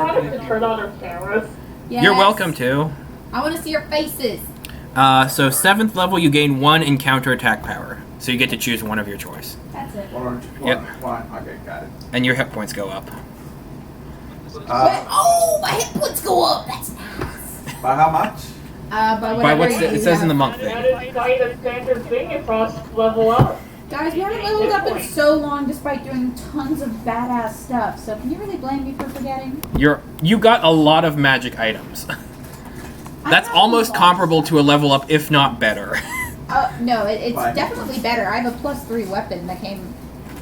want us to turn on our cameras? Yes. You're welcome to. I want to see your faces. So 7th level, you gain 1 encounter attack power. So you get to choose one of your choice. That's it. Yep. One. Okay, got it. And your hit points go up. Oh, my hit points go up. That's nice. By how much? By By whatever what's it says in the monk thing. That is quite a standard thing across level up. Guys, we haven't leveled up in so long despite doing tons of badass stuff, so can you really blame me for forgetting? You got a lot of magic items. That's almost comparable to a level up, if not better. No, it's Fine. definitely better. I have a +3 weapon that came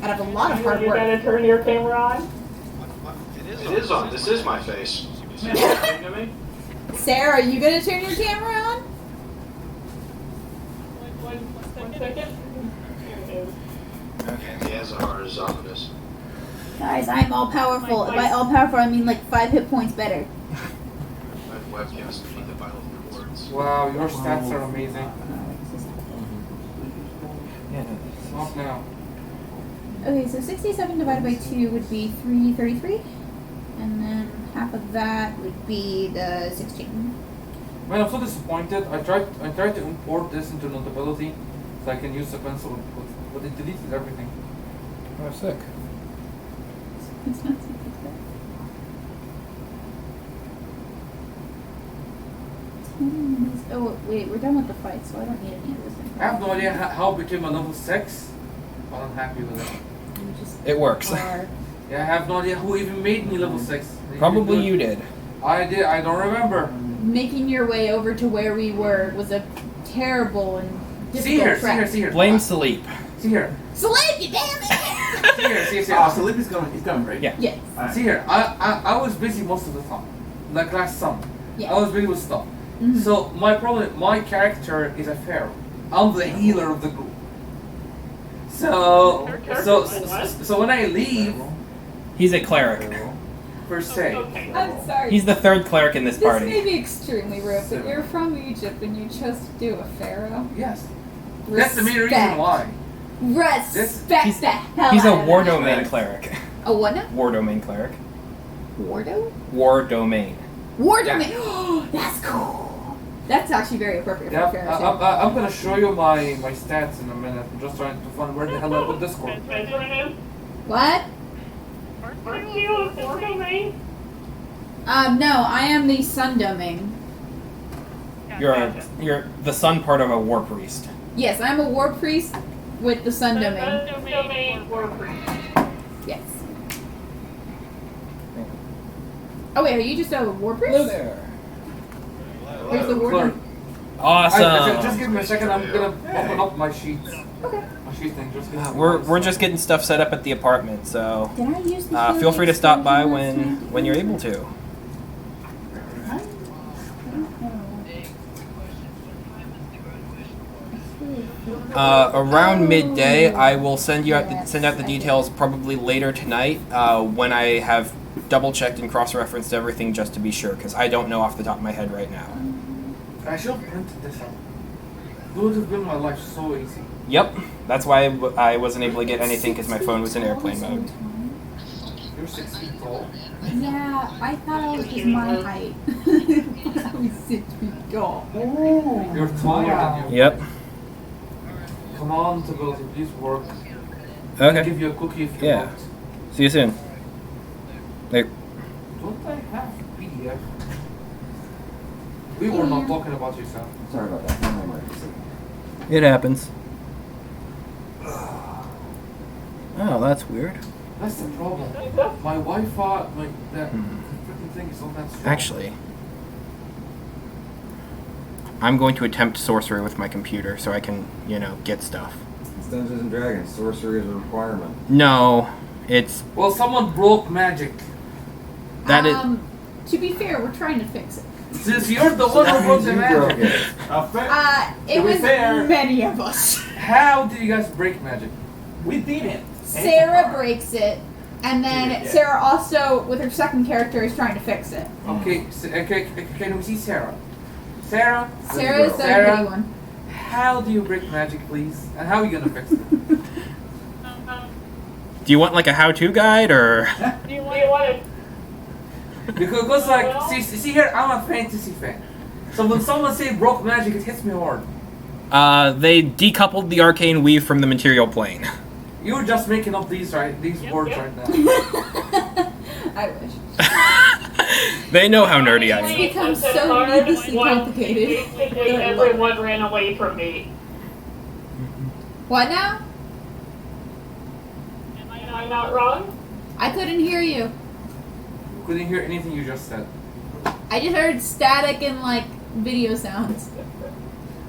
out of a lot of hard You work. gonna turn your camera on? It is on. This is my face. See what you're doing to me? Sarah, are you gonna turn your camera on? One second. Here it is. The Azahar is ominous. Guys, I'm all powerful. By all powerful, I mean like 5 hit points better. My webcam is the vital rewards. Wow, your stats are amazing. Not now. Okay, so 67 divided by 2 would be 333. And then half of that would be the 16. Man, I'm so disappointed. I tried to import this into Notability so I can use the pencil, but it deleted everything. Oh, sick. It's not so bad. Oh, wait, we're done with the fight, so I don't need any of this info. I have no idea how it became a level 6, but I'm happy with it. You just It works. are- Yeah, I have no idea who even made me level 6. Probably you did. I did, I don't remember. Making your way over to where we were was a terrible and difficult track. See here. Blame Sleep. See here. Sleep, you damn it! See here. Oh, so Lippy's coming. He's coming, right? Yeah. Yes. Alright. See here, I was busy most of the time. Like last summer. Yeah. I was busy with stuff. Mhm. So my problem, my character is a pharaoh. I'm the healer of the group. So when I leave, He's a cleric. per se. Okay. I'm sorry. He's the 3rd cleric in this This may party. be extremely rude, but you're from Egypt and you chose to do a pharaoh. Yes. That's the main reason why. Respect He's- the hell He's a out of war that. domain cleric. A what now? War domain cleric. Wardo? War domain. War domain. That's cool. That's actually very appropriate Yeah, for a pharaoh. I'm gonna show you my stats in a minute. I'm just trying to find where the hell I put Discord. What? Aren't you a war domain? No, I am the sun domain. You're the sun part of a war priest. Yes, I'm a war priest with the sun domain. Domain war priest. Yes. Oh wait, are you just a war priest? there. Where's the war Clerk. domain? Awesome. Just give me a second. I'm gonna open up my sheets. Okay. My sheet thing. Just give me We're just getting stuff set up at the apartment, so Did I use the feel free to stop by explosion when you're able to. last time? Around midday, I will send out the details probably later tonight when I have double checked and cross referenced everything just to be sure, because I don't know off the top of my head right now. I should have printed this out. It would have been my life so easy. Yep, that's why I wasn't able to get anything because my phone was in airplane mode. You're 6 feet tall. Yeah, I thought I was just my height. But I was 6 feet tall. You're taller than you. Yep. Come on, Stability, please work. I'll Okay. give you a cookie if you Yeah. want. See you soon. There. Don't I have PDF? We were not talking about you, Seth. Sorry about that. No emergency. It happens. Oh, that's weird. That's the problem. My Wi-Fi, that freaking thing is not that strong. Actually, I'm going to attempt sorcery with my computer so I can, get stuff. It's Dungeons and Dragons. Sorcery is a requirement. No, it's Well, someone broke magic. that is. To be fair, we're trying to fix it. Since you're the one who broke the magic, It was many of us. how do you guys break magic? We beat it. Sarah breaks it, and then Sarah also, with her second character, is trying to fix it. Okay, can we see Sarah? Sarah, Sarah is the Sarah. pretty one. How do you break magic, please? And how are you gonna fix it? Do you want like a how-to guide or? Do you want it? Because like, see here, I'm a fantasy fan. So when someone say broke magic, it hits me hard. They decoupled the arcane weave from the material plane. You're just making up these words right now. I wish. They know how nerdy I It's am. become so needlessly complicated. Basically, everyone ran away from me. What now? Am I not wrong? I couldn't hear you. Couldn't hear anything you just said. I just heard static and like video sounds.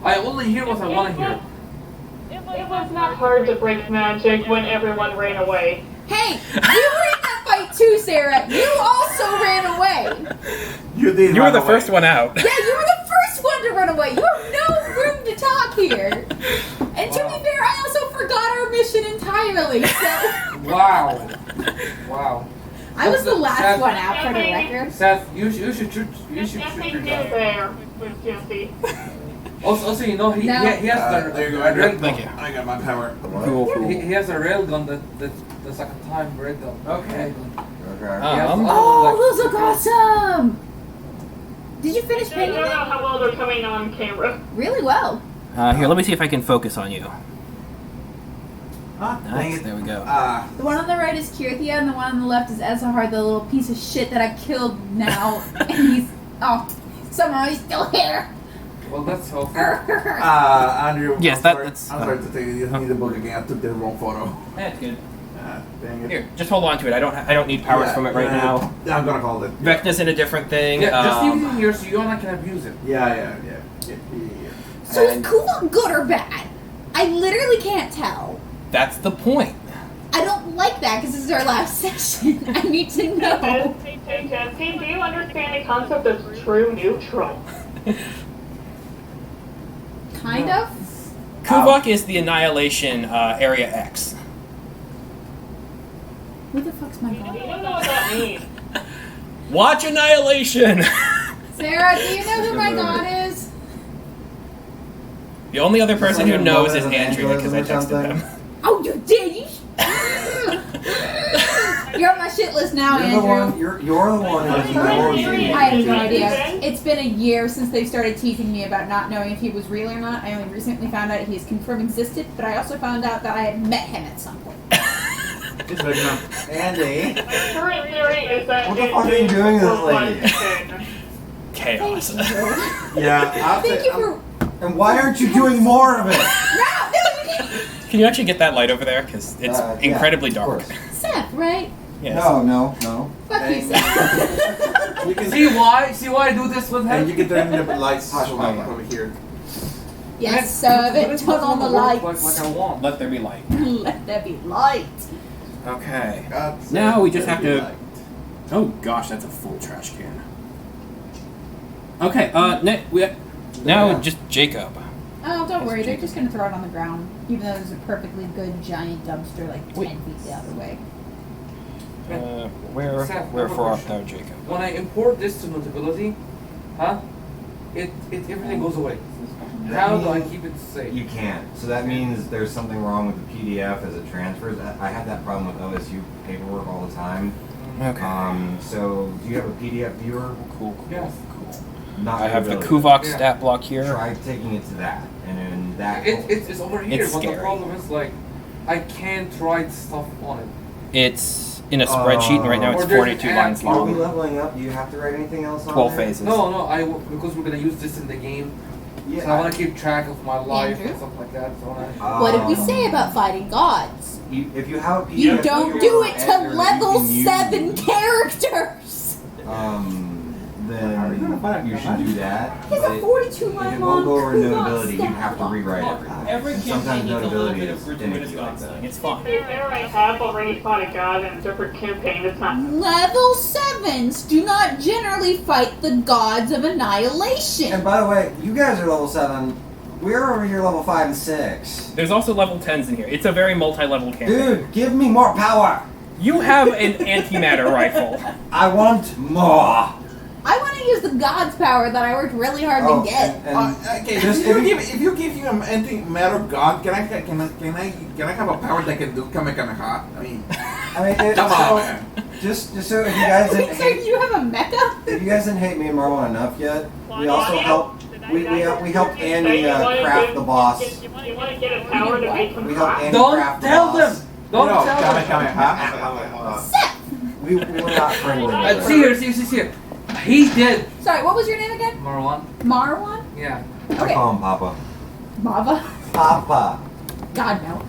I only hear what I want to hear. It was not hard to break magic when everyone ran away. Hey, you were in that fight too, Sarah. You also ran away. You did. You were run the away. first one out. Yeah, you were the first one to run away. You have no room to talk here. And to be fair, I also forgot our mission entirely. So Wow. I was the last Seth, one out for the record. Seth, you should treat your Nothing dog. there with Jessy. Also, you know, he No. has the there you go, rail Andrew. gun. Thank you. I got my power. Cool, cool. He has a rail gun that's like a time rail gun. Okay. Okay. Oh, those look awesome! Did you finish I painting don't know them? how well they're coming on camera. Really well. Here, let me see if I can focus on you. Ah, dang Nice, it. there we go. The one on the right is Kirthia, and the one on the left is Ezahar, the little piece of shit that I killed now. And he's somehow he's still here. Well, that's helpful. Andrew. Yes, I'm that- sorry. that's- I'm sorry to take you need the book again. I took the wrong photo. That's good. Dang it. Here, just hold on to it. I don't need powers from it right now. I'm gonna call it. Vecna's in a different thing. Yeah, just leave it here so you and I can abuse it. Yeah. So is Kulak good or bad? I literally can't tell. That's the point. I don't like that because this is our last session. I need to know. Hey, Jessy, do you understand the concept of true neutral? Kind of. Kuvok is the Annihilation Area X. Who the fuck's my You god? don't know what that means. Watch Annihilation! Sarah, do you know who my god is? The only other person who Someone knows is knows Andrea because I Andrea or texted something? them. Oh, you did? You're on my shit list now, Andrew. You're the one who I'm knows serious. you. I have no idea. It's been a year since they started teasing me about not knowing if he was real or not. I only recently found out he's confirmed existed, but I also found out that I had met him at some point. It's big enough. Andy. My current theory is that What the fuck are you doing to this lady? Chaos. Yeah. Thank you for. And why aren't you doing more of it? No, you can't. Can you actually get that light over there? Because it's Yeah, incredibly of dark. course. Seth, right? Yes. No. Fuck you, Seth. You can See why I do this with him? And you can turn the lights over here. Yes, Seth, turn on the lights. Like I want. Let there be light. Let there be light. Okay. God, Now we just have to- light. Oh gosh, that's a full trash can. Okay, now just Jacob. Oh, don't worry. They're just gonna throw it on the ground, even though there's a perfectly good giant dumpster like 10 feet the other way. Where Seth, I have a wherefore art question. thou, Jacob? When I import this to Notability, everything goes away. How do I keep it safe? You can't. So that means there's something wrong with the PDF as it transfers. I had that problem with OSU paperwork all the time. Okay. So do you have a PDF viewer? Cool. Yes. Not I have the really. Kuvok Yeah. stat block here. Try taking it to that, and then that. It's over here, It's but scary. the problem is like I can't write stuff on it. It's in a spreadsheet, and right now Or it's there's 42 an lines app. Are we long. leveling up? Do you have to write anything else on 12 there? phases. No, because we're gonna use this in the game. Yeah. So I want to keep track of my life Andrew? and stuff like that. So I What did we say about fighting gods? If you have a PDF, You don't do it to editor that level you can use, 7 characters! Then you should do that. He's a But 42 if line it long won't go over Kuvok notability, you stat have to block. rewrite everything. Every Sometimes campaign needs a little notability bit is of gratuitous finicky god like that. thing. It's To fun. be fair, I have already fought a god in a different campaign. It's not. Level 7s do not generally fight the gods of annihilation. And by the way, you guys are level 7. We're over here level 5 and 6. There's also level 10s in here. It's a very multi-level campaign. Dude, give me more power! You have an antimatter rifle. I want more! I want to use the god's power that I worked really hard Oh, to get. Okay, Just if you give you an anti-matter god, can I have a power that can do Kamehameha? I mean, I mean, Come on. just so if you guys didn't So hate, you have a mecha? if you guys didn't hate me and Marwan enough yet, we also helped. We helped Andy craft the boss. You want to get a tower to make We helped Andy Don't craft the tell boss. them. Don't tell them. Come here. Seth! We were not friendly. with See her. here. He did. Sorry, what was your name again? Marwan. Marwan? Yeah. I Okay. call him Papa. Baba? Papa. God, no.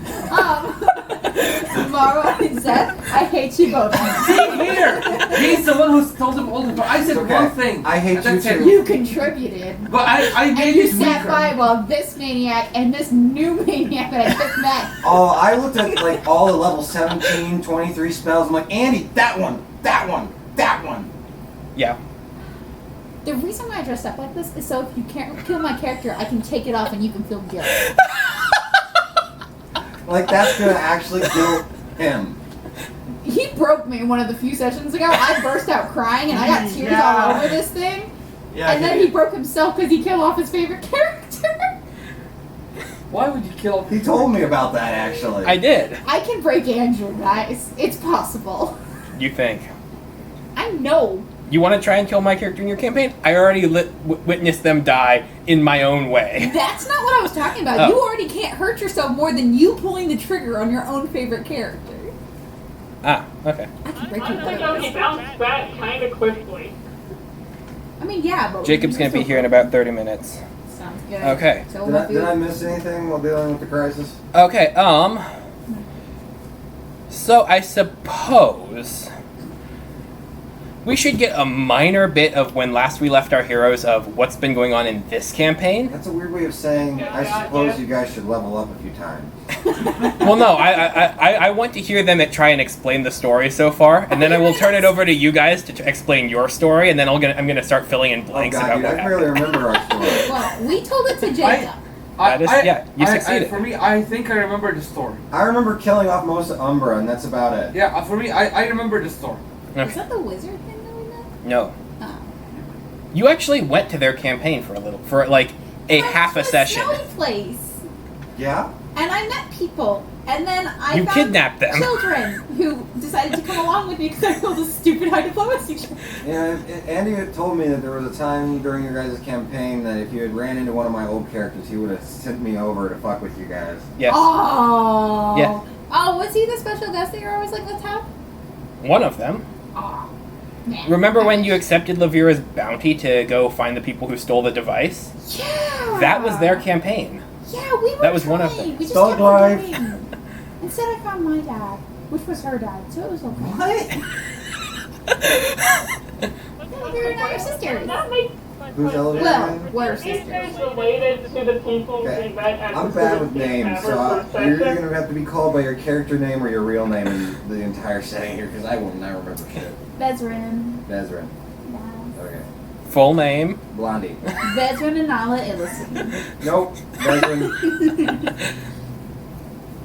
Marwan and Seth, I hate you both. See here. He's the one who told him all the time. I said Okay. one thing. I hate That's you it. too. You contributed. But I And made you it sat weaker. by while this maniac and this new maniac that I just met. Oh, I looked at like all the level 17, 23 spells. I'm like, Andy, that one. Yeah. The reason why I dressed up like this is so if you can't kill my character, I can take it off and you can feel guilt. Like that's gonna actually kill him. He broke me one of the few sessions ago. I burst out crying and I got tears all over this thing. Yeah, And then he broke himself because he killed off his favorite character. Why would you kill? He told me about that actually. I did. I can break Andrew, guys. It's possible. You think? I know. You want to try and kill my character in your campaign? I already witnessed them die in my own way. That's not what I was talking about. Oh. You already can't hurt yourself more than you pulling the trigger on your own favorite character. Ah, okay. I can break I you think he bounced back kind of quickly. I mean, yeah, but Jacob's gonna be here in about 30 minutes. Sounds good. Okay. So Did I miss anything while dealing with the crisis? Okay, so I suppose we should get a minor bit of when last we left our heroes of what's been going on in this campaign. That's a weird way of saying I suppose you guys should level up a few times. Well, no, I want to hear them try and explain the story so far, and then I will turn it over to you guys to explain your story, and then I'm gonna start filling in Oh blanks god, about dude, what I happened. barely remember our story. Well, we told it to Jacob. You succeeded. For me, I think I remember the story. I remember killing off most of Umbra, and that's about it. Yeah, for me, I remember the story. Is that the wizard thing that we met? No, Oh. you actually went to their campaign for like a half a session. Snowy place. Yeah? And I met people. And then I You found kidnapped them. children who decided to come along with me because I rolled a stupid high diplomacy check. Yeah, Andy had told me that there was a time during your guys' campaign that if you had ran into one of my old characters, he would have sent me over to fuck with you guys. Yes, Oh. Yeah. Oh, was he the special guest that you're always like, let's have? one of them. Oh. Man. Remember when you accepted Lavira's bounty to go find the people who stole the device? Yeah. That was their campaign. Yeah, we were That was one of trying. them. We just Thug kept life. going. Instead, I found my dad, which was her dad, so it was okay. What? No, they're not your sisters. That makes Who's elevator? Well, we're Are these sisters. guys related to the people Okay. we met at I'm the bad with Tavern names, so for you're session? going to have to be called by your character name or your real name in the entire setting here, because I will not remember shit. Bezrin. Bezrin. Yeah. Okay. Full name. Blondie. Bezrin and Nala Ellison. Nope. Bezrin.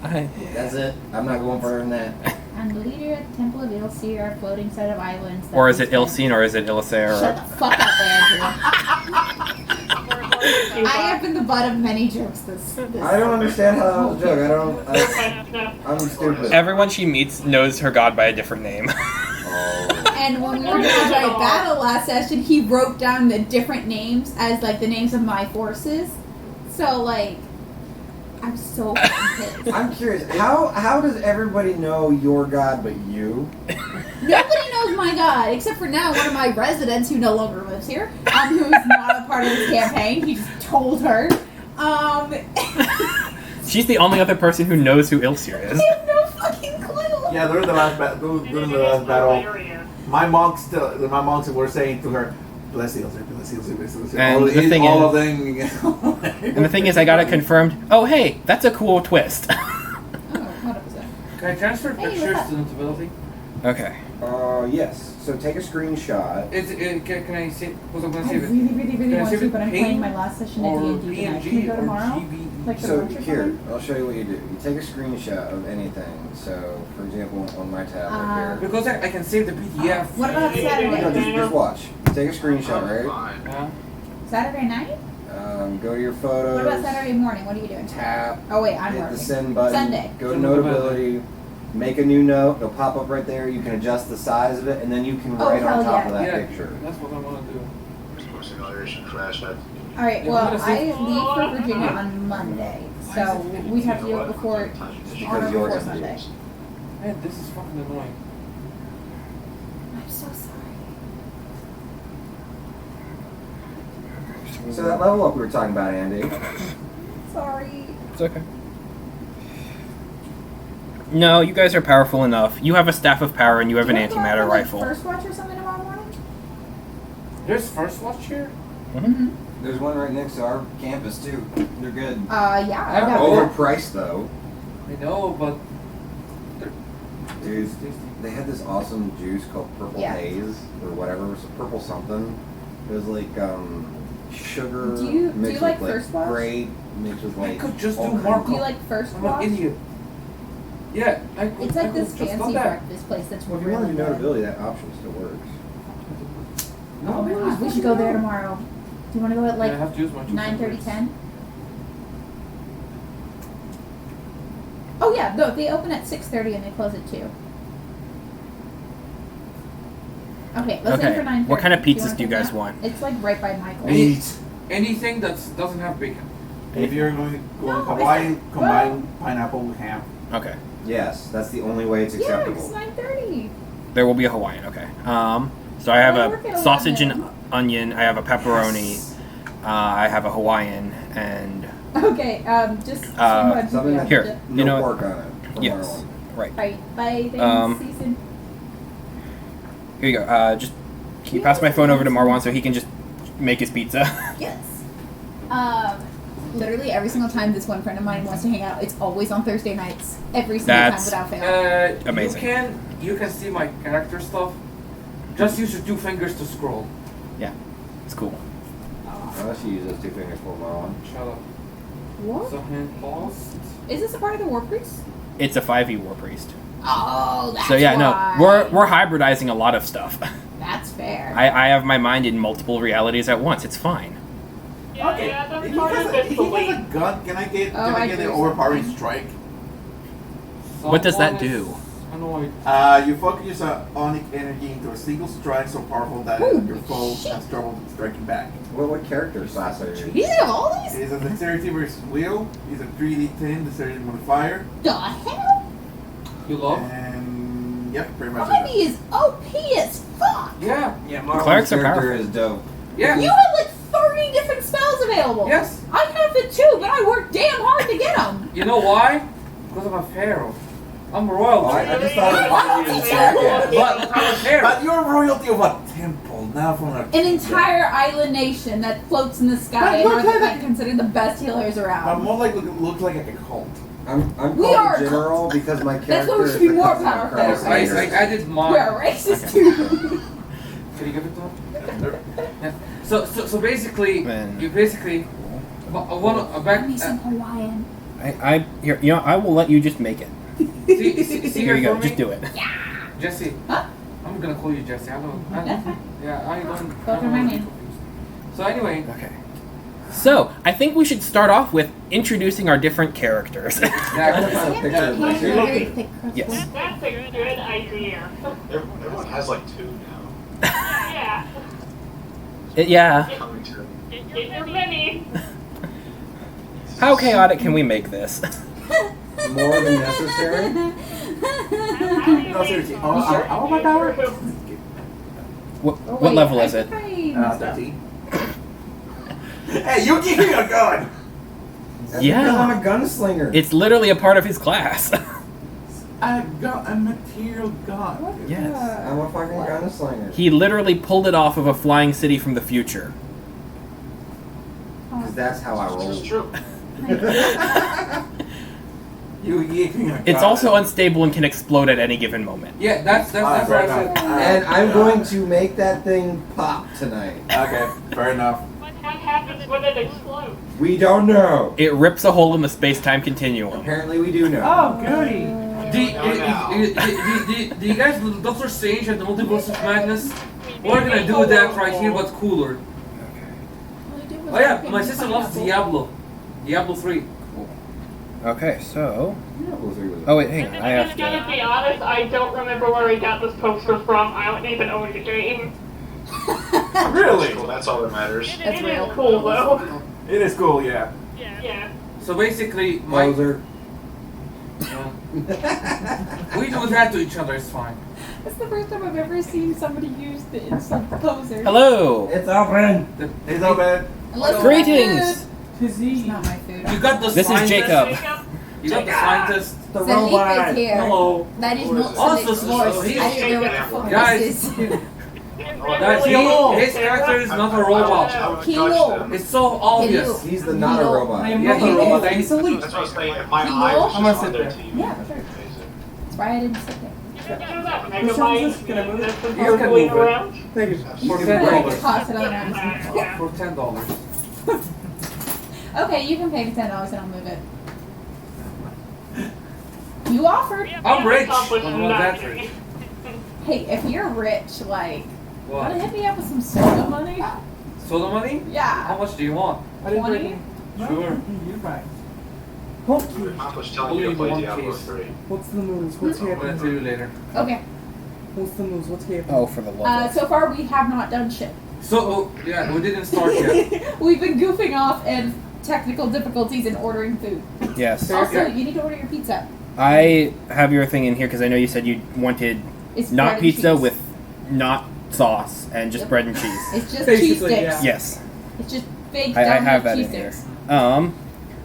I, That's it. I'm not going further than that. I'm the leader of the Temple of Ilseer, a floating set of islands. that or is it we spent- Ilsine or is it Illisair? Shut the fuck up, Andrew. I have been the butt of many jokes this I don't understand how that was a joke. I'm stupid. Everyone she meets knows her god by a different name. Oh. And when we were doing a giant battle last session, he wrote down the different names as like the names of my forces. So like, I'm so fucking pissed. I'm curious. How does everybody know your god but you? Nobody knows my god except for now one of my residents who no longer lives here, who is not a part of this campaign. He just told her. She's the only other person who knows who Ilsir is. I have no fucking clue. Yeah, during the last battle, my monks were saying to her, "Bless you, bless you, bless you." And All, the thing all is- of them. And the thing is, I got it confirmed. Oh, hey, that's a cool twist. Oh, what was that? Can I transfer Hey, what's pictures up? to Notability? Okay. Yes. So take a screenshot. Can I see? Was I going I to save it? really, really, really Can I want save to, it but I'm paint playing my last session at Or D&D tonight. PNG Can we go or tomorrow? GB? Like for So lunch or here, something? I'll show you what you do. You take a screenshot of anything. So, for example, on my tablet here. Because I can save the PDF. What about No, Saturday? just watch. Take a screenshot, right? Fine. Yeah. Saturday night? Go to your photos. What about Saturday morning? What are you doing? Tap. Oh wait, I'm Hit working. the send button. Sunday. Go to Send Notability. make a new note. It'll pop up right there. You can adjust the size of it, and then you can write hell on top yeah. of that Yeah, picture. that's what I want to do. Acceleration crash. Alright, Yeah, well, I'm gonna I see- leave for Virginia on Monday, so we have to do it before, Because on or yours before is Sunday. yours. Man, this is fucking annoying. I'm so sorry. So that level up we were talking about, Andy. Sorry. It's okay. No, you guys are powerful enough. You have a staff of power and you have an Do you wanna go antimatter out for, like, rifle. First watch or something tomorrow morning? There's first watch here? Mm-hmm. There's one right next to our campus too. They're good. Yeah. I don't no, know. Overpriced though. I know, but Dude, they had this awesome juice called Purple Yeah. Haze or whatever. It was purple something. It was like sugar Do you mixed like with First Watch? grape mixed with I like could just all do kinds more of- Do you like First I'm Watch? an idiot. Yeah, I could, It's I like could this just done fancy that. breakfast place that's Well, if you want really to do good. notability, that option still works. Oh my gosh, we should go there tomorrow. Do you want to go at I like have to use my 9:30, fingers. 10? Oh yeah, no, they open at 6:30 and they close at 2. Okay, let's aim Okay, for 9:30. what kind of pizzas wanna do you pick guys that? want? It's like right by Michael's. Meat. Anything that doesn't have bacon. If you're going to go No, Hawaii, it's- combine pineapple with ham. Okay. Yes, that's the only way it's Yeah, acceptable. it's 9:30. There will be a Hawaiian, okay. So I have We're a working on sausage it. and onion, I have a pepperoni, I have a Hawaiian, and Okay, just swing by something PBS. that- here, No you know what? pork on it. From Yes. Marwan. Right. Right, bye, thanks, season. Here you go. Just can you pass my phone over to Marwan so he can just make his pizza? Yes. Literally every single time this one friend of mine wants to hang out, it's always on Thursday nights. Every single That's- time without fail. Amazing. You can see my character stuff. Just use your 2 fingers to scroll. It's cool. Unless you use those 2 fingers for Marwan. Shut up. What? So hand paused. Is this a part of the War Priest? It's a 5e war priest. Oh, that's So yeah, why. no, we're hybridizing a lot of stuff. That's fair. I have my mind in multiple realities at once. It's fine. Yeah, Okay. yeah, that's If he part has of a- it. if he has a gun, can I get Oh, I an do. overpowering strike? What does that Someone do? is Annoyed. You focus onic energy into a single strike so powerful that Holy your foe shit. has trouble striking back. What character class are you? You have all It these? is a dexterity versus will. It's a 3d10 dexterity modifier. The hell? You love? And yep, pretty much. Ivy is OP as fuck. Yeah. Yeah, Clerics are character powerful. is dope. Yeah. You have like 30 different spells available. Yes. I have it too, but I work damn hard to get them. You know why? Because I'm a pharaoh. I'm royal. Oh, I just thought it was you to jackass. But I'm a pharaoh. But you're royalty of a temple, not from a. An entire island nation that floats in the sky But and look are at like, it. considered the best healers But around. more like looks like a cult. I'm We called are a general because my That's character why we is should be the more cousin of powerful. Colonel I Sanders. did mine. We're racist too. Can you give it to him? Yeah. So basically, Man. you basically, back. Give me some Hawaiian. Here, you know, I will let you just make it. See Here you go. for Just me? do it. Jessy. Huh? I'm gonna call you Jessy. I don't. That's fine. Yeah, I don't. Go I for don't my wanna be name. confused. So anyway, Okay. So I think we should start off with introducing our different characters. I yeah. found a picture of my Hands are character. very thick crust. Yes. That's a good idea. Everyone has like 2 now. Yeah. Yeah. Coming to. Get your mini. How chaotic can we make this? More than necessary. No, seriously. Oh my power. What, Oh, what wait, level I is it? think I- 13. Hey, you give me a gun! That's Yeah. because I'm a gunslinger. It's literally a part of his class. A material gun. What Yes. the- I'm a fucking gunslinger. He literally pulled it off of a flying city from the future. Because that's how I roll. This is true. You gave me a gun. It's also unstable and can explode at any given moment. Yeah, that's what I fair said. enough. And I'm going to make that thing pop tonight. Okay, fair enough. What happens when it explodes? We don't know. It rips a hole in the space-time continuum. Apparently we do know. Oh, goody. Do you guys Doctor Strange and the Multiverse of Madness? We're gonna do that right here, but cooler. All I did was Oh yeah, pick my the sister loves pineapple. Diablo. Diablo 3. Okay, so. Apple 3 was. Oh wait, hang on. I have I'm gonna to. be honest, I don't remember where he got this poster from. I don't even own the game. Really? Well, that's all that matters. That's It real. is cool though. It is cool, yeah. Yeah. So basically, my Poser. we do that to each other. It's fine. That's the first time I've ever seen somebody use the insult poser. Hello. It's open. It's open. Unless Greetings. it's not my food. You got the This is scientist. Jacob. You got the scientist. The Felipe robot. is here. Hello. That is What not Also, Felipe's so voice. he's I don't know what the fuck Guys. this is. Guys, his character is not a robot. I would Kilo. touch them. It's so obvious. He's the not a robot. Yeah, he is. That's what I was saying. If my eye was I'm gonna just on sit their there. TV. Yeah, for sure. That's why I didn't sit there. Megabyte. Can I move it? That's been You can circling move it. around. Thank you. For I $10. toss it on Amazon. Yeah. For $10. Okay, you can pay me $10 and I'll move it. You offered. I'm rich. Accomplished I'm not that nothing. rich. Hey, if you're rich, like, wanna What? hit me up with some soda money? Soda money? How Yeah. much do you want? I didn't 20? break it. Sure. You're fine. You Okay. accomplished telling you to play Only Diablo one 3. What's the moves? What's I'm gonna tell happening? you later. Okay. What's the moves? What's happening? Oh, for the love. So far we have not done shit. So, yeah, we didn't start yet. We've been goofing off and technical difficulties in ordering food. Yes. Fair. Also, you need to order your pizza. I have your thing in here because I know you said you wanted It's not bread and pizza cheese. with not sauce and just Yep. bread and cheese. It's just cheese Basically, sticks. yeah. Yes. It's just fake I downright have that cheese in here. sticks.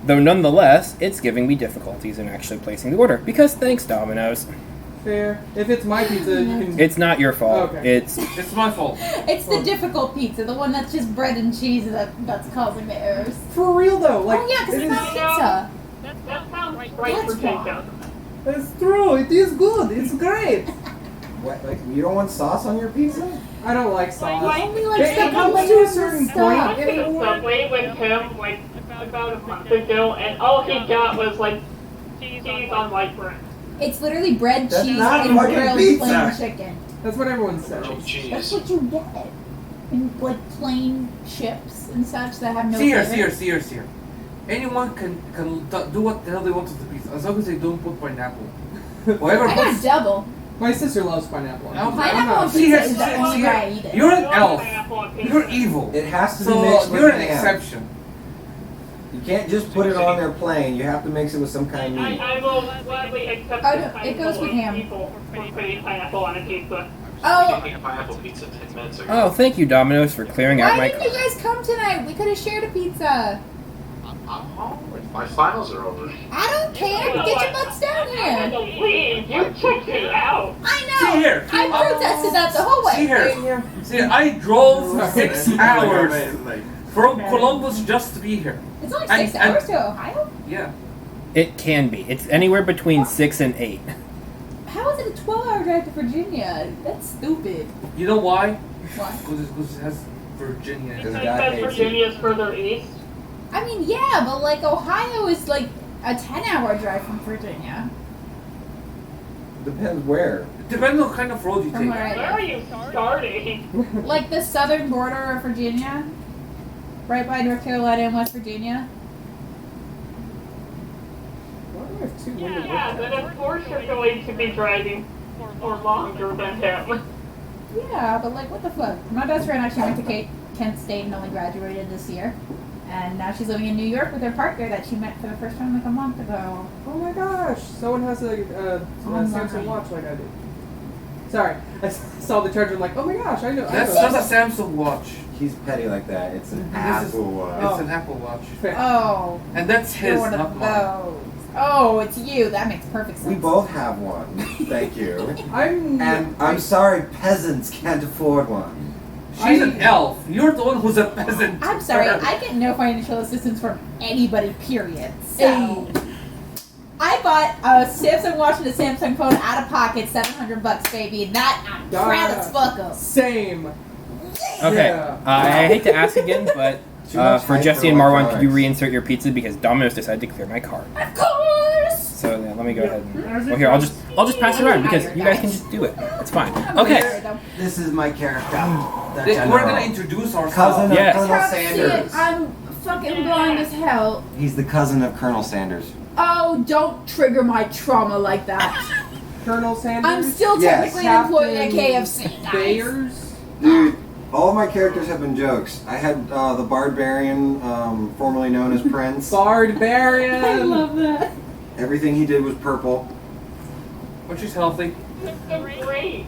Though nonetheless, it's giving me difficulties in actually placing the order because thanks, Domino's. Fair. If it's my pizza, you can. It's not your fault. Okay. It's It's my fault. It's the difficult pizza, the one that's just bread and cheese that's causing the errors. For real though, like oh yeah, because it it's is. not pizza. That sounds right for That's why. Jacob. It's true. It is good. It's great. What? Like you don't want sauce on your pizza? I don't like sauce. I only like It stuff comes on to a the certain stuff. point. I went to the Subway with him like about a month ago, and all he got was like cheese on white bread. It's literally bread, That's cheese, not and fucking grilled pizza. plain chicken. That's what everyone says. Oh, That's jeez. what you get. And like plain chips and such that have no See flavor. here. Anyone can do what the hell they want with the pizza as long as they don't put pineapple. Whoever I got puts double. My sister loves pineapple. No, Pineapple on See pizza here, is the see only here. way I eat it. You're an No elf. pineapple on pizza. You're evil. It has to be So mixed with you're an ham. exception. You can't just put it on there plain. You have to mix it with some kind of meat. I will gladly accept Oh, the no, it pineapple goes with of ham. people for putting pineapple on a pizza. Oh, Making a pineapple pizza 10 minutes ago. oh, thank you, Domino's, for clearing out why my didn't you car. guys come tonight? We could have shared a pizza. I'm home. My finals are over. I don't care. Get your butts down I had to here. leave. You checked me out. I know. See here. I protested that the whole way. See here. See, I drove 6 hours from Columbus just to be here. It's only And- 6 hours to Ohio. Yeah. It can be. It's anywhere between 6 and 8. How is it a 12-hour drive to Virginia? That's stupid. You know why? Why? Because it has Virginia in Because it. Because God hates you. Virginia's further east. I mean, yeah, but like Ohio is like a 10-hour drive from Virginia. Depends where. Depending on what kind of road you From take. where I Where are live. you starting? Like the southern border of Virginia, right by North Carolina and West Virginia. Why do I have two windows? Yeah, then of course you're going to be driving for longer than him. Yeah, but like, what the fuck? My best friend actually went to Kent State and only graduated this year. And now she's living in New York with her partner that she met for the first time like a month ago. Oh my gosh! Someone has a Samsung watch like I do. Sorry, I saw the charger. I'm like, oh my gosh! I know. I That's know. not a Samsung watch. He's petty like that. It's an This is- Apple Watch. It's an Apple Watch. Fair. Oh, And that's you're his, one not of mine. those. Oh, it's you. That makes perfect sense. We both have one. Thank you. I'm. And I'm sorry, peasants can't afford one. She's an elf. You're the one who's a peasant. I'm sorry, I get no financial assistance from anybody, period. So, I bought a Samsung watch and a Samsung phone out of pocket, $700, baby, and that I'm proud as fuck of. Same. Okay. Yeah. I hate to ask again, but Too much for hype Jesse for and Marwan, could you electronics. reinsert your pizza because Domino's decided to clear my card. Of course! So yeah, let me go ahead. And, well, here I'll just pass it around because you guys can just do it. It's fine. Okay. This is my character. The We're general. gonna introduce ourselves. Cousin of Yes. Colonel Can't see it. Sanders. I'm fucking blind as hell. He's the cousin of Colonel Sanders. Oh, don't trigger my trauma like that. Colonel Sanders. I'm still Yes. technically an employee at Captain KFC. guys. Bayers. Dude, all of my characters have been jokes. I had the Barbarian, formerly known as Prince. Barbarian. I love that. Everything he did was purple. Which is healthy. Great.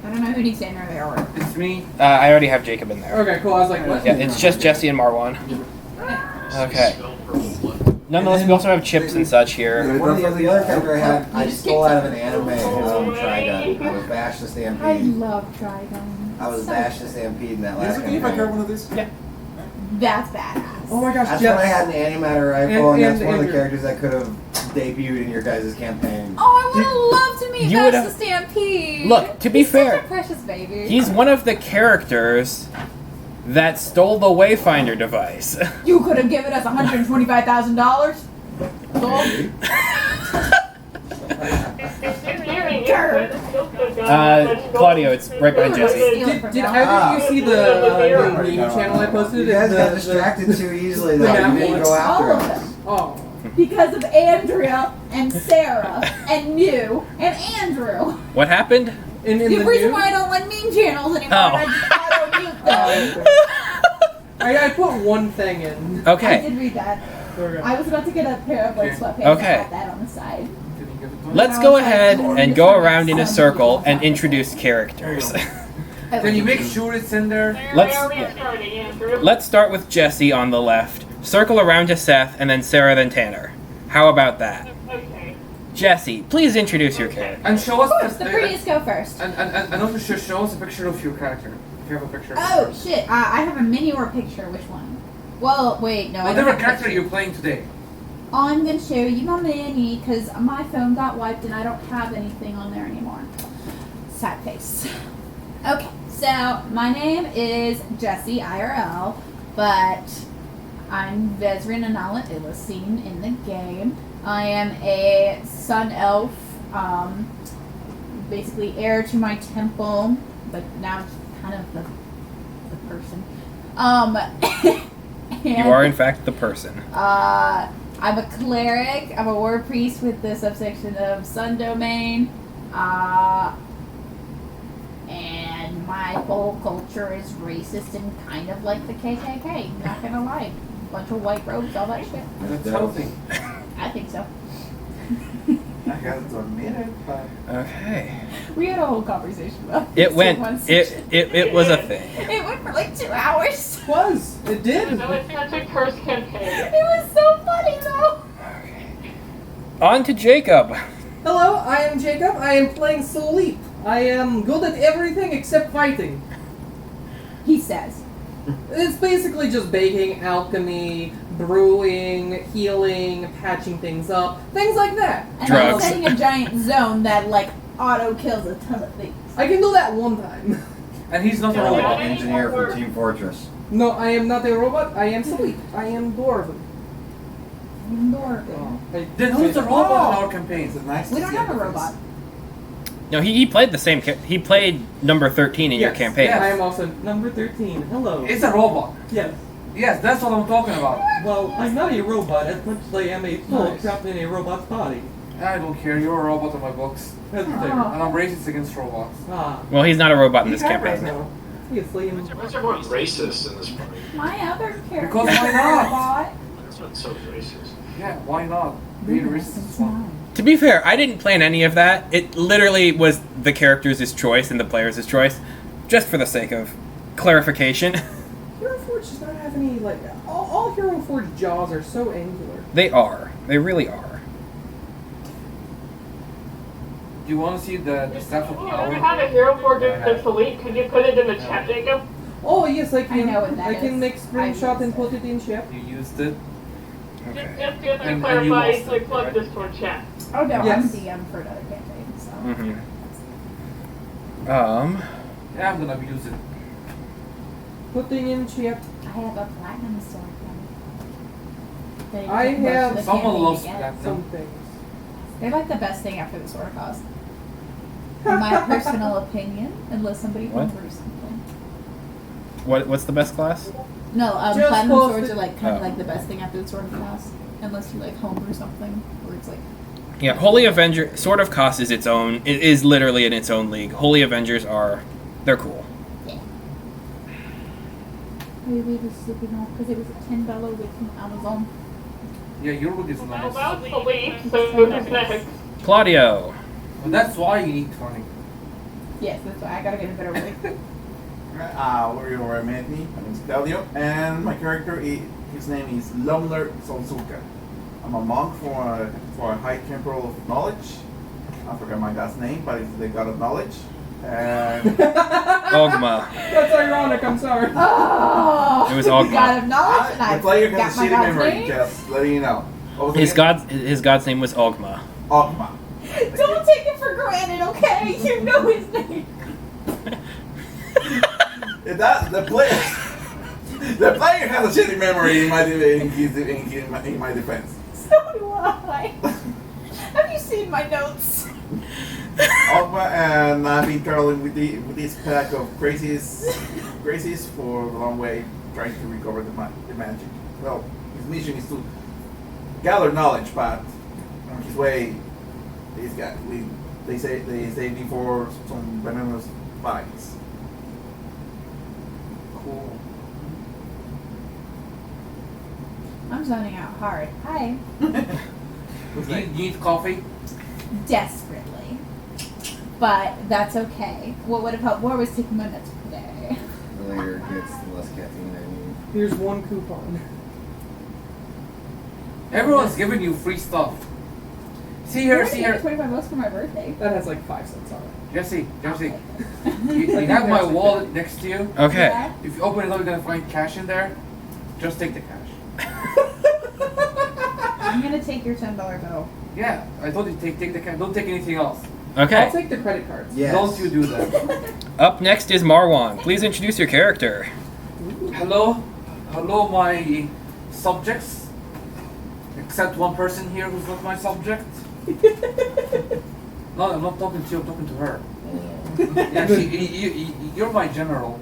I don't know who needs to enter their order. It's me. I already have Jacob in there. Okay, cool. I was like, what? Yeah, it's just Jessy and Marwan. Okay. Nonetheless, we also have chips and such here. One of the other character I had, I stole out of an anime, Trigun. I was Bash the I Stampede. love Trigon. I was So- Bash the Stampede in that Is last it okay if I grab campaign. one of these? That's badass. Oh my gosh, That's when I Jeff. had an animatter rifle, and that's and one of the Andrew. characters that could have debuted in your guys' campaign. Oh, I would have loved to meet You Bash would've- the Stampede. Look, to be He's such fair, a precious baby. he's one of the characters that stole the Wayfinder device. You could have given us $125,000. Claudio, it's right behind Jessy. Did either of you see the new meme channel I posted? You guys The- got the- distracted too easily, though. Yeah, You didn't go All after of us. them. Oh. Because of Andrea and Sarah and you and Andrew. What happened? In The the reason new, why I don't like meme channels anymore, Oh. and I just auto-mute them. I put one thing in. I Okay, did read that. Okay. I was about to get a pair of like sweatpants. Okay. I had that on the side. Did he give it to me? let's go ahead and go around in a circle and introduce characters. Can you make sure it's in there? Let's start with Jessy on the left, circle around to Seth, and then Sarah, then Tanner. How about that? Okay. Jessy, please introduce your character. And show us Of course, the prettiest go first. and also show us a picture of your character. If you have a picture. Oh shit! I have a mini or picture. Which one? Well, wait, no. I don't Whatever have a character picture. you're playing today. I'm gonna show you my mini because my phone got wiped and I don't have anything on there anymore. Sad face. Okay, so my name is Jessy IRL, but I'm Vezrin Anala Illicine in the game. I am a sun elf, basically heir to my temple, but now kind of the person. You are, in fact, the person. I'm a cleric. I'm a war priest with the subsection of Sun Domain. And my whole culture is racist and kind of like the KKK. Not gonna lie. Bunch of white robes, all that shit. That's healthy. I think so. I got to admit it, but Okay. We had a whole conversation about It this went. in one It session. it was a thing. It went for like 2 hours. It was. It did. So it's such a cursed campaign. It was so funny though. On to Jacob. Hello, I am Jacob. I am playing Soleep. I am good at everything except fighting. He says. It's basically just baking, alchemy, brewing, healing, patching things up, things like that. And Drugs. I'm setting a giant zone that like auto kills a ton of things. I can do that one time. And he's not a I'm robot. an engineer for Team Fortress. No, I am not a robot. I am Soleep. I am dwarven. Then who's the robot in our campaign? it's nice to We don't see have a difference. robot. No, he played the same. He played number 13 in your Yes, campaign. I am also number 13. Hello. It's a robot. Yes. Yes, that's what I'm talking about. Well, I'm not a robot as much as I am a soul Nice. trapped in a robot's body. I don't care. You're a robot in my books, That's Oh. fair. and I'm racist against robots. Ah. Well, he's not a robot in He's this not right campaign. now. Obviously, I'm- What's everyone racist in this party? My other character. Because why not? Robot. That's not so racist. Yeah, why not? Being racist is fun. To be fair, I didn't plan any of that. It literally was the character's choice and the player's choice, just for the sake of clarification. Hero Forge does not have any, like, all Hero Forge jaws are so angular. They are. They really are. Do you want to see the staff of We power? have a hero for that's elite. Could you put it in the chat, Jacob? Oh, yes, I can. I know what that I can is. make I screenshot and used put it. it in chat. You used it. Okay. Just to And you clarify, lost to it, plug right? this toward chat. Oh no, I'm Yes. DM for another campaign, so. Mm-hmm. Yeah, I'm gonna use it. Putting in chat. I have a platinum sword. Then. I have- Someone loves Some platinum. things. They're like the best thing after the sword cost. In my personal opinion, unless somebody What? can prove something. What's the best class? No, Just platinum close swords the- are like kind of Oh. like the best thing after the sword of chaos, unless you like home or something, where it's like. Yeah, Holy Avenger, Sword of Cost is its own. It is literally in its own league. Holy Avengers they're cool. Yeah. Maybe this is looking off because it was a $10 with from Amazon. Yeah, your look is How nice. about the lead? So who's next? Claudio. But that's why you need 20. Yes, that's why I gotta get a better wig. Where you already met me. My name is Claudio, and my character, his name is Lumler Solsuka. I'm a monk for a high temporal of knowledge. I forgot my god's name, but it's the god of knowledge. And Ogma. That's ironic. I'm sorry. Oh! It was all God of knowledge, and I the player got has a my shitty god's memory, name. just letting you know. What was it His again? god's name was Ogma. Ogma. Don't take it for granted, okay? You know his name. The player has a shitty memory in my defense. So do I. Have you seen my notes? Ogma, and I've been traveling with this pack of crazies for a long way, trying to recover the magic. Well, his mission is to gather knowledge, but on his way, they say before some venomous bites. Cool. I'm zoning out hard. Hi. You need coffee? Desperately. But that's okay. What would have helped more was taking my meds today. The later it gets, the less caffeine I need. Here's one coupon. Everyone's giving you free stuff. See here, see here. 25 bucks for my birthday. That has like 5 cents on it. Jessy, you have my wallet next to you. Okay. Yeah. If you open it up, you're gonna find cash in there. Just take the cash. I'm gonna take your $10 bill. Yeah, I told you take the cash. Don't take anything else. I'll Okay. take the credit cards. Yes. Don't you do that. Up next is Marwan. Please introduce your character. Hello, my subjects. Except one person here who's not my subject. No, I'm not talking to you. I'm talking to her. Yeah, you're my general.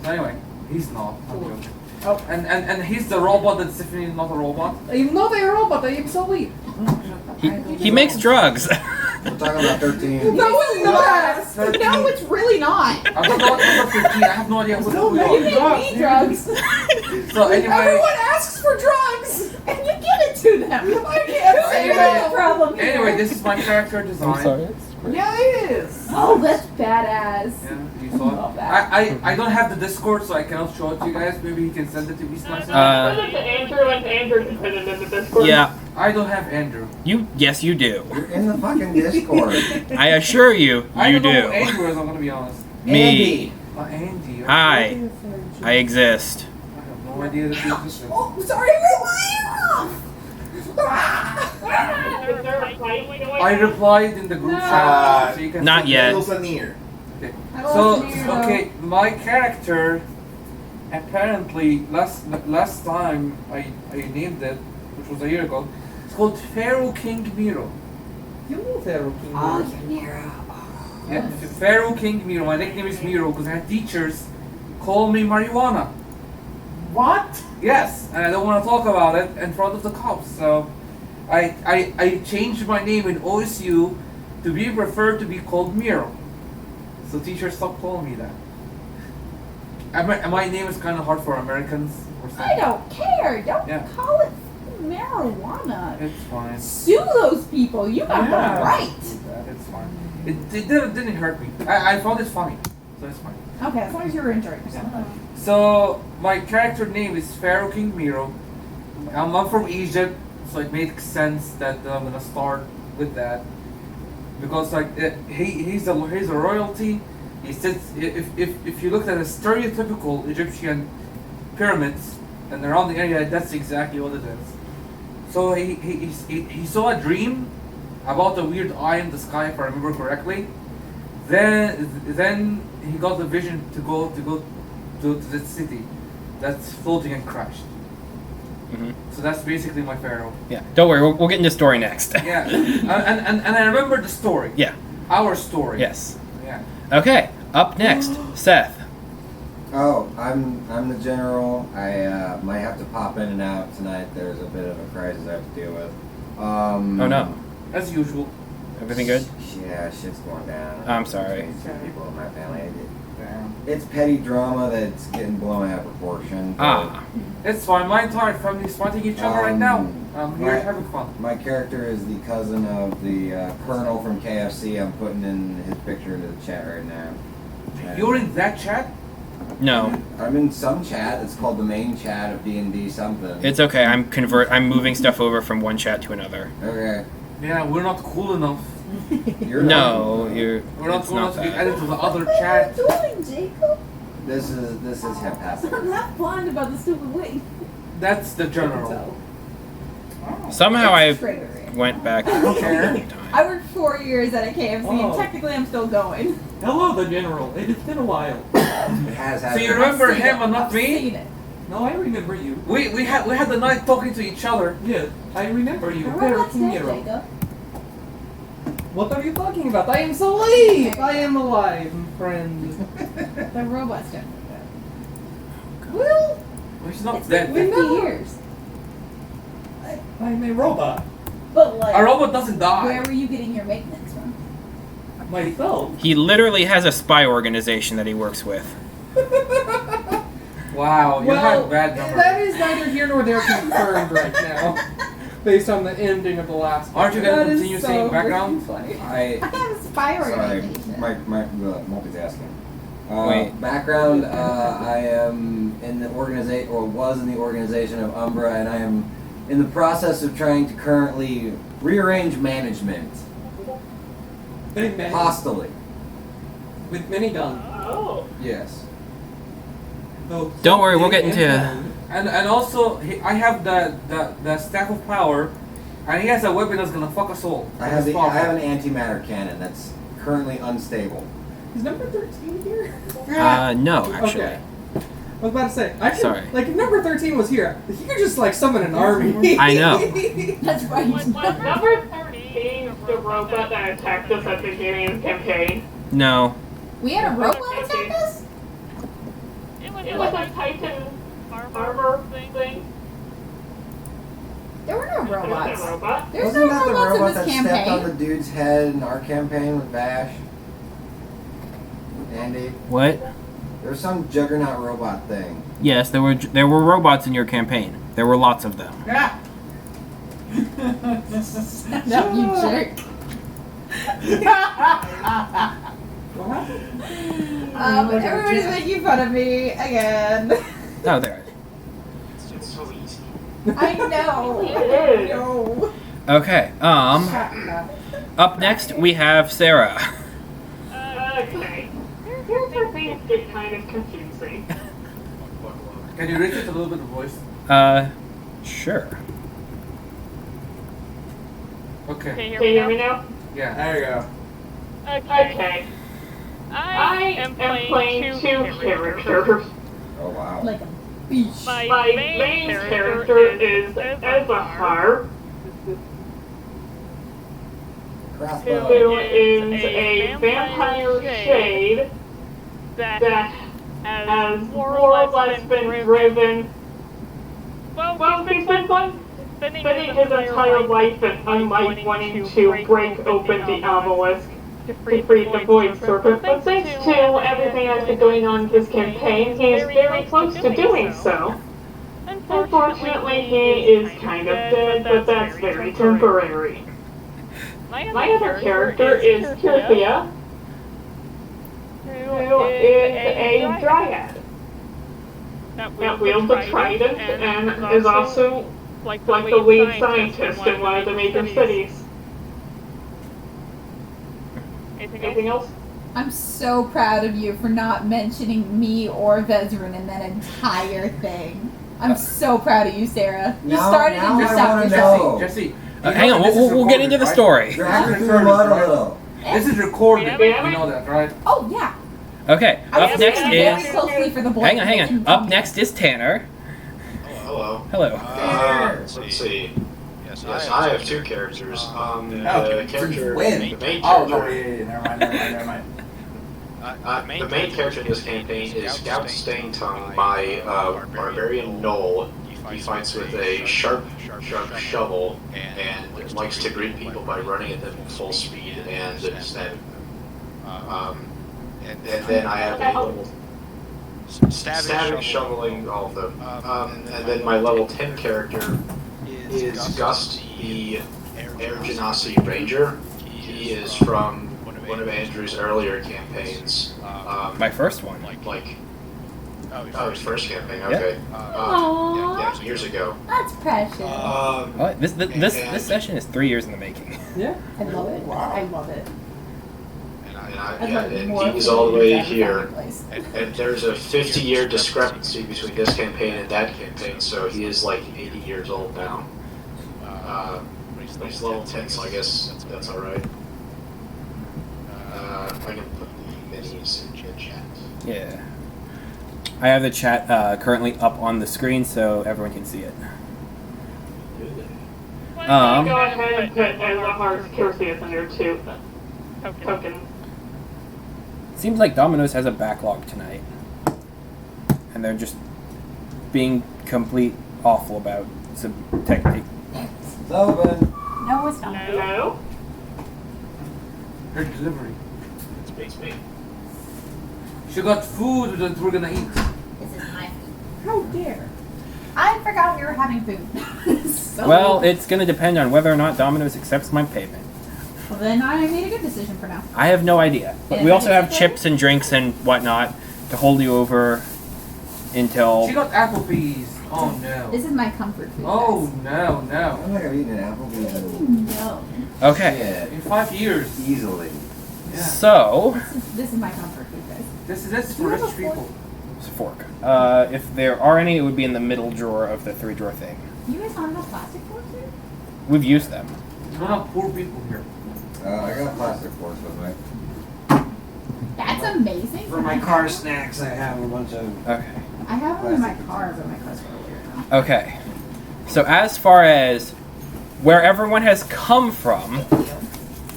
So anyway, he's not. I'm joking. Oh. And he's the robot that's definitely not a robot. Even though they're a robot, they're obsolete. He makes drugs. We're talking about 13. No, it's not! 13. No, it's really not! I'm not 13. I have no idea what we You are. make me drugs! So anyway, Everyone asks for drugs! And you give it to them! I can't say that's the problem here. anyway, this is my character design. Yeah, it is. Oh, that's badass. Yeah, you saw Love it. that. I don't have the Discord, so I cannot show it to you guys. Maybe you can send it to me sometime. Uh, Send it to Andrew and Andrew can put it in the Discord. Yeah. I don't have Andrew. Yes, you do. You're in the fucking Discord. I assure you, I you don't know who do. Andrew is. I'm gonna be honest. Me. Andy. Hi. I exist. I have no idea that you exist. Oh, sorry, Is there a fight going I on? replied in the group chat, so you can. Not yet. Little near. Okay. I So wasn't here, though. okay, my character apparently last time I named it, which was a year ago, it's called Pharaoh King Miro. You know Pharaoh King. Oh, Nero. Yeah, Pharaoh King Miro. My nickname is Miro because I had teachers call me marijuana. What? Yes, and I don't want to talk about it in front of the cops. So I changed my name in OSU to be preferred to be called Miro. So teachers stopped calling me that. My name is kind of hard for Americans or something. I don't care. Don't Yeah. call it marijuana. It's fine. Sue those people. You got Yeah. the right. It's fine. It didn't hurt me. I found it funny, so it's fine. Okay, as long as you're enjoying yourself. So my character name is Pharaoh King Miro. I'm from Egypt, so it makes sense that I'm gonna start with that because like he's a royalty. He sits if you looked at a stereotypical Egyptian pyramids and around the area, that's exactly what it is. So he saw a dream about a weird eye in the sky, if I remember correctly. Then he got the vision to go to the city that's floating and crashed. Mhm. So that's basically my pharaoh. Yeah. Don't worry. We'll get into the story next. Yeah, and I remember the story. Yeah. Our story. Yes. Yeah. Okay. Up next, Seth. Oh, I'm the general. I might have to pop in and out tonight. There's a bit of a crisis I have to deal with. Oh no. As usual. Everything good? Yeah, shit's going down. I'm sorry. Some people in my family. Damn. It's petty drama that's getting blown out of proportion. but, Ah. It's fine. My entire family is fighting each other right now. I'm here my- having fun. My character is the cousin of the colonel from KFC. I'm putting in his picture into the chat right now. You're in that chat? No. I'm in some chat. It's called the main chat of D&D something. It's okay. I'm moving stuff over from one chat to another. Okay. Yeah, we're not cool enough. You're No, you're. We're not It's cool enough not to be that. added to the other What chat. are you doing, Jacob? This is haphazard. I'm not blind about the stupid wing. That's the general. So, Somehow I Triggering. went back. I don't care. I worked 4 years at a KFC, Oh. and technically I'm still going. Hello, the general. It's been a while. It has So happened. you remember I've seen him it. and not I've me? seen it. No, I remember you. We had the night talking to each other. Yeah, I remember you. The Very robot's dead, Kimiro. Jacob. What are you talking about? I am so alive! I am alive, friend. The robot's dead. Well, He's not it's been dead. 50 years. I'm a robot. But like, A robot doesn't die. where were you getting your maintenance from? Myself. He literally has a spy organization that he works with. Wow, you Well, have bad numbers. that is neither here nor there confirmed right now. Based on the ending of the last one. Aren't you gonna That is continue so saying background? freaking funny. I have a spy Sorry, organization. my multitasking. Wait. Background, I am in the organization, or was in the organization of Umbra, and I am in the process of trying to currently rearrange management. Big man. Hostily. With minigun. Oh. Yes. Though Don't worry, we'll big get into- and And also, I have the staff of power, and he has a weapon that's gonna fuck us all. I have That's I have powerful. an antimatter cannon that's currently unstable. Is number 13 here? No, actually. Okay. I was about to say, I could, Sorry. like, if number 13 was here, he could just, like, summon an army. I know. That's right. Was number 13 the robot that attacked us at the beginning of the campaign? No. We had a robot attack us? It was a Titan armor thing. There were no There was robots. a robot. There's Wasn't no that the robots robot in that this stepped on the campaign. dude's head in our campaign with Bash? Andy? What? There was some juggernaut robot thing. Yes, there were robots in your campaign. There were lots of them. Yeah. No, you jerk. What happened? But everybody's making fun of me again. Oh, there. It's so easy. I know. It is. No. Okay. Up next we have Sarah. Okay. Here's where things get kind of confusing. Can you raise it a little bit of voice? Sure. Okay. Can you hear me now? Yeah. There you go. Okay. I am playing two characters. Oh wow. Like a beach. My main character is Ezahar, Crossbow. who is a vampire shade that has more or less been driven. Well, he's been spending his entire life at unlight wanting to break open the obelisk to free the Void Serpent, but thanks to everything that's been going on in this campaign, he's very close to doing so. Unfortunately, he is kind of dead, but that's very temporary. My other character is Kirthia, who is a dryad that wields a trident and is also like the lead scientist in one of the major cities. Anything else? I'm so proud of you for not mentioning me or Vezrin in that entire thing. I'm so proud of you, Sarah. You Now- started now and you I stopped wanna yourself. know. Jesse. you Hang know on, that this is we'll get recorded, into the right? story. Drag her through the mud a little. This is recorded. Yeah. You know that, right? Oh yeah. Okay. I Up was next listening very is. closely for the boy. Hang on. Up next is Tanner. Hello. Hello. Let's see. Yes, I have two characters. Oh, The character, when? the main Oh, no, character, yeah, never mind. The main character in this campaign is Scout Staintongue by Barbarian Knoll. He fights with a sharp shovel and likes to greet people by running at them full speed and stabbing. And then I have a level stabbing, shoveling, all of them. And then my level 10 character is Gust, the Air Genasi Ranger. He is from one of Andrew's earlier campaigns. My first one. His first campaign, okay. Yeah, years ago. That's precious. What? This session is 3 years in the making. Yeah. I love it. Wow. I love it. And he's all the way here. And there's a 50-year discrepancy between this campaign and that campaign, so he is like 80 years old now. But he's level 10, so I guess that's alright. I can put the minis in chat. Yeah. I have the chat currently up on the screen so everyone can see it. Go ahead and put Ezahar's Curseus in there too. Token. Seems like Domino's has a backlog tonight. And they're just being complete awful about some technique. It's open. No, it's not. No? Her delivery. It's me. She got food that we're gonna eat. This is my food. How dare. I forgot we were having food. So, Well, it's going to depend on whether or not Domino's accepts my payment. well, then I made a good decision for now. I have no idea. But Yeah, we also have okay. chips and drinks and whatnot to hold you over until... She got Applebee's. Oh no. This is my comfort food. Oh guys. no, I no. don't think I've eaten an Applebee's No. Okay. In 5 years. easily. Yeah. So... This is my comfort food, guys. This Do is you for have a rich people. It's a fork. If there are any, it would be in the middle drawer of the 3-drawer thing. You guys don't have plastic forks here? We've used them. We're not poor people here. I got plastic forks with me. That's amazing. For my car snacks, I have a bunch of. Okay. I have one in my car, but my car's earlier now. Okay. So as far as where everyone has come from,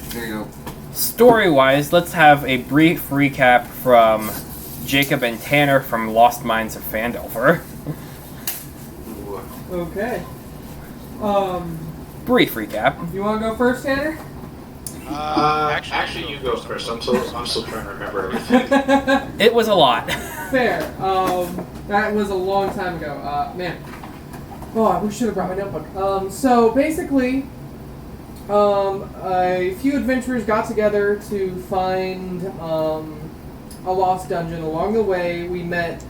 There you go. story-wise, let's have a brief recap from Jacob and Tanner from Lost Mines of Phandelver. Okay. Brief recap. You want to go first, Tanner? Actually, you go first. I'm still trying to remember everything. It was a lot. Fair. That was a long time ago. Man. Oh, I should have brought my notebook. So basically, a few adventurers got together to find a lost dungeon. Along the way, we met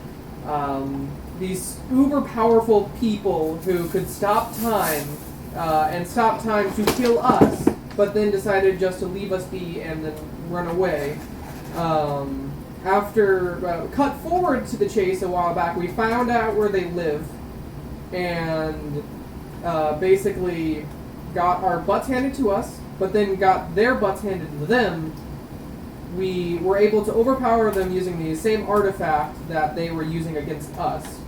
these uber powerful people who could stop time and stop time to kill us, but then decided just to leave us be and then run away. After cut forward to the chase a while back, we found out where they live and basically got our butts handed to us, but then got their butts handed to them. We were able to overpower them using the same artifact that they were using against us,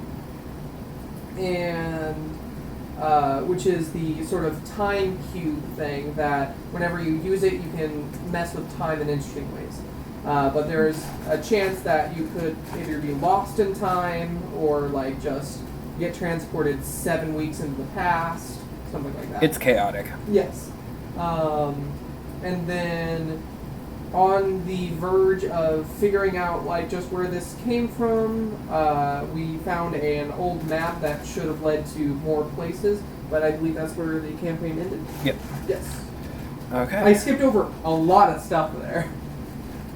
and which is the sort of time cube thing that whenever you use it, you can mess with time in interesting ways. But there's a chance that you could either be lost in time or like just get transported 7 weeks into the past, something like that. It's chaotic. Yes. And then on the verge of figuring out like just where this came from, we found an old map that should have led to more places, but I believe that's where the campaign ended. Yep. Yes. Okay. I skipped over a lot of stuff there.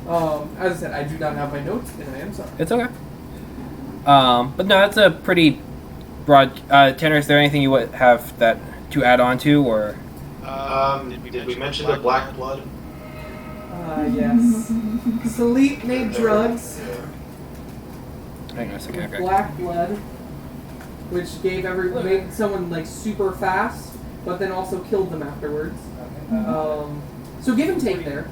As I said, I do not have my notes, and I am sorry. It's okay. But no, that's a pretty broad... Tanner, is there anything you would have that to add on to, or... Did we mention the black blood? Yes. Sleep made drugs. Hang on a second, okay. Black blood, which made someone like super fast, but then also killed them afterwards. So give and take there.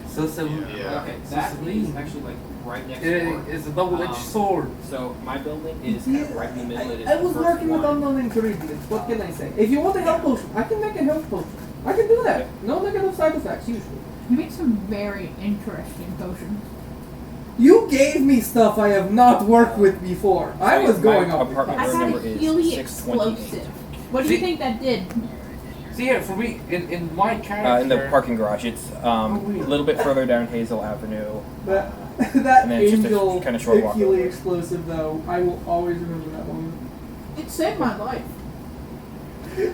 So Yeah. Okay, So that Celine. is actually like right next it door. is a double-edged sword. So my building is kind of right in the middle. It is I the was first working with one. unknown ingredients. What can I say? If you want a health potion, I can make a health potion. I can do that. No negative side effects usually. He makes some very interesting potions. You gave me stuff I have not worked with before. I was going My up. apartment I room got number a is Healy 628. explosive. What do you See- think that did? See, yeah, for me, in my character... In the parking garage. It's a little bit further down Hazel Avenue. That, that And then it's just a angel kinda short walk Healy over. explosive, though, I will always remember that moment. It saved my life.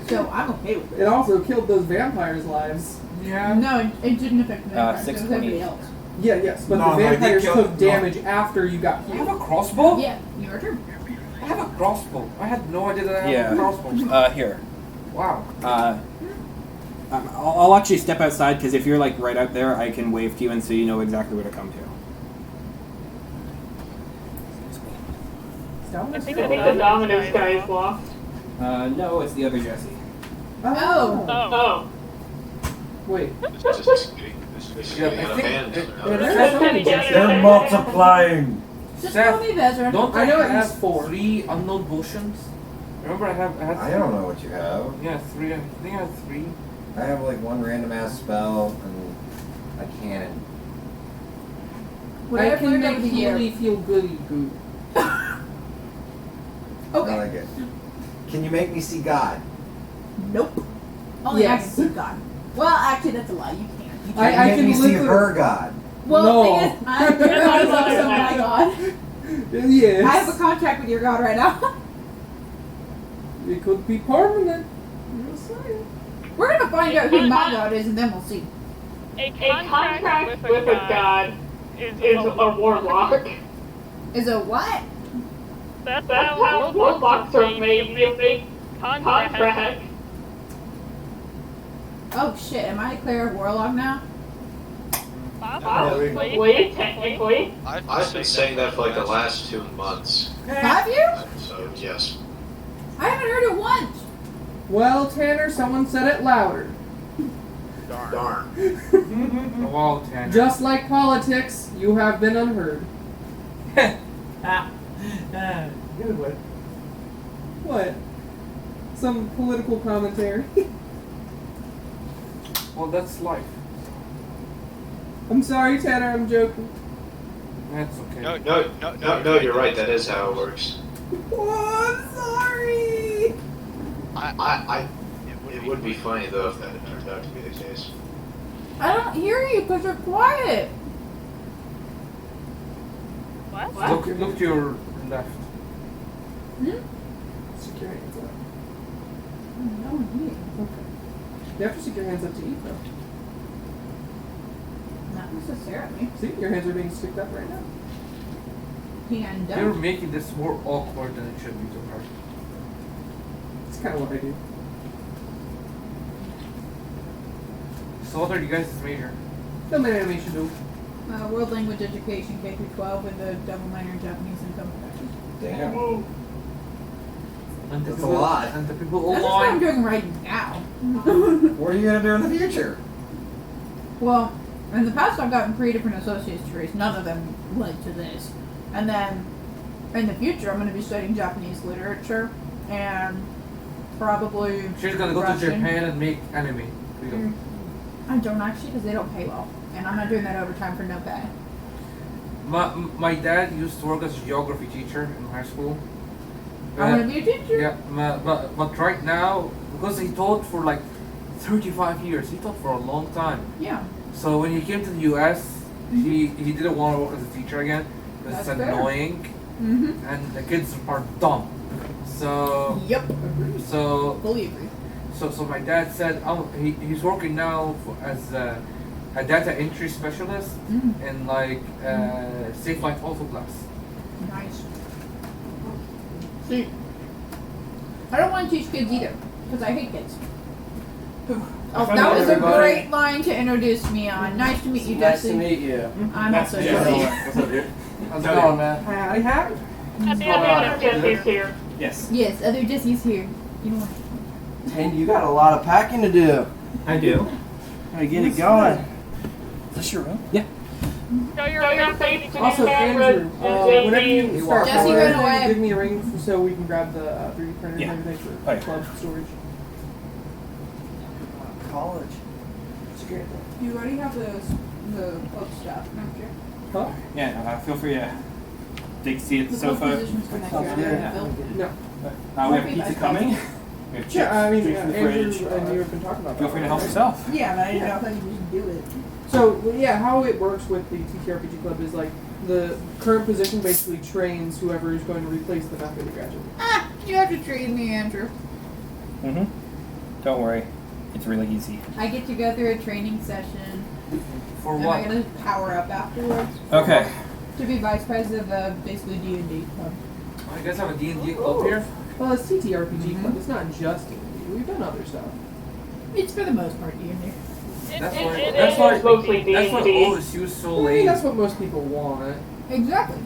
So I'm okay with it. It also killed those vampires' lives. Yeah. No, it didn't affect me. It was 628. everybody else. Yeah, yes, but No, the no, they vampires killed- took damage after you got You have healed. a crossbow? Yeah, your turn. I have a crossbow. I had no idea that I Yeah. had a crossbow. Here. Wow. I'll actually step outside because if you're like right out there, I can wave to you and so you know exactly where to come to. I think the Dominus guy is lost. No, it's the other Jessy. Oh. Oh. Wait. This is Yeah, getting I out of think- hand. They're multiplying. Just Seth, call me Bezra. Don't I know I at have least 4. 3 unknown potions? Remember I had I don't know what you have. Yeah, 3. I think I had 3. I have like one random ass spell and a cannon. What I I've can learned make over the year. Healy feel goody goo. I Okay. like it. Can you make me see God? Nope. Only Yes. I can see God. Well, actually, that's a lie. You can't. You Can can't. you I make can me see literally- her God? Well, No. the thing is, I'm your God is also my God. Yes. I have a contract with your God right now. It could be permanent. I'm just saying. We're gonna find out who my God is, and then we'll see. A contract with a god is a warlock. Is a what? That's how warlocks are made. You make contract. Oh shit! Am I a cleric warlock now? Possibly, technically. I've been saying that for like the last 2 months. Have you? So yes. I haven't heard it once. Well, Tanner, someone said it louder. Darn. Wow, Tanner. Just like politics, you have been unheard. Good one. What? Some political commentary. Well, that's life. I'm sorry, Tanner, I'm joking. That's okay. No, you're right. That is how it works. Oh, I'm sorry! It would be funny though if that had turned out to be the case. I don't hear you because you're quiet. Look to your left. Stick your hands up. No, you. Okay. You have to stick your hands up to eat, though. Not necessarily. See, your hands are being sticked up right now. Hand You're up. making this more awkward than it should be to her. It's kind of what I do. So what are you guys' major? Film and animation, do. World Language Education, K through 12, with a double minor in Japanese and couple classes. Damn. And the That's a people, lot. And the people That's just what I'm online. doing right now. What are you gonna do in the future? Well, in the past I've gotten 3 different associate's degrees. None of them led to this. And then, in the future, I'm going to be studying Japanese literature and probably She's gonna go to Russian. Japan and make anime. I don't actually, because they don't pay well. And I'm not doing that overtime for no pay. My dad used to work as a geography teacher in high school. I want to be a teacher. Yeah, but right now, because he taught for like 35 years, he taught for a long time. Yeah. So when he came to the US, he didn't want to work as a teacher again because it's That's fair. annoying Mm-hmm. and the kids are dumb. So Yep. so Fully agree. so my dad said he's working now as a data entry specialist in like Safe Flight Auto class. Nice. See, I don't want to teach kids either, because I hate kids. Oh, Hello, that was a everybody. great line to introduce me on. Nice to meet you, Nice Jessy. to meet you. I'm also Yeah. Jessy. What's up, dude? How's it going, man? I have. At the end of Jesse's here. Yes. Yes, other Jessy's here. You know what? And you got a lot of packing to do. I do. Gotta get it going. Is this your room? Yeah. Show your face to the Also, camera. Andrew, whenever you start Jessy, packing, run away. give me a ring so we can grab the 3D printer Yeah. and everything for Oh, yeah. club storage. College. security. You already have the club stuff, don't you? Huh? Yeah, feel free to take a seat at the The club sofa. positions for next Sounds year. good. No. We have pizza coming. We have chips, Yeah, I mean, drinks in the Andrew fridge. and you have been talking about Feel that. free to help yourself. Yeah, but I didn't know how you just do it. So, yeah, how it works with the TTRPG Club is like the current position basically trains whoever is going to replace them after they graduate. Ah, you have to train me, Andrew. Mm-hmm. Don't worry. It's really easy. I get to go through a training session. For Am what? I going to power up afterwards? Okay. To be vice president of basically D&D club. Oh, you guys have a D&D club here? Well, it's TTRPG Club. It's not just D&D. We've done other stuff. It's for the most part D&D. That's It why. is That's why. mostly That's why D&D. OSU's so I mean, late. that's what most people want. Exactly.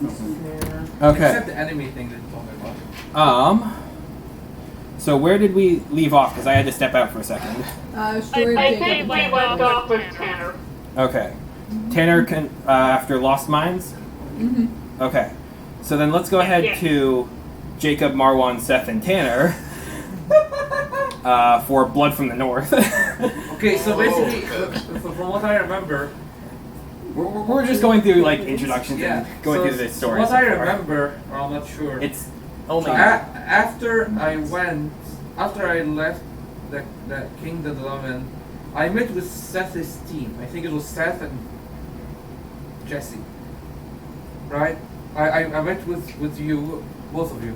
Yeah. Okay. Except the enemy thing that you're talking about. So where did we leave off? Because I had to step out for a second. Story I of think Jacob we and left Tanner. off with Tanner. Okay. Tanner can after Lost Mines. Mhm. Okay. So then let's go ahead Yeah. to Jacob, Marwan, Seth, and Tanner for Blood from the North. Okay, so basically, okay. from what I remember, we're just going through like introductions yeah. and going so, through the so story. what so I far. remember, or I'm not sure. It's only After I left the Kingdom that I'm in, I met with Seth's team. I think it was Seth and Jessy. Right? I met with you, both of you.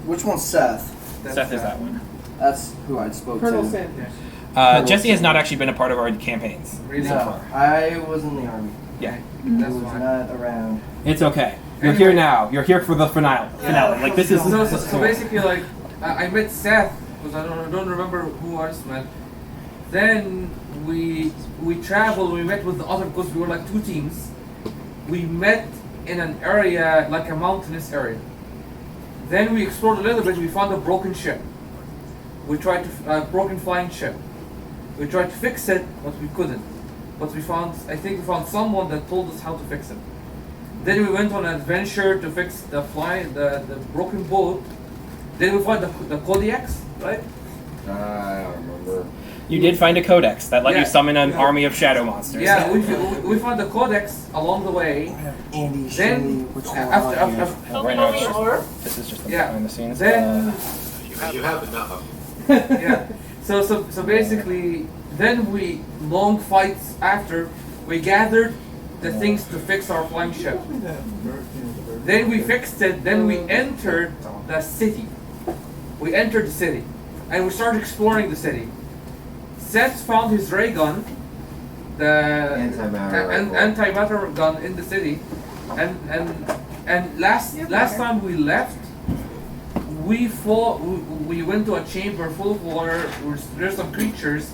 Which one's Seth? That's Seth is that one. That's who I spoke Colonel to. Sanders. Jesse has not actually been a part of our campaigns. Really? So No, far. I was in the army. Yeah. I That's was fine. not around. It's okay. You're Anyway. here now. You're here for the finale. Like this is. So basically, like I met Seth because I don't remember who I just met. Then we traveled. We met with the other because we were like two teams. We met in an area like a mountainous area. Then we explored a little bit. We found a broken ship. We tried to broken flying ship. We tried to fix it, but we couldn't. But we found someone that told us how to fix it. Then we went on an adventure to fix the broken boat. Then we found the Kodiaks, right? I don't remember. You did find a codex that let Yeah. you summon an army of shadow monsters. Yeah, we found the Codex along the way. I have Andy show me Then which one after, I like. after Right now, it's Tell me more. this is just the Yeah. behind the scenes. then You have enough. yeah, so basically, then we long fights after we gathered the things to fix our flying ship. Then we fixed it. Then we entered the city. We entered the city, and we started exploring the city. Seth found his ray gun, the Antimatter rifle. antimatter gun in the city, and last time we left, we went to a chamber full of water. There's some creatures.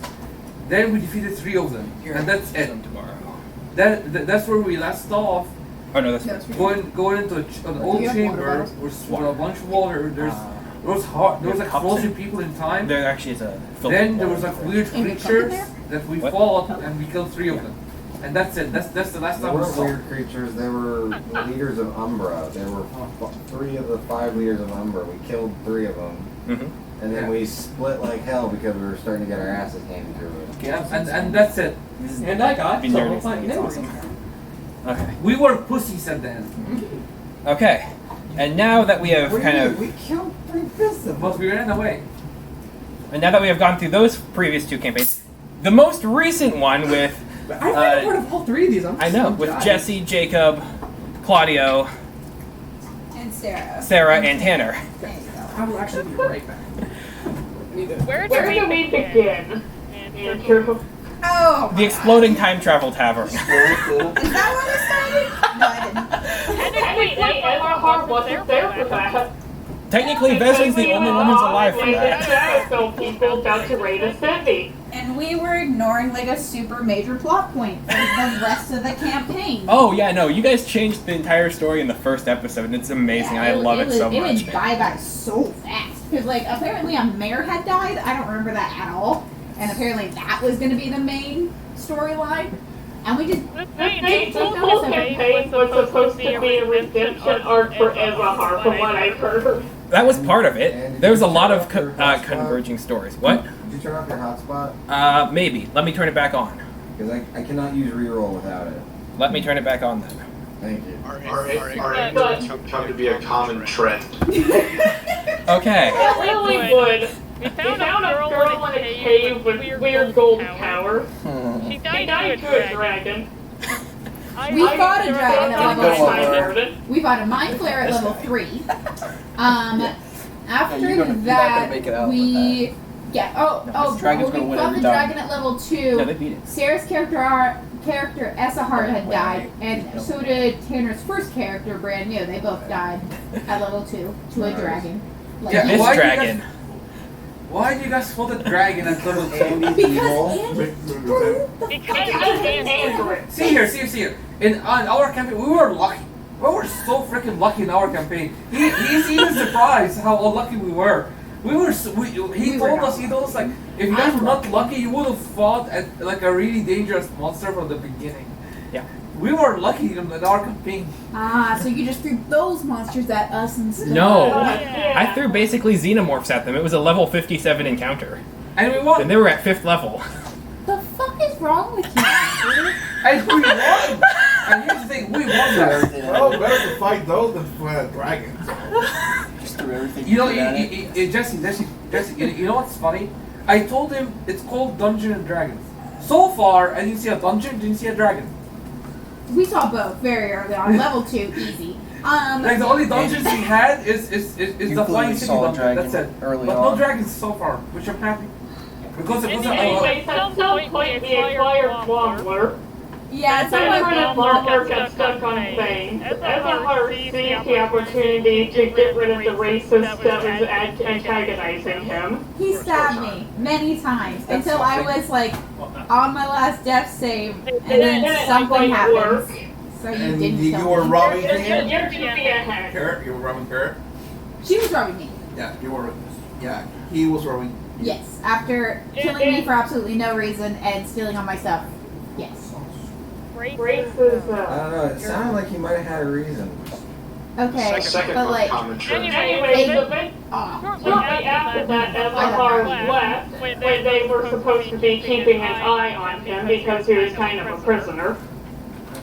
Then we defeated 3 of them, and that's it. Tomorrow. That's where we last off. Oh no, that's That's Going into an old you have water chamber bottles? with a bunch of water. There was like cups frozen in- people in time. There actually is a. filter Then there water was like for it. weird And a cup in creatures there? that we What? fought, and we killed 3 of them. And that's it. That's the last They time we weren't saw. weird creatures, they were the leaders of Umbra. There were 3 of the 5 leaders of Umbra. We killed 3 of them. Mhm. And then Yeah. we split like hell because we were starting to get our asses handed to us. Yeah, and that's it. And I got Be someone nerdy. fighting It's enemies. awesome. Okay. We were pussies at the end, Okay. And now that we have kind of, We killed 3 fists of but we ran away. and now that we have gone through those previous 2 campaigns, the most recent one with, I've been a part of all 3 of these. I know, with Jesse, Jacob, Claudio, And Sarah. Sarah, and Tanner. There you go. I will actually be right back. Where do we begin? Andrew. Oh! The exploding time travel tavern. Is that what it started? No, I didn't. Technically, Everhard wasn't there for that. Technically, Vezin's the only woman's alive for that. Shadow people down to raid a city. And we were ignoring like a super major plot point for the rest of the campaign. Oh yeah, no, you guys changed the entire story in the first episode, and it's amazing. Yeah, I love it so It much. went by so fast. Because like apparently a mayor had died. I don't remember that at all. And apparently that was going to be the main storyline. And we just This whole campaign was supposed to be a redemption arc for Everhard, from what I've heard. That was part of it. There was a lot of converging stories. What? Did you turn off your hotspot? Maybe. Let me turn it back on. Because I cannot use reroll without it. Let me turn it back on then. Thank you. Our anger come to be a common trend. Okay. It really would. We found a girl in a cave with weird gold power. She died to a dragon. We fought a dragon at level 2. Mind We fought a mind flare at level 3. After you're not gonna that, make it out we with we dragon's fought gonna win the every dragon time. at level 2. Yeah, they beat it. Sarah's character Essahar had died, and so did Tanner's first character, brand new. They both died at level 2 to a dragon. Like, Yeah, This why do you dragon. Why do you guys call the dragon at level 2? because Andy threw the Because angry. See here. In on our campaign, we were lucky. We were so freaking lucky in our campaign. He's even surprised how unlucky we were. He told us like, if you guys were not lucky, you would have fought at like a really dangerous monster from the beginning. Yeah. We were lucky in our campaign. so you just threw those monsters at us instead. No. Yeah. I threw basically xenomorphs at them. It was a level 57 encounter. And we won. And they were at 5th level. The fuck is wrong with you? And we won. And here's the thing, we won that. Well, better to fight those than to fight a dragon. Just threw everything. You know, at it. Jesse, you know what's funny? I told him it's called Dungeons and Dragons. So far, I didn't see a dungeon, didn't see a dragon. We saw both very early on. Level 2, easy. Like the only dungeons we had is the clearly Flying City saw a dungeon. That's dragon it. early But no on. dragons so far, which I'm happy. Because it wasn't Anyways, at some point we acquired Wobbler. Yeah, And someone then Wobbler got stuck on Fame. Essahar seized the opportunity to get rid of the racist that was antagonizing him. He stabbed me many times until I was like on my last death save, and then something happens. So you And didn't you kill were me. robbing You're him? to be a hack. Carrot? You were robbing Carrot? She was robbing me. Yeah, you were. Yeah, he was robbing. Yes, after killing me for absolutely no reason and stealing all my stuff. Yes. Racism. I don't know, it sounded like he might have had a reason. Okay, Second but like, common trend. Anyways, oh, shortly after that, Essahar left when they were supposed to be keeping an eye on him because he was kind of a prisoner.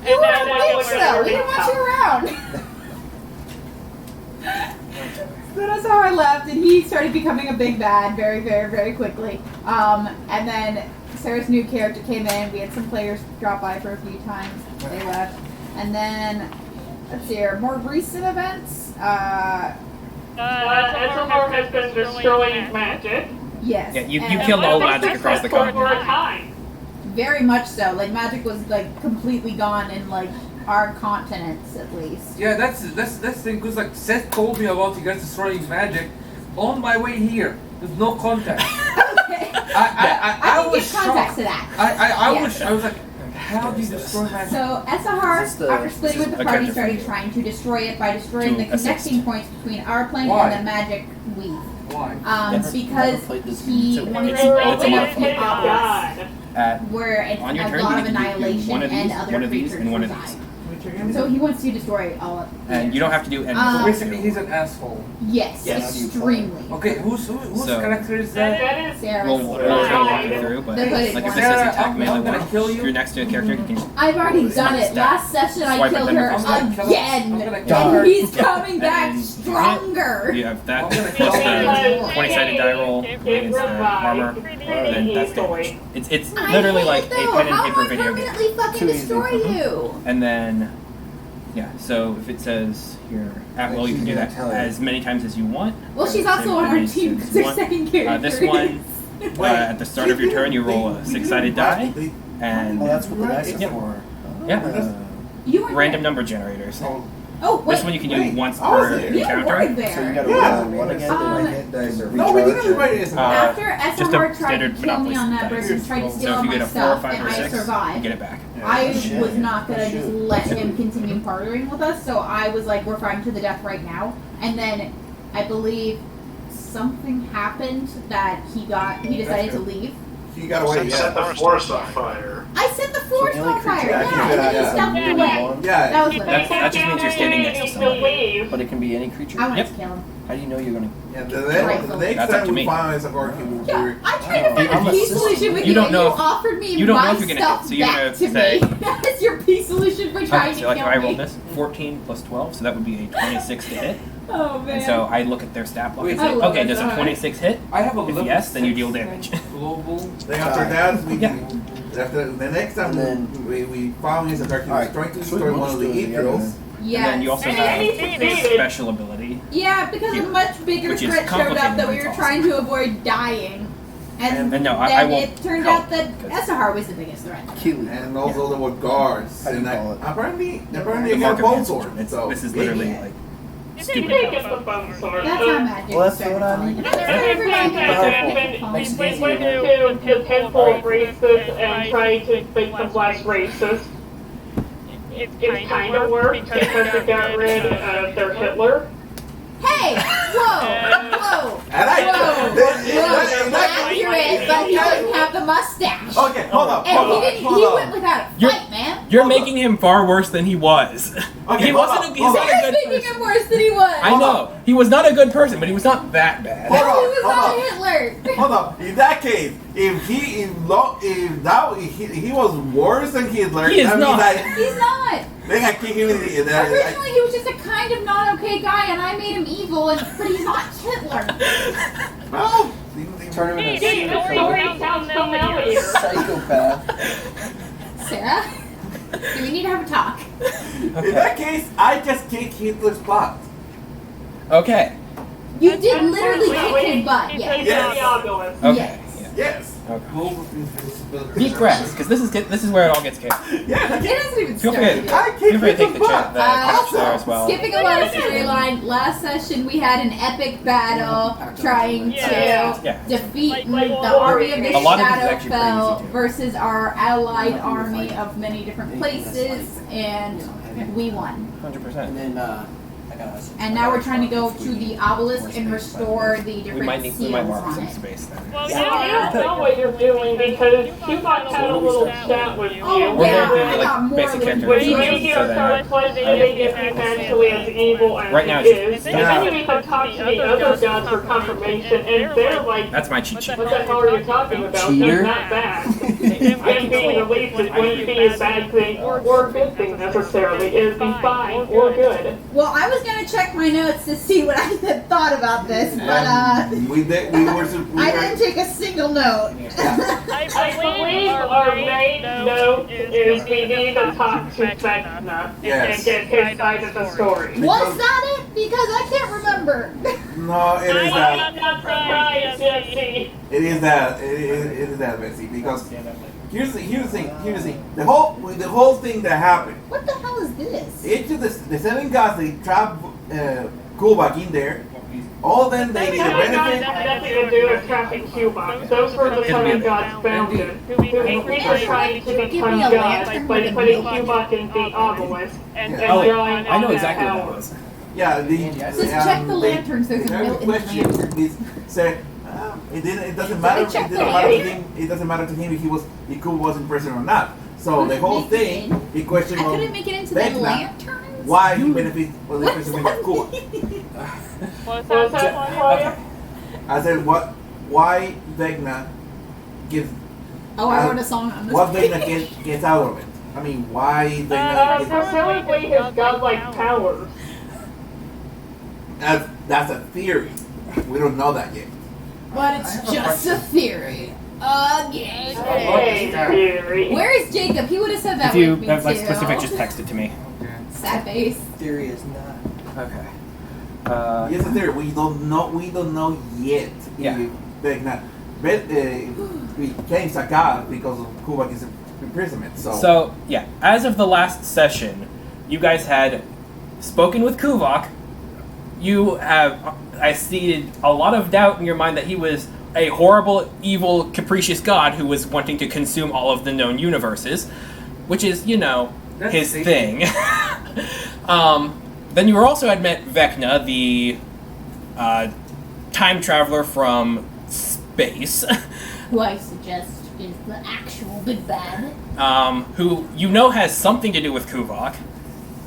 you were a bitch though. We didn't want you around. Then I saw her left, and he started becoming a big bad very, very, very quickly. And then Sarah's new character came in. We had some players drop by for a few times. They left. And then, let's see here, more recent events. Essahar has been destroying magic. Yes. Yeah, you and killed all magic across the for a continent. time. very much so. Like magic was like completely gone in like our continents at least. Yeah, that's the thing, because like Seth told me about you guys destroying magic on my way here. There's no context. Okay. I can was give context shocked. to that. I was like, how do you destroy magic? So Essahar, after splitting with the Okay. party, started trying to destroy it by destroying the To assist. connecting points between our plane Why? and the magic weave. Why? Because played this he game, so wanted it's- to it's a eliminate monthly God. where it's On your a turn, lot you of can do annihilation one of and these, other one of these, creatures and one of reside. these. So he wants to destroy all of And you don't have to do anything. Um, So basically, he's an asshole. Yes, Yes. extremely. Okay, whose So- character is that? That is Sarah's. We'll try to walk you through, but The hooded like if one. it says Sarah, attack I'm melee gonna one, kill if you. you're next to a character, you can I've already It's done not it. stacked. Last session I Swipe at killed them. her I'm gonna kill her. I'm again. gonna kill her. And he's coming back And stronger. you have that I'm gonna plus kill her. the 20-sided die roll against armor. Then that's damage. It's literally I like hate a it, though. pen and How paper am I video game. permanently fucking Too easy. destroy you? And then, yeah, so if it says here, at will, you can do that as many times as you want. Well, she's also on our As team many because as you her want. second character. This one, at the start of your turn, you roll a 6-sided die, and Oh, that's what the dice are Yeah. for. yeah, You weren't random there. number generators. Oh, wait. This one you can wait, do once I was per there. You encounter. weren't So you there. gotta Yeah. roll one again. My hit dice are No, we didn't recharged. everybody is. After just a Essahar tried to standard kill me Monopoly on that dice. bridge and tried to steal So if all you my get a 4, stuff 5, and or I 6, you survived, get it back. I shit. was not gonna Shit. just let him continue partnering with us, so I was like, we're fighting to the death right now. And then I believe something happened that he decided to leave. He got away. Set Yeah. the forest on fire. I set the forest the only on fire. creature Yeah, that can and do then that he is stepped the away. one. Yeah. That was That just means you're standing next to somebody. Leave. But it can be any creature. I wanted Yep. to kill him. How do you know you're gonna? And the Right. next That's up time to we me. find Isagor, he will Yeah, be. I tried to find I'm a a peace system. solution with You you, don't and know you if- offered me you don't know my if you're gonna stuff hit, so you're back gonna to say- me. That's your peace solution for trying Okay, to so like kill I me. rolled this 14 plus 12, so that would be a 26 to hit. Oh man. And so I look at their stat block and I say, love okay, it does so a much. 26 hit? I have a If level yes, then you 6 deal damage. global. Then after that, we Yeah. after the next time And we found Isagor, he was Alright, trying to so we destroy one must of the do it together, Eagles. then. yes. And then you also And have he a succeeded. special ability. Yeah, because a much bigger Which is threat showed up complicated, that we but were it's trying to avoid dying. And And no, then I won't it turned help, out that 'cause- Esahar was the biggest threat. Kill. And also there were guards. How do you And call it? apparently The they mark got of bone Hanson. sword. It's- So This is literally like You stupid. think it's the bone sword. That's how magic Well, that's started what I falling. mean. And There then have everybody been got times it. Makes it we easier went to- to the temple races and tried to make them less racist. It kind of worked because it got rid of their Hitler. Hey! Whoa! And I Whoa! Accurate, but he didn't have the mustache. Okay, hold up, And hold he up, didn't. hold He up. went without a You're- fight, man. You're Hold making him far worse than he was. Okay, He hold wasn't. up, He's hold not up. a You're good making person. him worse than he was. I know he was not a good person, but he was not that bad. Hold He up, was hold not up. Hitler. Hold up. In that case, if he was worse than Hitler, He is that not. means He's not. then I kick him in the. Originally, he was just a kind of not okay guy, and I made him evil. But he's not Hitler. Well, Turn him into Hey, a the story sounds familiar. psychopath. Sarah, do we need to have a talk? in that case, I just kick Hitler's butt. Okay. You did literally kick his butt. He Yes. takes Yes. the obelisk. Okay. Yes. Yes. Deep breaths, because this is where it all gets chaos. Yeah. It hasn't even Feel started free. yet. I Feel kick free to take Hitler's the butt. chat there as well. Skipping a lot of storyline, last session we had an epic battle trying Yeah. Yeah. to defeat Like the army of the A lot of this is actually Shadowfell crazy, too. versus our allied army of many different places, and we won. 100%. And then I got us. And now we're trying to go to the obelisk and restore the We different might seals mark on some it. space then. Well, you don't know what you're doing because Cubot had a little chat with you. Oh We're yeah, going I through got like more basic character When you information hear so start that questioning if he's actually as evil as Right now he it's- is, and then you even talk to the other gods for confirmation, and they're like, that's my cheat sheet. what the hell are you talking about? Cheater. They're not bad. And being released is going to be a bad thing or a good thing necessarily. It would be fine or good. Well, I was gonna check my notes to see what I had thought about this, but We were. I didn't take a single note. I believe our main note is we need to talk to Vecna Yes. and get his side of the story. Was that it? Because I can't remember. No, it is that. I'm not surprised, Jessy. It is that. It is that, Betsy. Because here's the thing. The whole thing that happened. What the hell is this? Each of the seven gods, they trapped Kubak in there. All then they need a That benefit. had nothing to do with trapping Cubot. Those were the seven gods founded, who were trying to become gods by putting Cubot in the obelisk and Oh, drawing I know on that exactly what power. that was. Yeah, Just check the lanterns, there's a the note in the question lantern. is said. It doesn't matter. It check the doesn't matter to lantern. him. It doesn't matter to him if Kubak was in prison or not. So the whole thing, he I questioned couldn't make it into the Vecna, lanterns. why he benefits was the What prison does with that Kubak. mean? Was that Claudio? I said why Vecna gives Oh, I wrote a song on this. what Vecna gets out of it. I mean, why Vecna gets Presumably his godlike powers. that's a theory. We don't know that yet. But it's just a theory. Again. Hey, theory. Where is Jacob? He would have said that If you with me have like too. specific, just text it to me. Sad face. Theory is not. Okay. Yes, a theory. We don't know yet Yeah. if Vecna became a god because of Kubak's imprisonment. So yeah, as of the last session, you guys had spoken with Kuvok. You have I seeded a lot of doubt in your mind that he was a horrible, evil, capricious god who was wanting to consume all of the known universes, which is, That's his safe. thing. Then you also had met Vecna, the time traveler from space. Who I suggest is the actual big bad. Who you know has something to do with Kuvok,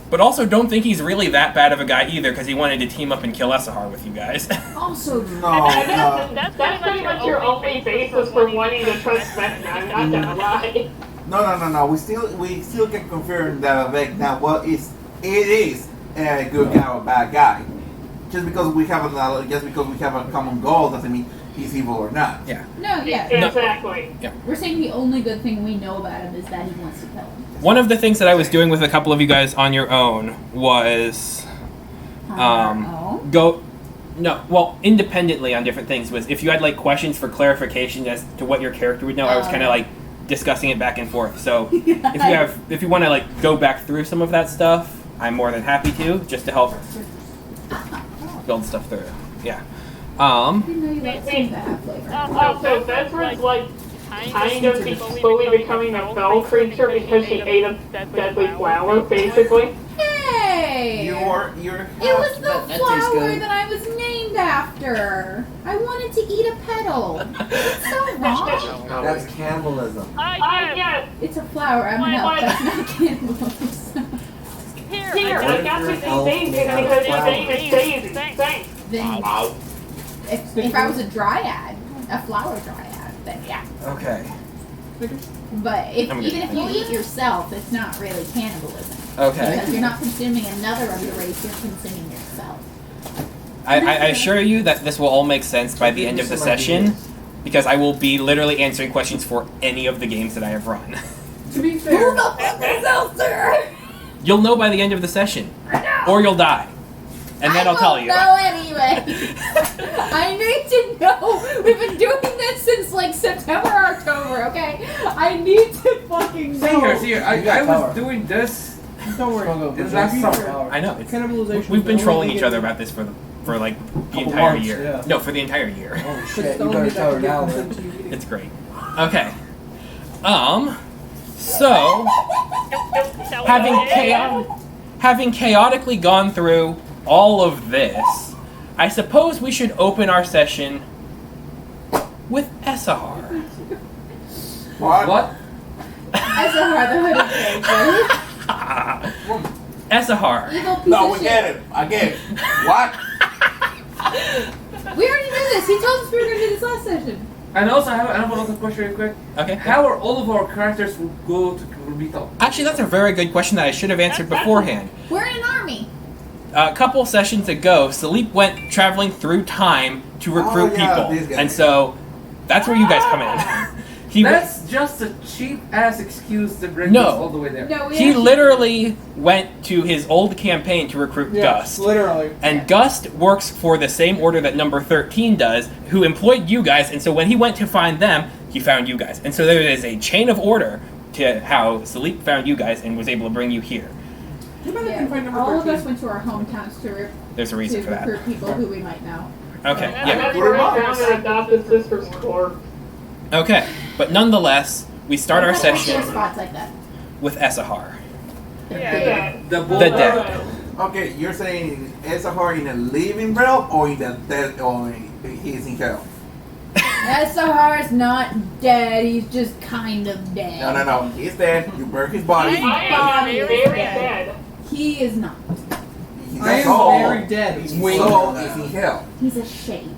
but also don't think he's really that bad of a guy either because he wanted to team up and kill Essahar with you guys. Also, No, That's pretty much your only basis for wanting to trust Beth. I'm not gonna lie. no. We still can confirm that Vec now. Well, it is a good guy or bad guy. Just because we have a common goal doesn't mean he's evil or not. Yeah. no, yeah. Exactly. We're saying the only good thing we know about him is that he wants to kill him. One of the things that I was doing with a couple of you guys on your own was independently on different things was if you had like questions for clarification as to what your character would know, I was kind of like discussing it back and forth. So if you want to like go back through some of that stuff, I'm more than happy to, just to help build stuff through. Yeah. I didn't know you liked things that have flavor. Also, Vesper's like kind of slowly becoming a fell creature because she ate a deadly flower, basically. Hey! You're It was the That tastes flower good. that I was named after. I wanted to eat a petal. It's so wrong. That's cannibalism. Yes. It's a flower. I'm an elf. That's not cannibalism. Here, I got you these things because your name is Daisy. Thanks. Then, if I was a dryad, a flower dryad, then yeah. Okay. But I'm even good. if you eat yourself, it's not really cannibalism. Okay. Because you're not consuming another of the race, you're consuming yourself. I assure you that this will all make sense by the end of the session, because I will be literally answering questions for any of the games that I have run. To be fair, Who the fuck is Elster? You'll know by the end of the session, or you'll die, and then I'll tell you. I won't know anyway. I need to know. We've been doing this since like September, October. Okay, I need to fucking know. See here. I was doing this. Don't worry. It's last summer. I know. It's, Cannibalization. we've been is trolling only each other getting- about this for like the Couple entire months, year. yeah. No, for the entire year. Holy But shit, it's you only better that tell her can now, get man. consent to eating. It's great. Okay. So having chaotically gone through all of this, I suppose we should open our session with Essahar. What? Essahar, the hooded Gage. Essahar. Evil piece No, of we shit. get it. I get it. What? We already knew this. He told us we were going to do this last session. And also, I have another question real quick. Okay. How are all of our characters will go to meet up? Actually, that's a very good question that I should have answered beforehand. We're in an army. A couple sessions ago, Salip went traveling through time to recruit Oh, yeah, people, these guys. and so that's where you guys come in. He That's just a cheap ass excuse to bring No. us all the way there. No, we he actually- literally went to his old campaign to recruit Yeah, Gust. literally. And Gust works for the same order that number 13 does, who employed you guys, and so when he went to find them, he found you guys. And so there is a chain of order to how Salip found you guys and was able to bring you here. Too bad I Yeah, can find number all of 13. us went to our hometowns to There's a reason for that. recruit people who we might know. Okay, And yeah. that's where I found her adopted sister's core. Okay, but nonetheless, we start our There session are spots like that. with Essahar. Yeah. The bull. The dead. Okay, you're saying Essahar in a living realm or in the dead, or he's in hell? Essahar is not dead. He's just kind of dead. No. He's dead. You burn his body. I am very sad. He is not. He's I a am soul. very dead. His soul is in hell. He's a shade.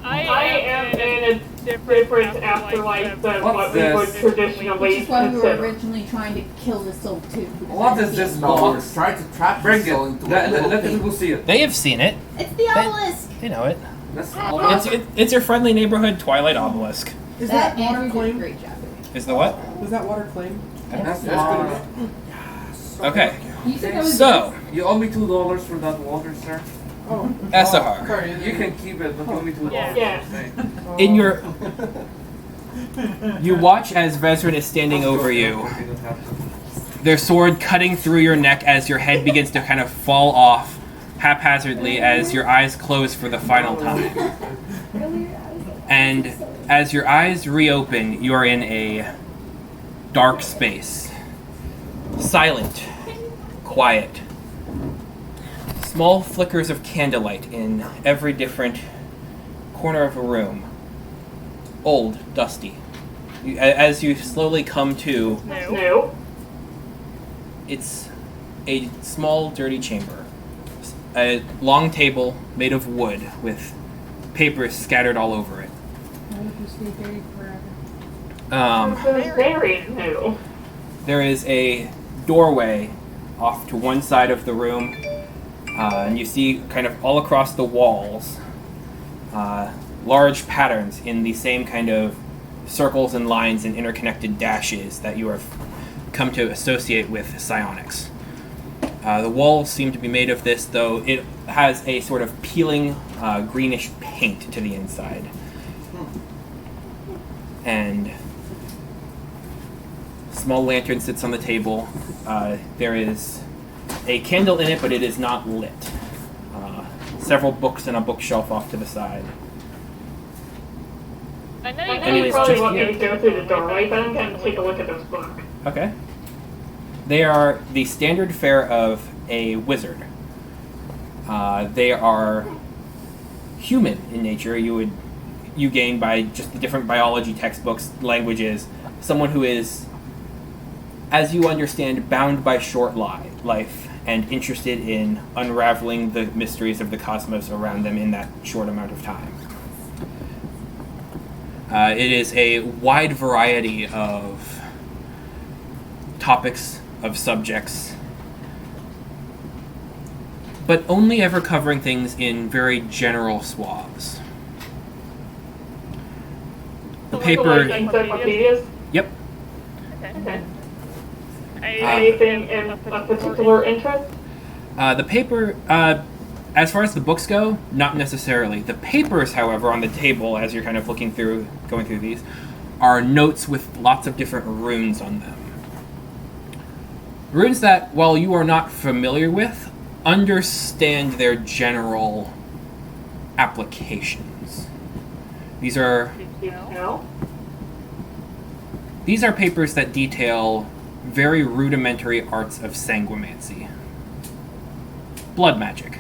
I am in a different afterlife than What's what we would this? Which traditionally is why we were consider. originally trying to kill the soul too. What is this No, we're box? trying to trap Bring his it. soul into a Let little the thing. people see it. They have seen it. It's the obelisk. They know it. That's It's your friendly neighborhood Twilight Obelisk. Is that water Andrew did a claim? great job. Is the what? Was that water claim? That's That's water. Okay, You said that was so You owe me $2 for that water, sir. Oh. Essahar. Sorry. You can keep it, but you owe me $2. Yeah. In your, you watch as Vezrin is standing over you, their sword cutting through your neck as your head begins to kind of fall off haphazardly as your eyes close for the final time. And as your eyes reopen, you are in a dark space. Silent, quiet. Small flickers of candlelight in every different corner of a room. Old, dusty. As you slowly come to, No. it's a small, dirty chamber. A long table made of wood with papers scattered all over it. Why would you stay buried forever? This is very new. There is a doorway off to one side of the room, and you see kind of all across the walls large patterns in the same kind of circles and lines and interconnected dashes that you have come to associate with psionics. The walls seem to be made of this, though it has a sort of peeling greenish paint to the inside. And small lantern sits on the table. There is a candle in it, but it is not lit. Several books and a bookshelf off to the side. I know And it you is probably just want me here. to go through the doorway, but I'm going to take a look at this book. Okay. They are the standard fare of a wizard. They are human in nature. You gain by just the different biology textbooks, languages. Someone who is, as you understand, bound by short life and interested in unraveling the mysteries of the cosmos around them in that short amount of time. It is a wide variety of topics, of subjects, but only ever covering things in very general swaths. The paper... Encyclopedias? Yep. Okay. Anything in a particular interest? The paper, as far as the books go, not necessarily. The papers, however, on the table, as you're kind of going through these, are notes with lots of different runes on them. Runes that, while you are not familiar with, understand their general applications. These are papers that detail very rudimentary arts of sanguimancy. Blood magic.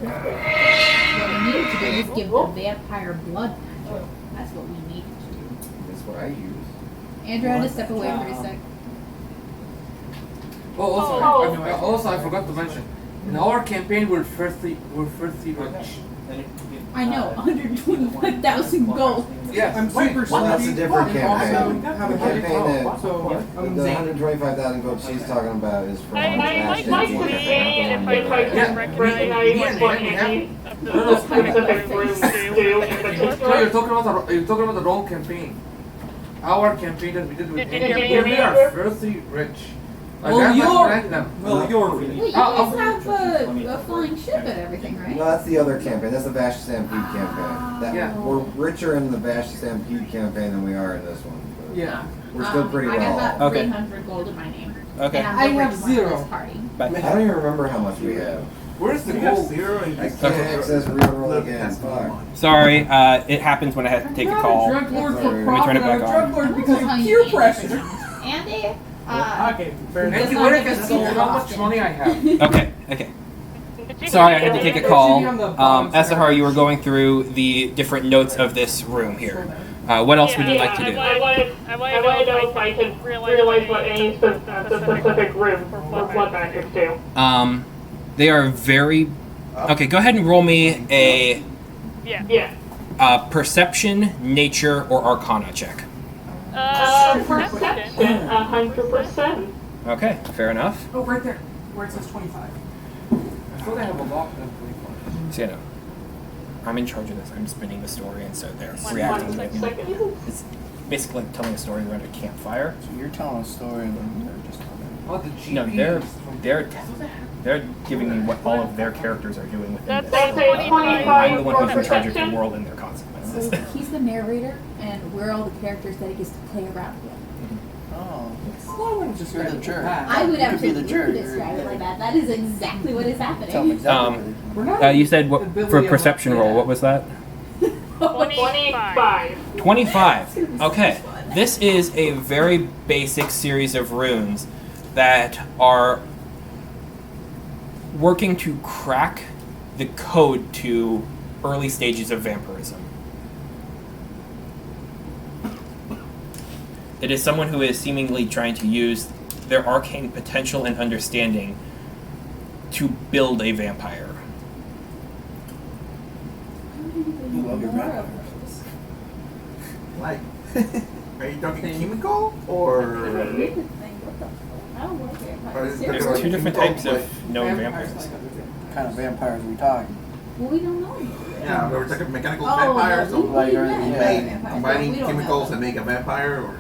What we need to do is give the vampire blood magic. That's what we need to do. That's what I use. Andrew had to step away for a sec. Also, I forgot to mention, in our campaign we're firstly rich. I know, 125,000 gold. Yes. I'm super Well, that's a sleepy. different And also campaign. have a The campaign that So the I'm 125,000 gold she's talking about is from I Bastion like Team to see if I campaign. can recognize what any specific rooms do in No, particular. you're talking about the wrong campaign. Our campaign that we did with Did you India, hear we me, are Andrew? filthy rich. Like, Well, that's you're- random. Well, you're Wait, you Oh, guys have a flying ship and everything, right? No, that's the other campaign. That's the Bash Stampede campaign. That, Yeah. We're richer in the Bash Stampede campaign than we are in this one. but Yeah. We're still pretty I well got off. about Okay. 300 gold in my name. Okay. And I'm I the have rich one in 0. this party. Bye. I don't even remember how much we have. Where's the We have gold? 0 and I you can't access reroll again. Fuck. Sorry, it happens when I have to take a call. I'm a drug lord for Let me profit. turn it I'm a back drug on. lord because Telling of you peer the pressure. Andy, Okay, fair enough. Andy, where I can see how much money I have. Okay. Sorry, I had to take a call. Esahar, you were going through the different notes of this room here. What else would you like to do? I want to know if I can realize what any specific room for blood magic do. They are very... Okay, go ahead and roll me a Yeah. perception, nature, or arcana check. Perception, 100%. Okay, fair enough. Oh, right there, where it says 25. I thought I have a lot of 25. So, I'm in charge of this. I'm spinning the story, and so they're reacting to 1 it. second. It's basically like telling a story around a campfire. So you're telling a story and then they're just talking. Oh, the GP. No, they're giving me what all of their characters are doing within That's this. a 25 I'm the one for who's in charge of the perception. world and their consequences. so he's the narrator, and we're all the characters that he gets to play around with. Oh. Well, I wouldn't just You're the jerk. I would You could be the absolutely jerk. describe it like that. That is exactly what is Tell them happening. exactly. We're not You said what, ability for of perception roll, what was that? 25. 25. Okay. This is a very basic series of runes that are working to crack the code to early stages of vampirism. It is someone who is seemingly trying to use their arcane potential and understanding to build a vampire. You love your vampires. Like, are you talking chemical or? There's two different types of known vampires. What kind of vampires are we talking? Well, we don't know. Yeah, we were talking mechanical Oh, vampires. no, Like, we yeah. Combining We don't chemicals know. and make a vampire, or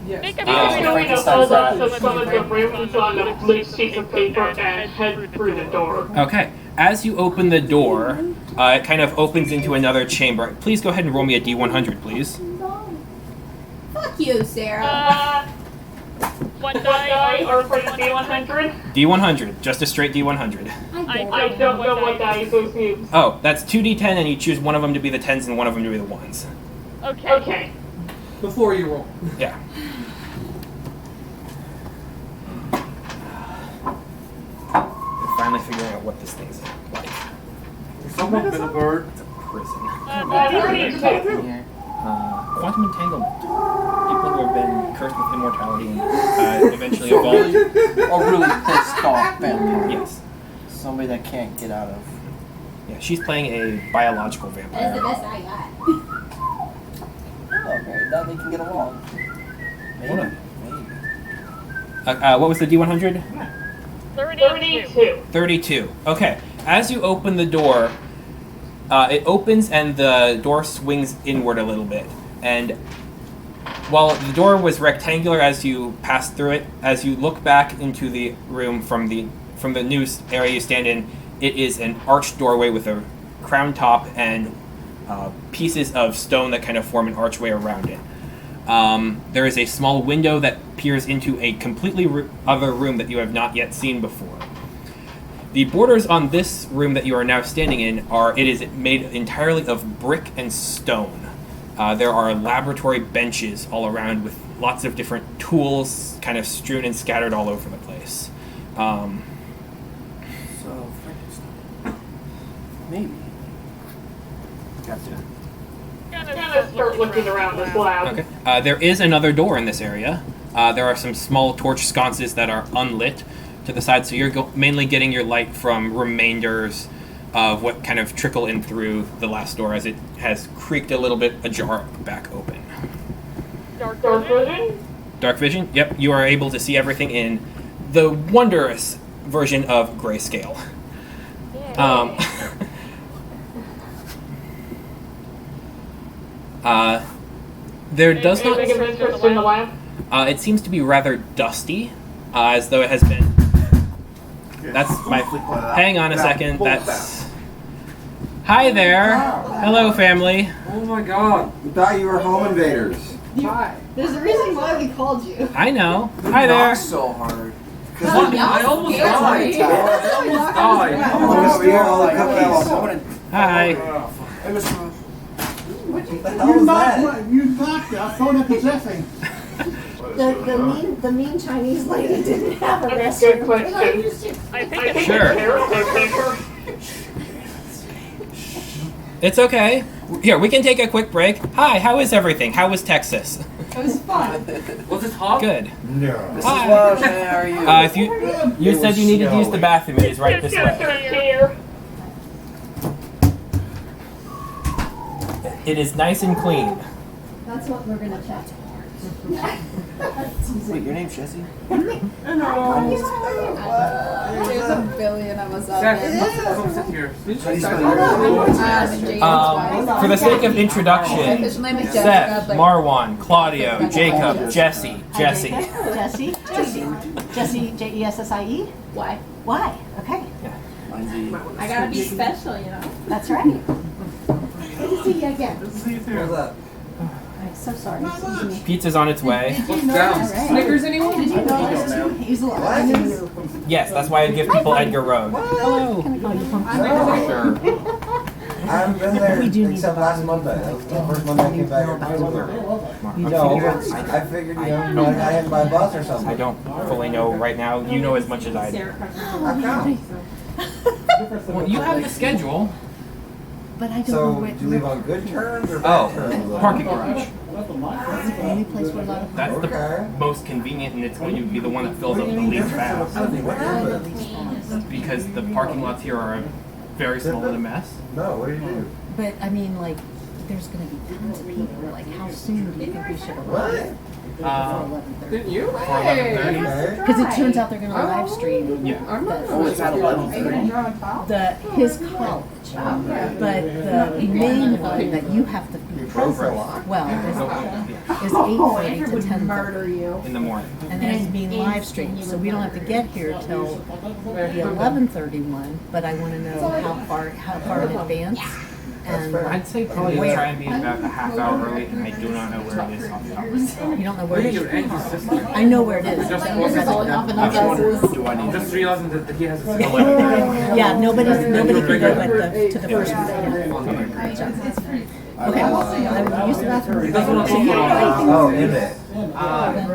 Yes. Make a Yeah. video. Showing us all some of the rooms on a loose piece of paper and head through the door. Okay, as you open the door, it kind of opens into another chamber. Please go ahead and roll me a D100, please. Fuck you, Sarah. One Die die or for the D100? D100, just a straight D100. I don't know what dice those use. Oh, that's 2D10 and you choose one of them to be the 10s and one of them to be the 1s. Okay. Before you roll. Yeah. We're finally figuring out what this thing's like. Someone been a bird. It's a prison. Yeah. Quantum entanglement. People who have been cursed with immortality and eventually evolved. A really pissed off vampire. Yes. Somebody that can't get out of. Yeah, she's playing a biological That's the vampire. best I got. Okay, now they can get along. Maybe. Hold on. Maybe. What was the D100? 32. 32. Okay. As you open the door, it opens and the door swings inward a little bit. And while the door was rectangular as you passed through it, as you look back into the room from the new area you stand in, it is an arched doorway with a crown top and pieces of stone that kind of form an archway around it. There is a small window that peers into a completely other room that you have not yet seen before. The borders on this room that you are now standing in it is made entirely of brick and stone. There are laboratory benches all around with lots of different tools kind of strewn and scattered all over the place. So, Frankenstein. Maybe. Gotcha. Gonna start looking around this lab. Okay. There is another door in this area. There are some small torch sconces that are unlit to the side, so you're mainly getting your light from remainders of what kind of trickle in through the last door as it has creaked a little bit ajar back open. Dark vision? Dark vision? Yep, you are able to see everything in the wondrous version of grayscale. There does not... Anything of interest in the lab? It seems to be rather dusty, as though it has been... That's my... Hang on a second, that's... Hi there! Hello, family! Oh my god. We thought you were home invaders. Hi. There's a reason why we called you. I know. Hi there! Knock so hard. I almost died. I'm gonna steal all the cookies. Hi! What the hell was that? You knocked it. I phoned up to Jessy. The mean Chinese lady didn't have a That's a good restroom. question. I think I it's think Sure. it's It's okay. Here, we can take a quick break. Hi, how is everything? How was Texas? It was fun. Was it hot? Good. No. This is Welsh, how are you? If you said you needed to use the bathroom, it is right this way. here. It is nice and clean. That's what we're gonna check. Wait, your name's Jessy? There's a billion of us out Seth, come sit here. For the sake of introduction, Seth, Marwan, Claudio, Jacob, Jessy. Jessy, Jessie, Why? Why? Okay, I gotta be special, you know. that's right. Good to see you again. What's up? I'm so sorry. Excuse me. Pizza's on its way. What's down? Alright. Snickers, anyone? Did you notice too? He's alive. Yes, that's why I give people Edgar Road. Hello. Can we call you from? Sure. I haven't been there We do need except last Monday. That was the first Monday I came back. I figured you know, I got hit by a bus or something. I don't fully know right now. You know as much as I do. How come? Well, you have the schedule. But I don't know So, where. do you leave on good terms or Oh, bad terms? parking garage. That's the only place we're allowed to That's the most convenient, and it's going to be the one that fills up the least fast. Because the parking lots here are very small and a mess. No, what do you do? But I mean, like, there's going to be tons of people. Like, how soon do you think we should arrive? For 11:30. Didn't you? For 11:30. Because it turns out they're going to live stream. Yeah. Oh, it's at 11:30. His college. But the main one that you have to be present, well, is 8:30 to 10:30 In the morning. and then it's being live streamed. So we don't have to get here till the 11:31. But I want to know how far in advance. And I'd say probably where. try and be about a half hour early, and I do not know where it is off the top of my head. You don't know where it is. I know where it is. Just but walking falling off enough buses. Do I need Just realizing that he has a 11:30? Yeah, nobody can go to the first one. Okay, I used the bathroom. He doesn't want to take it Oh, in it.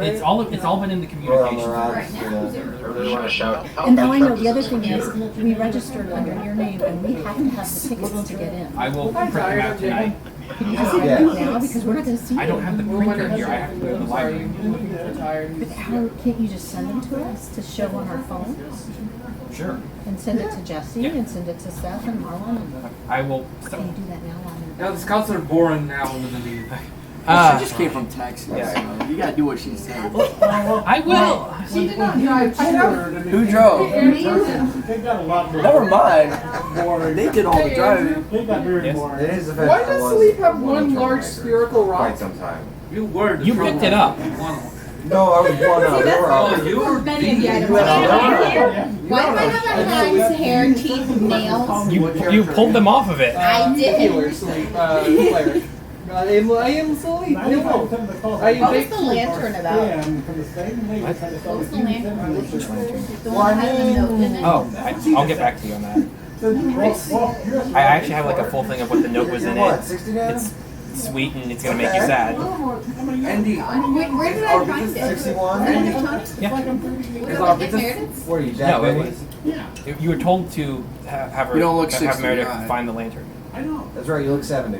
It's all been in the Roll on the communication. rocks, I really want to shout. And now I know the other thing is we registered under your name and we have to have the tickets to get in. I will print them out tonight. Can you just do it now because we're not going to see I don't you. have the printer here. I have to go to the library. But how can't you just send them to us to show on our phone Sure. and send it to Jessy and send it to Seth and Marwan? I will. Can you do that now? Now the scouts are boring now in the lead. She just came from Texas. Yeah. So you gotta do what she said. I will. She did not drive. Who drove? They got a lot more. Never mind. They did all the driving. They got very Yes. more. It is the fact Why that I does was Sleep have one troublemaker large spherical for rock? Quite some time. You were the You picked it up. No, I was one up. They were all. Oh, you were Many of the items. Why do I have my hands, hair, teeth, nails? You pulled them off of it. I did. Healer, Sleep. Cleric. I am Sleep. I know some of the calls. Are you What was big? the lantern about? Yeah, and from the same name, it's had to What was the lantern? The Well, one I that had the note in mean- it? Oh, I'll get back to you on that. I actually have like a full thing of what the note was in What, it. 60 now? It's sweet and it's gonna make you sad. Andy, Where did I find it? 61? Yeah. is our Get business? Meredith's? What are you, Jack No, it Benny? was. You were told to have her. You don't look have 60, Meredith right. find the lantern. I know. That's right, you look 70.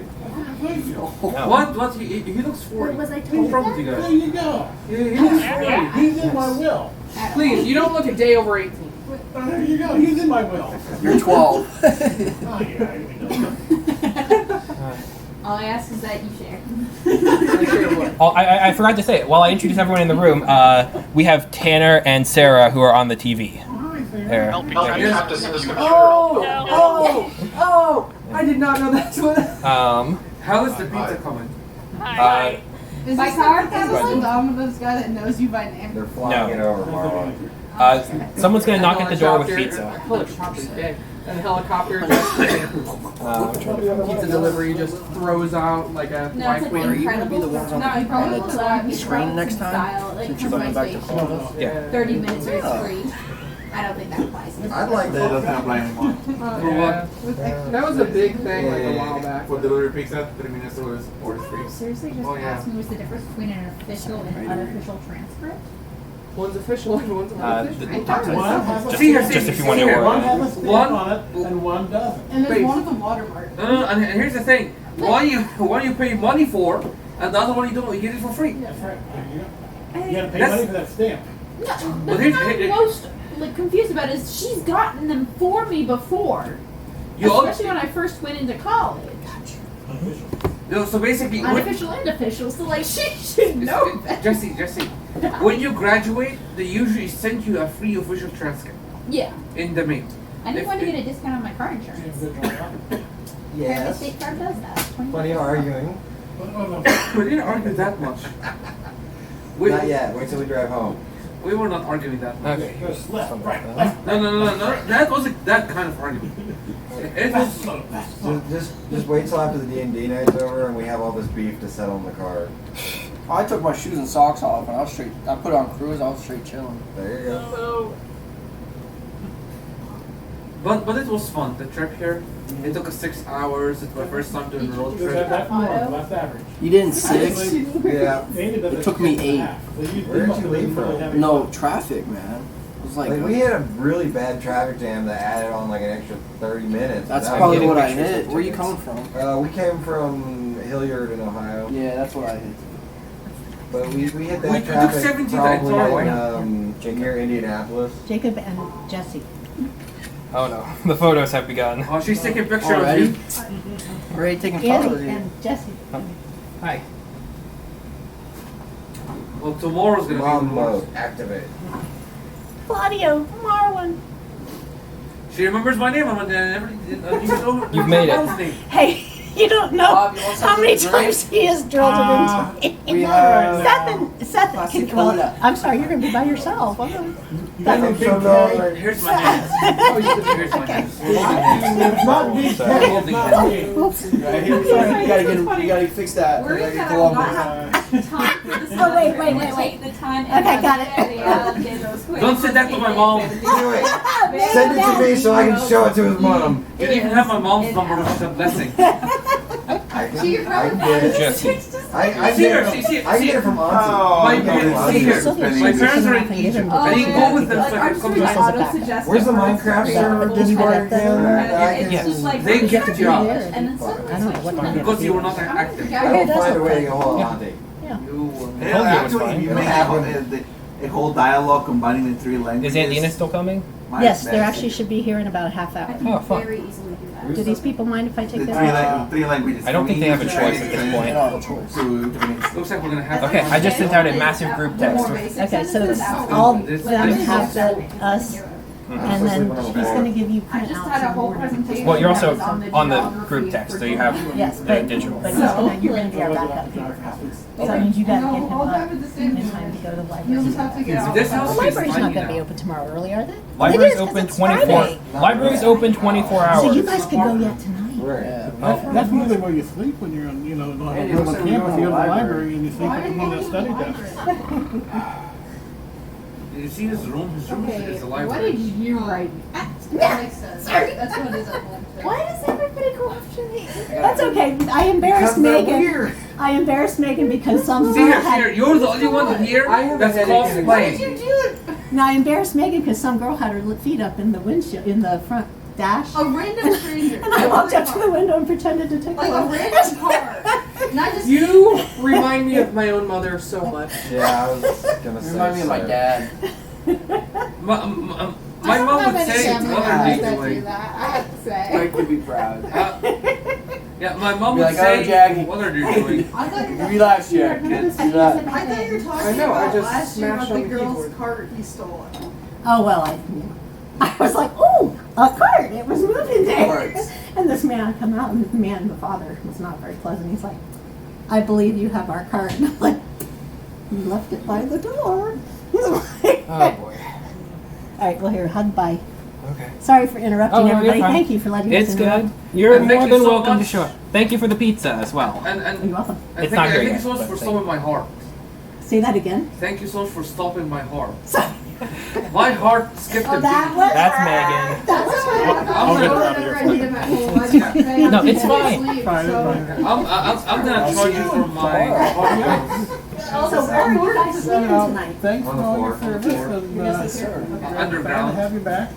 No. What? He looks 40. Was I What's told wrong that? with you There guys? you go. He looks 40. He's in my will. Please, you don't look a day over 18. There you go. He's in my will. You're 12. Oh, yeah, we know. All I ask is that you share. Oh, I forgot to say it. While I introduce everyone in the room, we have Tanner and Sarah who are on the TV. There. Help me have to send this computer. Oh! I did not know that's what. How is the pizza coming? Is By this car? the Domino's guy that knows you by name? They're flying it over, Marwan. Someone's gonna knock at the door with pizza. Helicopter, dead. And helicopter just pizza delivery just throws out like a No, it's microwave. an incredible. the ones on No, you probably the will let me screen next time? style, like Since you're going back to customization. Columbus? Yeah. 30 minutes or it's free. I don't think that applies. I'd like They doesn't apply anymore. Yeah. That was a big thing like a while back. For delivery pizza, 3 minutes or it's free. Seriously, just Oh, yeah. ask me what's the difference between an official and unofficial transcript? One's official and one's unofficial. I thought it was One has a Just if you want to one order. has a stamp One- on it and one doesn't. And there's Wait. one with a watermark. No, and here's the thing. One you pay money for, and the other one you don't. You get it for free. That's right. There you go. You gotta pay That's- money for that stamp. No, Well, the here's- thing I'm here- most confused about is she's gotten them for me before. You all, Especially when I first went into college. so basically, Unofficial and official, so like she should know that. Jessy, when you graduate, they usually send you a free official transcript Yeah. in the mail. I just If- wanted to get a discount on my car insurance. Apparently Yes. State Farm does that. Funny arguing. We didn't argue that much. Not yet. Wait till we drive home. We were not arguing that much. Okay. Just left, right, left. No. That wasn't that kind of argument. It Fast, was. slow, fast, slow. Just wait till after the D&D night's over and we have all this beef to settle in the car. I took my shoes and socks off and I was straight. I put on cruise. I was straight chilling. There you go. But it was fun. The trip here. It took us 6 hours. It's my first time doing a road You got trip. that from left average. You didn't 6? Yeah. It took me 8. Where did you leave from? No traffic, man. was Like, like we had a really bad traffic jam that added on like an extra 30 minutes. that's without probably getting what I pictures hit. of Where you tickets. coming from? We came from Hilliard in Ohio. Yeah, that's what I hit. But we hit We that took traffic 17 to probably Victoria. near Indianapolis. Jacob and Jessy. Oh no, the photos have begun. Oh, she's taking a picture Already? of you. Already taking photos. Andy and Jessy. Hi. Well, tomorrow's gonna Mom be more. mode activate. Claudio, Marwan. She remembers my name. I'm never. You've made it. Hey, you don't know Bob, you want how many something to drink? times he has drilled it into me. We have Seth, Classic well, Cola. I'm sorry, you're going to be by yourself. I'm gonna- Here's my hands. Here's my hands. It's not me. It's not me. Oops. You gotta fix that. We're You gotta get gonna Columbus. time for this. Oh, wait. Take the time. Okay, got it. Don't send that to my mom. Send it to me so I can show it to his mom. You can even have my mom's number, which is a blessing. I can get it. Jessy. I can get it from Auntie. My I can get it from see here. Auntie. My parents are in Egypt. I didn't go with them, so I could come to my house. Where's the Minecraft server? Did you Discord get again? Yes. They kept you out I don't know what time because you were not active. I don't find a way to go hold Auntie. Yeah, Told you it was actually, fine. you make a whole dialogue combining the three languages. Is Andina still coming? Yes, there actually should be here in about a half hour. Oh, fuck. Very easily do that. Do these people mind if I take The their three languages. I don't think they have a choice at this point. Looks like we're gonna have. Okay, I just sent out a massive group text. Okay, so it's all of them have us, and then she's going to give you I just had a printouts. whole presentation. Well, you're also that was on the geography group of text, so Britain. you have Yes, the but digital. you're going to be our backup here. So that means you got to get him up in time to go to the You'll just library. have to get out. This The house is library's tiny not going to be now. open tomorrow early, are they? Library's It is, 'cause open it's 24. Friday. Library's open 24 So hours. you guys could go yet tonight. That's usually where you sleep when you're on, not on a campus. You go to the library and you sleep at one of the study desks. Did you see his room? His room is the What library. did you write? That makes sense. That's what is up. Why does everybody go after me? That's okay. I embarrassed Megan. I embarrassed Megan because some See girl here, had. you're the only one here that's cosplaying. No, I embarrassed Megan because some girl had her feet up in the windshield, in the front dash. A random stranger. And I walked up to the window and pretended to take Like one. a random car. Not just You remind me of my own mother so much. Yeah, I was gonna say. Remind me of my dad. My mom would say, "What are they that do doing?" that. I have to say. I could be proud. Yeah, my mom Be would like, say, "Oh, Jackie." "What are they doing?" I thought you were Relax, Jack. Kids. Relax. I thought you were talking I know, I about just last year smashed about on the the girl's keyboard. cart he stole. Oh well, I was like, oh, a cart! It was moving day. Carts. And this man come out, and the man, the father, was not very pleasant. He's like, I believe you have our cart. And I'm like, you left it by the door. He's like, Oh boy. all right, well here, hug, bye. Okay. Sorry for interrupting Oh, no, you're everybody. fine. Thank you for letting us It's interrupt. good. You're And thank more you than so welcome to much. show up. Thank you for the pizza as well. And You're welcome. It's not here thank you yet, so much but for thank stopping my heart. Say that again. Thank you so much for stopping my heart. Sorry. My heart skipped a Oh, that beat. was That's her. Megan. That's I'll get her out of here. No, it's fine. Fine. I'm gonna charge you for my Also, where are you guys sleeping tonight? Thanks for On the all your floor. service and glad to underground. have you back.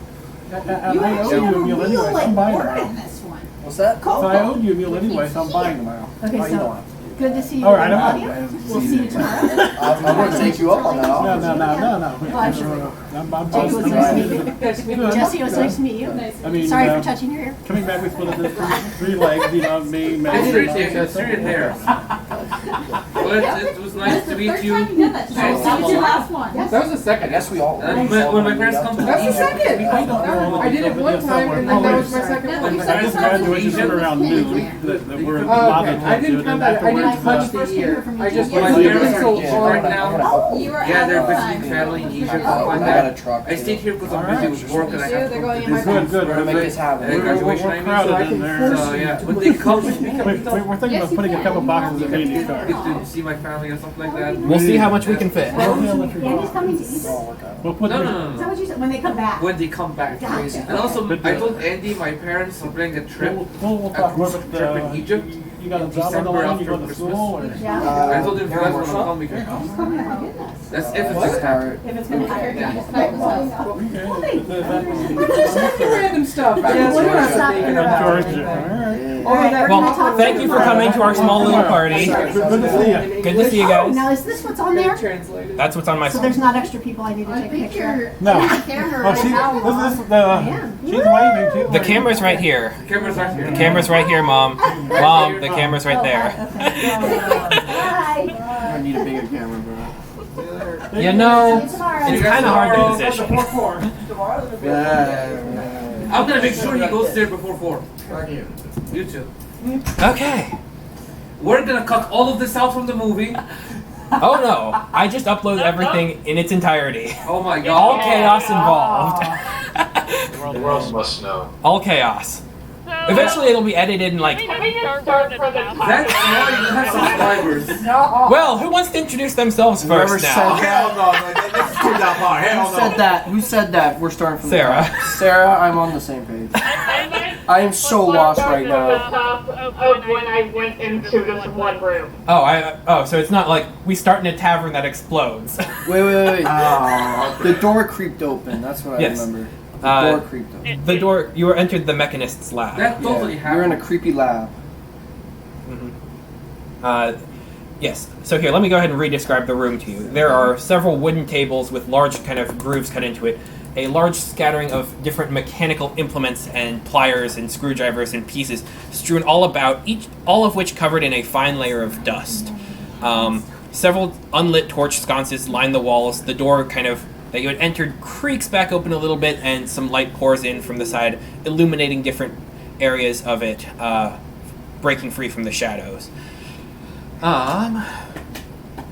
I You owe actually you have a a meal real anyway, so I'm buying like tomorrow. in this one. What's that? So I owed you a meal anyway, so I'm buying tomorrow. Okay, Oh, you so don't want good to see you. All right, Claudio. I'm We'll see you tomorrow. I'm going to take you up on that. No. I'm sure. I'm Jake, it was nice to meet you. Good. Jesse, it was nice to meet you. I mean, Sorry for touching your ear. coming back with one of the three legs, me, I did it, straight hair. Well, it was nice to meet you. Third time you did that. So that was your last one. That was the second. I guess we all. And when my parents come to That's the Egypt, second. I don't know. I did it one time, and then that was my second When one. my I parents just come to graduated Egypt, around noon. That we're Oh, bothered okay. I to do didn't it, come and that. I didn't afterwards, touch the year. I just My went parents to are the here right now. You were Yeah, they're out of busy time. traveling in Egypt. I got a truck. I stayed here because I'm busy with work and I have to They're go going to in my this Good, good. We're gonna make this happen. graduation. I We're mean, crowded so I in can there. So yeah, when they come, We're thinking about putting a couple boxes of meat in the car. get to see see my family or something like that. We'll see how much we can fit. Andy's coming to Egypt? We'll put No, the- no, no, Is that no. what you said? When they come back? When they come back. Gotcha. Crazy. And also, I told Andy my parents are planning a trip. We'll a talk group about trip in Egypt. You got a job on the December line, you after go to Christmas. school, or? Yeah. I told them if you guys want to come, we can come. Oh my goodness. That's if it's gonna happen. If it's gonna happen. Just random stuff. I guess What we're are not some- thinking about Georgia. anything. Alright, we're gonna Well, talk thank you for coming to our small little party. Good to see you. Good to see you Oh, guys. now is this what's on there? Translated. That's what's on my So phone. there's not extra people I need to take a picture of? No. Camera Oh, right now. this is the, she's waiting. The camera's right here. The camera's right here. The camera's right here, Mom. Mom, the camera's right there. Bye. I need a bigger camera, bro. You know, Tomorrow. it's kind of hard to position. I'm gonna make sure he goes there before 4. You too. Okay. We're gonna cut all of this out from the movie. Oh no, I just uploaded everything in its entirety. Oh my god. All chaos involved. The world must know. All chaos. Eventually it'll be edited and like, Can we just start for the That's why you have subscribers. well, who wants to introduce themselves Whoever first said now? Hell no, let's do that part. Hell Who no. said that? Who said that? We're starting from Sarah. the top. Sarah, I'm on the same page. I am so lost right the now. top of when I went into this one room. Oh, so it's not like we start in a tavern that explodes. Wait. The door creeped open. That's what I Yes. remember. The door creeped open. The door, you entered the mechanist's lab. That totally Yeah, you're in happened. a creepy lab. Yes. So here, let me go ahead and re-describe the room to you. There are several wooden tables with large kind of grooves cut into it, a large scattering of different mechanical implements and pliers and screwdrivers and pieces strewn all about, all of which covered in a fine layer of dust. Several unlit torch sconces line the walls. The door kind of that you had entered creaks back open a little bit, and some light pours in from the side, illuminating different areas of it, breaking free from the shadows.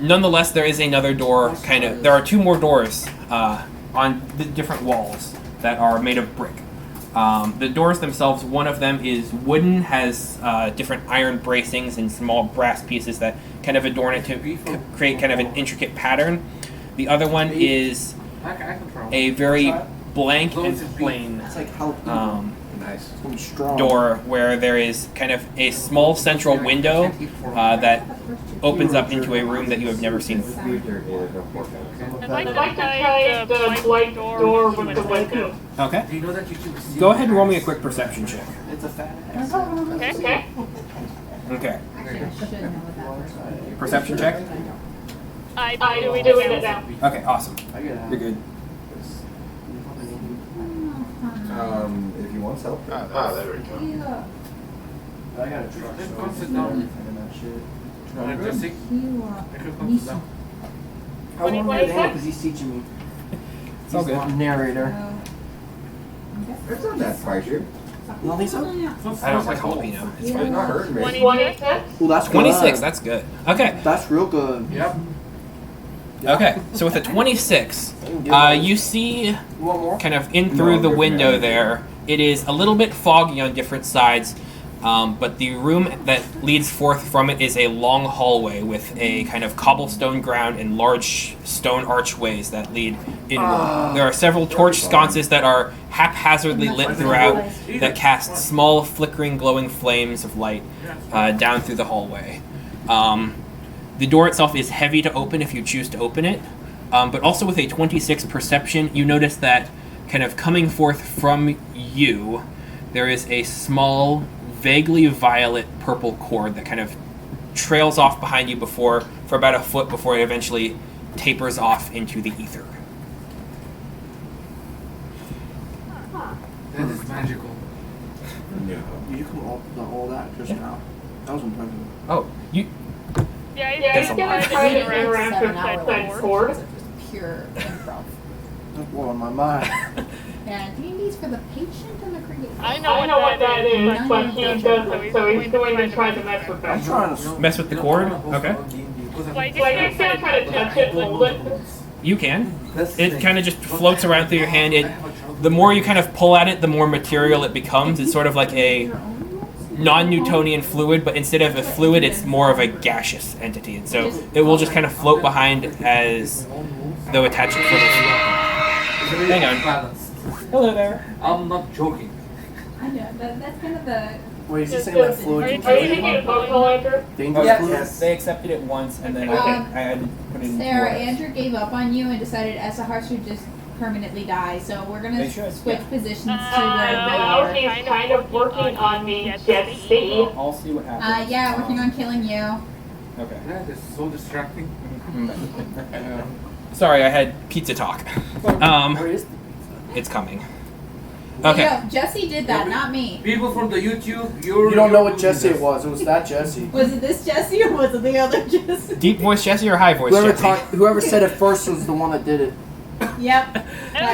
Nonetheless, there is another door. There are 2 more doors on the different walls that are made of brick. The doors themselves, one of them is wooden, has different iron bracings and small brass pieces that kind of adorn it to create kind of an intricate pattern. The other one is a very blank and plain Nice. Strong. door where there is kind of a small central window that opens up into a room that you have never seen before. I'd like to try the white door with the window. Okay. Do you know that YouTube is Go ahead and roll me a quick perception check. It's a fat ass. Okay. Okay. Perception check? I'm doing it now. Okay, awesome. You're good. If you want help. There we go. I got a truck. Come sit down. Jessy, come sit down. I want to hear because he's teaching me. It's all He's good. the narrator. It's not that far, dude. You don't think so? I don't like jalapeno. It's fine. Not hurting me. 26? Well, that's good. 26, that's good. Okay. That's real good. Yep. Okay, so with a 26, you see You want more? kind of in through the window there, it is a little bit foggy on different sides, but the room that leads forth from it is a long hallway with a kind of cobblestone ground and large stone archways that lead inward. There are several torch sconces that are haphazardly lit throughout that cast small, flickering, glowing flames of light down through the hallway. The door itself is heavy to open if you choose to open it, but also with a 26 perception, you notice that kind of coming forth from you, there is a small, vaguely violet purple cord that kind of trails off behind you for about a foot before it eventually tapers off into the ether. That is magical. You can all that just now. That was impressive. Oh, you... Yeah, That's he's a gonna lot. try to interact with that cord. Pure improv. That's blowing my mind. Yeah, D&D's for the patient and the creative. I know what that is, but he doesn't, so he's going to try to mess with I'm that. trying to. Mess with the cord? Okay. Like, he's gonna try to touch it, hold it. You can. It kind of just floats around through your hand. The more you kind of pull at it, the more material it becomes. It's sort of like a non-Newtonian fluid, but instead of a fluid, it's more of a gaseous entity, and so it will just kind of float behind as though attached to the. Hang on. Hello there. I'm not joking. I know, that's kind of the... Wait, is he saying that fluid Are you can taking a protocol answer? dangerous fluid? Yes, they accepted it once, and then I had to put it in. Sarah, more. Andrew gave up on you and decided Esahar should just permanently die, so we're gonna They should, switch yeah. positions to where Now we are. he's kind of working on me, Jessy. I'll see what happens. Yeah, working on killing you. Okay. That is so distracting. Sorry, I had pizza talk. Where is the It's coming. Yeah, Okay. Jesse did that, not me. People from the YouTube, You don't know what Jesse it was. It was that Jesse. Was it this Jesse or was it the other Jesse? Deep voice Jesse or high voice Jesse? Whoever said it first was the one that did it. Yep. That's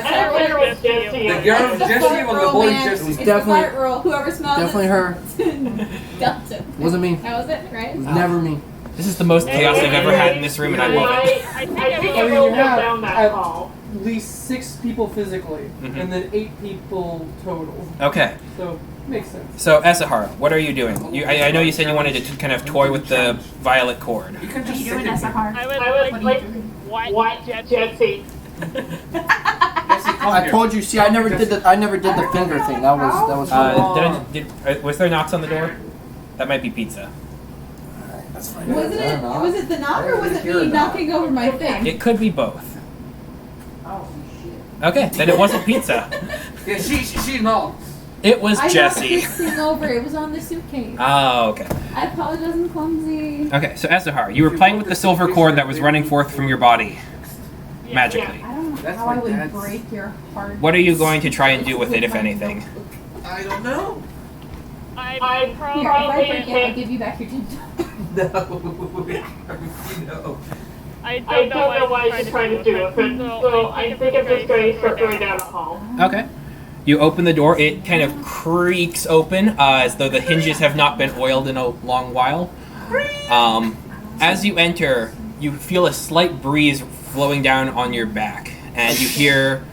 I don't know what Jessy The is. girl It's the Jesse fart or the roll, boy man. Jesse? It's the Definitely- fart roll. Whoever smells Definitely it. her. Dumped it. Wasn't me. That was it, right? It was never me. This is the most chaos I've ever had in this room, and I love it. I think I I mean, will you go have down that at hall. least 6 people physically, Mhm. and then 8 people total. Okay. So, makes sense. So, Esahar, what are you doing? I know you said you wanted to kind of toy with the violet cord. You can What are just you sit doing, in Esahar? I was like, what, Jessy? I told you. See, I never did the finger thing. That was. Was there knocks on the door? That might be pizza. That's fine. Was it the knock or was it me knocking over my thing? It could be both. Oh, Okay, then it wasn't pizza. Yeah, she knocked. It was I knocked Jesse. this thing over. It was on the suitcase. Oh, okay. I apologize, I'm clumsy. Okay, so Esahar, you were playing with the silver cord that was running forth from your body magically. I don't know That's how my I would dad's- break your heart. What are you going to try and do with it, if anything? I don't know. I Here, if I probably break it, I'll give you back your $10. No. I don't know what I should try to do with it, so I think I'm just going to start going down the hall. Okay. You open the door, it kind of creaks open as though the hinges have not been oiled in a long while. As you enter, you feel a slight breeze flowing down on your back, and you hear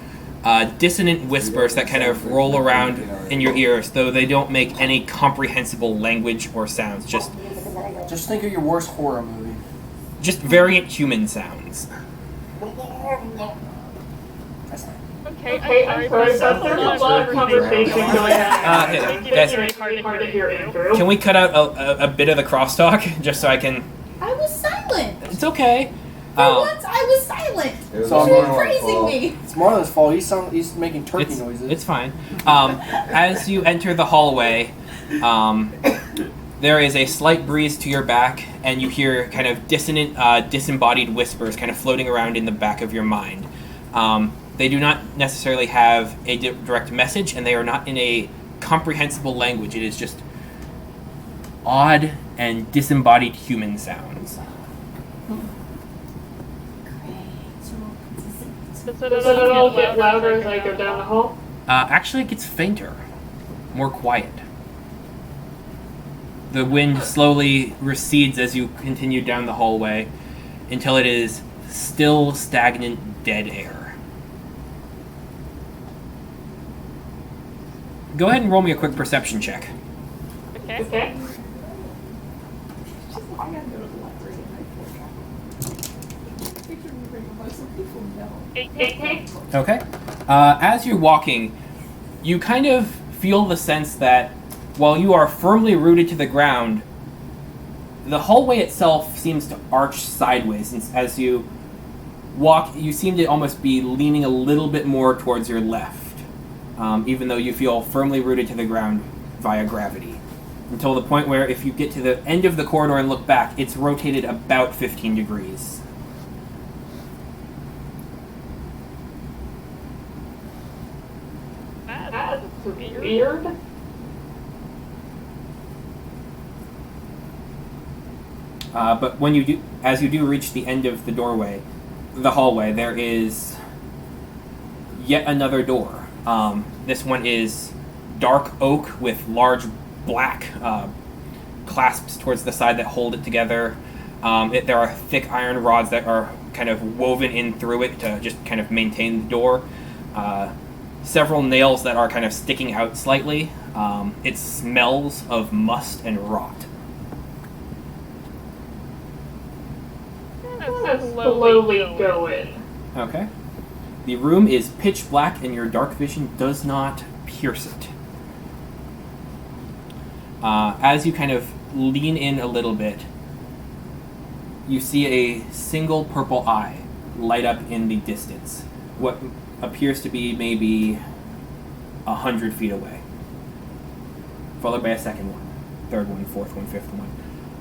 dissonant whispers that kind of roll around in your ears, though they don't make any comprehensible language or sounds, just think of your worst horror movie. variant human sounds. Okay, I'm sorry, but there's a lot of conversation going on. Yes. It's really hard to hear Andrew. Can we cut out a bit of the crosstalk, just so I can... I was silent. It's okay. For once, I was silent. It's You were praising me. It's Marlon's fault. He's making turkey noises. It's fine. As you enter the hallway, there is a slight breeze to your back, and you hear kind of dissonant, disembodied whispers kind of floating around in the back of your mind. They do not necessarily have a direct message, and they are not in a comprehensible language. It is just odd and disembodied human sounds. Does it all get louder as I go down the hall? Actually, it gets fainter, more quiet. The wind slowly recedes as you continue down the hallway until it is still stagnant, dead air. Go ahead and roll me a quick perception check. Okay. Okay. As you're walking, you kind of feel the sense that while you are firmly rooted to the ground, the hallway itself seems to arch sideways. And as you walk, you seem to almost be leaning a little bit more towards your left, even though you feel firmly rooted to the ground via gravity. Until the point where if you get to the end of the corridor and look back, it's rotated about 15 degrees. That's weird. But when you do, as you do reach the end of the hallway, there is yet another door. This one is dark oak with large black clasps towards the side that hold it together. There are thick iron rods that are kind of woven in through it to just kind of maintain the door. Several nails that are kind of sticking out slightly. It smells of must and rot. Let's slowly go in. Okay. The room is pitch black and your dark vision does not pierce it. As you kind of lean in a little bit, you see a single purple eye light up in the distance. What appears to be maybe 100 feet away. Followed by a second one, third one, fourth one, fifth one.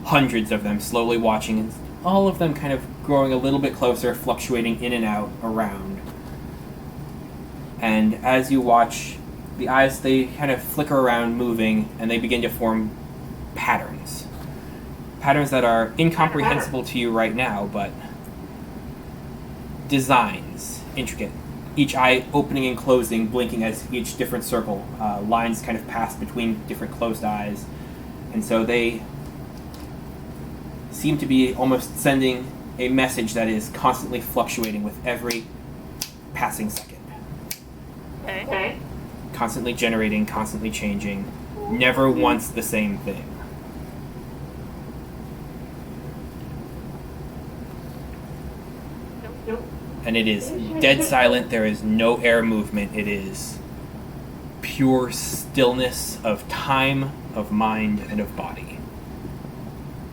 Hundreds of them slowly watching, and all of them kind of growing a little bit closer, fluctuating in and out around. And as you watch, the eyes, they kind of flicker around, moving, and they begin to form patterns. Patterns that are incomprehensible to you right now, but designs, intricate. Each eye opening and closing, blinking as each different circle. Lines kind of pass between different closed eyes. And so they seem to be almost sending a message that is constantly fluctuating with every passing second. Okay. Constantly generating, constantly changing, never once the same thing. Nope. And it is dead silent, there is no air movement, it is pure stillness of time, of mind, and of body.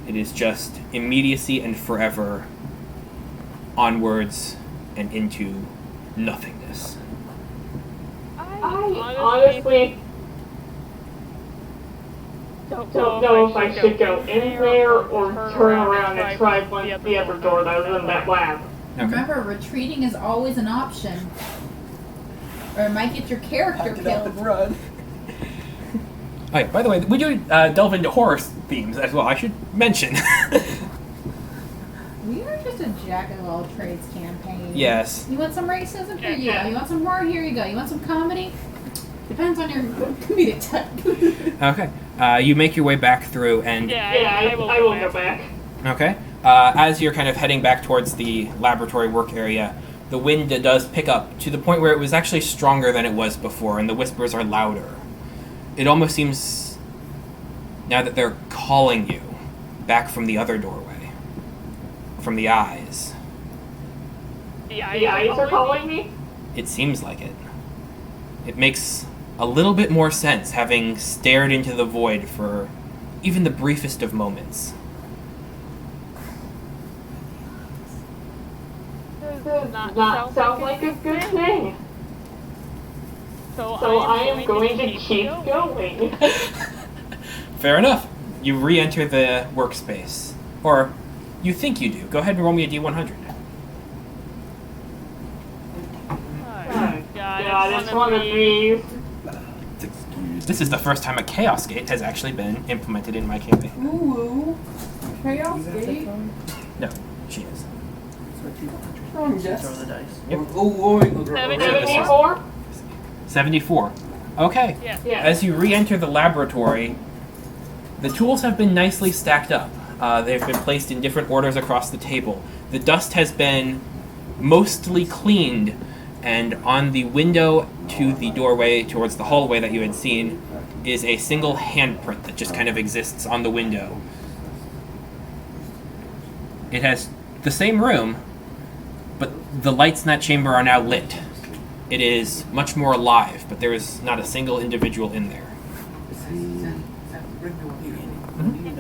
It is just immediacy and forever onwards and into nothingness. I honestly don't know if I should go in there or turn around and try the other door that was in that lab. Okay. Remember, retreating is always an option. Or it might get your character killed. Run. Oh, yeah, by the way, we do delve into horror themes as well, I should mention. We are just a jack of all trades campaign. Yes. You want some racism? Here you go. You want some horror? Here you go. You want some comedy? Depends on your comedic type. Okay. You make your way back through and... I will go back. Okay. As you're kind of heading back towards the laboratory work area, the wind does pick up to the point where it was actually stronger than it was before, and the whispers are louder. It almost seems, now that they're calling you back from the other doorway, from the eyes. The eyes are calling me? It seems like it. It makes a little bit more sense, having stared into the void for even the briefest of moments. Does not sound like a good thing. So I am going to keep going. Fair enough. You re-enter the workspace. Or, you think you do. Go ahead and roll me a D100. Oh, God, it's one of these. This is the first time a Chaos Gate has actually been implemented in my campaign. Ooh. Chaos Gate? No, she is. Jess. Throw the dice. Yep. 74? 74. Okay. Yeah. As you re-enter the laboratory, the tools have been nicely stacked up. They've been placed in different orders across the table. The dust has been mostly cleaned, and on the window to the doorway towards the hallway that you had seen is a single handprint that just kind of exists on the window. It has the same room, but the lights in that chamber are now lit. It is much more alive, but there is not a single individual in there.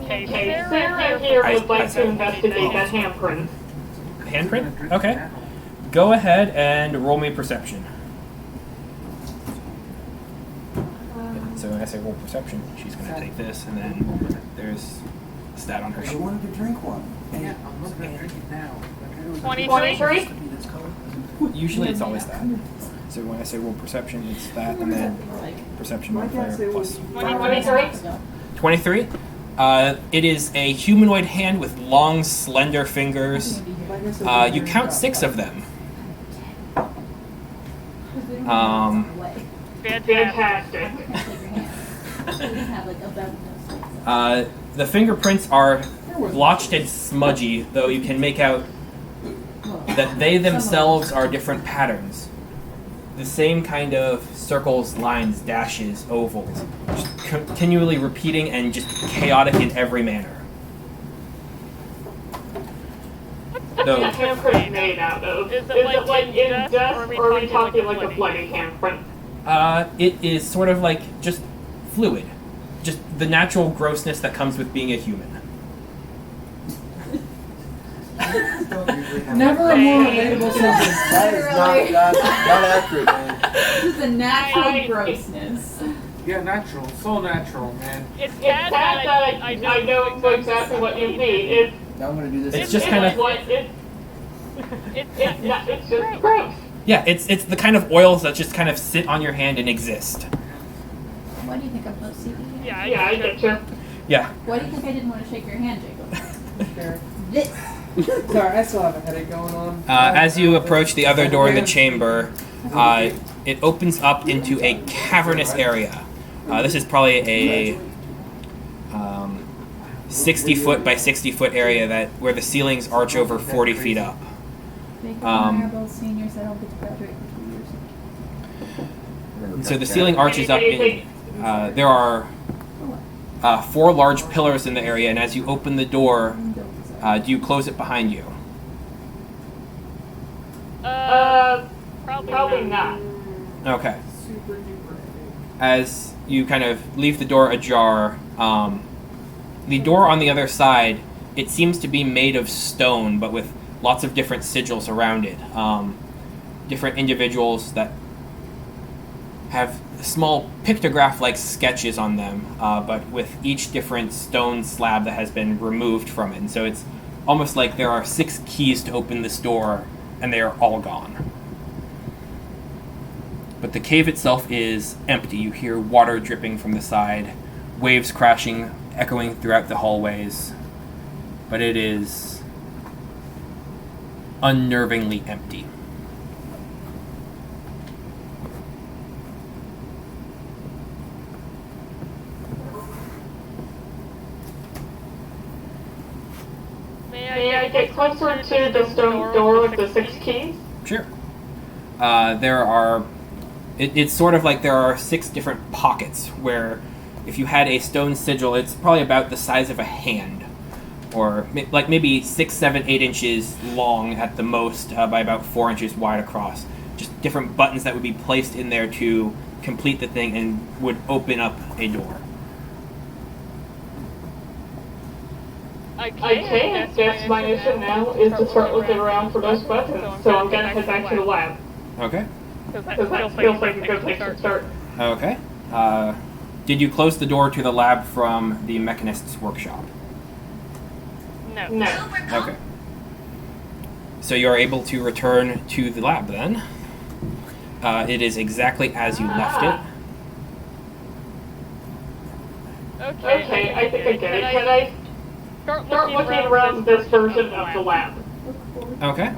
Okay, Sarah here would like to investigate that handprint. Handprint? Okay. Go ahead and roll me perception. So when I say roll perception, she's going to take this, and then there's a stat on her sheet. I wanted to drink one. Yeah, I'm not gonna drink it now. 23? Usually it's always that. So when I say roll perception, it's that, and then perception modifier plus 23? 23. It is a humanoid hand with long, slender fingers. You count 6 of them. Fantastic. The fingerprints are blotched and smudgy, though you can make out that they themselves are different patterns. The same kind of circles, lines, dashes, ovals. Just continually repeating and just chaotic in every manner. So, What's the handprint made out of? Is it like in dust, or are we talking like a bloody handprint? it is sort of like just fluid. Just the natural grossness that comes with being a human. Never a more relatable sentence. That is not accurate, man. Just the natural grossness. Yeah, natural. So natural, man. It's sad that I know exactly what you mean. Now I'm gonna do this. It's just kind of... It's just gross. Yeah, it's the kind of oils that just kind of sit on your hand and exist. What do you think of those CDs? Yeah, I get you. Yeah. Why do you think I didn't want to shake your hand, Jacob? Sure. This. Sorry, I still have a headache going on. As you approach the other door in the chamber, it opens up into a cavernous area. This is probably a 60-foot by 60-foot area where the ceilings arch over 40 feet up. Senior said I'll get to graduate in 2 years. So the ceiling arches up. There are 4 large pillars in the area, and as you open the door, do you close it behind you? Probably not. Okay. As you kind of leave the door ajar, the door on the other side, it seems to be made of stone, but with lots of different sigils around it. Different individuals that have small pictograph-like sketches on them, but with each different stone slab that has been removed from it. And so it's almost like there are 6 keys to open this door, and they are all gone. But the cave itself is empty. You hear water dripping from the side, waves crashing, echoing throughout the hallways. But it is unnervingly empty. May I get closer to the stone door with the 6 keys? Sure. There are... It's sort of like there are 6 different pockets where if you had a stone sigil, it's probably about the size of a hand. Or like maybe 6, 7, 8 inches long at the most, by about 4 inches wide across. Just different buttons that would be placed in there to complete the thing and would open up a door. Okay, I guess my mission now is to start looking around for those buttons, so I'm gonna head back to the lab. Okay. Because that feels like a good place to start. Okay. Did you close the door to the lab from the mechanist's workshop? No. Okay. So you are able to return to the lab then. It is exactly as you left it. Okay, I think I get it. Can I start looking around this version of the lab? Okay.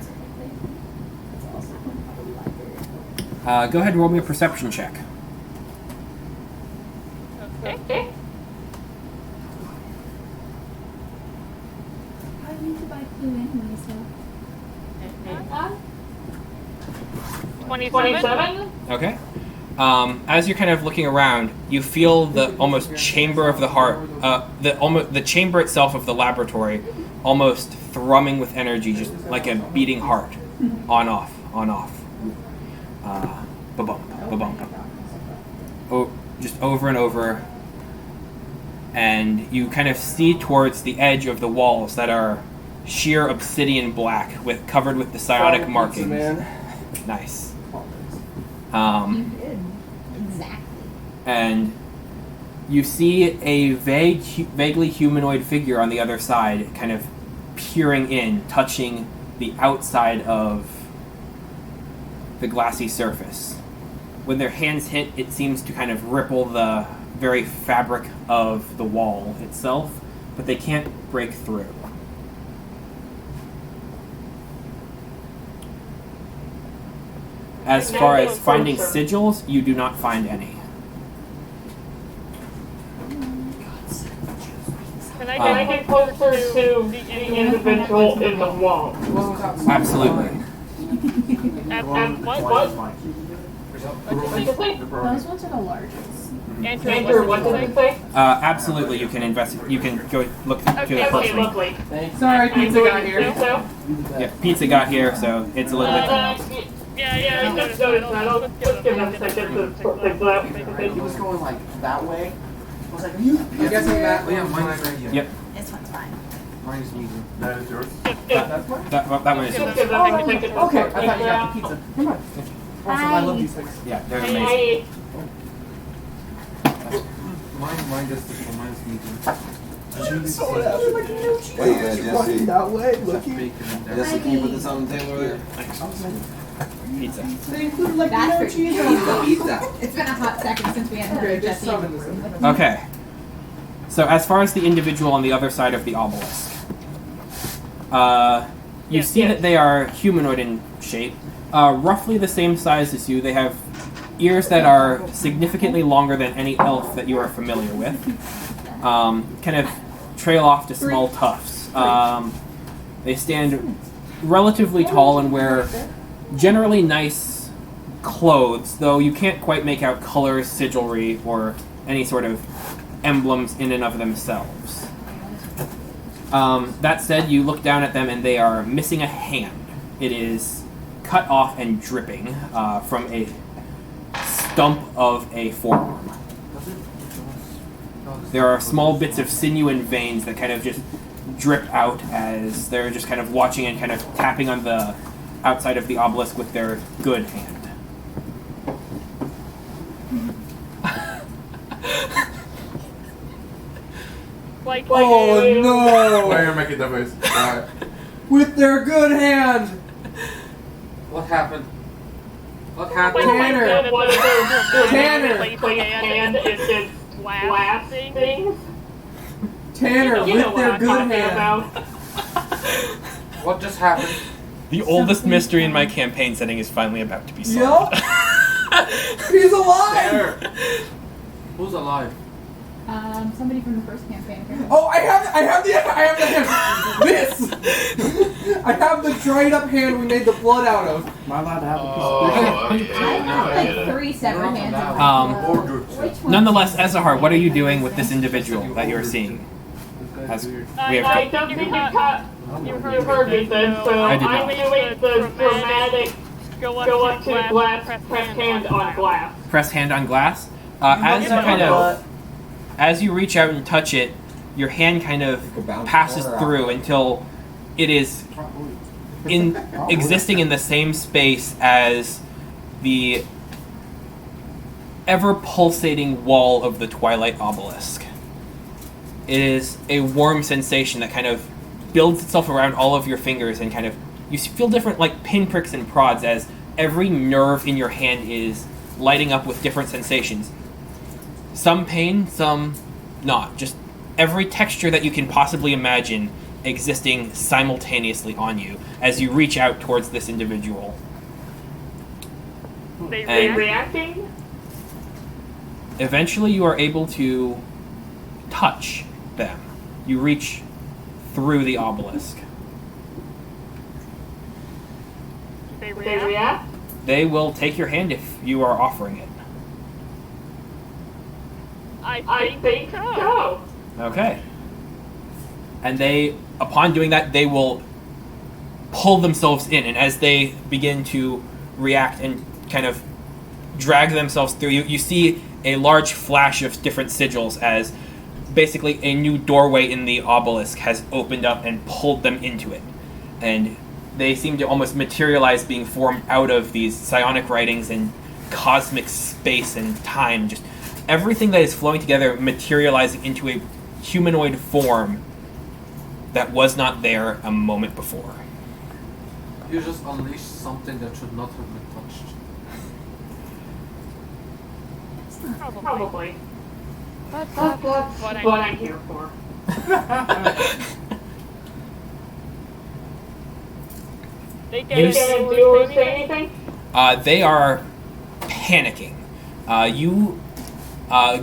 Go ahead and roll me a perception check. Okay. I need to buy glue anyway, so. 27? Okay. As you're kind of looking around, you feel the almost chamber of the heart, the chamber itself of the laboratory, almost thrumming with energy, just like a beating heart, on off. Ba-bump, ba-bump. Oh, just over and over. And you kind of see towards the edge of the walls that are sheer obsidian black, covered with the psionic markings. Man. Nice. You did. Exactly. And you see a vaguely humanoid figure on the other side, kind of peering in, touching the outside of the glassy surface. When their hands hit, it seems to kind of ripple the very fabric of the wall itself, but they can't break through. As far as finding sigils, you do not find any. Can I get closer to the individual in the wall? Absolutely. And what? Those ones are the largest. Enter, what did it say? Absolutely, you can invest. You can go look to the Okay, closely. lovely. Sorry, pizza got here. Yeah, pizza got here, so it's a little bit. Yeah, just noticed that. Let's give them a second to sort things out. He was going like that way. I was like, are you? I'm guessing that. Oh, yeah, mine's right here. Yep. This one's fine. Mine is medium. That is yours. That's mine? That one is. Just give them a second to Okay, sort I thought you things got out. the pizza. Come on. Awesome, I love these things. Yeah, they're amazing. Hey, Mine does this one. Mine's medium. Wait, Jessy. That way, That's looking. bacon in there. Jessy, can you put this on the table over there? Pizza. They include like That's no for cheese you. on Pizza. It's been a hot second since we had Okay, heard just Jessy. summon this in. Okay. So as far as the individual on the other side of the obelisk, you see that they are humanoid in shape, roughly the same size as you. They have ears that are significantly longer than any elf that you are familiar with. Kind of trail off to small tufts. They stand relatively tall and wear generally nice clothes, though you can't quite make out colors, sigilry, or any sort of emblems in and of themselves. That said, you look down at them and they are missing a hand. It is cut off and dripping from a stump of a forearm. There are small bits of sinew and veins that kind of just drip out as they're just kind of watching and kind of tapping on the outside of the obelisk with their good hand. Oh no! Why are you making that face? Why? With their good hand! What happened? What happened? Tanner! one of those Tanner! hand is glass things. Tanner, You know with what their I'm good talking hand! about. What just happened? The oldest mystery in my campaign setting is finally about to be solved. Yup! He's alive! Who's alive? Somebody from the first campaign. apparently. Oh, I have the hand! This! I have the dried up hand we made the blood out of. Am I allowed to have a piece Oh, I okay. Now I have get like it. 3 separate hands. Order. Which one? Nonetheless, Ezahar, what are you doing with this individual that you're seeing? As we have I don't think you heard me then, so I did I'm not. doing the dramatic go up to glass, press hand on glass. press hand on glass. As you reach out and touch it, your hand kind of passes through until it is existing in the same space as the ever pulsating wall of the Twilight Obelisk. It is a warm sensation that kind of builds itself around all of your fingers and kind of you feel different like pinpricks and prods as every nerve in your hand is lighting up with different sensations. Some pain, some not. Just every texture that you can possibly imagine existing simultaneously on you as you reach out towards this individual. They reacting? Eventually you are able to touch them. You reach through the obelisk. They react? They will take your hand if you are offering it. I think so. Okay. And they, upon doing that, they will pull themselves in, and as they begin to react and kind of drag themselves through, you see a large flash of different sigils as basically a new doorway in the obelisk has opened up and pulled them into it. And they seem to almost materialize, being formed out of these psionic writings and cosmic space and time. Just everything that is flowing together, materializing into a humanoid form that was not there a moment before. You just unleashed something that should not have been touched. Probably. That's what I'm here for. They can't do or say anything? They are panicking.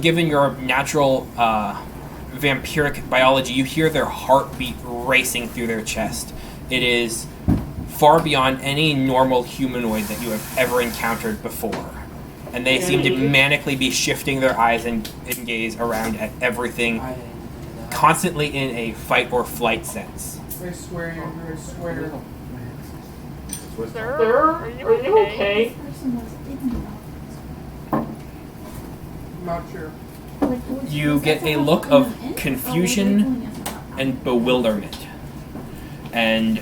Given your natural vampiric biology, you hear their heartbeat racing through their chest. It is far beyond any normal humanoid that you have ever encountered before. and they seem to manically be shifting their eyes and gaze around at everything, constantly in a fight or flight sense. I swear, Andrew, I swear. Sir, are you okay? I'm not sure. You get a look of confusion and bewilderment, and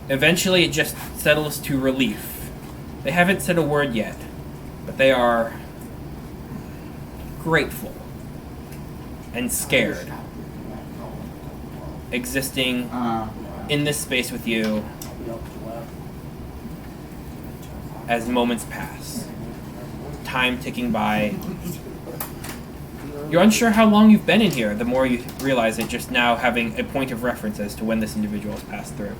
eventually it just settles to relief. They haven't said a word yet, but they are grateful and scared, existing in this space with you as moments pass, time ticking by. You're unsure how long you've been in here, the more you realize it just now having a point of reference as to when this individual has passed through.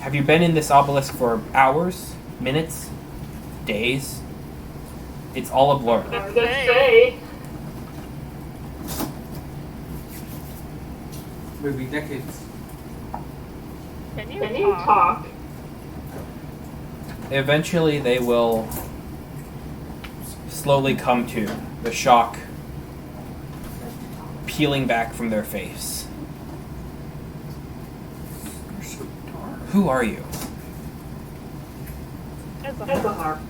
Have you been in this obelisk for hours, minutes, days? It's all a blur. Let's say. Maybe decades. Can you talk? Eventually they will slowly come to, the shock peeling back from their face. Who are you? It's a harp.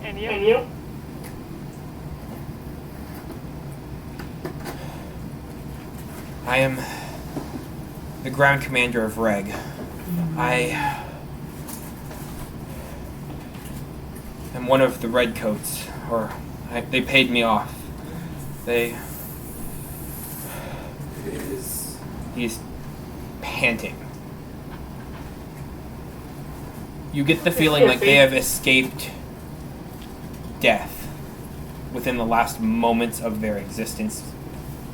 And you? I am the ground commander of Reg. I am one of the redcoats, or they paid me off. He's panting. You get the feeling like they have escaped death within the last moments of their existence,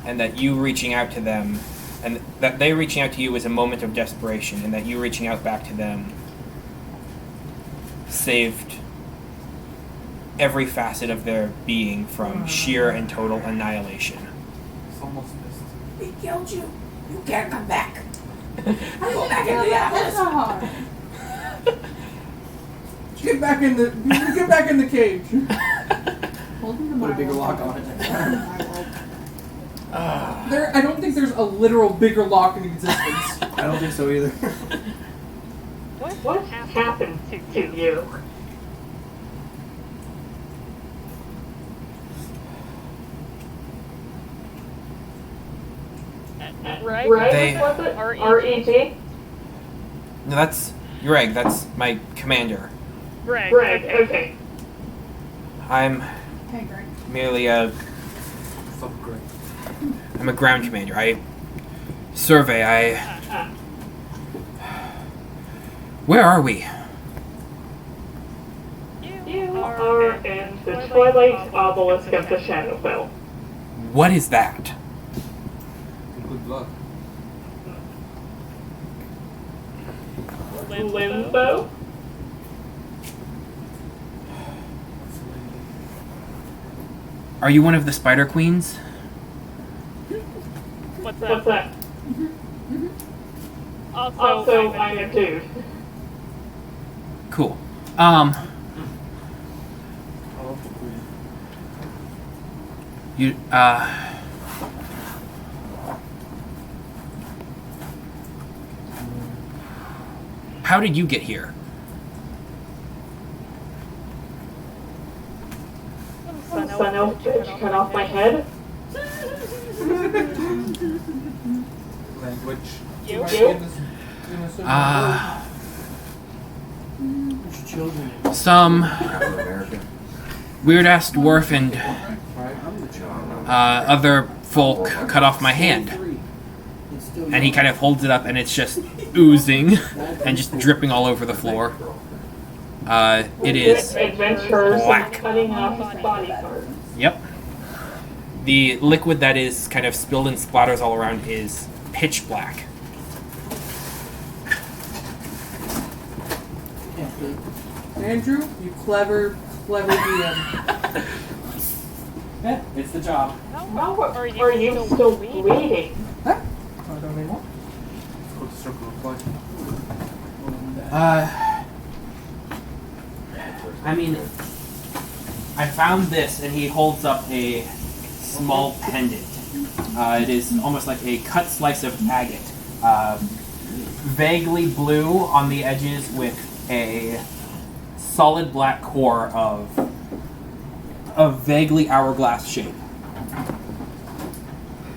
and that you reaching out to them, and that they reaching out to you is a moment of desperation, and that you reaching out back to them saved every facet of their being from sheer and total annihilation. It's almost missed. We killed you. You can't come back. Go back into the obelisk. Get back in the cage. Put a bigger lock on it. I don't think there's a literal bigger lock in existence. I don't think so either. What happened to you? They- Was it? R-E-G? No, that's Greg. That's my commander. Greg, okay. I'm merely a. Fuck Greg. I'm a ground commander. I survey. Where are we? You are in the Twilight Obelisk of the Shadowfell. What is that? Good luck. Limbo? Are you one of the Spider Queens? What's that? Also, I'm a dude. Cool. You, how did you get here? Son of a bitch, cut off my head. Language. You? Some weird-ass dwarf and other folk cut off my hand. And he kind of holds it up and it's just oozing and just dripping all over the floor. It is black. Cutting off body parts. Yep. The liquid that is kind of spilled and splatters all around is pitch black. Andrew, you clever DM. Yeah, it's the job. How are you still bleeding? Huh? I don't know. Go to circle of life. I mean, I found this, and he holds up a small pendant. It is almost like a cut slice of agate. Vaguely blue on the edges with a solid black core of a vaguely hourglass shape.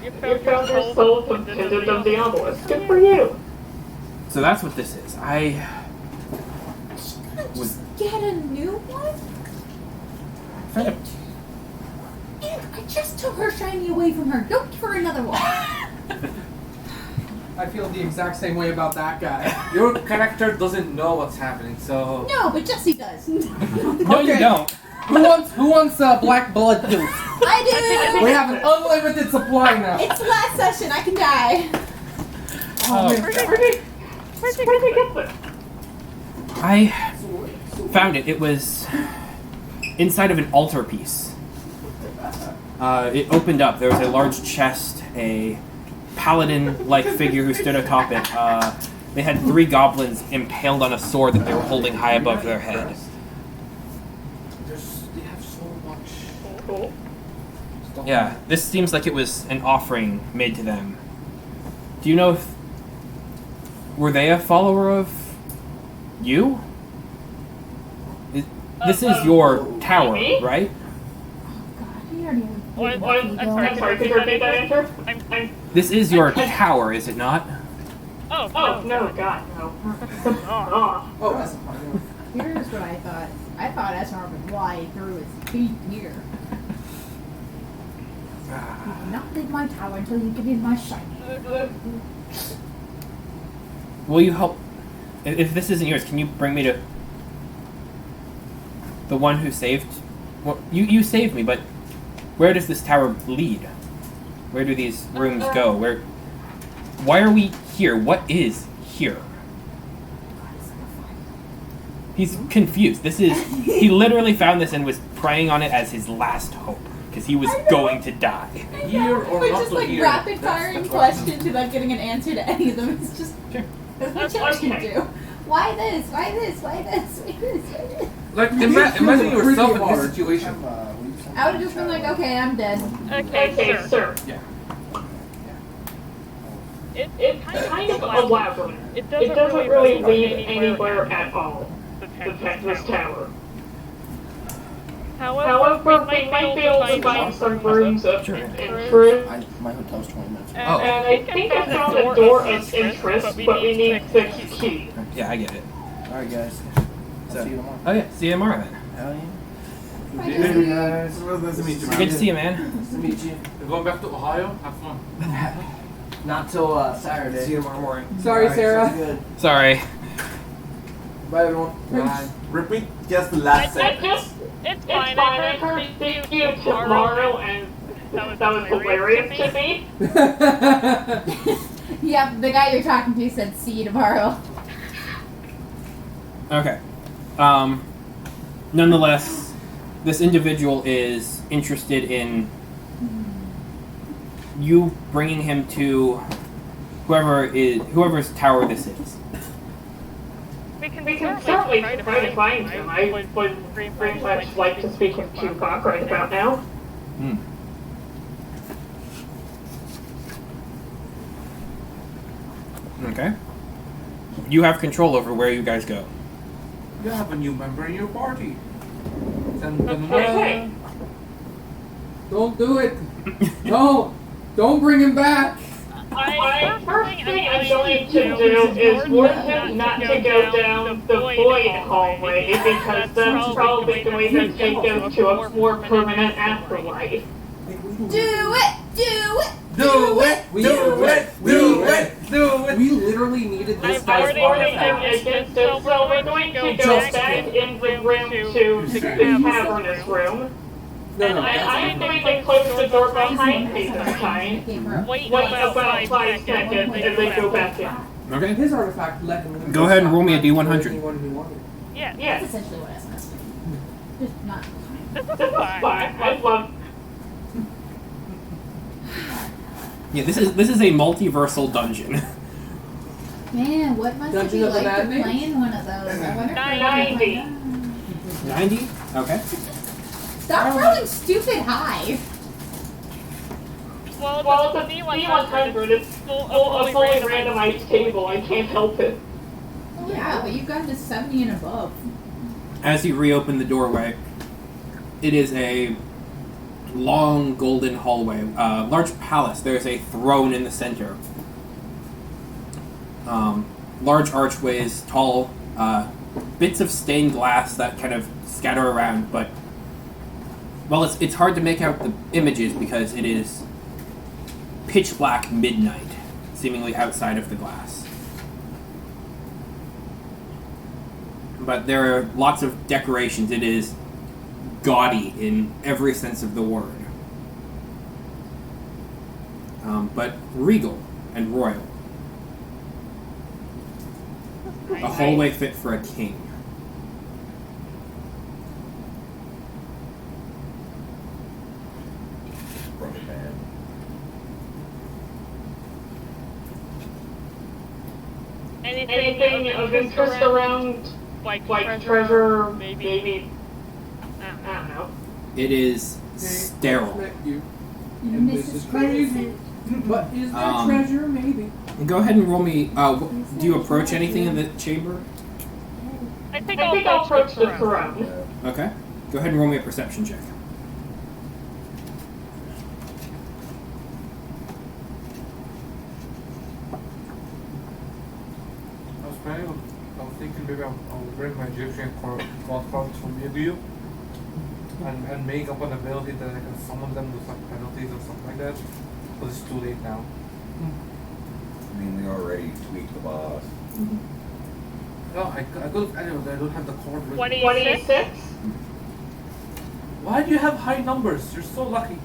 You found your soul from pendant of the obelisk. Good for you. So that's what this is. I was Get a new one? kind of And I just took her shiny away from her. Don't give her another one. I feel the exact same way about that guy. Your character doesn't know what's happening, so... No, but Jessy does. No, you don't. Who wants black blood pills? I do. We have an unlimited supply now. It's the last session. I can die. Where'd they get this? I found it. It was inside of an altarpiece. It opened up. There was a large chest, a paladin-like figure who stood atop it. They had 3 goblins impaled on a sword that they were holding high above their head. They have so much... Cool. Yeah, this seems like it was an offering made to them. Do you know if... Were they a follower of you? This is your tower, right? I'm sorry, could you repeat that answer? This is your tower, is it not? Oh, no, God, no. Here's what I thought. I thought Esmar would fly through his feet here. You cannot leave my tower until you get in my shiny. Will you help? If this isn't yours, can you bring me to the one who saved? Well, you saved me, but where does this tower lead? Where do these rooms go? Why are we here? What is here? He's confused. He literally found this and was preying on it as his last hope because he was going to die. Here or But not just like here. rapid firing questions without getting an answer to any of them. It's just that's what Josh can do. Why this? Why this? Why this? Why this? Why this? Like, imagine yourself in this situation. I would have just been like, okay, I'm dead. Okay, sir. Yeah. It's kind of a labyrinth. It doesn't really lead anywhere at all, this tower. However, we might be able to find some rooms of interest. My hotel's 20 minutes. And I think I found a door of interest, but we need the key. Yeah, I get it. Alright, guys. I'll see you tomorrow. Oh yeah, see you tomorrow then. Hell yeah. Hey guys, well, nice to meet you, man. Good to see you, man. Nice to meet you. You're going back to Ohio? Have fun. Not till Saturday. See you tomorrow morning. Sorry, Alright, Sarah. sounds good. Sorry. Bye, everyone. Bye. Repeat just the last sentence. It's fine. I heard see you tomorrow, and that was hilarious to me. Yeah, the guy you're talking to said, see you tomorrow. Okay. Nonetheless, this individual is interested in you bringing him to whoever's tower this is. We can certainly try to find him. I would very much like to speak with Tupac right about now. Hmm. Okay. You have control over where you guys go. You have a new member in your party. Send them Okay. Don't do it. No. Don't bring him back. First thing I'm going to do is warn him not to go down the void hallway, because that's probably going to take him to a more permanent afterlife. Do it! Do it! Do it! Do it! Do it! Do it! We literally needed this I've guy's already artifact. taken against it, so we're going to go back in the room to the cavernous room. And I'm going to close the door behind me this time. Wait about 5 seconds and then go back in. Okay. His artifact let him. Go ahead and roll me a D100. Anyone he wanted. Yes. That's essentially what SMS did. Just not. This is fine. I love. Yeah, this is a multiversal dungeon. Man, what must it Dungeon be of the like for Madness? playing one of those? I wonder if 990. 90? Okay. Stop rolling stupid high. Well, it's a D100. It's a fully randomized table. I can't help it. Yeah, but you've gotten to 70 and above. As you reopen the doorway, it is a long golden hallway, large palace. There's a throne in the center. Large archways, tall bits of stained glass that kind of scatter around, but well, it's hard to make out the images because it is pitch black midnight, seemingly outside of the glass. But there are lots of decorations. It is gaudy in every sense of the word. But regal and royal. A hallway fit for a king. Anything of interest around, like treasure, maybe, I don't know. It is sterile. And this is crazy. But is there treasure? Maybe. Go ahead and roll me. Do you approach anything in the chamber? I think I'll approach the throne. Okay. Go ahead and roll me a perception check. I was thinking maybe I'll bring my Egyptian cloth cards from you and make up an ability that I can summon them with like penalties or something like that. But it's too late now. I mean, we already tweaked the boss. No, I could. Anyway, I don't have the card. 26? Why do you have high numbers? You're so lucky.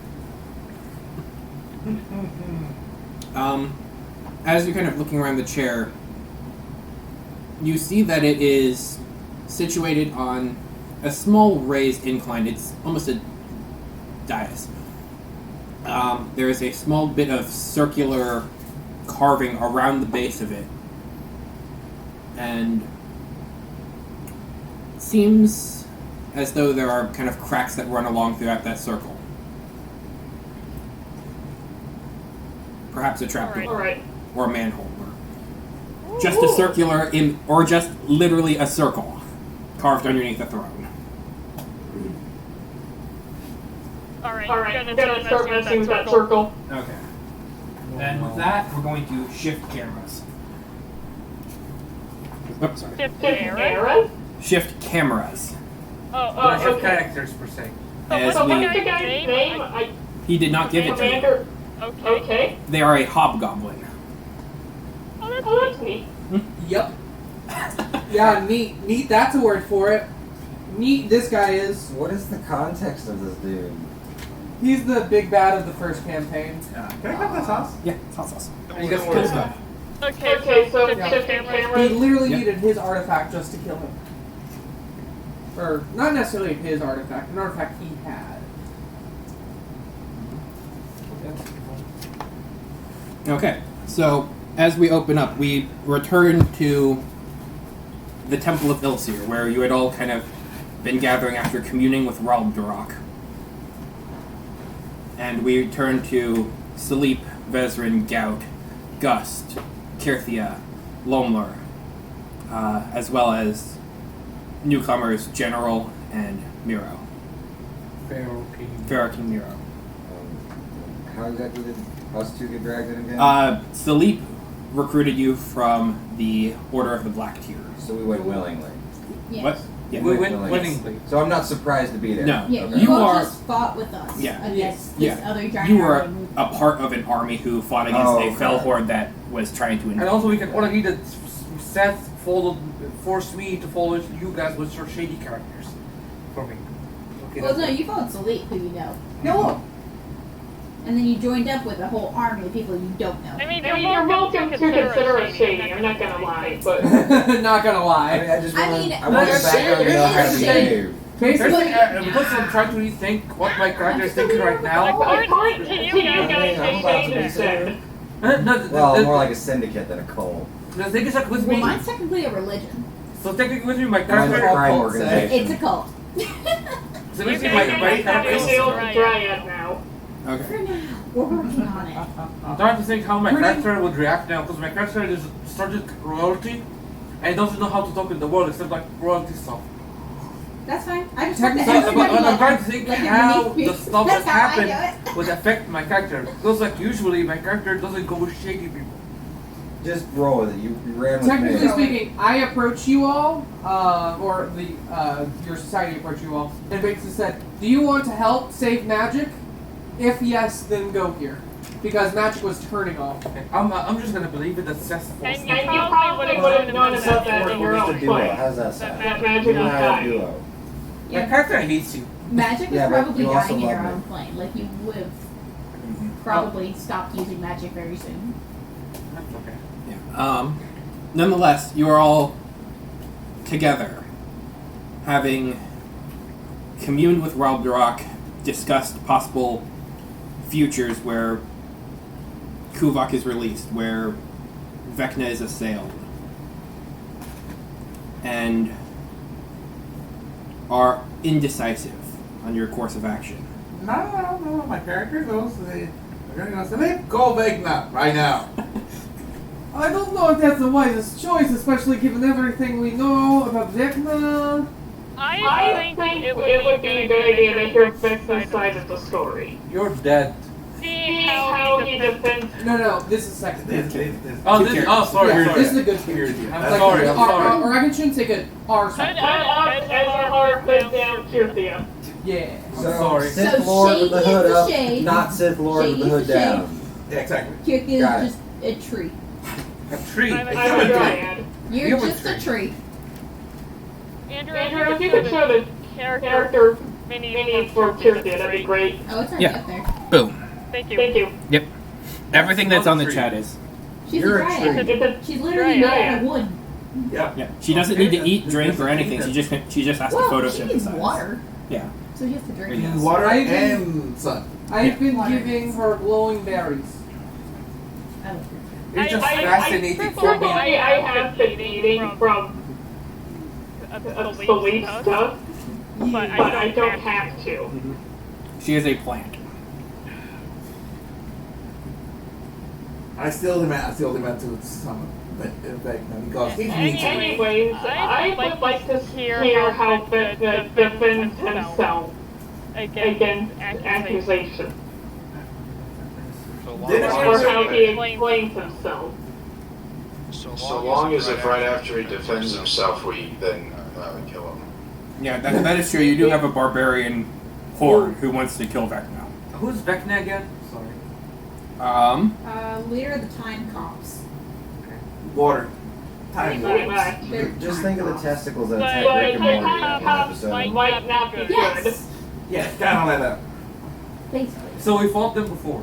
As you're kind of looking around the chair, you see that it is situated on a small raised incline. It's almost a dais. There is a small bit of circular carving around the base of it. And it seems as though there are kind of cracks that run along throughout that circle. Perhaps a trapdoor. Alright. Or a manhole. Or just a circular, or just literally a circle carved underneath the throne. Alright, I'm gonna start messing with that circle. Okay. And with that, we're going to shift cameras. Oops, sorry. Shift cameras? Shift cameras. Not shift Okay. characters per se. As So we, what's the guy's name? he did not give it to you. Commander. Okay. They are a hobgoblin. Oh, that's neat. Yep. Yeah, neat. Neat, that's a word for it. Neat, this guy is. What is the context of this dude? He's the big bad of the first campaign. Can I have that sauce? Yeah, hot sauce. You guys Good stuff. Okay, so Yeah. shifting He cameras. literally Yep. needed his artifact just to kill him. Or, not necessarily his artifact, an artifact he had. Okay, so as we open up, we return to the Temple of Ilsir, where you had all kind of been gathering after communing with Ralb'Darok. And we turn to Salip, Vezrin, Gout, Gust, Kirthia, Lomler, as well as newcomers General and Miro. Pharaoh King Miro. How exactly did us two get dragged in again? Salip recruited you from the Order of the Black Tear. So we went willingly. Yes. What? Yeah. We went willingly. So I'm not surprised to be there. No. Yeah, Okay. you all are- just fought with us Yeah. against this Yeah. other giant You were army. a part of an army who fought against Oh, a okay. fell horde that was trying to invade. And also we can all agree that Seth forced me to follow you guys with your shady characters. For me. Okay, Well, that's no, it. you followed Salip, who you know. No. And then you joined up with a whole army of people you don't know. I mean, you're welcome to consider us shady, I'm not gonna lie, but... Not gonna lie. I mean, I just want I mean, I want we're the background to shady. know how to Shady. behave. Basically, Because I'm trying to rethink what my character is thinking right now. According to you guys, I'm about to be said. Well, more like a syndicate than a cult. The thing is like with Well, me. mine's technically a religion. So technically with me, my Mine's a character. crime cult organization. It's a cult. So You basically, guys my have character a is. dryad now. Okay. We're working on it. I'm trying to think how my character would react now, because my character is started royalty, and doesn't know how to talk in the world except like royalty stuff. That's fine. I just So, want to but I'm trying to think like how underneath me. the stuff that That's how I happened do it. would affect my character. Because like usually my character doesn't go with shaky people. Just roll with it. You ran with Technically me. speaking, I approach you all, or your society approached you all, and basically said, "Do you want to help save magic? If yes, then go here, because magic was turning off." Okay. I'm just gonna believe it that Seth forced And me. you probably would have known about that in your Just a own duo. play. How's that That sound? magic You is and I are a dying. duo. My character hates you. Magic was Yeah, but probably you also dying in your love own me. plane. Like you would have probably stopped using magic very soon. That's okay. Yeah. Nonetheless, you are all together, having communed with Raldrock, discussed possible futures where Kuvok is released, where Vecna is assailed, and are indecisive on your course of action. No. My character goes. Let go Vecna right now. I don't know if that's the wisest choice, especially given everything we know about Vecna. I think it would be a good idea to hear Vecna's side of the story. You're dead. See how he defends. No, this is second. This. Oh, sorry. Yeah, this is sorry. a good theory. I'm Like, sorry. Or I shouldn't say good. R side. Cut up as a hard put down Tyrthia. Yeah. I'm sorry. Sith So Lord with the shade hood is up, the shade. not Sith Lord with the Shade hood is the shade. down. Yeah, exactly. Kirk Got it. is just a tree. A tree. I'm a dryad. You're You're a just a tree. Andrew, if you could show the character mini for Tyrthia, that'd be great. Oh, it's already Yeah. up there. Boom. Thank you. Yep. Everything that's on the Tree. chat is. She's You're a a dryad. tree. She's literally made out of wood. Yeah. Yeah. She doesn't need to eat, drink, or anything. She just has to Well, she needs photosynthesize. water, Yeah. so she has to drink. Yes. Water I and sun. I've been Water. giving her glowing berries. I love her. It's just fascinating for me. I have been eating from the leaf stuff, but I don't have to. She is a plant. I still demand to summon Vecna because he needs it. Anyways, I would like to hear how Vecna defends himself against accusation. Or how he explains himself. So long as if right after he defends himself, we then kill him. Yeah, that is true. You do have a barbarian horde who wants to kill Vecna. Who's Vecna again? Sorry. Leader of the Time Cops. Water. Time Pretty warp. much. They're Just think of the testicles that But attack Rick and Morty in Time one Cops episode. might not be good. Yes, Yeah, kind of like that. basically. So we fought them before.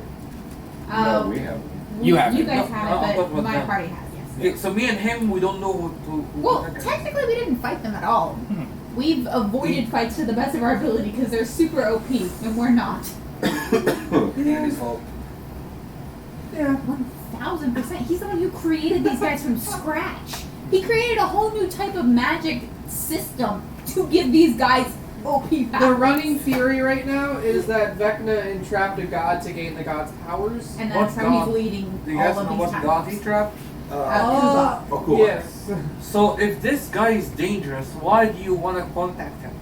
No, we have. You haven't. You guys No, have I'll it, talk but about my them. party has, yes. Okay, so me and him, we don't know who Well, Vecna is. technically we didn't fight them at all. We've avoided fights to the best of our ability because they're super OP, and we're not. Andy's fault. Yeah. 1000%. He's the one who created these guys from scratch. He created a whole new type of magic system to give these guys OP powers. The running theory right now is that Vecna entrapped a god to gain the god's powers. And that's What how god? he's leading Do you all guys of know these what time god cops. he trapped? Oh, cool. yes. So if this guy is dangerous, why do you want to contact him?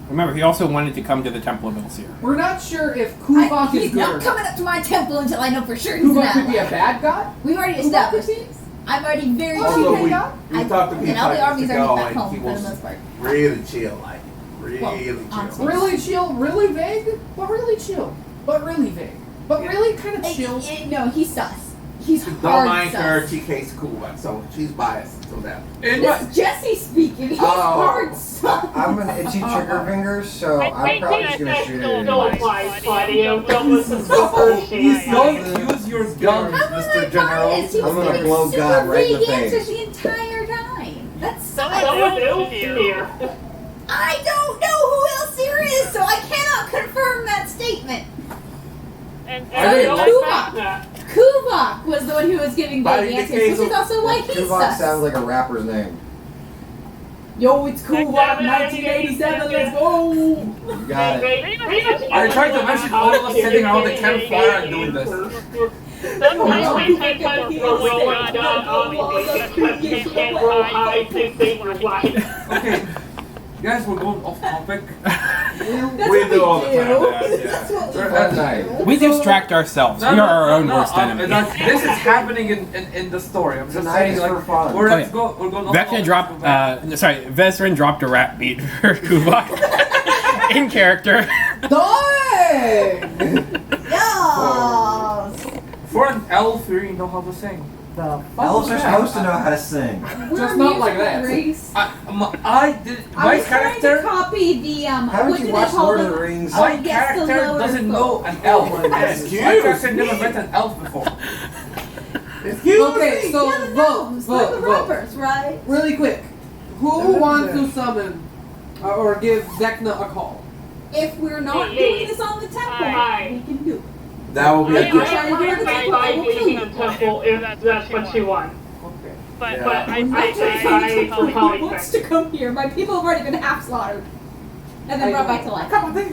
Remember, he also wanted to come to the Temple of Ilsir. We're not sure if Kuvok is He's good. not coming up to my temple until I know for sure he's an Kuvok could be a ally. bad god. We've already established this. I'm already very Although cheap. we I- talked to and people all the like armies to are go back and home he for the was most part. really chill, like really Well, chill. honestly. Really chill, really vague, but really chill, but really vague, but really kind of chill. No, he's sus. He's Don't hard mind her, sus. TK's cool, like, so she's biased, so that. This is Jessy speaking. He's Oh. hard sus. I'm an itchy trigger finger, so I'm probably just gonna shoot it Still anyway. applies, Claudio. Don't listen to her. She's Don't use your gun, How was I Mr. General. biased? He was I'm gonna giving blow super God right in the vague answers face. the entire time. That's sus. someone else here. I don't know who else there is, so I cannot confirm that statement. And Are they So all- Kuvok. Kuvok was the one who was giving But vague in the answers, case which is of- also why he's Kuvok sus. sounds like a rapper's name. Yo, it's cool. 1987. Let's go. You got it. I tried to mention all of us sitting around the campfire and doing this. Okay, you guys were going off topic. We do all the time. That's what we At night. We distract ourselves. We are our own worst enemy. This is happening in the story. I'm just Tonight saying, is like, for fun. we're Okay. going off Vecna dropped, Vezrin dropped a rap beat for Kuvok in character. Dang! Yes! For an elf, you know how to sing. Elves are supposed to know how to sing. Just not like that. I did. My character. Copy the Haven't what you do they watched call Lord of them? the Rings? My yes, the character lower doesn't folk. know an elf. My character never met an elf before. Okay, so Yeah, the vote, gnomes, like the vote. robbers, right? Really quick. Who wants to summon or give Vecna a call? If we're not doing this on the temple, we can do it. That will be a good. Try to do it on the temple, I will kill you. temple if that's what you want. Okay. But Yeah. I for He wants to come here. My people have already been half slaughtered. And then brought back to life. Come on, they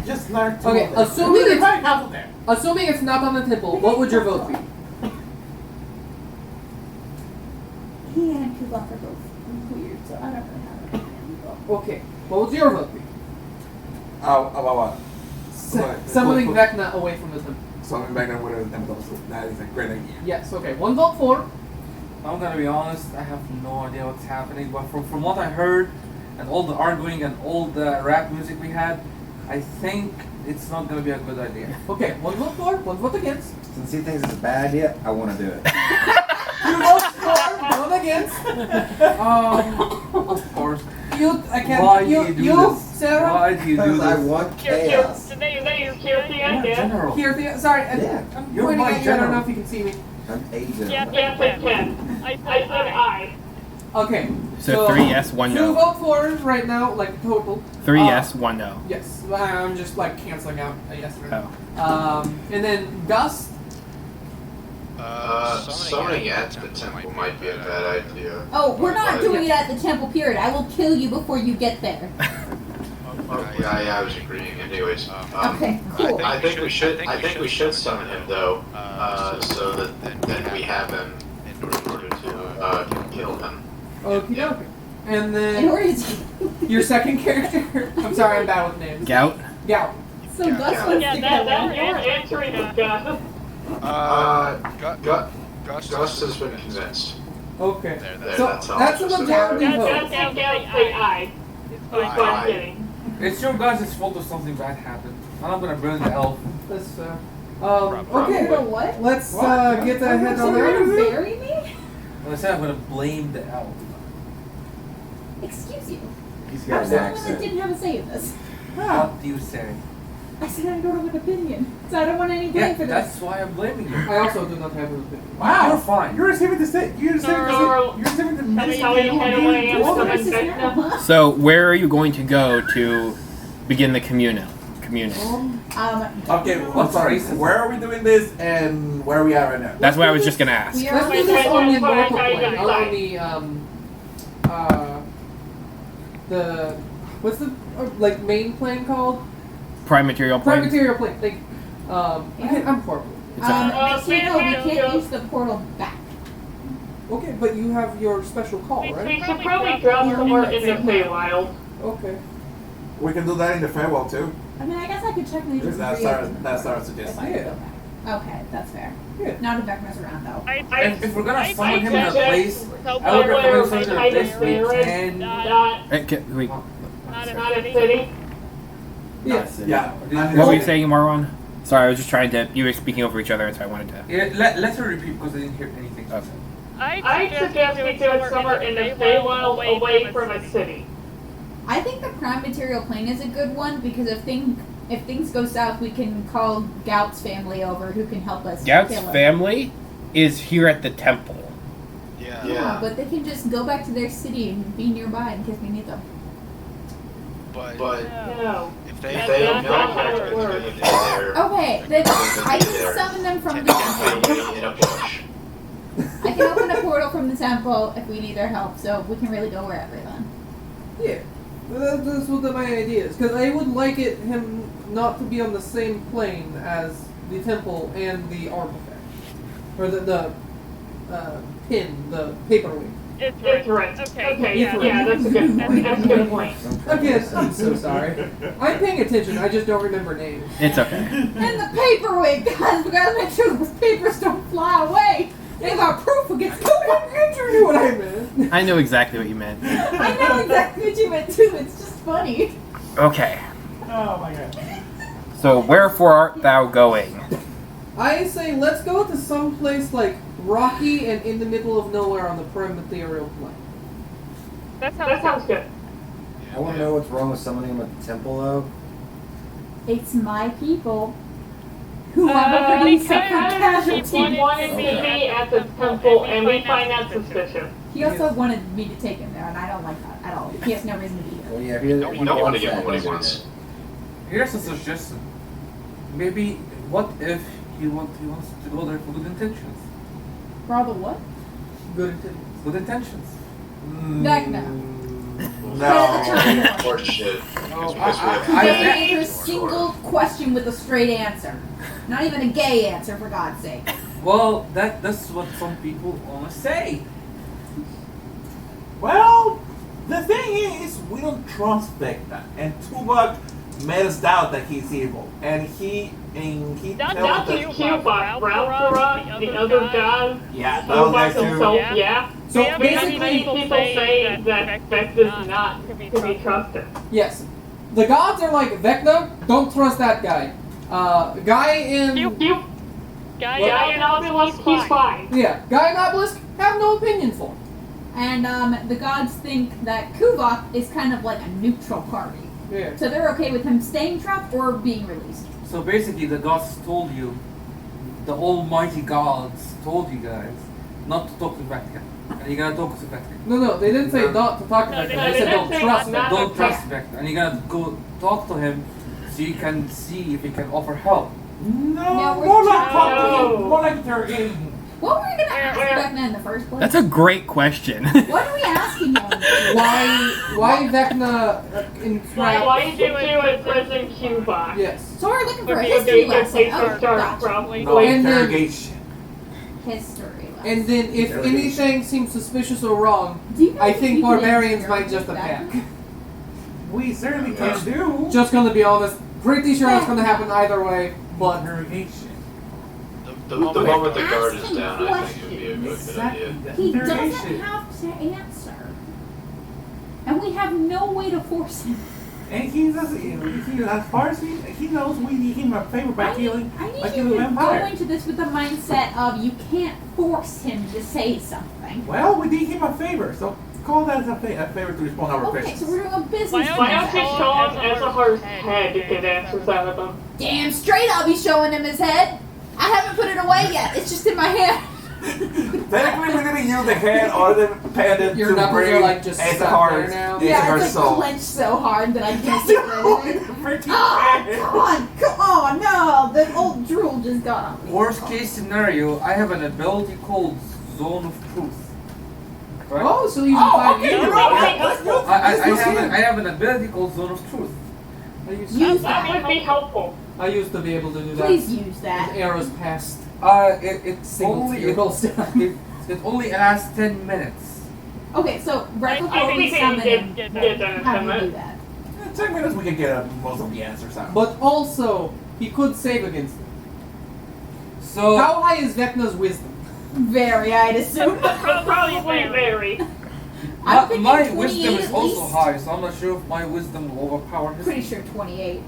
just learned to. Okay, assuming They're it's, right out there. assuming it's not on the temple, what would your vote be? He and Kubak are both weird, so I don't really have an opinion. Okay, what would your vote be? What? Summoning Vecna away from the temple. Something back there with a temple. That is a great idea. Yes, okay. One vote for. I'm gonna be honest. I have no idea what's happening, but from what I heard, and all the arguing and all the rap music we had, I think it's not gonna be a good idea. Okay, one vote for, one vote against. Since he thinks it's a bad idea, I want to do it. Two votes for, one against. Of course. You, I can't. Why do you, you do you, this? Sarah. Why do you do Because I this? want chaos. General. Here, sorry, Yeah. I'm You're pointing my at you. I don't know general. if you can see me. I'm Asian. I said I. Okay. So 3 yes, 1 Two no. vote fors right now, like total. 3 yes, 1 no. Yes, I'm just like canceling out a yes or no. Oh. And then Gus. Summoning at the temple might be a bad idea. Oh, we're not doing it at the temple, period. I will kill you before you get there. Yeah, I was agreeing. Anyways, Okay, cool. I think we should summon him though, so that then we have him in order to kill him. Okie dokie. And In then order to... your second character. I'm sorry, I'm bad with names. Gout? Gout. So Gus wants to kill him. You're answering this guy. Gus has been convinced. Okay. There, So that's all. that's a majority vote. It's your guys' fault if something bad happened. I'm gonna burn the elf. That's fair. You Okay. know what? Let's get the head So on you're gonna there. bury me? When I said I'm gonna blame the elf. Excuse you. He's I'm got an the one that accent. didn't have a say in this. What do you say? I said I don't have an opinion, so I don't want any blame Yeah, for this. that's why I'm blaming you. I also do not have an opinion. Wow. You're fine. You're receiving the state. You're receiving the message. So where are you going to go to begin the communal? Okay, I'm sorry. Where are we doing this and where are we at right now? That's what I was just gonna ask. We Let's are do this on the local plane, not on the what's the like main plane called? Prime material Prime plane? material plane. Like, I'm horrible. It's a- we can't use the portal back. Okay, but you have your special call, We right? should probably drop somewhere in the Feywild. Okay. We can do that in the farewell too. I mean, I guess I could check my That's our if suggestion. I could go back. Okay, that's fair. Yeah. Not if Vecna's around though. If we're gonna summon him in a place, I would recommend summon him in a place we can. Wait, Not a city. Yes. Yeah. what were you saying, Marwan? Sorry, I was just trying to. You were speaking over each other, and so I wanted to. Yeah, let her repeat because I didn't hear anything. Okay. I suggest we do it somewhere in the Feywild away from a city. I think the prime material plane is a good one because if things go south, we can call Gout's family over who can help us. Gout's kill him. family is here at the temple. Yeah, but they can just go back to their city and be nearby in case we need them. But No. if they don't know how to do it, they're Okay, then I can summon them from the temple. in a bush. I can open a portal from the temple if we need their help, so we can really go wherever then. Yeah. That's what my idea is. Because I would like him not to be on the same plane as the temple and the artifact. Or the pin, the paperweight. It's right. Okay, yeah, that's a good point. Again, I'm so sorry. I'm paying attention, I just don't remember names. It's okay. And the paperweight, guys, we gotta make sure the papers don't fly away. They got proof against You knew what I meant. I know exactly what you meant. I know exactly what you meant too, it's just funny. Okay. Oh my god. So wherefore art thou going? I say let's go to some place like rocky and in the middle of nowhere on the perimeterial plane. That sounds good. I want to know what's wrong with summoning him at the temple, though. It's my people. Whoever produced a casualty. He wanted me to be at the temple, and we find that suspicious. He also wanted me to take him there, and I don't like that at all. He has no reason to be here. Well, yeah, You don't want to give him what he wants. Here's a suggestion. Maybe, what if he wants to go there for good intentions? For all the what? Good intentions. Good intentions. Vecna. No. Or shit. Oh, He doesn't answer a single question with a straight answer. Not even a gay answer, for God's sake. Well, that's what some people want to say. Well, the thing is, we don't trust Vecna, and Tuvok made us doubt that he's evil, and he Not tells just us. Cubot, Ralph, the other guy, Yeah, those guys too. himself, yeah. So Basically, people say that Vecna's not to be trusted. Yes. The gods are like, Vecna, don't trust that guy. Guy in... Guy in Obelisk, he's fine. Yeah, Guy in Obelisk, have no opinion for him. And the gods think that Kuvok is kind of like a neutral party. Yeah. So they're okay with him staying trapped or being released. So basically, the gods told you, the almighty gods told you guys, not to talk to Vecna. And you gotta talk to Vecna. No, they didn't say not to talk to Vecna. They said don't trust him. Don't trust Vecna. And you gotta go talk to him so you can see if he can offer help. No, we're More like trying- talking, more like interrogating. What were we gonna ask Vecna in the first place? That's a great question. What are we asking him? Why Vecna entrapped... Why did you imprison Cubot? Yes. So we're looking for a Would be a history good lesson. place Oh, to start gotcha. from. No, And then- interrogation. History lesson. And then if anything seems suspicious or wrong, Do you know I if think you can barbarians might just interrogate attack. We certainly can do. Just gonna be honest, pretty sure that's gonna happen either way, but... Interrogation. The moment the guard is down, I think it would be a good idea. He doesn't have to answer. And we have no way to force him. And he as far as he knows, we need him a favor by killing I need by you killing to a go vampire. into this with the mindset of you can't force him to say something. Well, we did him a favor, so call that as a favor to respond to our Okay, questions. so we're doing a business Why don't transaction. you show him Ezrahar's head to get answers out of him? Damn straight I'll be showing him his head. I haven't put it away yet. It's just in my hand. Technically, we didn't use the head or the pendant Your to knuckles bring are, like, just stuck there now. Yeah, it's like soul. clenched so hard that I can't see anything. Freaking Oh, come on, no. The old drool just got on me. Worst case scenario, I have an ability called Zone of Truth. Right? Oh, so you can find okay, you. you're right. Let's go. I have an ability called Zone of Truth. Use That that. would be helpful. I used to be able to do that. Please use that. With arrows past It single only tables. it only lasts 10 minutes. Okay, so right I before think we he summon did him, get done in how 10 do you do minutes. that? In 10 minutes, we can get most of the answers out. But also, he could save against it. So How high is Vecna's wisdom? Very, I'd assume. Probably very. I'm thinking my 28 wisdom is at also least. high, so I'm not sure if my wisdom will overpower his. Pretty sure 28.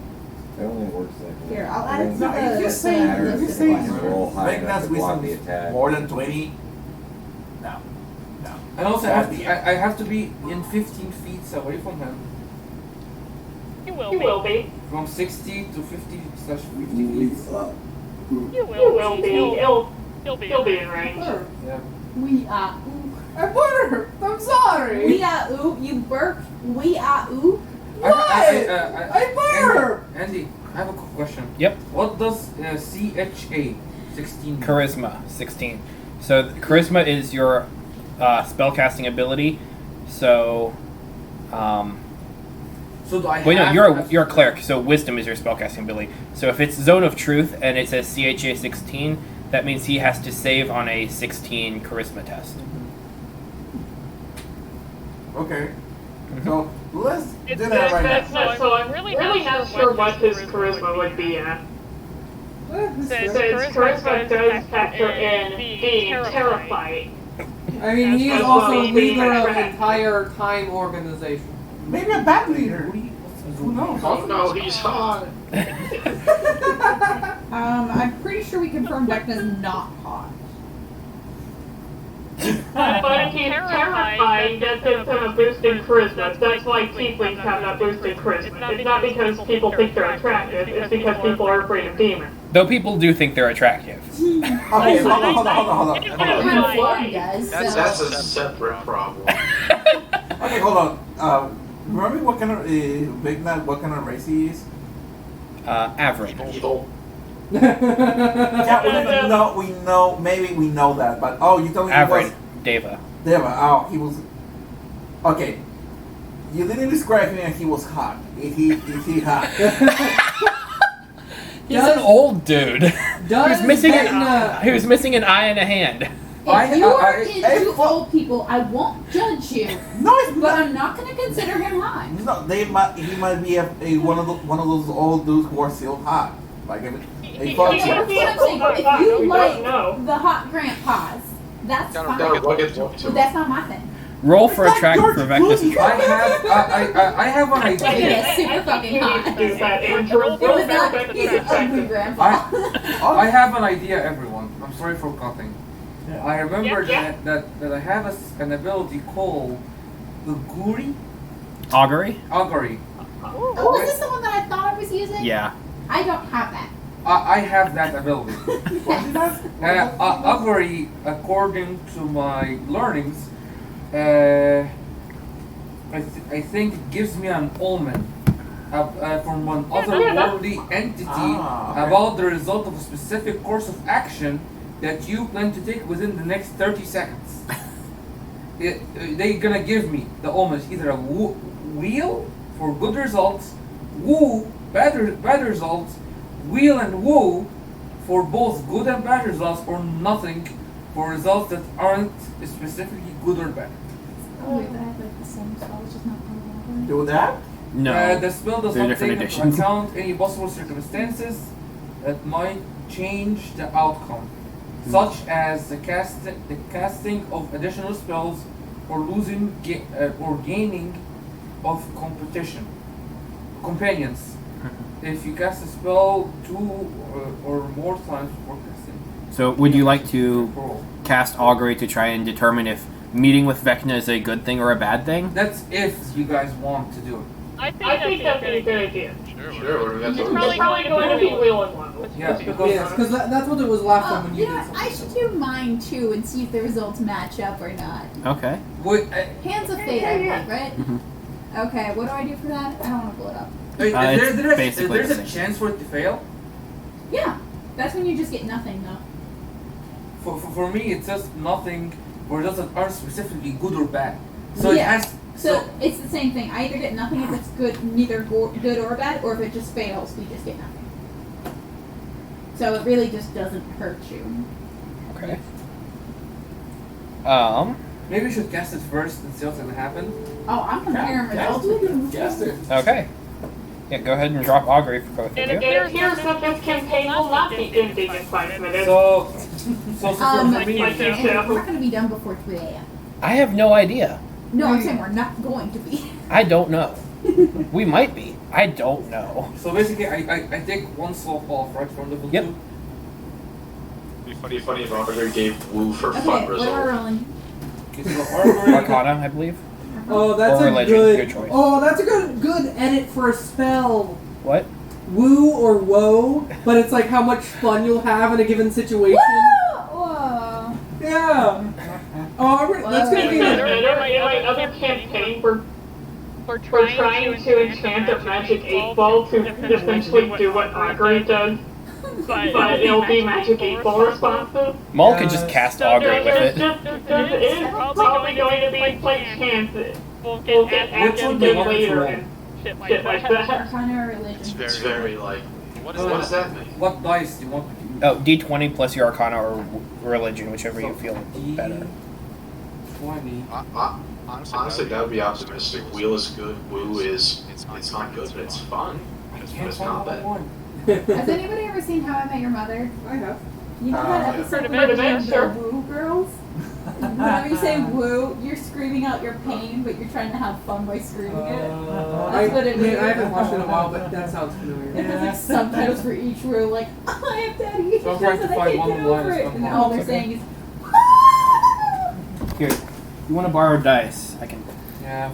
It only works like that. Here, I'll add it to No, if you the say, matters if you if say, you can roll high enough Vecna's to block the wisdom attack. more than 20, no. And also, I have to be in 15 feet away from him. You will be. From 60 to 50/50 feet. You will be. He'll be in range. Yeah. We are ooh. I burped! I'm sorry! We are ooh. You burp. We are ooh. I burped! Andy, I have a quick question. Yep. What does CHA 16 mean? Charisma, 16. So charisma is your spellcasting ability. So So do I Wait, no, have you're a cleric, so wisdom is your spellcasting ability. So if it's Zone of Truth and it says CHA 16, that means he has to save on a 16 charisma test. Okay. So let's do It's that right that's now. not, so I'm really not sure what his charisma would be at. Since charisma does factor in being terrifying. I mean, he is As also well as being leader of attractive. entire time organization. Maybe a bad leader. Who knows? Oh no, he's hot. I'm pretty sure we confirmed Vecna's not hot. But if he's terrifying, that's gonna boost in charisma. That's why tieflings have that boost in charisma. It's not because people think they're attractive, it's because people are afraid of demons. Though people do think they're attractive. Okay, hold on. Everyone does. That's a separate problem. Okay, hold on. Remember what kind of Vigna, what kind of race he is? Average. Evil. Yeah, we know, maybe we know that, but you told me Average. he was Deva. Deva. He was. Okay, you didn't describe him as he was hot. Is he hot? He's an old dude. Does He was Vecna... missing an eye and a hand. If you are into old people, I won't judge you. No, it's But not. I'm not going to consider him hot. No, he might be one of those old dudes who are still hot, like a That's what I'm saying. If you like the hot grandpas, that's fine. But that's not my thing. Roll for attract for Vecna. I have an Like, idea. it's super fucking hot. It was not. He's an ugly grandpa. I have an idea, everyone. I'm sorry for cutting. I remember that I have an ability called the Guri? Augury? Augury. Oh, is this the one that I thought I was using? Yeah. I don't have that. I have that ability. Augury, according to my learnings, I think it gives me an omen from one otherworldly entity about the result of a specific course of action that you plan to take within the next 30 seconds. They're gonna give me the omens, either a wheel for good results, woo, bad results, wheel and woo for both good and bad results, or nothing for results that aren't specifically good or bad. Oh, wait, but I have like the same spell, it's just not called. Do that? No. The spell does They're not different take into editions. account any possible circumstances that might change the outcome, such as the casting of additional spells or losing or gaining of companions. If you cast a spell 2 or more times before casting. So would you like to cast Augury to try and determine if meeting with Vecna is a good thing or a bad thing? That's if you guys want to do it. I think that's a good idea. Sure, It's probably going to be wheel and one. Yeah, because that's what it was last time when you You know did what? I should do mine too and see if the results match up or not. Okay. Hands of Fate, I think, right? Mhm. Okay, what do I do for that? I don't want to pull it up. Basically There's the a same. chance for it to fail. Yeah, that's when you just get nothing though. For me, it's just nothing or results that aren't specifically good or bad. So Yeah. it has. So it's the same thing. I either get nothing if it's good, neither good or bad, or if it just fails, we just get nothing. So it really just doesn't hurt you. Okay. Maybe we should cast it first and see what's gonna happen. Oh, I'm comparing results with you. Cast it. Okay. Yeah, go ahead and drop Augury for both of And you. it appears that this campaign will not be ending in 5 minutes. So for me, Like you And said. we're not going to be done before 3 a.m. I have no idea. No, I'm saying we're not going to be. I don't know. We might be. I don't know. So basically, I take one slope off right from level 2. It'd be funny if Augury gave woo for Okay, fun what am I results. rolling? Okay, so Augury. Arcana, I believe. Oh, that's Or a religion, good. your choice. Oh, that's a good edit for a spell. What? Woo or woe, but it's like how much fun you'll have in a given situation. Whoa. Yeah. Oh, that's gonna be. In my other campaign, we're trying to enchant a magic 8-ball to essentially do what Augury does, but it'll be magic 8-ball responsive. Maul could just cast Augury with it. It is probably going to be like chance We'll get action later and shit like that. Arcana or religion? It's very like, what does that mean? What dice do you want to use? Oh, D20 plus your Arcana or religion, whichever you feel better. 20. Honestly, that would be optimistic. Wheel is good. Woo is it's not good, but it's fun. But it's not bad. Has anybody ever seen How I Met Your Mother? I have. You know that episode where the woo girls? Whenever you say woo, you're screaming out your pain, but you're trying to have fun by screaming it. That's what it means. I haven't watched it in a while, but that sounds familiar. It has like subtitles for each woo, like, I have daddy issues So I'm trying to and I find can't one get line over or it. something. And all they're saying is, Here, you want to borrow dice? I can. Yeah,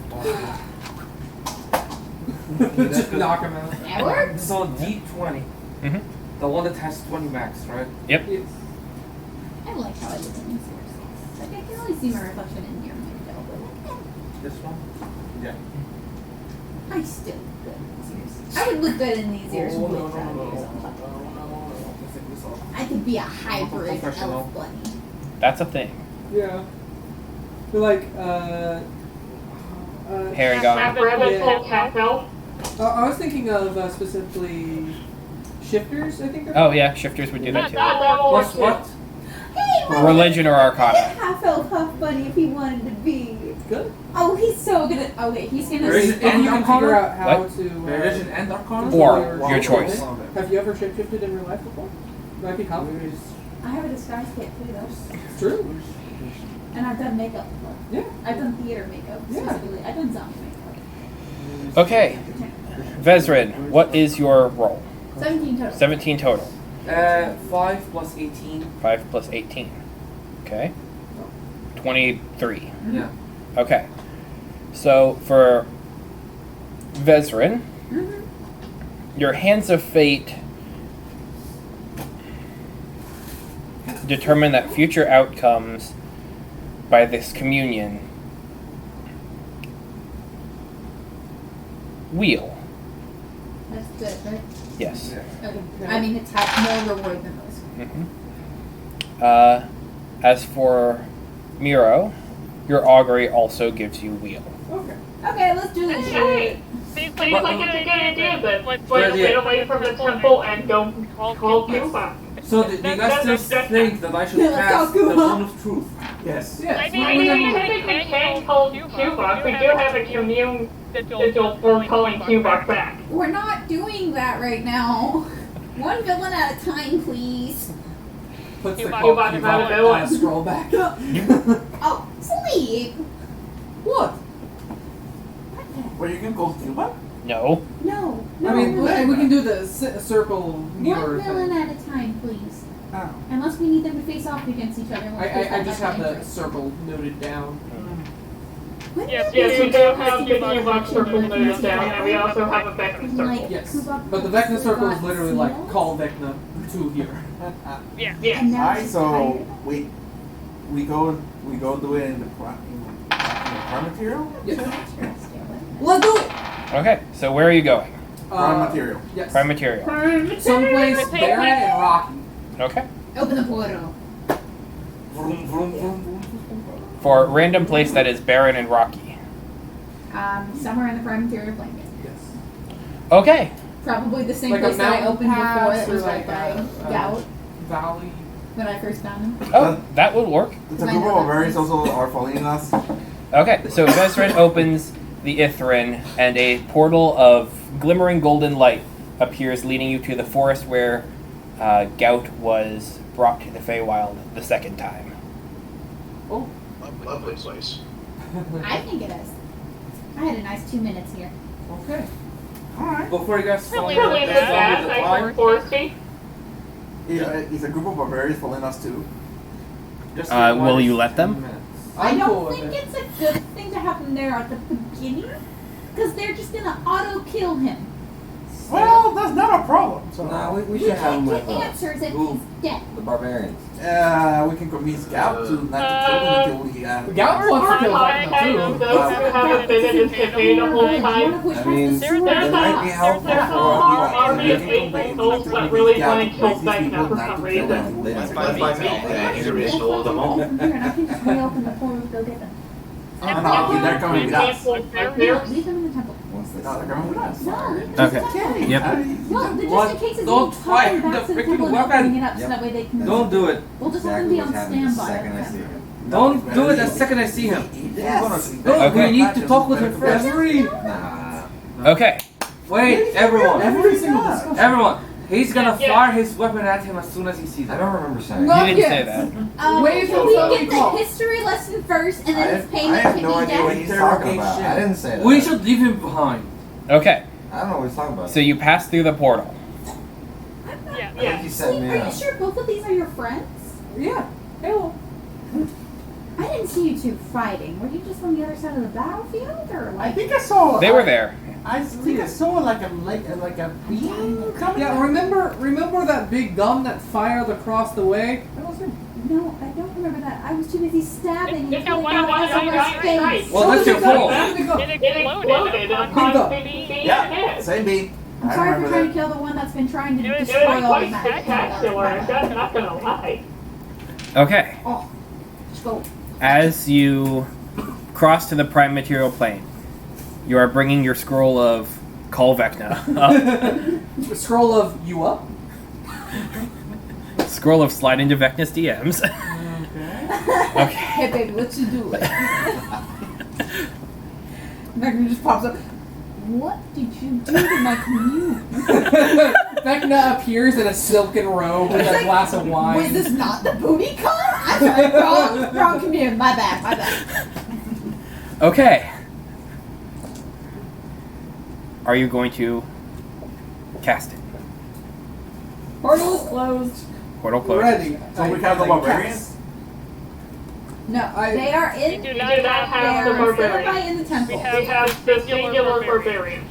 Just knock him out. That works. So D20. Mm-hmm. The one that has 20 max, right? Yep. Yes. I like how I live in these years. Like, I can only see my reflection in your window, but This one? Yeah. I still look good in these years. I would look good in these years with years on top. I could be a hybrid Professional. elf bunny. That's a thing. Yeah. They're like, Herringon. Rabbit hole cat elf. I was thinking of specifically shifters, I think. Oh yeah, shifters would do that too. Plus what? Hey, Religion or Arcana. half elf, half bunny if he wanted to be. Good. Oh, he's so good at. Okay, he's gonna. There is If you can Arcana? figure out how What? to. Religion and Arcana? Or your choice. Have you ever shapeshifted in real life before? Might be complicated. I have a disguise kit too, though. It's true. And I've done makeup before. Yeah. I've done theater makeup specifically. I've done zombie makeup. Okay, Vezrin, what is your roll? 17 total. 17 total. 5 plus 18. 5 plus 18. Okay. 23. Yeah. Okay. So for Vezrin, your hands of fate determine that future outcomes by this communion wheel. That's good, right? Yes. Okay. I mean, it's more reward than those. As for Miro, your augury also gives you wheel. Okay. Okay, let's do this shit. Seems like it's a good idea, but let's Good get idea. away from the temple and go call Cuba. So do you guys still think that I should Yeah, let's cast go, the Kuma. One of Truth? Yes. Yes. I mean, we can call Cuba. We do have a commune vigil for calling Cuba back. We're not doing that right now. One villain at a time, please. Puts the Cuba call is not a villain. scroll back. Oh, sleep. What? Well, you can call Cuba? No. No. I mean, we can do the circle mirror One villain thing. at a time, please. Oh. Unless we need them to face off against each other. I just have the circle noted down. Yes, we do have the Cuba circle noted down, and we also have a Vecna circle. Yes. But the Vecna circle is literally like call Vecna to here. Yeah. Alright, so we go do it in the prime material? Yes. Let's do it! Okay, so where are you going? Prime material. Yes. Prime material. Someplace barren and rocky. Okay. Open the portal. Vroom, vroom, vroom, vroom. For a random place that is barren and rocky. Somewhere in the prime material blanket. Yes. Okay. Probably the same Like a place that I mountain opened before pass that or was like by a Gout valley. when I first found him. Oh, that would work. The group of barbarians also are following us. Okay, so Vezrin opens the Ithrin, and a portal of glimmering golden light appears, leading you to the forest where Gout was brought to the Feywild the second time. Oh. Lovely place. I think it is. I had a nice 2 minutes here. Okay. Alright. Before you guys Really follow good the that, song with the I fire, think Forsty. It's a group of barbarians following us too. just Will you let them? I I'm cool don't with think it. it's a good thing to have him there at the beginning, because they're just gonna auto-kill him. Well, that's not a problem. So Nah, we We should have him can't with get us. answers if Who? he's dead. The barbarians. we can convince Scout to not to kill him until we Gout wants to kill I Vecna have too. those who haven't been in his campaign the whole time. I mean, There's it might be helpful there's a for whole us army of to angels that really want to kill Vecna for some reason. That's by me. The angel is all of them all. Here, and I can just reopen the portal to go get them. they're coming with us. No, leave them in the temple. No, they're coming with us. No, Okay. Yep. well, just What? in case it's Don't being fire taken the back to the freaking temple and they'll weapon. bring it up so that way they can. Don't do it. We'll just have them Exactly be on what's happening the standby. second I see him. Don't do it the second I see him. Yes. No, Okay. we need to talk with him first. Nah. Okay. Wait, everyone. Every single discussion. Everyone. He's gonna fire his weapon at him as soon as he sees I it. don't remember saying. Well, You didn't say yes. that. Wait Can until we somebody get the calls. history lesson first and I then it's have payment no to idea what Gage? he's talking about. I didn't say that. We should leave him behind. Okay. I don't know what he's talking about. So you pass through the portal. Yeah. I think he set me Are you up. sure both of these are your friends? Yeah. Hello. I didn't see you two fighting. Were you just on the other side of the battlefield, or I like? think I saw. They were there. I think I saw like a beam coming. Yeah, remember that big gun that fired across the way? That was him. No, I don't remember that. I was too busy stabbing Yeah, until one I of got us over his face. Well, that's your fault. It exploded upon being Yeah, hit. same beat. I'm I sorry for remember trying to that. kill the one that's been trying to It was destroy all the quite magic. spectacular, I'm not gonna lie. Okay. Oh, let's go. As you cross to the prime material plane, you are bringing your scroll of Call Vecna up. The scroll of you up. Scroll of Slide into Vecna's DMs. Okay. Hey baby, what you doing? Megan just pops up. What did you do to my commune? Vecna appears in a silken robe with a glass of wine. Was this not the booty call? I'm sorry, wrong commune. My bad. Okay. Are you going to cast it? Portal is closed. Portal closed. Ready. So we have the barbarians? No, I- they are in. We do They not have the are barbarian. standby in the temple. We have the singular barbarian.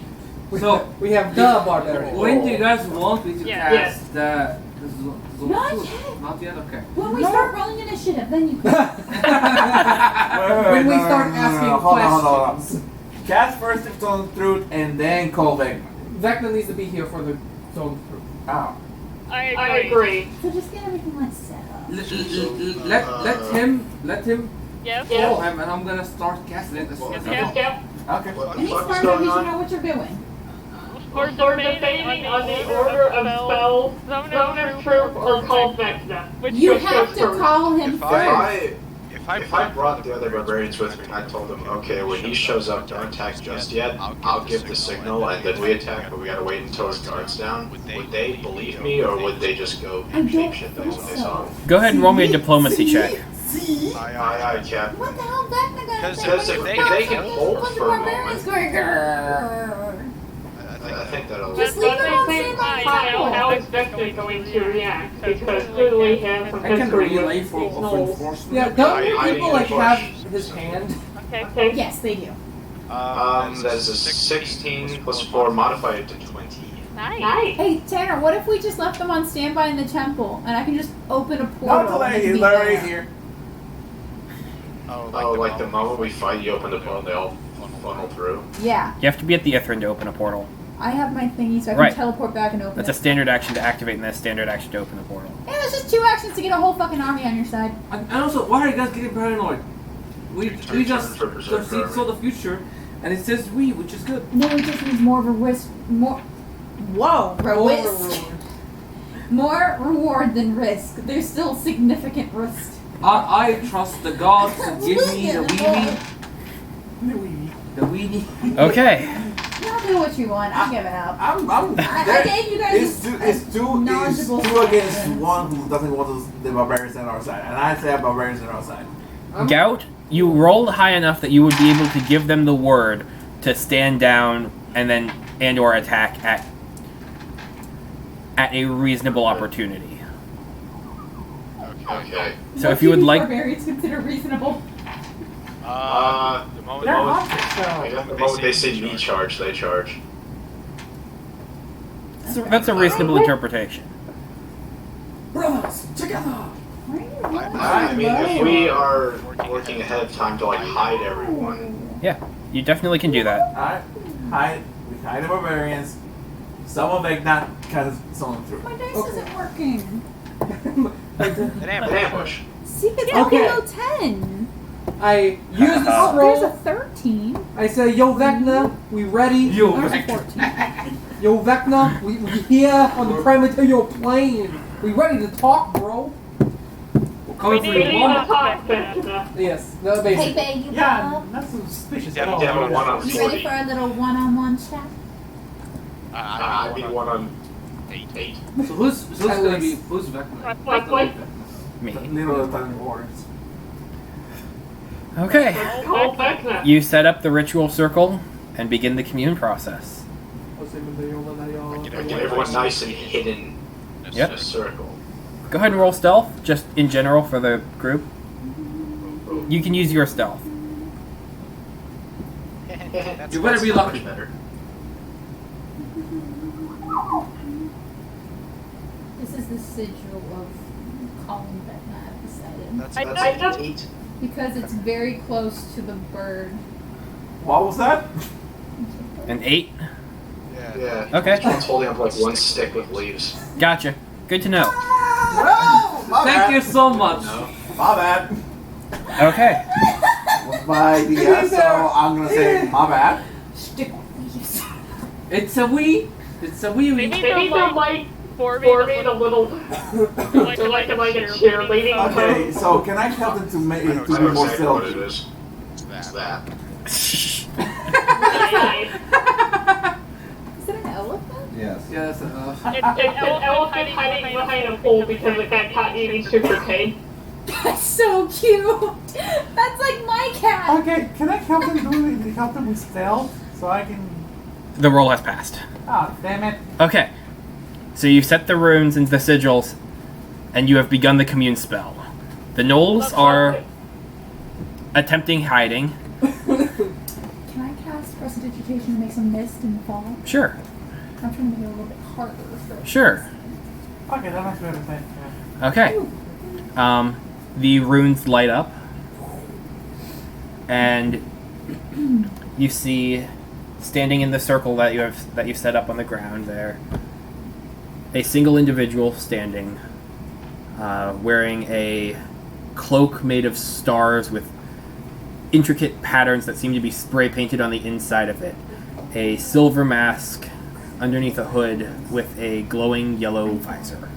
So, We have the barbarian. when do you guys want me to Yeah. cast the Not yet. Not yet? Okay. When we start rolling initiative, then you can. When we start asking Hold on. questions. Cast first if Stone of Truth and then call Vecna. Vecna needs to be here for the zone group. Oh. I agree. So just get everything like set up. Let him Yes. call him, and I'm gonna start casting it. Yes. Yes. Okay. Any smart movies, you know what you're doing. For depending on the order of spells, Zone of Truth or Call Vecna. Which You goes have to first? call him first. If I brought the other barbarians with me and I told them, okay, when he shows up, don't attack just yet, I'll give the signal and then we attack, but we gotta wait until his guard's down, would they believe me or would they just go I don't apeshit things when they think saw so. him? Go ahead and roll me a diplomacy check. Aye, Captain. What the hell, Vecna gonna say? Because if they can hold Bunch of for a barbarians moment, going grrr. I think that'll... Just But leave at them the on same standby. time, how is Vecna going to react? Because clearly he has some I can history relay with for these gnolls. Yeah, don't I- your I people need like a have push. his hand? Okay. Yes, they do. That is a 16 plus 4 modified to 20. Nice. Hey Tanner, what if we just left them on standby in the temple and I can just open a portal? Not and delay, they can he's be already there? here. Oh, like the moment we fight, you open the portal, they all funnel through. Yeah, You have to be at the Ithrin to open a portal. I have my thingy so I can Right. teleport back and open That's a it. standard action to activate and then a standard action to open the portal. Yeah, it's just 2 actions to get a whole fucking army on your side. And also, why are you guys getting paranoid? We just for Berserker see saw the future, and it says we, which is good. No, it just means more of a risk. More. Whoa, risk. More reward than risk. There's still significant risk. I trust the gods to give me the weenie. The weenie. Okay. Y'all do what you want. I'm giving up. I gave you guys it's two knowledgeable against friends. one who doesn't want the barbarians on our side, and I say barbarians on our side. Gout, you rolled high enough that you would be able to give them the word to stand down and or attack at a reasonable opportunity. Okay. So What if you do would like, barbarians consider reasonable. The moment, They're the hot, moment they see me charge, they charge. that's a reasonable interpretation. Brothers, together! I mean, if we are working ahead of time to like hide everyone, Yeah, you definitely can do that. We hide the barbarians. Someone like not kind of someone through. My dice isn't working. an ambush. See, it's Okay. below 10. I use the There's a scroll. 13. I say, Yo, Vecna, we ready? Yo, There's a Vecna. 14. Yo, Vecna, we here on the Primaterial Plane. We ready to talk, bro? We're coming for We your need to mom. talk, Vecna. Yes, no, Hey, basically. babe, you Yeah, up? that's suspicious. Yeah, Oh, yeah, what is one that? on You ready 40. for a little one-on-one chat? I'd be one on 8. So who's Vecna? Like, Me. Little tiny words. Okay. call Vecna. You set up the ritual circle and begin the commune process. Get everyone nice and hidden in Yep. a circle. Go ahead and roll stealth, just in general for the group. You can use your stealth. You better be lucky. Much better. This is the sigil of calling Vecna, I've decided. That's 8. Because it's very close to the bird. What was that? An 8? Yeah. Okay. It's holding up like one stick with leaves. Gotcha. Good to know. Oh, my Thank bad. you so much. My bad. Okay. Was my idea, so I'm gonna say my bad. Stick with leaves. It's a wee. It's a wee wee. Maybe they're like forming a little, like a cheerleading Okay, group. so can I help them to make it I to be know more exactly what it stealthy? is. It's that. Is it an elephant? Yes. Yeah, that's It's an elephant hiding behind a pole because it got caught eating sugarcane. That's so cute. That's like my cat. Okay, can I help them with stealth so I can? The roll has passed. Oh, damn it! Okay. So you've set the runes into the sigils, and you have begun the commune spell. The gnolls are attempting hiding. Can I cast Prestidigitation to make some mist in the fall? Sure. I'm trying to make it a little bit harder. For Sure. Okay, that makes better sense. Yeah. Okay. The runes light up, and you see, standing in the circle that you've set up on the ground there, a single individual standing, wearing a cloak made of stars with intricate patterns that seem to be spray painted on the inside of it, a silver mask underneath a hood with a glowing yellow visor.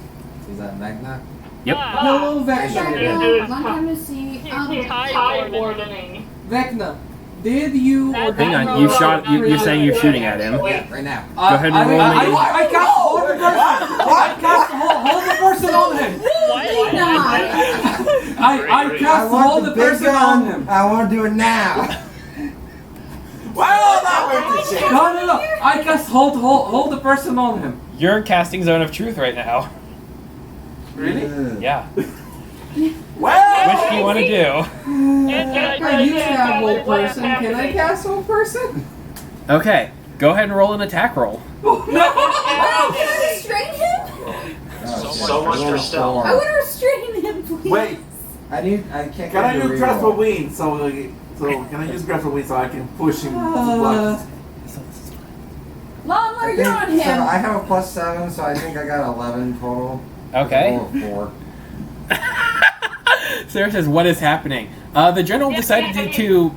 Is that Magna? Yep. Hello, Vecna. Long time to see. He's tide wardening. Vecna, did you or did Hang on, you shot. You're saying you're shooting at him. Right now. Go ahead and roll me. I cast hold the person. I cast hold the person on him. I cast hold the person on him. I want to do it now. Well, that went to shit. No. I cast hold the person on him. You're casting Zone of Truth right now. Really? Yeah. Well, Which do you want to do? I used to have hold person. Can I cast hold person? Okay. Go ahead and roll an attack roll. Can I restrain him? So much for stealth. I want to restrain him, please. wait. I can't. Can I get a use grasp for reroll. wind? So can I use grasp for wind so I can push him to the left? Longler, you're on So him. I have a +7, so I think I got 11 total. Okay. Roll of 4. Sarah says, "What is happening?" The general decided to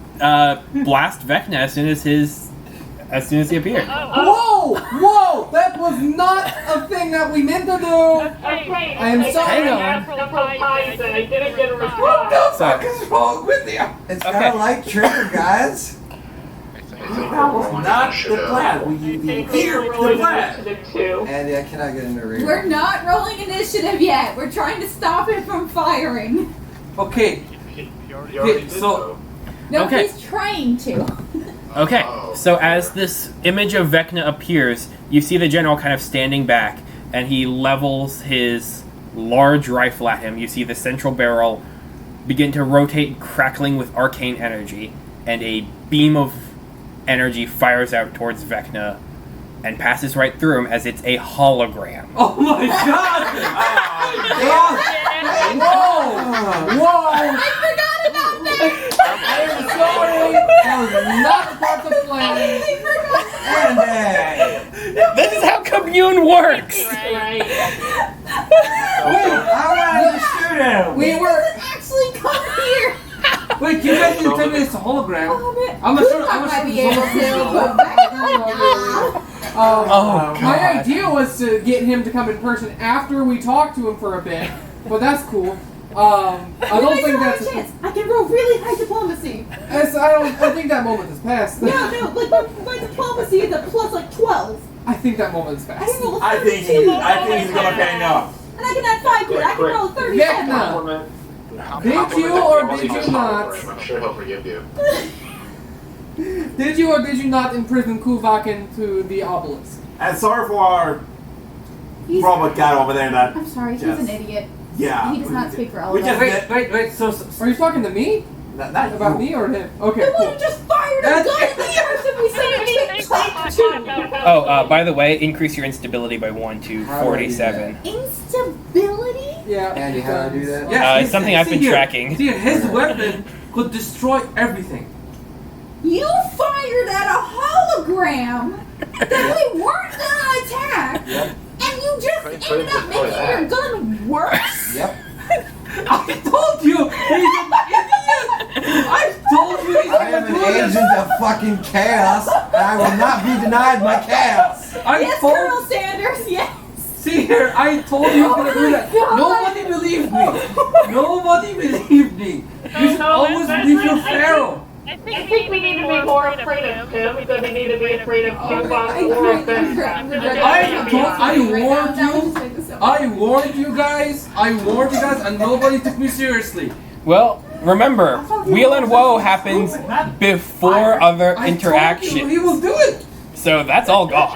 blast Vecna as soon as he appeared. Whoa! That was not a thing that we meant to do. I am sorry. Hang on. I didn't get a response. What the So- fuck is wrong with you? It's Okay. kind of like trigger, guys. That was not the plan. We didn't hear the plan. Andy, I cannot get into reroll. We're not rolling initiative yet. We're trying to stop it from firing. Okay. You already did, so- No, Okay. he's trying to. Okay. So as this image of Vecna appears, you see the general kind of standing back, and he levels his large rifle at him. You see the central barrel begin to rotate, crackling with arcane energy, and a beam of energy fires out towards Vecna and passes right through him as it's a hologram. Oh my god! Whoa! I forgot about that. I am sorry. That was not part of the plan. I forgot. This is how commune works! I wanted to shoot him. We were Actually, come here. Wait, you guys didn't tell me it's a hologram. I'm not sure. I'm not might sure be it's a able to, hologram. but back Oh, My God. idea was to get him to come in person after we talked to him for a bit, but that's cool. I don't think that's. a chance. I can roll really high diplomacy. I think that moment has passed. No, like my diplomacy is a plus like 12. I think that moment has I passed. can roll a I 32. think he's gonna pay enough. And I can add 5 to it. I can roll a 37. Vecna. Did you or did you not? I'm sure he'll forgive you. Did you or did you not imprison Kuvak into the obelisk? And sorry for our He's- robot guy over there that. I'm sorry, he's Yes. an idiot. Yeah. He does not speak for all We of just us. Wait. So Are you talking to me? not About you. me or him? Okay, The one cool. who just fired a gun at the person we said we talked to. Oh, by the way, increase your instability by 1 to How do I do 47. Instability? Yeah. Andy, how do I do that? yeah, It's something I've been tracking. See, his weapon could destroy everything. You fired at a hologram that we weren't gonna attack, and you just ended up making your gun worse? Yep. I told you, he's an idiot. I told you he's I am an agent of fucking chaos, and I will not be denied my chaos. Yes, Colonel Sanders, yes. See here, I told you he was gonna do that. God. Nobody believed me. Nobody believed me. You should always believe your pharaoh. I think we need to be more afraid of him than we need to be afraid of Kuvak or Vecna. I warned you guys, and nobody took me seriously. Well, remember, Wheel and Woe happens before other I interaction. told you he will do it. So that's all gone.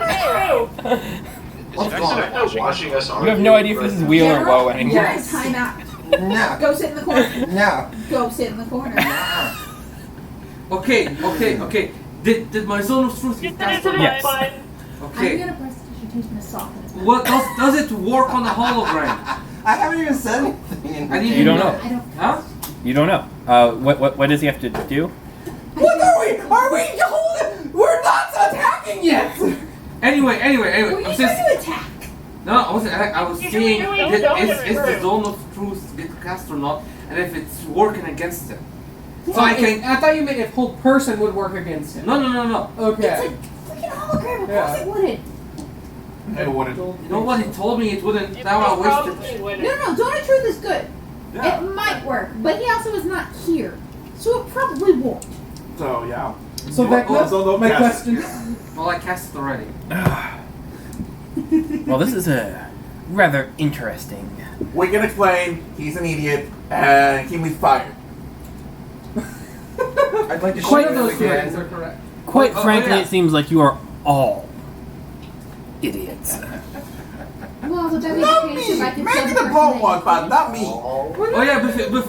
What's Vecna watching us You have no idea if this is Wheel or Woe You're anymore. in timeout. No. Go sit in the corner. No. Go sit in the corner. Okay. Did my zone of truth get cast on? Yes. I'm Okay. gonna prestidigitation a sock. What does it work on a hologram? I haven't even said anything. I didn't You don't know. I don't. Huh? You don't know. What does he have to do? What are we? Are we holding? We're not attacking yet. Anyway. Were you I'm trying just, to attack? no, I wasn't. I was You're seeing doing is it. the zone of truth get cast or not, and if it's working against him. So I can. I thought you meant if whole person would work against him. No. Okay. It's a freaking hologram. Of Yeah. course it wouldn't. I wouldn't. Nobody told me it wouldn't. Now I wasted. No, Zone of Truth is good. Yeah. It might work, but he also is not here, so it probably won't. So yeah. So don't my cast it. question. Well, I cast it already. Well, this is a rather interesting. We can explain. He's an idiot, and he was fired. I'd like to Quite shoot of him those things again. are correct. Quite Oh, frankly, yeah. it seems like you are all idiots. Well, the Not WPA me. said I could Maybe send the person ball that one, you but can- not me. Oh yeah, before we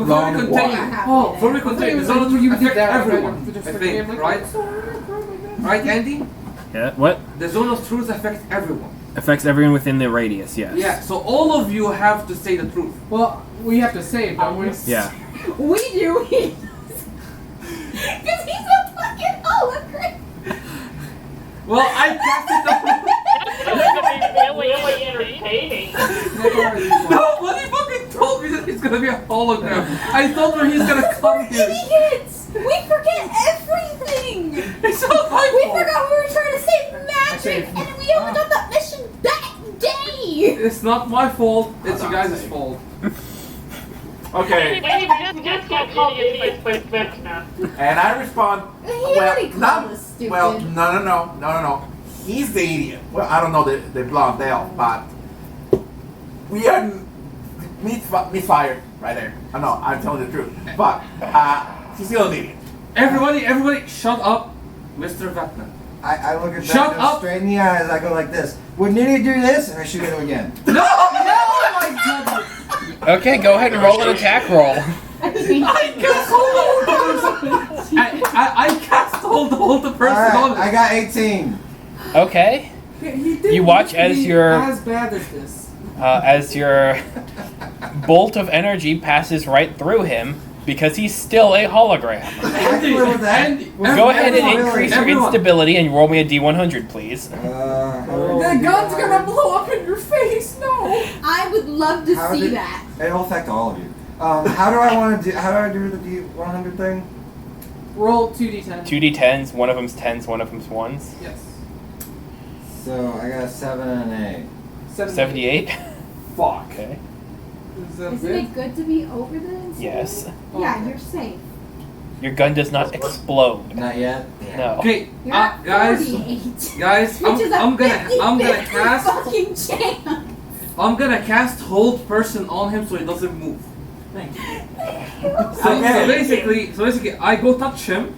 Wrong continue. one. Before we continue, the zone of truth You did affects that everyone. just I for think, camera. right? Right, Andy? Yeah. What The zone of truth affects everyone. affects everyone within the radius? Yes. Yeah, so all of you have to say the truth. Well, we have to save, don't we? Yeah. We do. Because he's a fucking hologram. Well, I casted the. Really entertaining. Nobody fucking told me that he's gonna be a hologram. I told her he's gonna come here. Idiots! We forget everything! It's not my We fault. forgot we were trying to save magic, and we only got that mission that day! It's not my fault. It's you guys' fault. Okay. We just got called idiots by Vecna. And I respond. He already called not, us stupid. well, no. He's the idiot. Well, I don't know the blonde elf, but we are misfired right there. I know, I'm telling the truth. But he's still an idiot. Everybody, shut up, Mr. Vecna. I look at Shut Becca up. straight in the eyes. I go like this. Wouldn't idiot do this? And I shoot him again. No, my goodness. Okay, go ahead and roll an attack roll. I cast hold the person All on right, I got 18. Okay. He didn't You watch used to as be your as bad as this. bolt of energy passes right through him because he's still a hologram. I can live with that. Go ahead and Everyone, increase your everyone. instability and roll me a D100, please. The gun's gonna blow up in your face. No. I would love to How see did- that. It'll affect all of you. How do I do the D100 thing? Roll 2d10. 2d10s, one of them's 10s, one of them's 1s. Yes. So I got a 7 and an 8. 78? Fuck. Okay. Isn't it good to be over the incident? Yes. Yeah, you're safe. Your gun does not explode. Not yet. No. Okay, You're at guys, 48. I'm gonna cast. Fucking chance. I'm gonna cast hold person on him so he doesn't move. Thank you. So basically, I go touch him,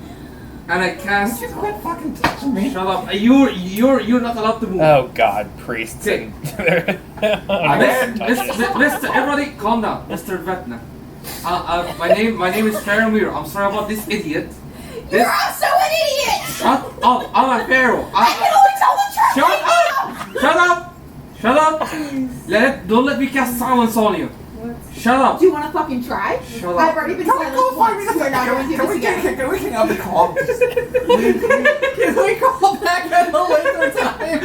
and I cast. Just quit fucking touching me. Shut up! You're not allowed to move. Oh God, priests. Okay. Mr. Everybody, calm down, Mr. Vetna. My name is Faramir. I'm sorry about this idiot. You're also an idiot. Shut up! I'm a pharaoh. I can only tell the truth. Shut up! Shut up! Don't let me cast silence on you. Shut up! Do you want to fucking try? Shut up. I've already been silenced once. We're not going to do this again. Can we hang up the call? Can we call back at a later time?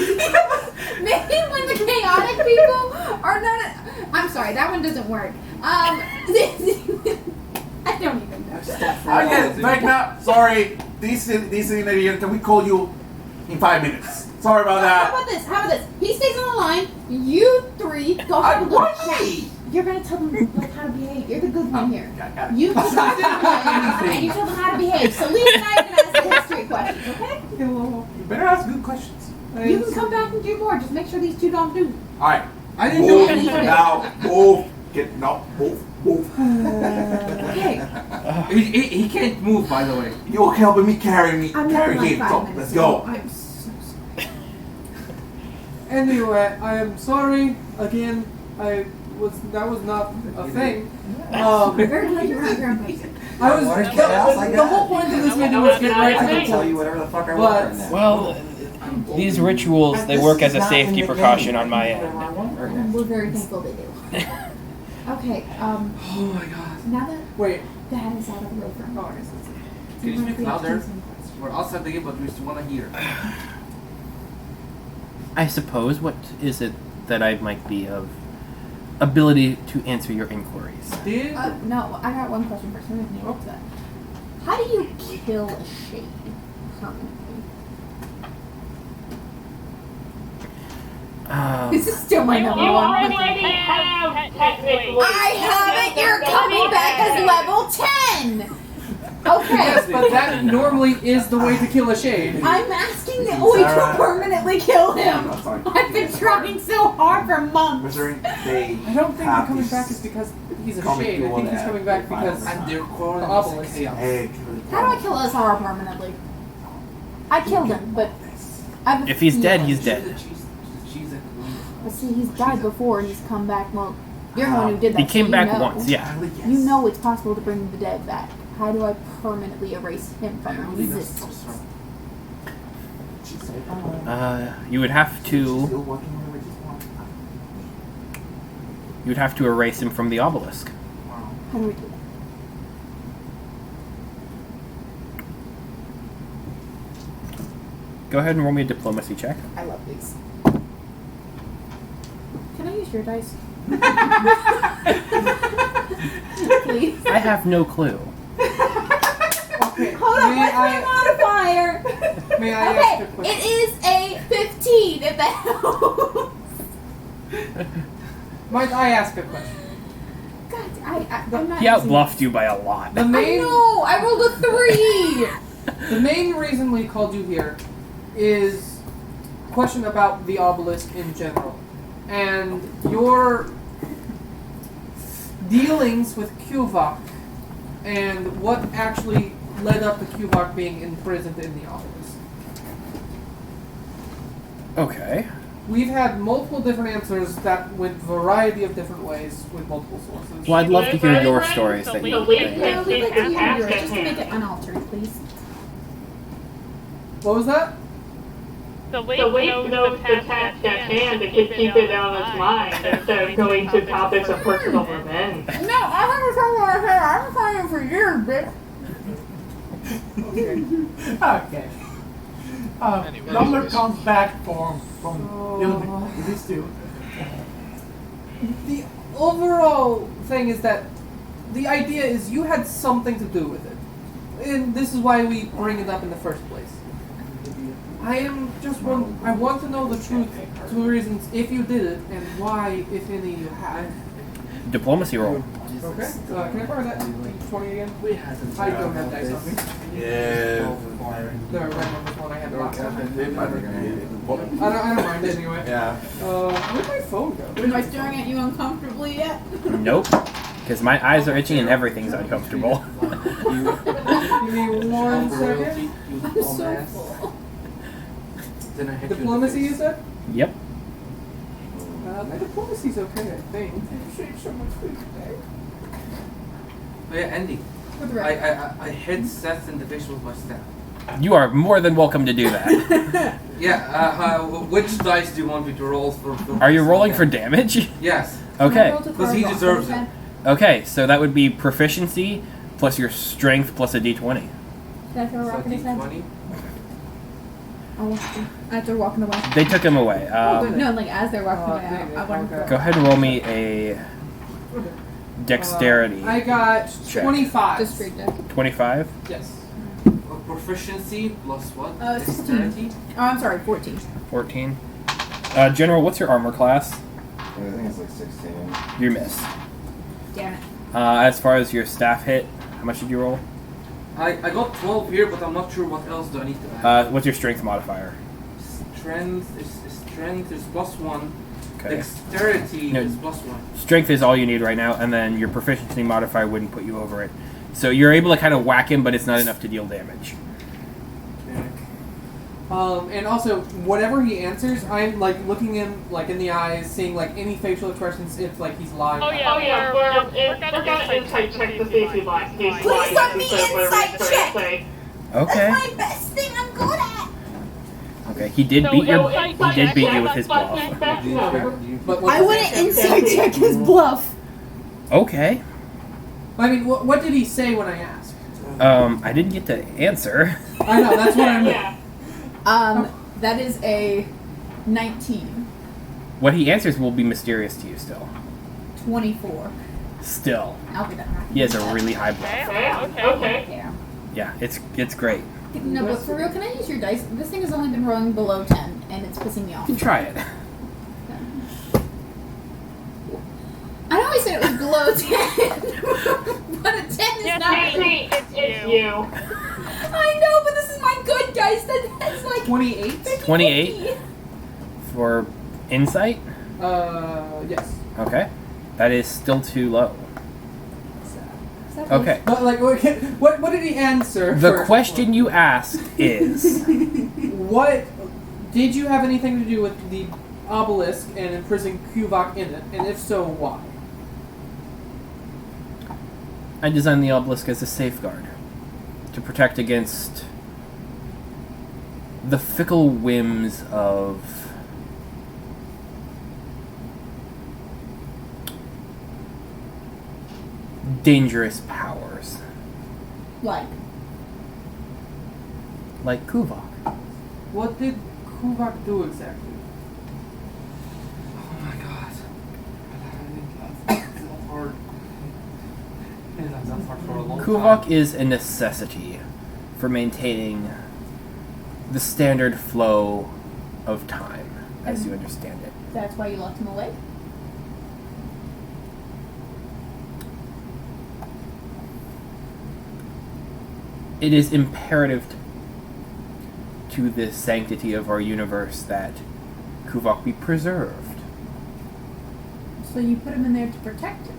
Maybe when the chaotic people are not. I'm sorry, that one doesn't work. I don't even know. Okay, back now. Sorry, this is an idiot. Can we call you in 5 minutes? Sorry about How that. about this? He stays on the line. You three go have a little chat. You're gonna tell them like, how to behave. You're the good one here. Got it. You go and you tell them how to behave. So Lee and I are gonna ask the history questions, okay? You better ask good questions. You can come back and do more. Just make sure these two don't do. All right. I didn't do Move anything. now. Move. Move. Okay. He can't move, by the way. You're helping me carry I'm not carry like him. 5 So minutes let's ago. go. I'm so sorry. Anyway, I am sorry again. That was not a thing. We're very glad you're not here on Facebook. The whole point of this meeting was get right to I the can tell you point. whatever the fuck I But- want right now. Well, these rituals, they work as a safety precaution on my end. And we're very thankful they do. Okay, Oh my god. now that Wait. that is out of the way for Oh, I guess that's it. Can you speak louder? We're outside the game, but we still want to hear. I suppose, what is it that I might be of ability to answer your inquiries? Did no, I got one question first. We haven't even to that. How do you kill a shade permanently? This is still my number You one. already have technically. I have it. You're coming back as level 10. Okay. Yes, but that normally is the way to kill a shade. I'm asking the way to permanently kill him. I'm sorry. I've been trying so hard for months. Considering they I don't think have the coming this back is because he's a comic shade. I duel think he's that coming back because violence. they're calling The us obelisk. chaos. Hey, How do I kill Azar permanently? I killed him, but I've If he's dead, he's dead. She's a But see, he's died before and he's come back. Well, you're the one who did that. He came so you back know. once, yeah. You know it's possible to bring the dead back. How do I permanently erase him from existence? You would have to. still working on the Richie's one. You would have to erase him from the obelisk. How do we do that? Go ahead and roll me a diplomacy check. I love these. Can I use your dice? Please. I have no clue. Okay. Hold on, May what's my I, modifier? may I ask a Okay, question? it is a 15 if that helps. Might I ask a question? God, I'm not He outbluffed you by a lot. The I main know, I rolled a 3. The main reason we called you here is a question about the obelisk in general. And your dealings with Kuvok and what actually led up to Kuvok being imprisoned in the obelisk. Okay. We've had multiple different answers that went a variety of different ways with multiple sources. Well, I'd love to hear your stories that you. Yeah, we'd like to hear yours, just to make it unaltered, please. What was that? The weak knows the task at hand to keep it on its mind instead of going to topics of personal revenge. No, I haven't told my hair. I've been fighting for years, bitch. Okay. Okay. Lumber comes back from these two. The overall thing is that the idea is you had something to do with it. And this is why we bring it up in the first place. I want to know the truth, two reasons if you did it, and why, if any, you had. Diplomacy roll. Okay. Can I borrow that 20 again? I don't have dice on me. Yeah. The red number's one I had the last time. I don't mind anyway. Yeah. Where'd my phone go? Am I staring at you uncomfortably yet? Nope. Because my eyes are itching and everything's uncomfortable. Give me 1 second. I'm so full. Diplomacy, you said? Yep. My diplomacy's okay, I think. Oh yeah, Andy. With the red. I hit Seth in the face with my staff. You are more than welcome to do that. Yeah, which dice do you want me to roll for Are you rolling for damage? Yes. Okay. Because he deserves it. Okay, so that would be proficiency plus your strength plus a d20. Did I throw a rock in his head? D20. After walking away. They took him away. No, like as they're walking away. I want to Go ahead and roll me a dexterity. I got check. 25. Just straight deck. 25? Yes. Proficiency plus what? 16. Dexterity? Oh, I'm sorry, 14. 14. General, what's your armor class? I think it's like 16. You missed. Damn it. As far as your staff hit, how much did you roll? I got 12 here, but I'm not sure what else do I need to add. What's your strength modifier? Strength is +1. Okay. Dexterity No. is +1. Strength is all you need right now, and then your proficiency modifier wouldn't put you over it. So you're able to kind of whack him, but it's not enough to deal damage. And also, whatever he answers, I'm like looking him like in the eyes, seeing like any facial expressions if like he's lying. We're gonna insight check to see if he's lying. Please let me insight check! Okay. That's my best thing I'm good at! Okay, he did beat you with his bluff. I want to insight check his bluff. Okay. I mean, what did he say when I asked? I didn't get to answer. I know, that's what I meant. That is a 19. What he answers will be mysterious to you still. 24. Still. I'll be that right. He has a really high bluff. Okay. Yeah, it's great. No, but for real, can I use your dice? This thing has only been rolling below 10, and it's pissing me off. You can try it. I always said it was below 10, but a 10 is not. It's you. I know, but this is my good dice. That's like 28. 28 for insight. Yes. Okay, that is still too low. Okay. But like, what did he answer? The first? question you ask is, What did you have anything to do with the obelisk and imprisoning Kuvok in it? And if so, why? I designed the obelisk as a safeguard to protect against the fickle whims of dangerous powers. Like Kuvok. What did Kuvok do exactly? Oh my god. That's hard. That's hard for a long Kuvok time. is a necessity for maintaining the standard flow of time, as you understand it. that's why you locked him away? It is imperative to the sanctity of our universe that Kuvok be preserved. So you put him in there to protect him,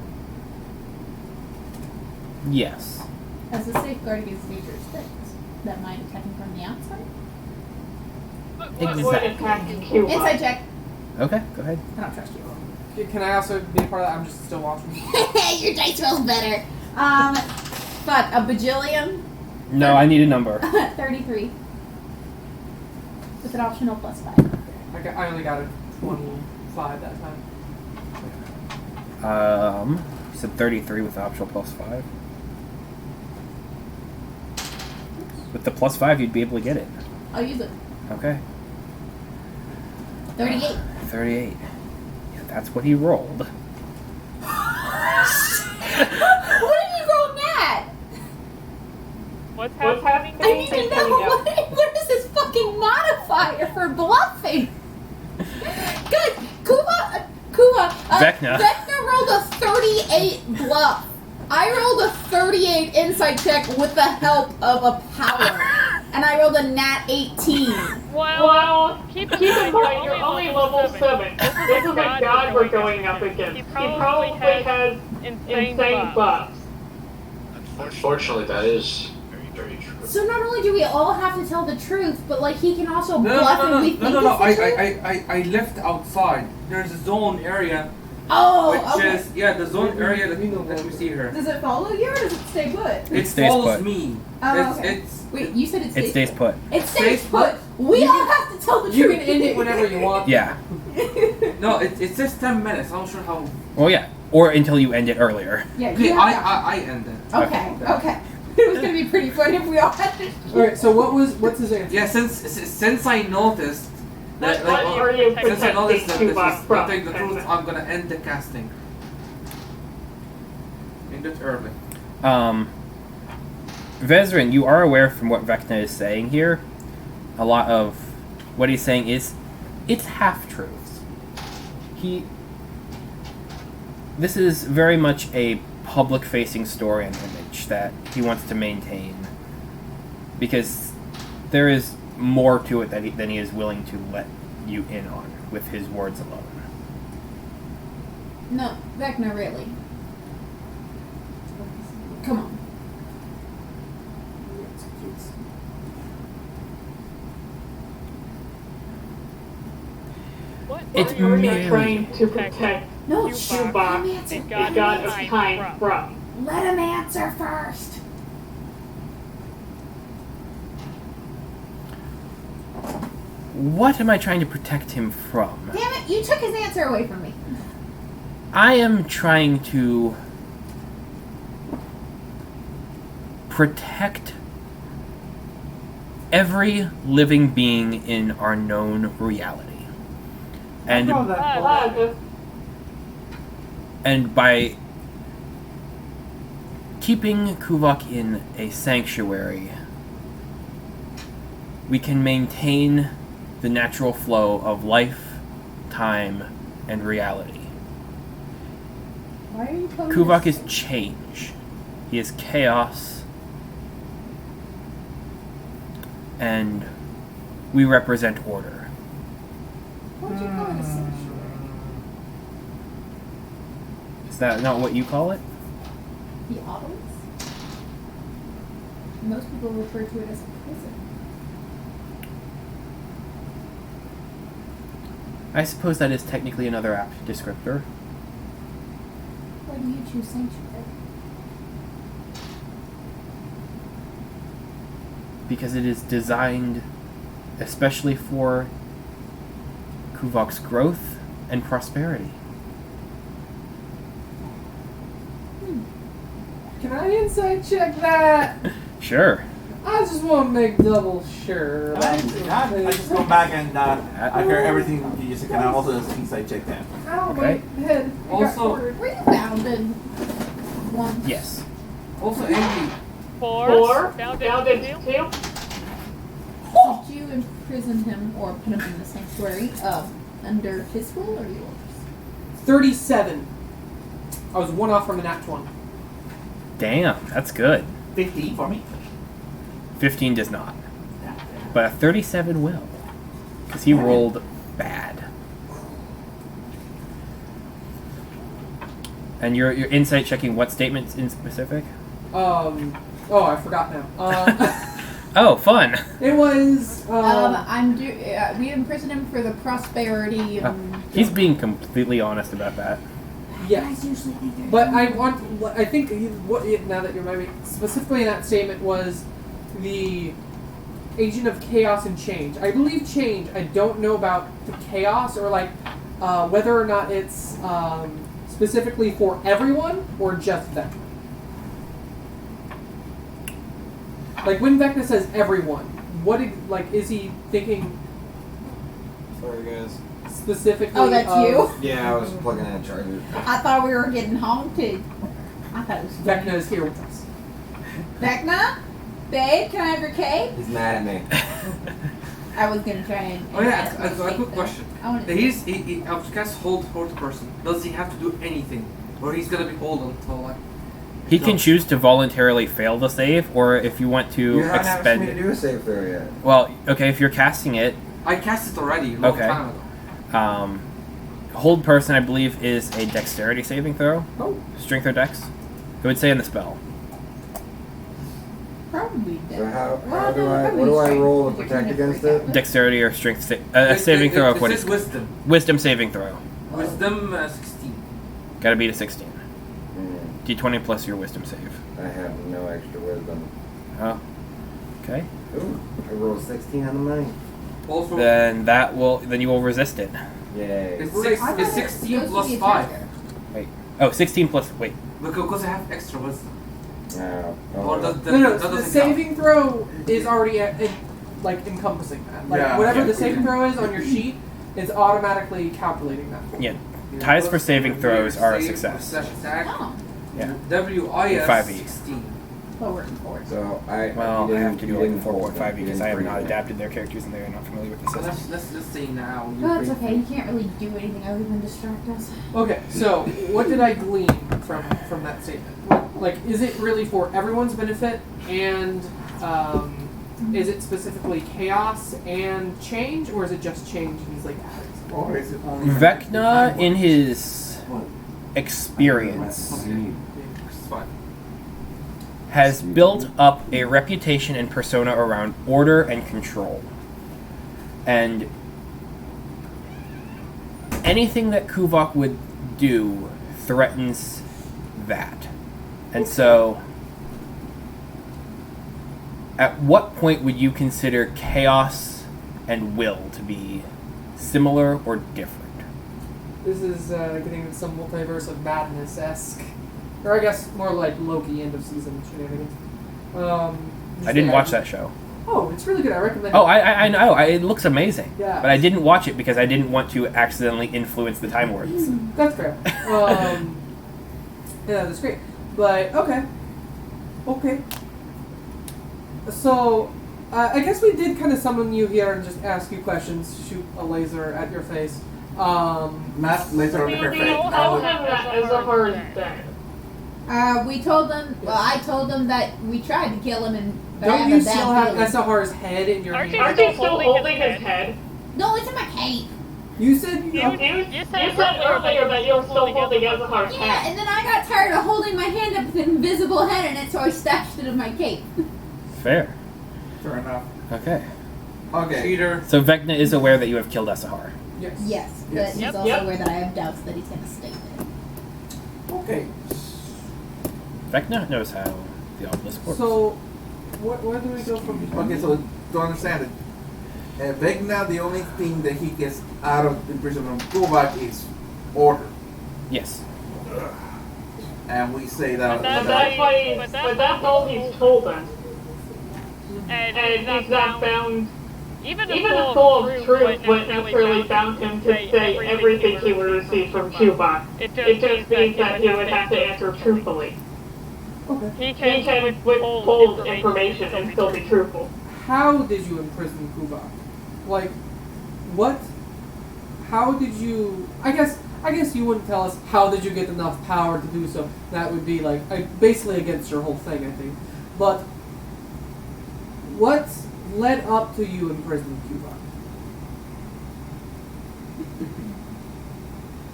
Yes. as a safeguard against dangerous things that might attack him from the outside? Exactly. Inside check. Okay, go ahead. I don't trust you. Can I also be a part of that? I'm just still watching. Your dice rolls better. Fuck, a bajillion? No, I need a number. 33. With an optional +5. I only got a 25 that time. You said 33 with the optional +5. With the +5, you'd be able to get it. I'll use it. Okay. 38. 38. Yeah, that's what he rolled. What did you roll that? What's I happening? need to know what is this fucking modifier for bluffing? Good. Vecna rolled a 38 bluff. I rolled a 38 insight check with the help of a power. And I rolled a nat 18. Well, keep in mind, you're only level 7. This is a god we're going up against. He probably has insane buffs. Unfortunately, that is very true. So not only do we all have to tell the truth, but like he can also No, bluff and we think it's the truth? I left outside. There's a zone area. Oh, which okay. is the zone area that we see here. Does it follow you or does it stay put? It stays follows put. me. Oh, okay. It's Wait, you said it stays It stays put. It stays put. We all have to tell the You truth. can end it whenever you want. Yeah. No, it says 10 minutes. I'm not sure how. Well, yeah. Or until you end it earlier. Yeah, Okay, you have I end it. Okay. It was gonna be pretty funny if we all had to. Alright, so what's his answer? Yeah, since I noticed that, What are you since I noticed that this is protecting not the truth, I'm gonna end the casting. End it early. Vezrin, you are aware from what Vecna is saying here, a lot of what he's saying it's half-truths. This is very much a public-facing story and image that he wants to maintain, because there is more to it than he is willing to let you in on with his words alone. No, Vecna, really. Come on. It's You're merely trying to protect No, Cubach, the god of time, from. Let him answer first. What am I trying to protect him from? Damn it, you took his answer away from me. I am trying to protect every living being in our known reality. And by keeping Kuvok in a sanctuary, we can maintain the natural flow of life, time, and reality. Why are you calling Kuvok this? is change. He is chaos. And we represent order. What'd you call it a sanctuary? Is that not what you call it? The Autumns? Most people refer to it as a prison. I suppose that is technically another apt descriptor. Why do you choose sanctuary? Because it is designed especially for Kuvok's growth and prosperity. Can I insight check that? Sure. I just want to make double sure. I just go back and I hear everything you just can also inside check that. Oh, Okay. my head. Also- Rebounded. One. Yes. Also, Andy, 4, Oh. down to 2. Did you imprison him or put him in the sanctuary under his will or yours? 37. I was one off from the nat 1. Damn, that's good. 15 for me. 15 does not. But a 37 will. Because he rolled bad. And you're insight checking what statements in specific? Oh, I forgot now. Oh, fun. It was. We imprisoned him for the prosperity. He's being completely honest about that. Yeah. Guys usually think they're But dumb. I think now that you remind me, specifically in that statement was the agent of chaos and change. I believe change. I don't know about the chaos or like whether or not it's specifically for everyone or just them. Like when Vecna says everyone, is he thinking Sorry, guys. specifically? Oh, that's you? Yeah, I was plugging in a charger. I thought we were getting home too. I thought it was Vecna is here with us. Vecna? Babe, can I have your cake? He's mad at me. I was gonna try and. Oh yeah, a quick question. I want to. He outcasts hold person. Does he have to do anything, or he's gonna be hold until like? He can choose to voluntarily fail the save, or if you want to You haven't asked expend me to it. do a save throw yet. Well, okay, if you're casting it, I cast it already a long Okay. time ago. hold person, I believe, is a dexterity saving throw. Oh. Strength or dex? It would say in the spell. Probably. So how do I roll to protect against it? Dexterity or strength saving throw. It says wisdom. Wisdom saving throw. Wisdom 16. Gotta beat a 16. D20 plus your wisdom save. I have no extra wisdom. Oh. Okay. Ooh, I rolled 16 on the money. Also, Then you will resist it. Yay. It's 16 plus 5. Wait. Oh, 16 plus. Wait. Because I have extra wisdom. No. Or No, that the doesn't saving throw is already encompassing that. Like whatever the saving throw is on your sheet, it's automatically calculating that. Yeah. Ties for saving throws are a success. Oh. Yeah. WIS 5e. 16. Forward and forward. So I have to do like 4.5 you because didn't I have bring not it. adapted their characters and they're not familiar with the So system. let's say now. No, it's okay. You can't really do anything other than distract us. Okay, so what did I glean from that statement? Like, is it really for everyone's benefit, and is it specifically chaos and change, or is it just change and he's like adding? Or is it only Vecna, in his experience, has built up a reputation and persona around order and control. And anything that Kuvok would do threatens that. And so, at what point would you consider chaos and will to be similar or different? This is getting into some multiverse of madness-esque. Or I guess more like Loki end of season shenanigans. I didn't watch that show. Oh, it's really good. I recommend Oh, it. I know. It looks amazing. Yeah. But I didn't watch it because I didn't want to accidentally influence the Time Lords. That's fair. Yeah, that's great. But, okay. So, I guess we did kind of summon you here and just ask you questions, shoot a laser at your face. Not laser on her face. How that as a hard thing? We told them. Well, I told them that we tried to kill him, and but I Don't have you a bad still have feeling. Sahar's head in your hand? Aren't you still holding his head? No, it's in my cape. You said You said earlier that you were still holding Ezahar's Yeah, head. and then I got tired of holding my hand up with an invisible head in it, so I stashed it in my cape. Fair. Fair enough. Okay. Okay. Cheater. So Vecna is aware that you have killed Esahar. Yes. Yes, but Yes. he's Yep. also Yep. aware that I have doubts that he's going to stay there. Okay. Vecna knows how the obelisk works. So, where do we go from here? Okay, so to understand it, Vecna, the only thing that he gets out of the prison from Kuvok is order. Yes. And we say that. But that's all he's told us. And he's not found. Even the Soul of Truth wouldn't necessarily found him to say everything he would receive from Kuvok. It just means that he would have to answer truthfully. Okay. He can withhold information and still be truthful. How did you imprison Kuvok? Like, what? How did you? I guess you wouldn't tell us how did you get enough power to do so. That would be like basically against your whole thing, I think. But what led up to you imprisoning Kuvok?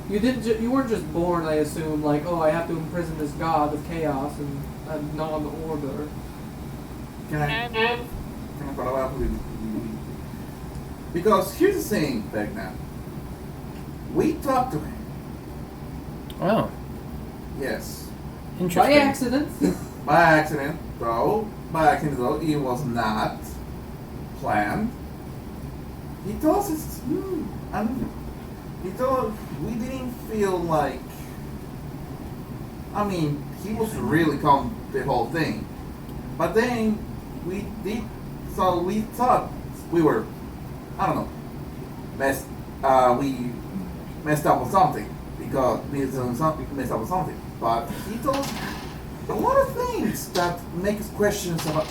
You didn't. You weren't just born, I assume. Like, oh, I have to imprison this god of chaos and non-order. Can I follow up with? Because here's the thing, Vecna. We talked to him. Oh, Yes. By interesting. accident. By accident, though. By accident, though, it was not planned. He told us, he told, we didn't feel like, I mean, he was really calm the whole thing. But then we did So we thought we were, I don't know, we messed up with something because we messed up with something. But he told us a lot of things that make us questions about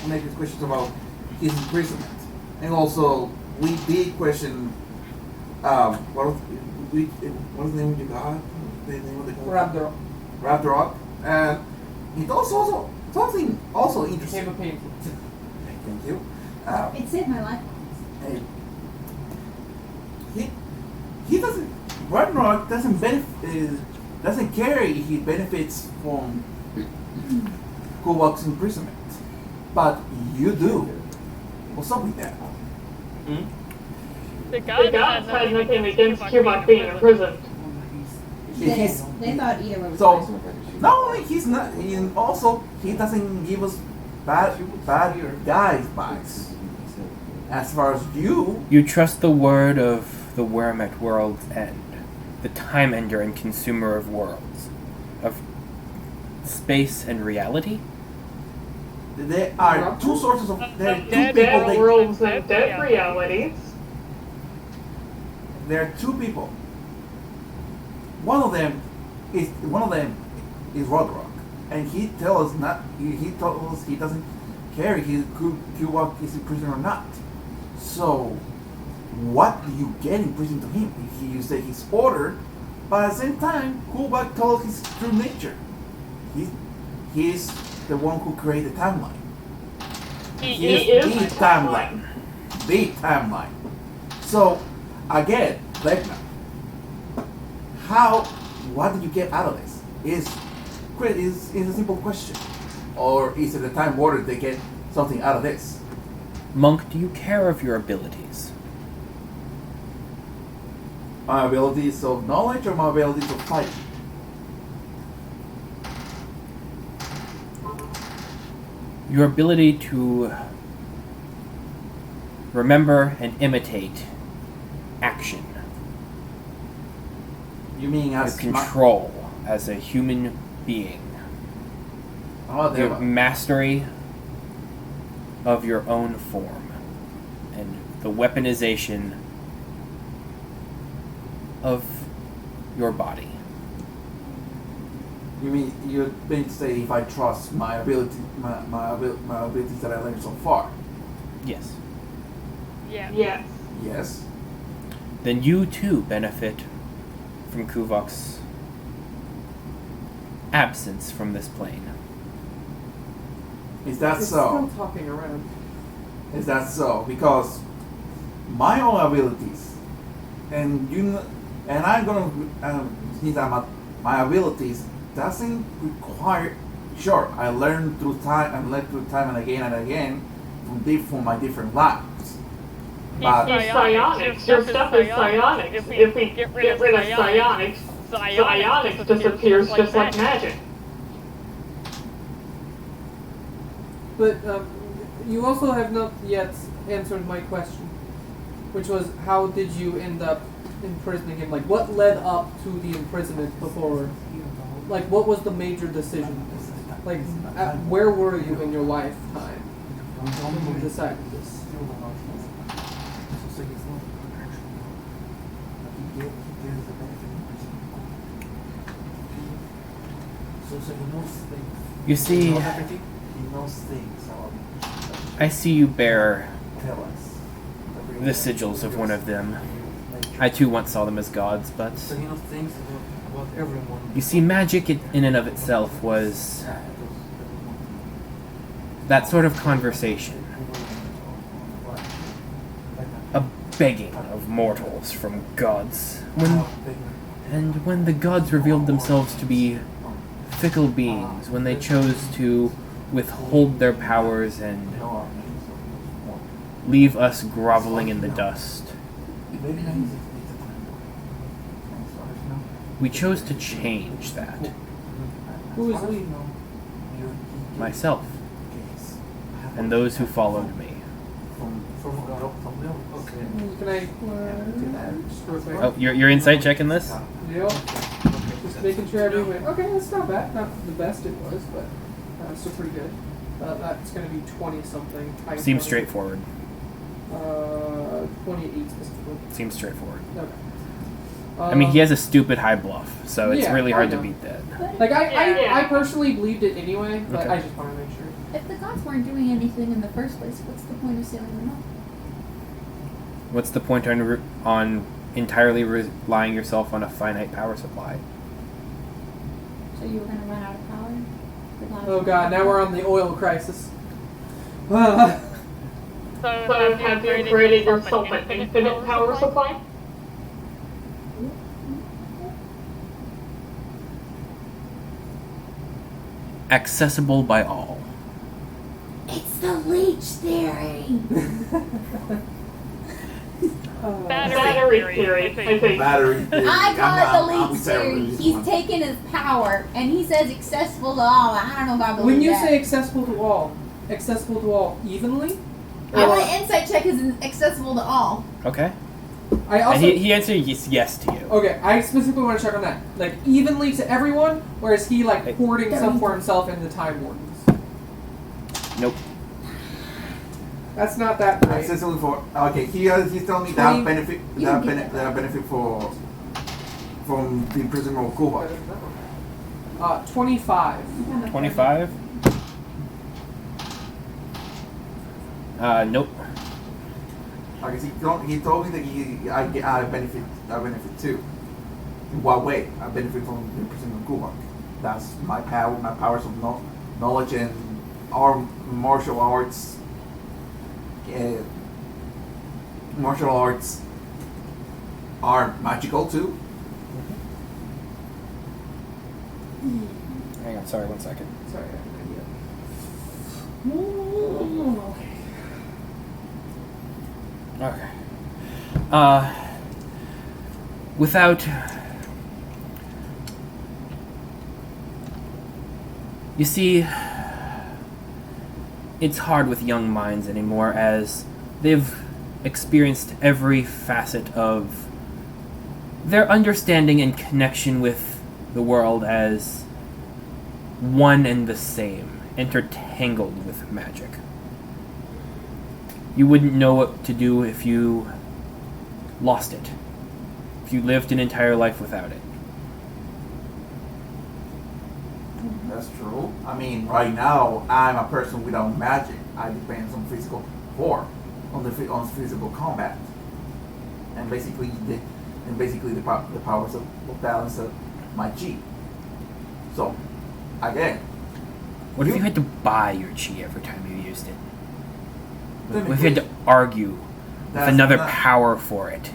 his imprisonment, and also we did question what was the name of the god? The name of the god? Raptor. And he told us also something also interesting. Became a painful. Thank you. It saved my life. He doesn't. Ragnarok doesn't carry his benefits from Kuvok's imprisonment, but you do. What's up with that? The gods had nothing against Kuvok being imprisoned. They thought either way was So, fine. not only he's not, he doesn't give us bad guys vibes. As far as You trust the word of the worm at world's end, the time ender and consumer of worlds, of space and reality? there are two sources of there are two Dead people. worlds and dead realities. There are two people. One of them is Rodrock, and he tells us he told us he doesn't care if Kuvok is in prison or not. So, what do you get in prison to him? You say he's ordered, but at the same time, Kuvok told his true nature. He's the one who created the timeline. He is the timeline. The timeline. So, again, Vecna, what did you get out of this? Is a simple question. Or is it the Time Warder they get something out of this? Monk, do you care of your abilities? My abilities of knowledge or my abilities of fighting? Your ability to remember and imitate action. You mean Your as control as a human being. Your mastery of your own form. And the weaponization of your body. You mean you're going to say if I trust my abilities that I learned so far? Yes. Yeah. Yes. Yes. Then you too benefit from Kuvok's absence from this plane. Is that It's so? still talking around. Is that so? Because my own abilities, and I'm gonna since my abilities doesn't require. Sure, I learned through time and again from my different lives. But He's psionics. Your stuff is psionics. If we get rid of psionics, psionics disappears just like magic. But you also have not yet answered my question, which was how did you end up imprisoning him? Like, what led up to the imprisonment before? Like, what was the major decision? Like, where were you in your lifetime when you decided this? You see, I see you bear the sigils of one of them. I too once saw them as gods, but you see, magic in and of itself was that sort of conversation. A begging of mortals from gods. When the gods revealed themselves to be fickle beings, when they chose to withhold their powers and leave us groveling in the dust, we chose to change that. Who is we? Myself. And those who followed me. Can I do that? Just real quick. Oh, you're insight checking this? Yep. Just making sure everything went, okay, that's not bad. Not the best it was, but still pretty good. That's going to be 20-something. Seems straightforward. 28 specifically. Seems straightforward. Okay. I mean, he has a stupid high bluff, so it's yeah, really hard to know. beat that. Like, I personally believed it anyway, but Okay. I just want to make sure. If the gods weren't doing anything in the first place, what's the point of sealing them up? What's the point on entirely relying yourself on a finite power supply? So you were going to run out of power? Oh god, now we're on the oil crisis. So have you created yourself an infinite power supply? Accessible by all. It's the leech theory! Battery theory, I think. Battery theory. I call it the I'm leech with Sarah theory. with this He's one. taken his power, and he says accessible to all. I don't know if I believe When you that. say accessible to all evenly? I want to insight check is accessible to all. Okay. I also And he answered yes to you. okay. I specifically want to check on that, like evenly to everyone, or is he like hoarding some for himself in the Time Wardens? Nope. That's not that great. Accessible for he's telling me that benefit from the prisoner of Cuba. 25. 25? Nope. Because he told me that I benefit too. In what way? I benefit from the prisoner of Cuba. That's my powers of knowledge and martial arts. Martial arts are magical too. Hang on, sorry, 1 second. Sorry. Okay. Without... You see, it's hard with young minds anymore as they've experienced every facet of their understanding and connection with the world as one and the same, intertangled with magic. You wouldn't know what to do if you lost it, if you lived an entire life without it. That's true. I mean, right now I'm a person without magic. I depend on physical form, on physical combat, and basically the powers of balance of my chi. So, again, What if you had to buy your chi every time you used it? Then What if you had to argue with That's another not- power for it?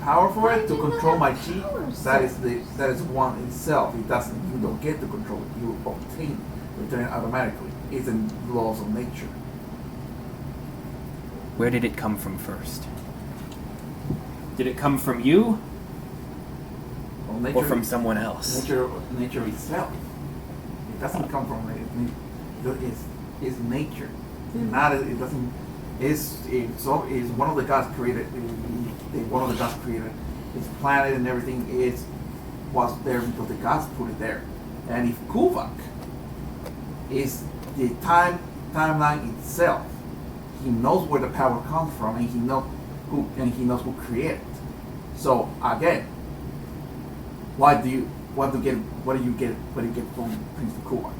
power for it to control my chi. That is one itself. It doesn't. You don't get to control it. You obtain return automatically. It's in the laws of nature. Where did it come from first? Did it come from you Well, nature or from someone else? Nature itself. It doesn't come from it. It's nature. Not it doesn't. Is one of the gods created. One of the gods created this planet and everything was there because the gods put it there. And if Kuvak is the timeline itself, he knows where the power comes from, and he knows who created it. So again, what do you get from Prince Kuvak?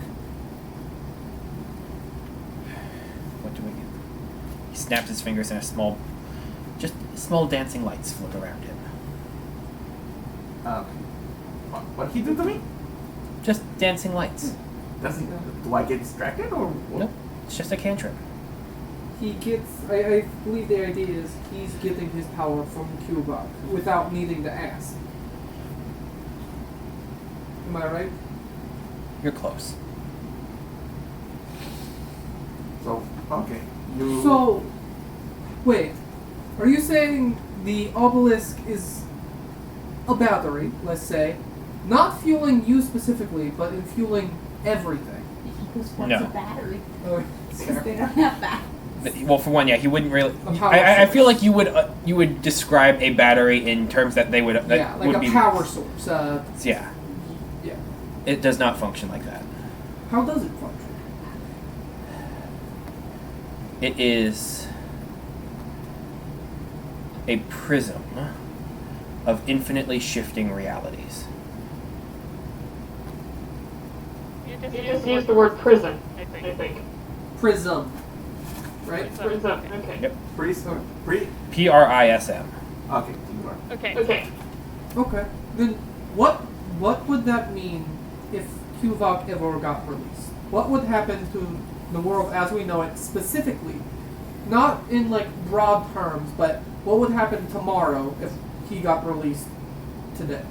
What do we get? He snaps his fingers and small dancing lights float around him. What did he do to me? Just dancing lights. Do I get distracted or what? Nope. It's just a cantrip. He gets. I believe the idea is he's getting his power from Cuba without needing to ask. Am I right? You're close. So okay, you. So, wait. Are you saying the obelisk is a battery, let's say, not fueling you specifically, but in fueling everything? What's No. a battery? Oh, Because they don't have batteries. Well, for one, yeah, he wouldn't really. A power I feel source. like you would describe a battery in terms that they would. That yeah, like would a be, power source. Yeah, Yeah. it does not function like that. How does it function? It is a prism of infinitely shifting realities. You just used the word prison, I think. Prism. Right? Prism, okay. Yep. Prism. PRISM. Okay. Okay. Okay. Then what would that mean if Qvok ever got released? What would happen to the world as we know it specifically? Not in like broad terms, but what would happen tomorrow if he got released today?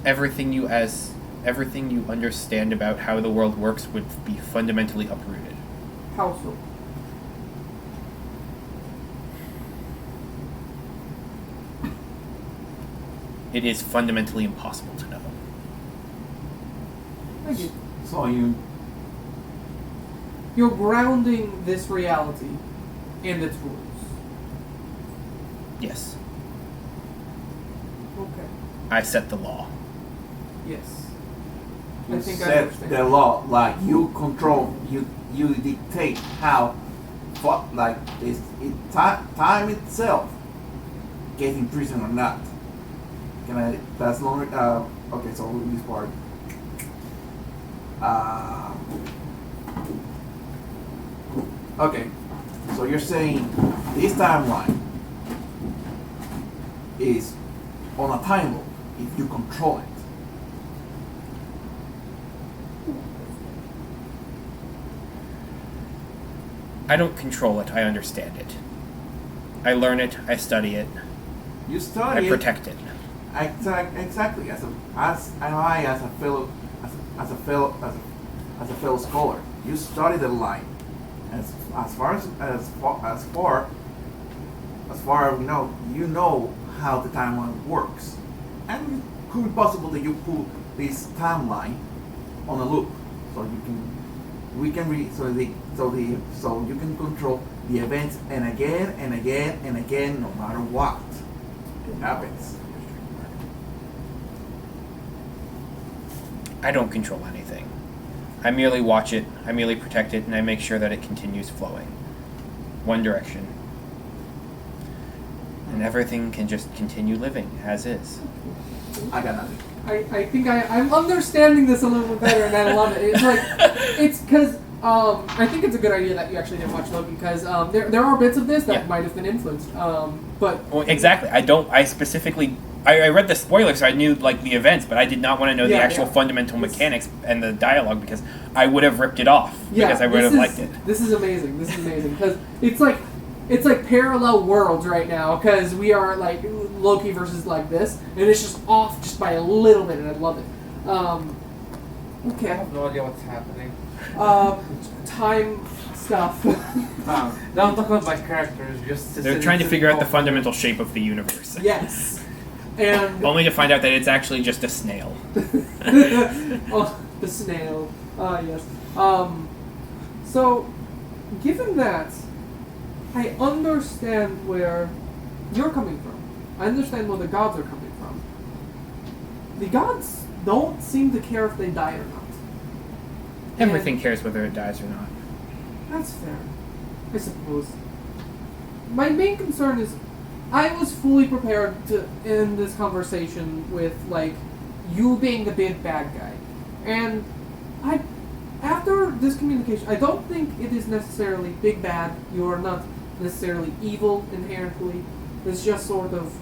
Everything you understand about how the world works would be fundamentally uprooted. How so? It is fundamentally impossible to know. Thank you. So You're grounding this reality in its rules. Yes. Okay. I set the law. Yes. you I think I set understand. the law, like you control, you dictate how, like time itself, get in prison or not. Can I? That's long. Okay, so this part. Okay, so you're saying this timeline is on a time loop if you control it. I don't control it, I understand it. I learn it, I study it, You study I protect it. Exactly. As a fellow scholar, you study the line. As far as we know, you know how the timeline works, and it could be possible that you put this timeline on a loop, so you can control the events and again and again and again, no matter what happens. I don't control anything. I merely watch it, I merely protect it, and I make sure that it continues flowing. One direction. And everything can just continue living as is. I got nothing. I think I'm understanding this a little bit better, and I love it. It's like, it's because I think it's a good idea that you actually didn't watch Loki, because there are bits of this that might have been influenced. But well, exactly. I read the spoilers, so I knew like the events, but I did not want to know the actual fundamental mechanics and the dialogue, because I would have ripped it off because I would have liked it. This is amazing. This is amazing because it's like parallel worlds right now, because we are like Loki versus like this, and it's just off just by a little bit, and I love it. Okay. I have no idea what's happening. Time stuff. Now I'm talking about my characters. They're trying to figure out the fundamental shape of the universe. Yes. And only to find out that it's actually just a snail. Oh, the snail. Yes. So, given that, I understand where you're coming from. I understand where the gods are coming from. The gods don't seem to care if they die or not. Everything cares whether it dies or not. That's fair, I suppose. My main concern is I was fully prepared to end this conversation with, like, you being the big bad guy. And after this communication, I don't think it is necessarily big bad. You are not necessarily evil inherently. It's just sort of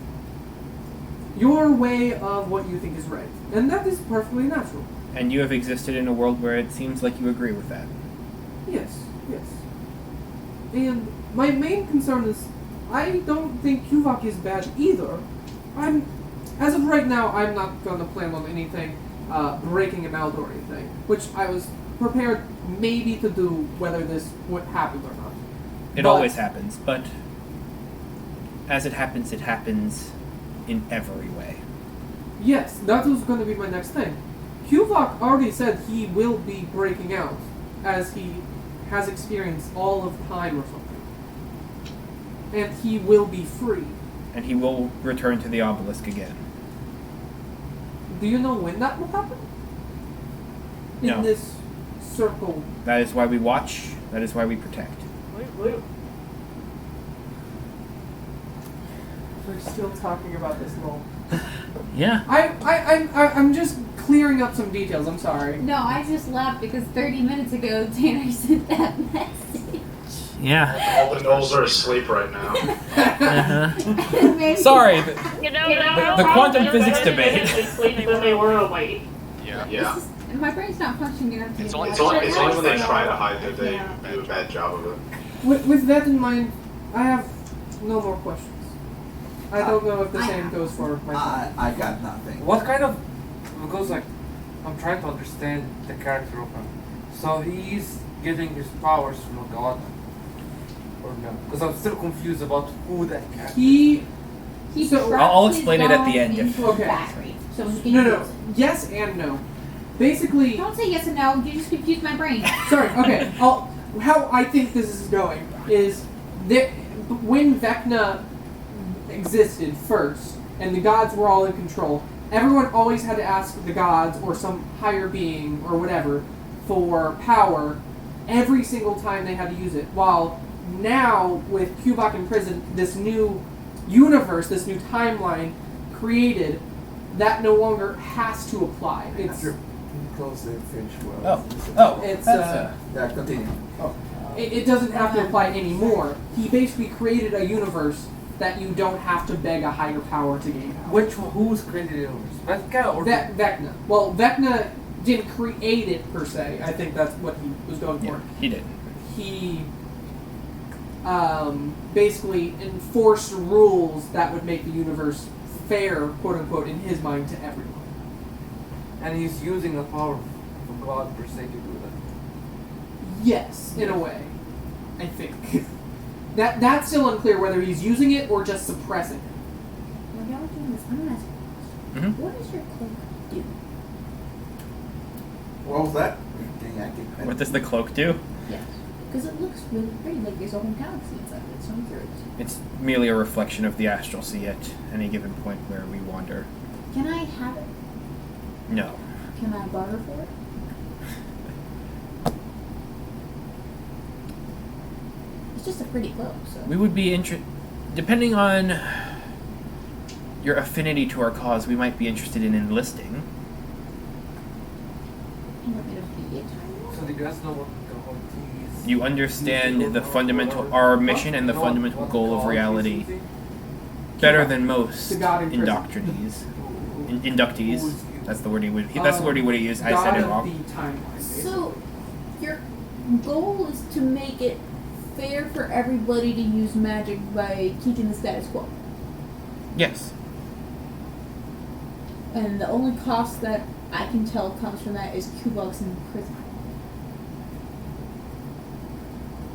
your way of what you think is right. And that is perfectly natural. And you have existed in a world where it seems like you agree with that. Yes. And my main concern is I don't think Qvok is bad either. As of right now, I'm not going to plan on anything, breaking him out or anything, which I was prepared maybe to do whether this would happen or not. It always happens, but as it happens in every way. Yes, that was going to be my next thing. Qvok already said he will be breaking out, as he has experienced all of time or something. And he will be free. And he will return to the obelisk again. Do you know when that will happen? In this circle. That is why we watch. That is why we protect. Wait. We're still talking about this role. Yeah. I'm just clearing up some details. I'm sorry. No, I just laughed because 30 minutes ago Tanner sent that message. Yeah. All the gnolls are asleep right now. Uh-huh. Sorry, but the quantum physics debate. Sleep when they were awake. Yeah. My brain's not functioning enough to It's only when they try to hide that they do a bad job of it. With that in mind, I have no more questions. I don't know if the same goes for myself. I got nothing. What kind of... Because, like, I'm trying to understand the character of him. So he's getting his powers from a god? Or no? Because I'm still confused about who that character He so I'll explain it at the end. Okay. Battery, so he can No. Yes and no. Basically... Don't say yes and no. You just confused my brain. Sorry, okay. How I think this is going is that when Vecna existed first, and the gods were all in control, everyone always had to ask the gods or some higher being or whatever for power every single time they had to use it. While now, with Kubok in prison, this new universe, this new timeline created, that no longer has to apply. It's Close the fridge well. it's Yeah, continue. it doesn't have to apply anymore. He basically created a universe that you don't have to beg a higher power to gain power. Who's created the universe? Vecna or... Vecna. Well, Vecna didn't create it per se. I think that's what he was going for. Yeah, he did. He basically enforced rules that would make the universe fair, quote unquote, in his mind to everyone. And he's using the power of God per se to do that. Yes, in a way. I think. That's still unclear whether he's using it or just suppressing it. When y'all doing this, I'm gonna ask you. Mm-hmm. What does your cloak do? What was that? What does the cloak do? Yes. Because it looks really pretty, like there's a whole galaxy inside of it, so I'm curious. It's merely a reflection of the astral sea at any given point where we wander. Can I have it? No. Can I barter for it? It's just a pretty cloak, so. We would be depending on your affinity to our cause, we might be interested in enlisting. You want me to be a tiny So do you guys know what the You understand our mission and the fundamental goal of reality better than most inductees. That's the word he would. That's the word he would have used. I said it wrong. So, your goal is to make it fair for everybody to use magic by keeping the status quo. Yes. And the only cost that I can tell comes from that is $2 in prison.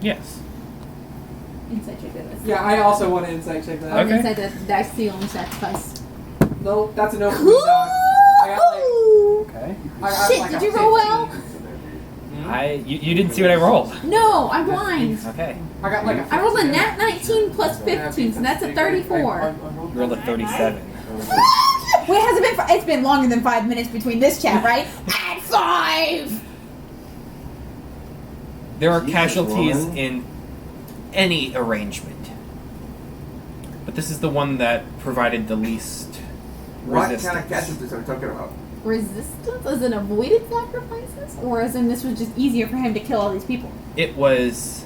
Yes. Insight check that. Yeah, I also want to insight check that. Okay. Insight that's the only sacrifice. No, that's a no for me, dog. I got Okay. Shit, like did a you roll well? You didn't see what I rolled. No, I'm blind. Okay. I got like a I rolled a nat 19 plus 15, so that's a 34. You rolled a 37. Wait, has it been? It's been longer than 5 minutes between this chat, right? At 5. There are Jesus, casualties woman. in any arrangement, but this is the one that provided the least What resistance. kind of casualties are we talking about? Resistance as in avoided sacrifices? Or as in this was just easier for him to kill all these people? It was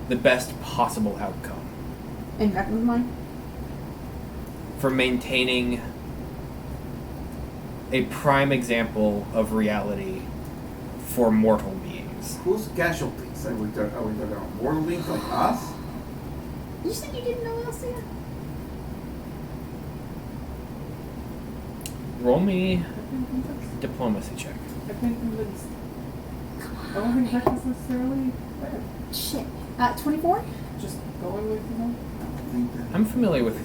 the best possible outcome In Vecna's mind? for maintaining a prime example of reality for mortal beings. Whose casualties? Are we talking about mortal beings like us? You said you didn't know Elsia? Roll me diplomacy check. I've been convinced. I don't think Vecna's necessarily bad. Shit. 24? Just going with, you know. I'm familiar with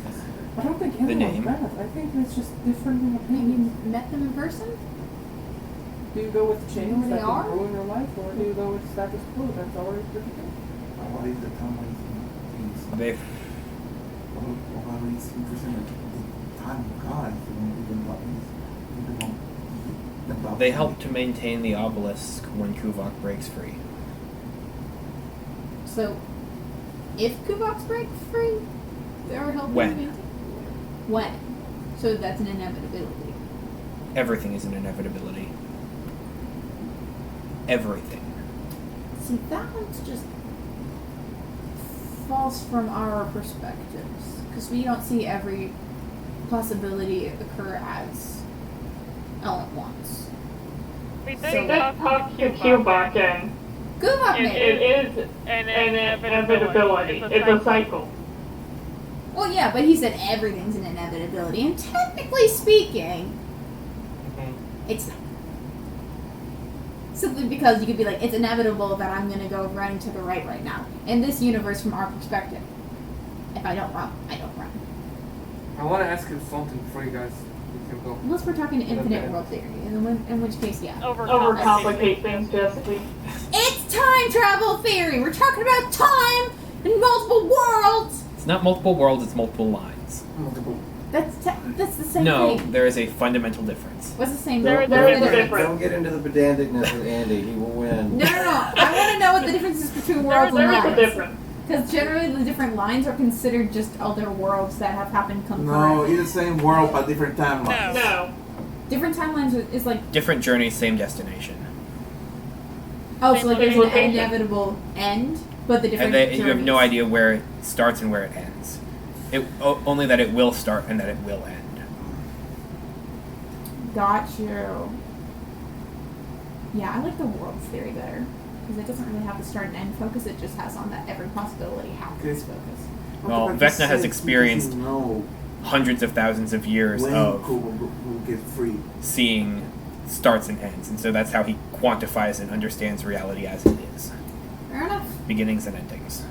I don't think the anyone's name. bad. I think it's just different in Have opinion. you met them in person? Do you go with the You know change who that they are? can ruin your life, or do you go with status quo that's already pretty good? What is the timeline? They What is interesting? The time of God. they help to maintain the obelisk when Kuvok breaks free. So, if Kuboks break free, they're helping When? maintain. When? So that's an inevitability. Everything is an inevitability. Everything. See, that one's just false from our perspectives. Because we don't see every possibility occur as all at once. We So did let's talk to Cubak, and Guvok it is an inevitability. It's a cycle. Well, yeah, but he said everything's an inevitability, and technically speaking, it's not. Simply because you could be like, it's inevitable that I'm going to go running to the right now. In this universe, from our perspective, if I don't run, I don't run. I want to ask you something before you guys can go. Unless we're talking infinite world theory, in which case, yeah. Overcomplicate things, Jessy. It's time travel theory! We're talking about time and multiple worlds! It's not multiple worlds, it's multiple lines. That's the same No, thing. there is a fundamental difference. What's the same There thing? is a difference. Don't get into the pedanticness with Andy. He will win. No. I want to know what the difference is between worlds and There is a lines. difference. Because generally the different lines are considered just other worlds that have happened concurrently. No, it's the same world but different timelines. No. Different timelines is like... Different journeys, same destination. Oh, so like there's an location. inevitable end, but the different And you have no journeys. idea where it starts and where it ends. Only that it will start and that it will end. Got you. Yeah, I like the world theory better. Because it doesn't really have the start and end focus, it just has on that every possibility happens focus. Well, Vecna has experienced hundreds of thousands of years of will get free. seeing starts and ends, and so that's how he quantifies and understands reality as it is. Fair enough. Beginnings and endings.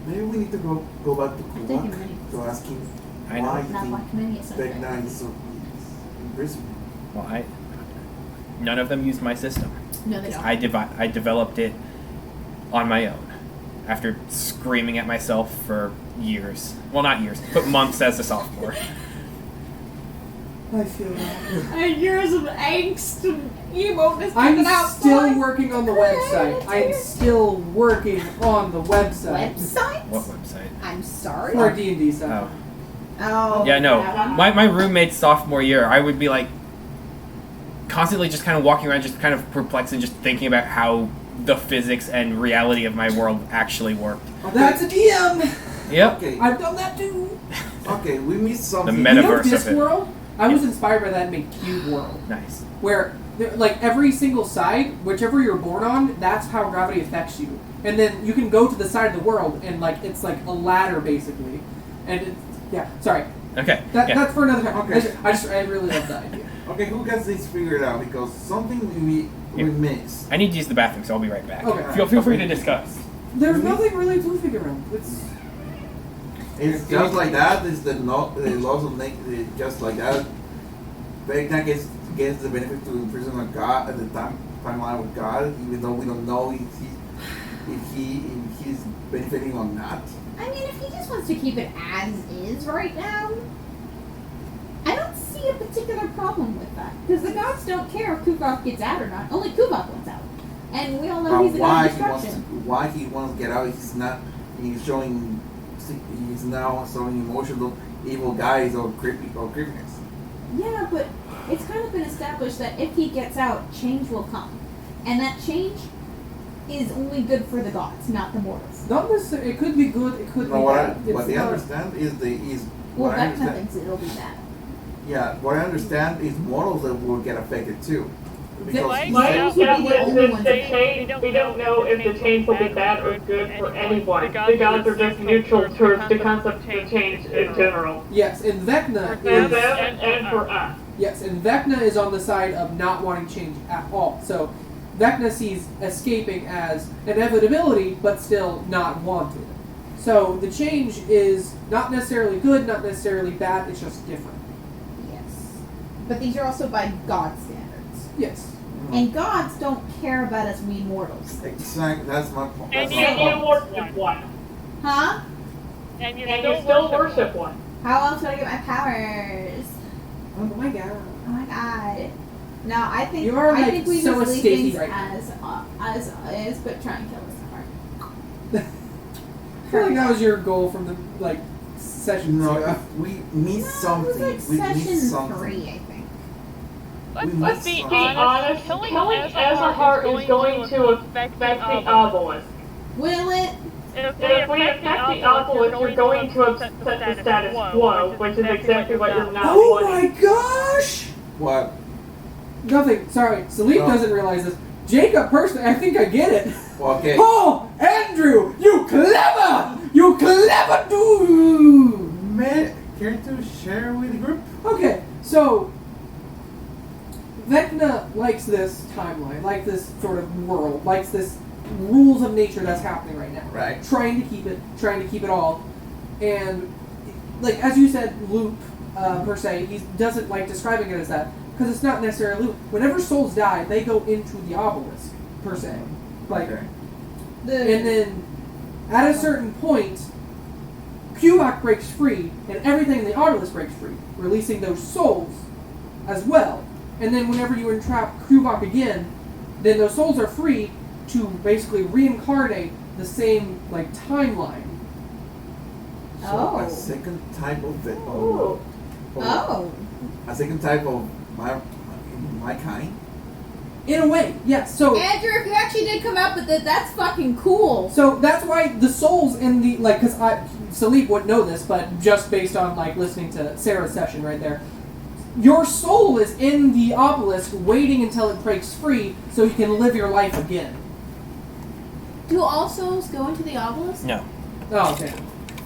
Maybe we need to go back to I'm taking Kubak many. to ask him I know. why you Not think like many, it's okay. Vecna is so in prison. Well, none of them used my system. No, they don't. I developed it on my own after screaming at myself for years. Well, not years, but months as a sophomore. I feel that. And years of angst and emo-ness I'm coming out. still working on the website. I'm still working on the website. Website? What website? I'm sorry. For D&D stuff. Oh. Yeah, no. My roommate sophomore year, I would be like constantly just kind of walking around, just kind of perplexed and just thinking about how the physics and reality of my world actually worked. That's a DM! Yep. Okay. I've done that too. Okay, we missed something. The metaverse You know of it. Discworld? I was inspired by that and made Cube World. Nice. Where, like, every single side, whichever you're born on, that's how gravity affects you. And then you can go to the side of the world, and, like, it's like a ladder, basically. And, yeah, sorry. Okay. That's for another time. Okay. I really love that idea. Okay, who gets this figured out? Because something we missed. I need to use the bathroom, so I'll be right back. Okay. Feel free to discuss. There's nothing really to figure out. It's just like that. It's the laws of nature. Just like that. Vecna gets the benefit to imprison a god at the timeline with God, even though we don't know if he's benefiting or not. I mean, if he just wants to keep it as is right now, I don't see a particular problem with that. Because the gods don't care if Kubok gets out or not. Only Kubok wants out. And we all know he's a god of destruction. Why he wants to get out? He's now showing emotional, evil guys or creepiness. Yeah, but it's kind of been established that if he gets out, change will come. And that change is only good for the gods, not the mortals. Not necessarily. It could be good. It could be bad. What they understand is Well, what I Vecna understand. thinks it'll be bad. Yeah, what I understand is mortals that will get affected too. Because Why Mortals will be the only ones the affected. change, we don't know if the change will be bad or good for anyone. The gods are just neutral towards the concept of change in general. Yes, and Vecna For is. them and for us. Yes, and Vecna is on the side of not wanting change at all. So Vecna sees escaping as inevitability, but still not wanted. So the change is not necessarily good, not necessarily bad, it's just different. Yes. But these are also by God standards. Yes. And gods don't care about us, we mortals. Exactly, that's my point. And you worship one. Huh? And you still worship one. How else would I get my powers? Oh my god. Oh my god. No, I think You are, I like, think we so just leave Stacey things right now. as is, but try and kill us apart. I feel like that was your goal from the session No, 0. we missed something. It was We like missed session something. 3, I think. Let's be something. honest, killing Ezra is going to affect the obelisk. Will it? If we affect the obelisk, you're going to upset the status quo, which is exactly what you're not Oh wanting. my gosh! What? Nothing. Sorry, Salif No. doesn't realize this. Jacob, personally, I think I get it. Okay. Oh, Andrew, you clever! You clever dude! Man, care to share with the group? Okay, so Vecna likes this timeline, like this sort of world, likes this rules of nature that's happening right now. Right. Trying to keep it all. And like as you said, loop per se, he doesn't like describing it as that because it's not necessarily a loop. Whenever souls die, they go into the obelisk per se. Like, Okay. and then at a certain point, Kuvok breaks free, and everything in the obelisk breaks free, releasing those souls as well. And then whenever you entrap Kuvok again, then those souls are free to basically reincarnate the same like timeline. So a second type of the a second type of my kind. In a way, yes. So Andrew, if you actually did come up with it, that's fucking cool. So that's why the souls in the like, because Salif wouldn't know this, but just based on like listening to Sarah's session right there, your soul is in the obelisk, waiting until it breaks free, so you can live your life again. Do all souls go into the obelisk? No. Oh, okay.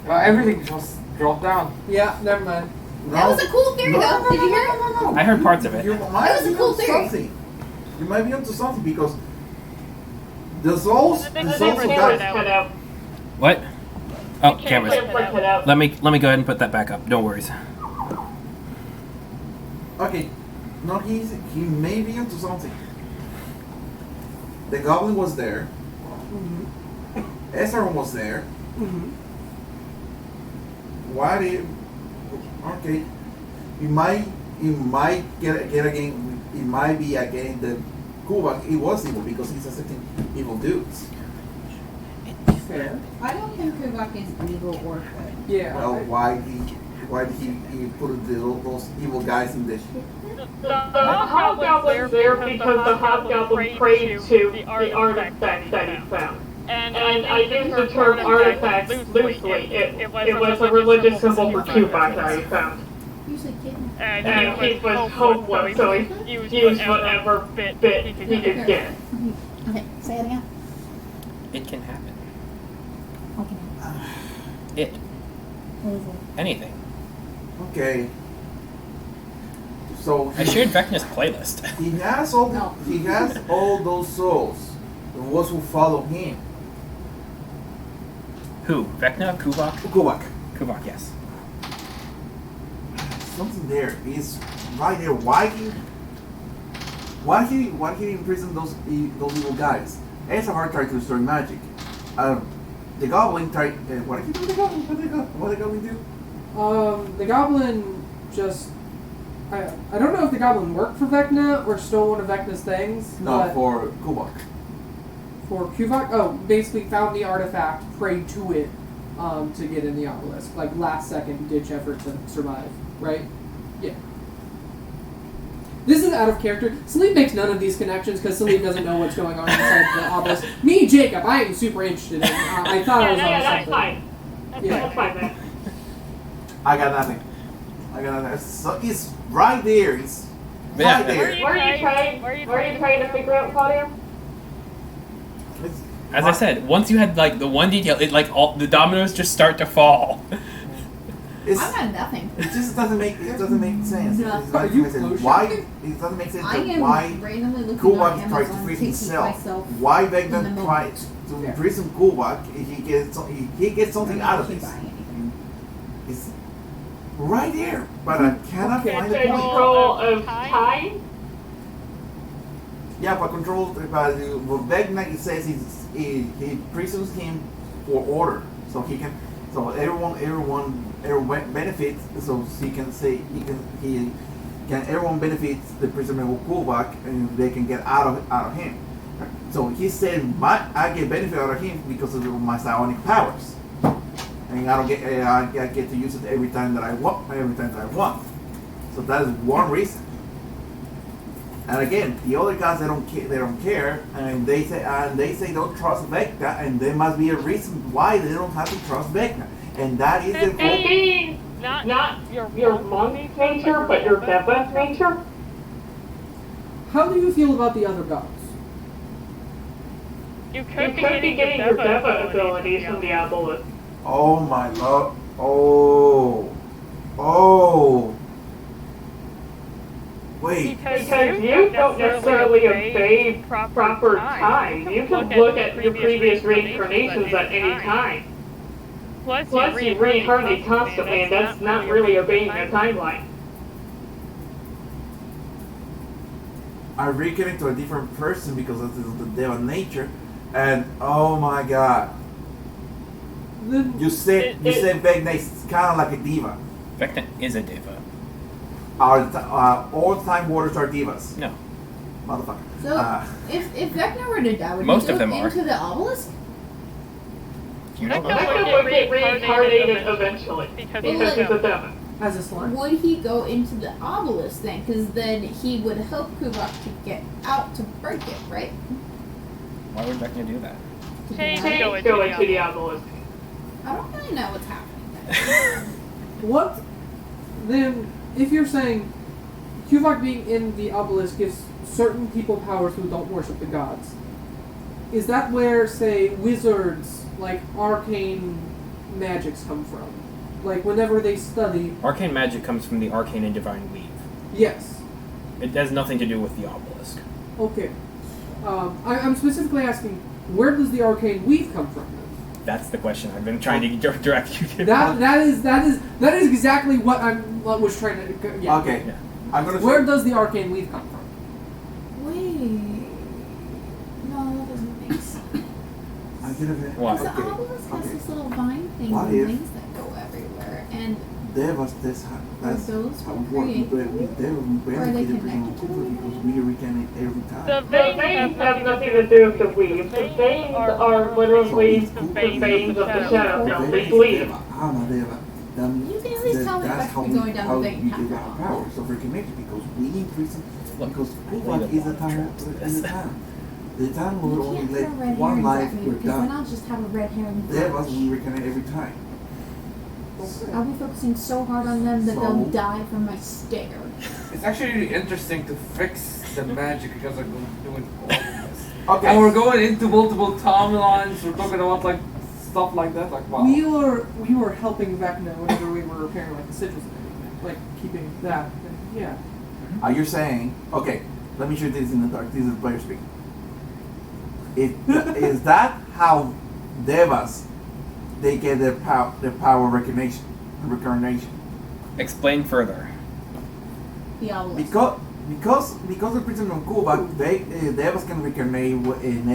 Everything just dropped down. Yeah, never mind. That was a cool theory, though. Did you hear it? I heard parts of it. You might That was a be cool onto theory. something. You might be onto something because the souls of Camera's that. cut out. What? Oh, cameras. Camera's cut out. Let me go ahead and put that back up. No worries. Okay, no, he may be into something. The goblin was there. Ezra was there. Why did? Okay, you might get again. It might be again the Kuvok. It was evil because he's accepting evil dudes. Fair. I don't think Kuvok is evil or good. Yeah. Well, why did he put those evil guys in the? The hobgoblin's there because the hobgoblin prayed to the artifact that he found. And I use the term artifacts loosely. It was a religious symbol for Kuvok that he found. Usually kidding. And he was hopeless, so he used whatever bit he could get. Okay, say it again. It can happen. Okay. It. What is it? Anything. Okay. So I shared Vecna's playlist. he has all those souls. The ones who follow him. Who? Vecna? Kuvok? Kuvok. Kuvok, yes. Something there is right there. Why he imprison those evil guys? Ezra tried to destroy magic. The goblin tried. What did he do? The goblin? What did the goblin do? The goblin just. I don't know if the goblin worked for Vecna or stole one of Vecna's things. No, but for Kuvok. For Kuvok, basically found the artifact, prayed to it to get in the obelisk. Like last second ditch effort to survive, right? Yeah. This is out of character. Salif makes none of these connections because Salif doesn't know what's going on inside the obelisk. Me, Jacob, I am super interested in. I thought I was on That's something. fine. That's fine, man. I got nothing. So it's right there. It's Yeah. right there. What are you trying to figure out, Claudio? As I said, once you had like the one detail, it like all the dominoes just start to fall. I got nothing. It just doesn't make sense. No. It doesn't Are you make sense. close? Why? It doesn't make sense. I am Why randomly looking Kuvok on tries to Amazon free to keep himself? myself Why in the Vecna moment. tries to imprison Kuvok if he gets something out of Keep this? buying anything. It's right there, but I cannot find the point. Control of time? Yeah, but control. But with Vecna, it says he imprisons him for order, so he can. So everyone benefits. So he can say everyone benefits the prisoner of Kuvok, and they can get out of him. So he said, I get benefit out of him because of my psionic powers. And and I don't get I get to use it every time that I want. So that is one reason. And again, the other guys they don't care, and they say don't trust Vecna, and there must be a reason why they don't have to trust Vecna, and that is the not your monk's nature, but your Deva's nature. How do you feel about the other gods? You could be getting your Deva abilities from the obelisk. Oh my lord! Oh! Wait. Because you don't necessarily obey proper time. You can look at your previous reincarnations at any time. Plus you reincarnate constantly, and that's not really obeying a timeline. I reincarnate to a different person because of the Deva nature, and oh my god! You said Vecna is kind of like a diva. Vecna is a diva. All time waters are divas. No. Motherfucker. So, if Vecna were to die, would Most he of go them are. into the obelisk? You know Vecna would get reincarnated eventually because he's a Deva. As a slime. Would he go into the obelisk then? Because then he would help Kuvok to get out to break it, right? Why would Vecna do that? Change go into the obelisk. I don't really know what's happening. What? Then, if you're saying Kuvok being in the obelisk gives certain people powers who don't worship the gods, is that where, say, wizards, like arcane magics come from? Like, whenever they study... Arcane magic comes from the arcane and divine weave. Yes. It has nothing to do with the obelisk. Okay. I'm specifically asking, where does the arcane weave come from? That's the question I've been trying to direct you to. That is exactly what I was trying to. Yeah. Okay. Yeah. I'm gonna. Where does the arcane weave come from? Wait. No, that doesn't make sense. I'm gonna. Why? Because the obelisk has this little vine thing What and if- wings that go everywhere, and That's those how were we work. created. We Are they everything connected to one because we reincarnate every time. The veins have nothing to do with the weave. The veins are literally the veins of the shadow realm. They bleed. I'm a Deva. You can at least tell me if I could be going down the vein how we get our path. powers of recognition because we increase them because Look, Kuvok is a time. The time will You only can't let throw red one herrings life at me we're because then done. I'll just have a red herring. Devas we reincarnate every time. I'll be focusing so hard on them that they'll So? die from my stare. It's actually really interesting to fix the magic because I'm doing all of this. Okay. And we're going into multiple timelines. We're talking about like stuff like that. Like wow. We were helping Vecna whenever we were repairing like the citrus and everything, like keeping that. And, yeah. Are you saying, okay, let me show this in the dark. This is the player speaking. Is that how Devas, they get their power recognition, reincarnation? Explain further. The obelisk. Because the prison of Cuba, Devas can reincarnate in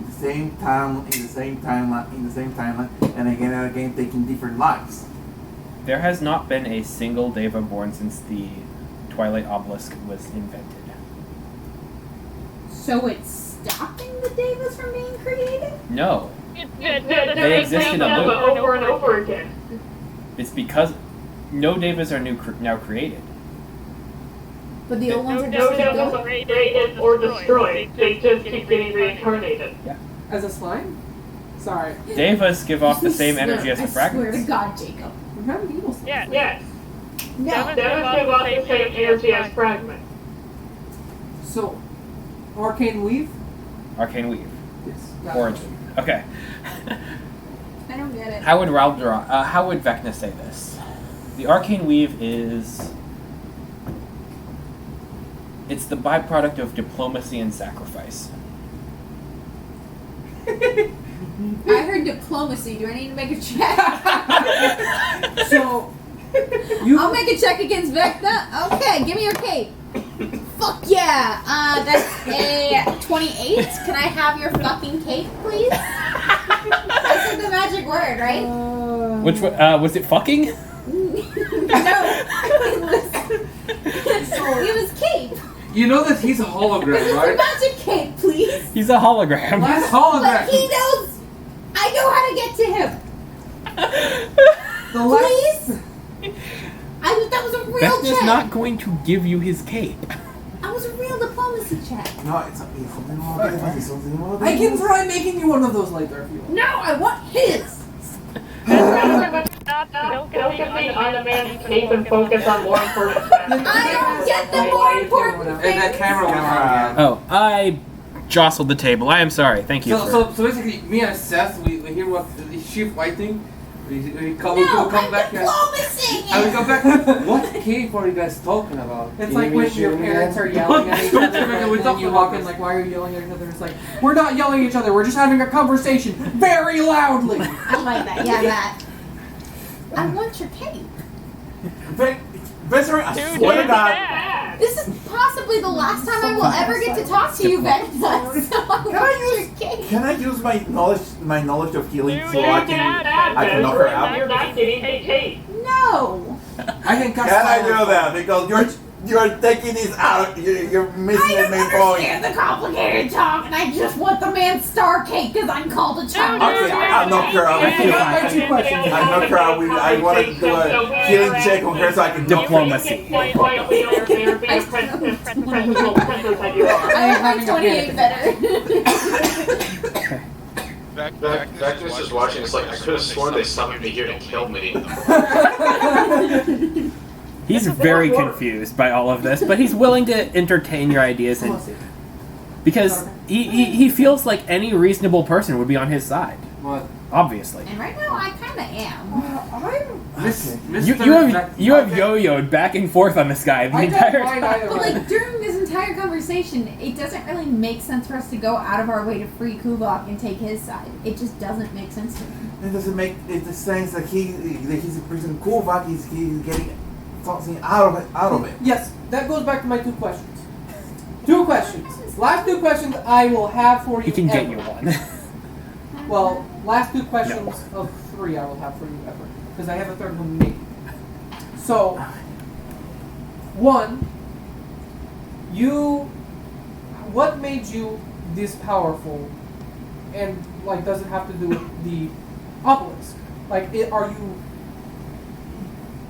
the same time, in the same timeline, and again, taking different lives. There has not been a single Deva born since the Twilight Obelisk was invented. So it's stopping the Devas from being created? No. They exist in a Deva loop. over and over again. It's because no Devas are now created. But the old ones are No just Devas go. are created or destroyed. They just keep getting reincarnated. As a slime? Sorry. Devas give off the same Swear- energy as the I swear to fragments. God, Jacob. We have an evil slime. Yes. No. Devas give off the same energy as fragments. So, arcane weave? Arcane Weave. Yes. that Origin. Okay. I don't get it. How would Vecna say this? The Arcane Weave is... It's the byproduct of diplomacy and sacrifice. I heard diplomacy. Do I need to make a check? So, I'll make a check against Vecna. Okay, give me your cape. Fuck yeah! That's a 28. Can I have your fucking cape, please? That's the magic word, right? Which was it fucking? No, it was cape. You know that he's a hologram, It's a right? magic cape, please. He's a hologram. He's a But hologram. he knows. I know how to get to him. The last. Please? That was a real Beth is check. not going to give you his cape. That was a real diplomacy check. No, it's something more than it's something more than I can try making you one of those later if you want. No, I want his. Focus on the man's cape and focus on more important I don't get the more important And that things. camera went out again. Oh, I jostled the table. I am sorry. Thank you. So basically, me and Seth, we hear what is she fighting. We come back here. Diplomacy. And we come back. What cape are you guys talking about? It's like when your parents are yelling at each Don't other you remember we and then talked you about walk in this. like, why are you yelling at each other? It's like, we're not yelling at each other, we're just having a conversation very loudly. I like that. Yeah, that. I want your cape. Vesser, I swear to God. This is possibly the last time I will ever get to talk to you, Vecna. So I want your cape. Can I use my knowledge of healing so I can knock her out? You're not getting the cape. No. I can cast Can I fire. do that? Because you're taking this out. You're missing the main point. Understand the complicated talk, and I just want the man's star cake because I'm called a child. Okay, I'll knock her out. I got my 2 questions. I knock her out. I wanted to do a healing check on her so I can knock her. Diplomacy. I am having a 28 better. Vecna's just watching. It's like I could have sworn they summoned me here to kill me. He's very confused by all of this, but he's willing to entertain your ideas, and because he feels like any reasonable person would be on his side. What? Obviously. And right now, I kind of am. You have yo-yoed back and forth on this guy the entire time. But like during this entire conversation, it doesn't really make sense for us to go out of our way to free Kubok and take his side. It just doesn't make sense to me. It doesn't make the sense that he's a prison Kovac. He's getting something out of it. Yes, that goes back to my 2 questions. 2 questions. Last 2 questions I will have for you. He can get ever. you one. Well, last 2 questions of 3 I will have for you ever. Because I have a third one maybe. So, 1, what made you this powerful? And, like, does it have to do with the obelisk? Like, are you...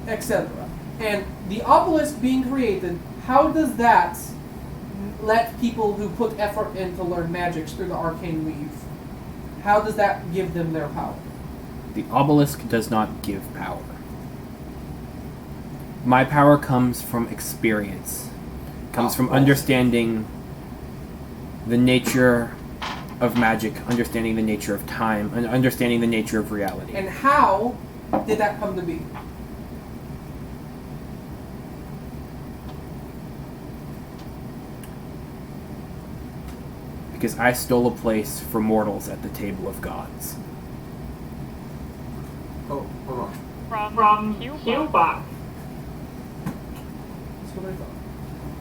etc. And the obelisk being created, how does that let people who put effort in to learn magics through the arcane weave, how does that give them their power? The obelisk does not give power. My power comes from experience. Comes from understanding the nature of magic, understanding the nature of time, and understanding the nature of reality. And how did that come to be? Because I stole a place for mortals at the table of gods. Oh, hold on. From Cubok. That's what I thought.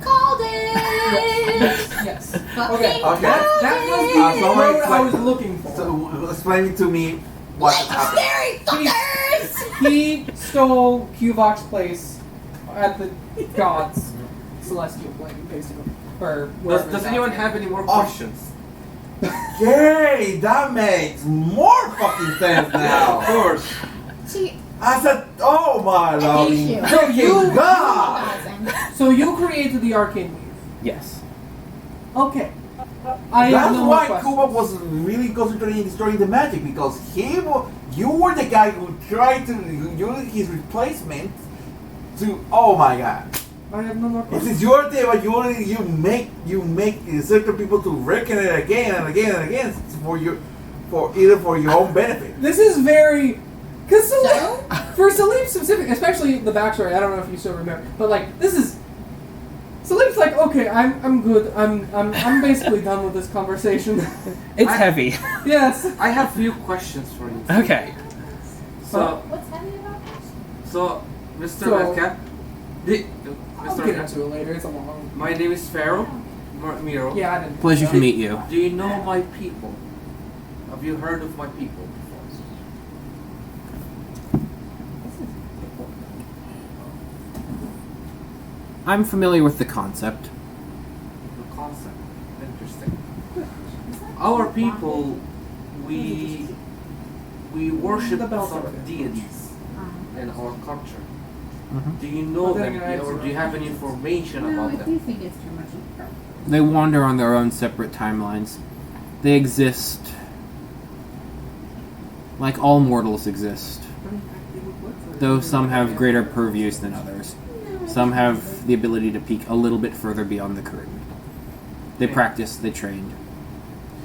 Called it! Yes. Fucking Okay. called That was the it! word I was looking for. So explain to me what happened. Legendary fuckers! He stole Cuvok's place at the gods' celestial plane, basically. Or wherever Does it's anyone at. have any more questions? Yay! That makes more fucking sense now. Of course. See, I said, oh my loving you. So you- God! So you created the arcane weave. Yes. Okay. I have That's no more why questions. Kuba was really concentrating in destroying the magic, because you were the guy who tried to use his replacement to. Oh my God! I have no more This questions. is your day, but you make certain people to reckon it again and again and again for your own benefit. This is very. Because for Salim specific, especially the backstory, I don't know if you still remember, but like this is. Salim's like, okay, I'm good. I'm basically done with this conversation. It's heavy. Yes. I have few questions for you. Okay. So, what's heavy about this? so Mr. So- Redcap, I'll Mr. get Redcap, into it later. It's a long. my name is Pharaoh Miro. Yeah, I didn't. Pleasure to meet you. Do you know my people? Have you heard of my people before? I'm familiar with the concept. The concept. Interesting. Our people, we worship The bells some are good. deities. in our culture. Mhm. Do you know But then them, again, or do you have any information No, about I them? do think it's too much info. They wander on their own separate timelines. They exist like all mortals exist, though some have greater purviews than others. Some have the ability to peek a little bit further beyond the curtain. They practice, they trained.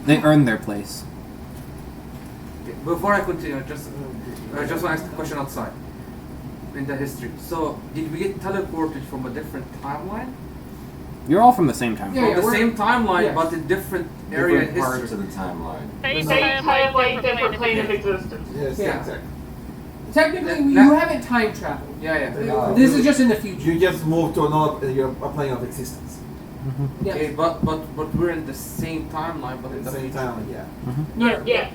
They earn their place. Before I continue, I just want to ask a question outside. In the history. So, did we get teleported from a different timeline? You're all from the same timeline. Yeah, From the we're- same timeline, yes. but in different area in Different parts history. of the timeline. Same timeline, different plane of existence. Yes, Yeah. exactly. Technically, Now- you haven't time traveled. Yeah. This is just in the future. You just move to another a plane of existence. Yes. Okay, but we're in the same timeline, but in At the the same future. time, yeah. No, Yeah.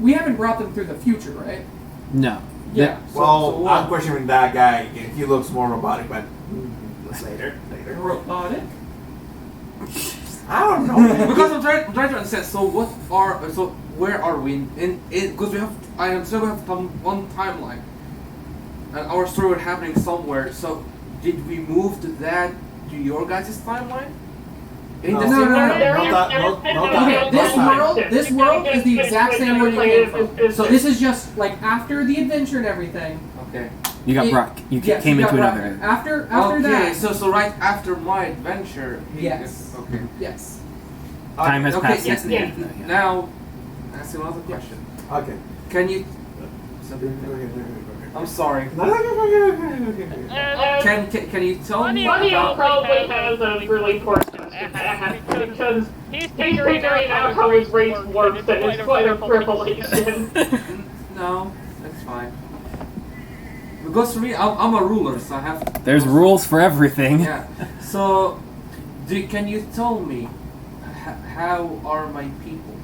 we haven't brought them through the future, right? No. Yeah. Well, so what? I'm questioning that guy. He looks more robotic, but later. Robotic. I don't know. Because I'm trying to understand. So where are we in because I understand we have one timeline, and our story was happening somewhere. So did we move to your guys' timeline? In the No. same No. timeline? Not that. Okay, this world is the exact same one you came from. So this is just like after the adventure and everything. Okay. You got brought. You Yes, came you into got another. brought- After Okay, that. so right after my adventure. Yes. Okay. Yes. Time has Okay, passed yes, since the end of that. Yeah. Now, ask another question. Okay. Can you? I'm sorry. Uh, Can you tell me Claudio about? probably has a really poor because he's figuring out how his race works and it's quite a revelation. No, that's fine. Because for me, I'm a ruler, so I have. There's rules for everything. Yeah. So, can you tell me how are my people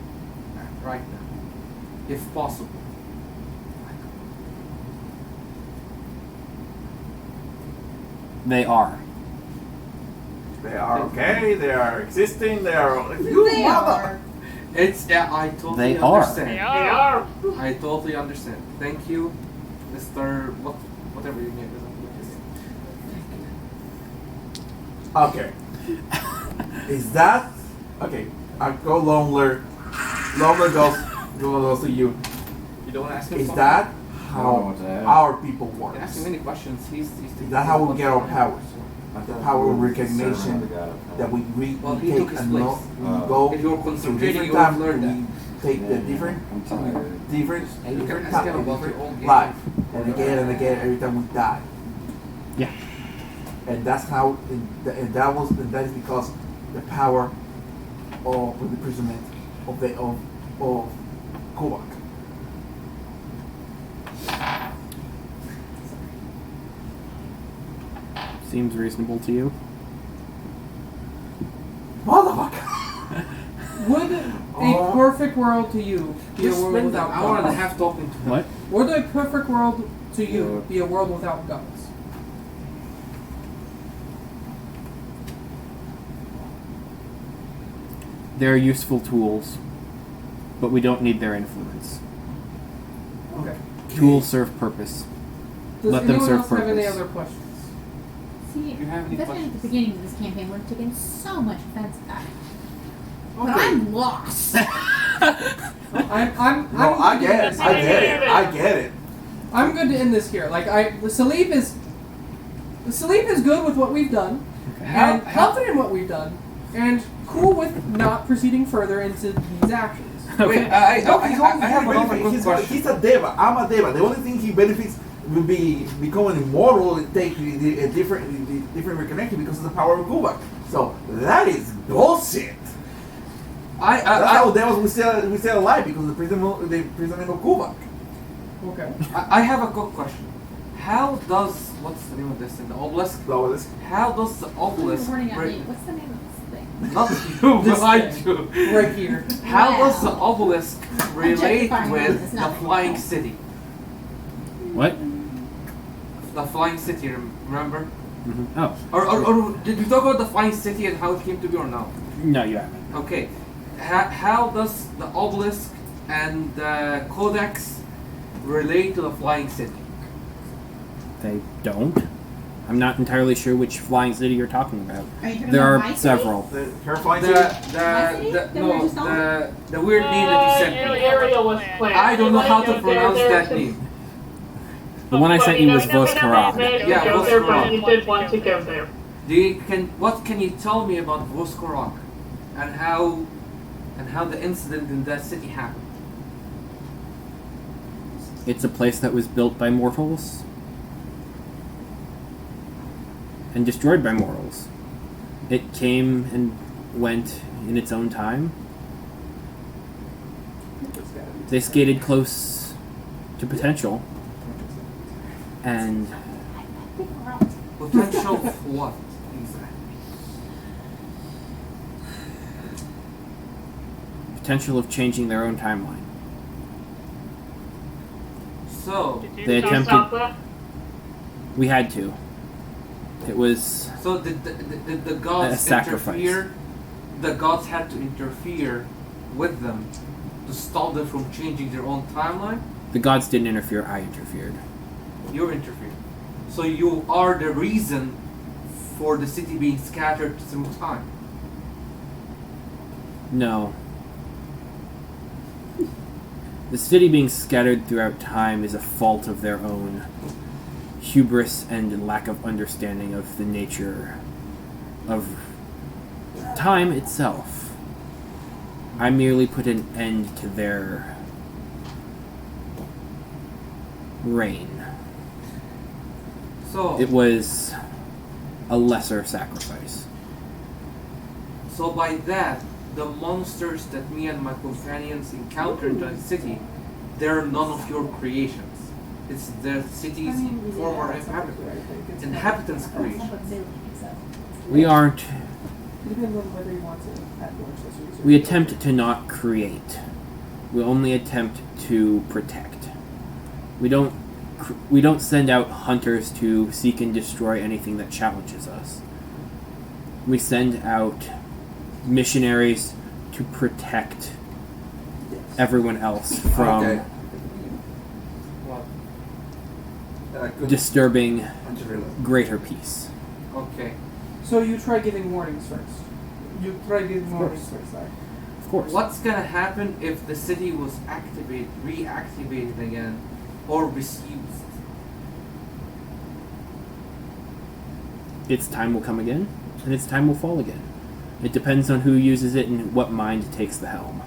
right now, if possible? They are. They are okay. They are existing. They are. They are. It's I totally They are. understand. They are. I totally understand. Thank you, Mr. Whatever your name is. Okay. Is that okay? I go Lombler. Lombler goes to you. You don't ask him. Is something? that I don't know how what to ask. our people work? You ask him many questions. He's Is that how we get our powers? The power of recognition that we Well, he take took his and place. we go If you're to concentrating, different you will times. learn that. We take the different I'm tired. different ask time, him about your different old game. life, and again every time we die. Yeah. And that's how, and that is because the power of the imprisonment of Kovak. Seems reasonable to you. Motherfucker! Would a perfect world to you be a Just world spend an without hour and a gods? half talking to him. What? Would a perfect world to you be a world without gods? They're useful tools, but we don't need their influence. Okay. Tools serve purpose. Does Let them anyone serve else have any purpose. other questions? See, You have any that's at the questions? beginning of this campaign, we're taking so much offense at. But Okay. I'm lost. I'm No, I good to get end it. this I here. get it. I get it. I'm good to end this here. Like the Salif is good with what we've done, and confident in what we've done, and cool with not proceeding further into these actions. Wait, I have another quick question. He's a deva. I'm a deva. The only thing he benefits will be becoming immortal and take the different reconnection because of the power of Kovak. So that is bullshit. That's how devas we stay alive because of the imprisonment of Kovak. Okay. I have a quick question. How does what's the name of this thing? The obelisk? How does the obelisk? Warning at me. What's the name of this thing? Not you, This behind thing. you. Right here. How Wow. does the obelisk relate Objectifying with is the not flying cool. city? What? The flying city, remember? Oh. Or did we talk about the flying city and how it came to be or no? No, you haven't. Okay. How does the obelisk and the codex relate to the flying city? They don't. I'm not entirely sure which flying city you're talking about. Are you talking There about my are city? several. Her flying The weird name that you sent me. Ariel was planned. I don't know how to pronounce that name. The one I sent you was Voskarak. Voskarak. Yeah, Go there, but Voskarak. you did want to go there. What can you tell me about Voskarak and how the incident in that city happened? It's a place that was built by mortals and destroyed by mortals. It came and went in its own time. They skated close to potential, and Potential for what? Exactly. potential of changing their own timeline. So, They Stop attempted. that. We had to. It was did the gods a sacrifice. interfere? The gods had to interfere with them to stop them from changing their own timeline? the gods didn't interfere. I interfered. You interfered. So you are the reason for the city being scattered through time. No. The city being scattered throughout time is a fault of their own hubris and lack of understanding of the nature of time itself. I merely put an end to their reign. So It was a lesser sacrifice. So by that, the monsters that me and my companions encountered in the city, they're none of your creations. It's the city's former inhabitants' creation. We aren't. Depends on whether you want to add more accessories. We attempt to not create. We only attempt to protect. We don't send out hunters to seek and destroy anything that challenges us. We send out missionaries to protect everyone else from Okay. Good. disturbing Angelina. greater peace. Okay. So you try giving warnings first. You try giving warnings first, sorry. Of course. What's gonna happen if the city was reactivated again, or misused? Its time will come again, and its time will fall again. It depends on who uses it and what mind takes the helm.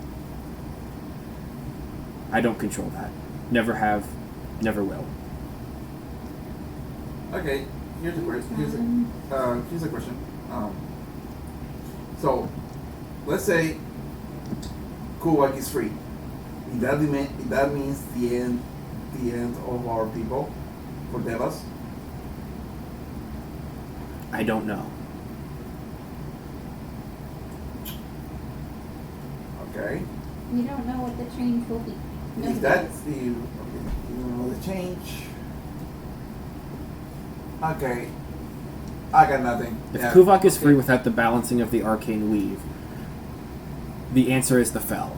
I don't control that. Never have, never will. Okay, here's a question. Here's a question. So, let's say Kuwak is free. That means the end of our people for Devas. I don't know. Okay. We don't know what the change will be. Nobody If that's does. the change. Okay. I got nothing. If Yeah. Kuvok is free without the balancing of the arcane weave, the answer is the Fel.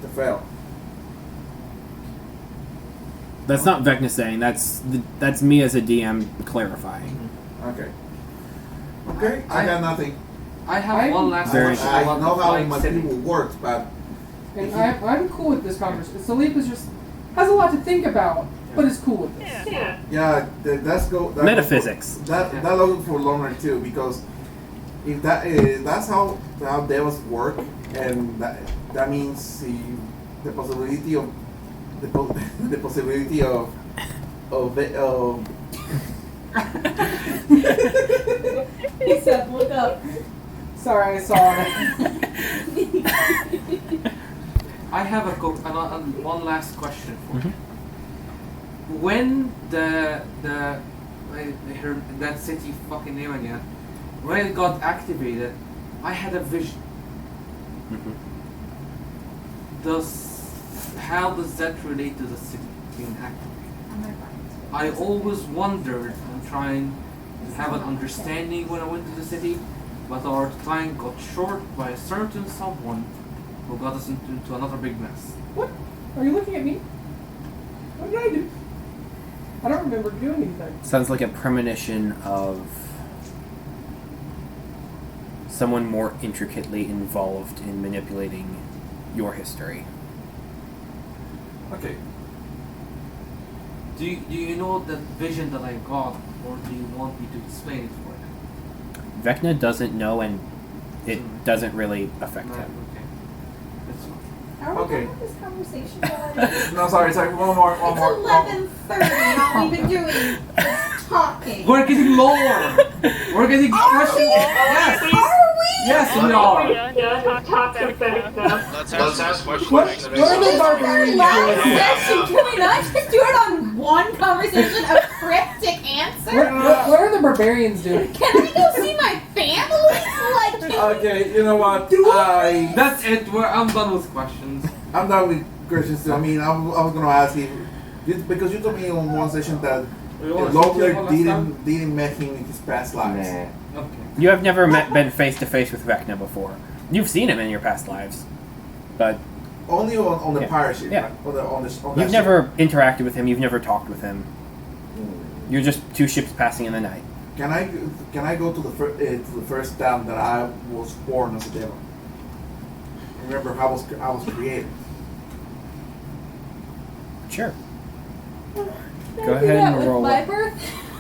The fail. That's not Vecna saying. That's me as a DM clarifying. Okay. Okay. I got nothing. I have one last Very- question I about know the how flying my city. people works, but And I'm cool with this conversation. Salip is just has a lot to think about, but is cool with this. Yeah. yeah, that's go. That Metaphysics. Go for, that goes for longer too, because if that's how devils work, and that means the possibility of the possibility of Seth, look up. Sorry, I saw it. I have one last question for you. Mhm. When I heard that city fucking name again, when it got activated, I had a vision. Mhm. How does that relate to the city being activated? I always wondered and trying to have an understanding when I went to the city, but our time got short by a certain someone who got us into another big mess. What? Are you looking at me? What did I do? remember doing anything. Sounds like a premonition of someone more intricately involved in manipulating your history. Okay. Do you know the vision that I got, or do you want me to explain it for you? Vecna doesn't know, and it doesn't really affect Right, him. okay. That's fine. Are we Okay. done with this conversation already? No, sorry. One more. It's 11:30 and all we've been doing is talking. We're getting lower! We're getting questions! Yes! Yes, we are! Let's ask questions. What are the barbarians last session? Can we not just do it on one conversation of cryptic answer? What are the barbarians doing? Can I go see my family? Like, Okay, you know what? That's it, I'm done with questions. I'm done with questions. I mean, I was gonna ask him because you told me on one session that Lobler didn't met him in his past lives. Okay. You have never been face to face with Vecna before. You've seen him in your past lives, but Only on the pirate ship. Yeah. Right? On that you've ship. never interacted with him. You've never talked with him. Hmm. You're just two ships passing in the night. Can I go to the first town that I was born as a devil? Remember how I was created. Sure. Go ahead and roll. my birth?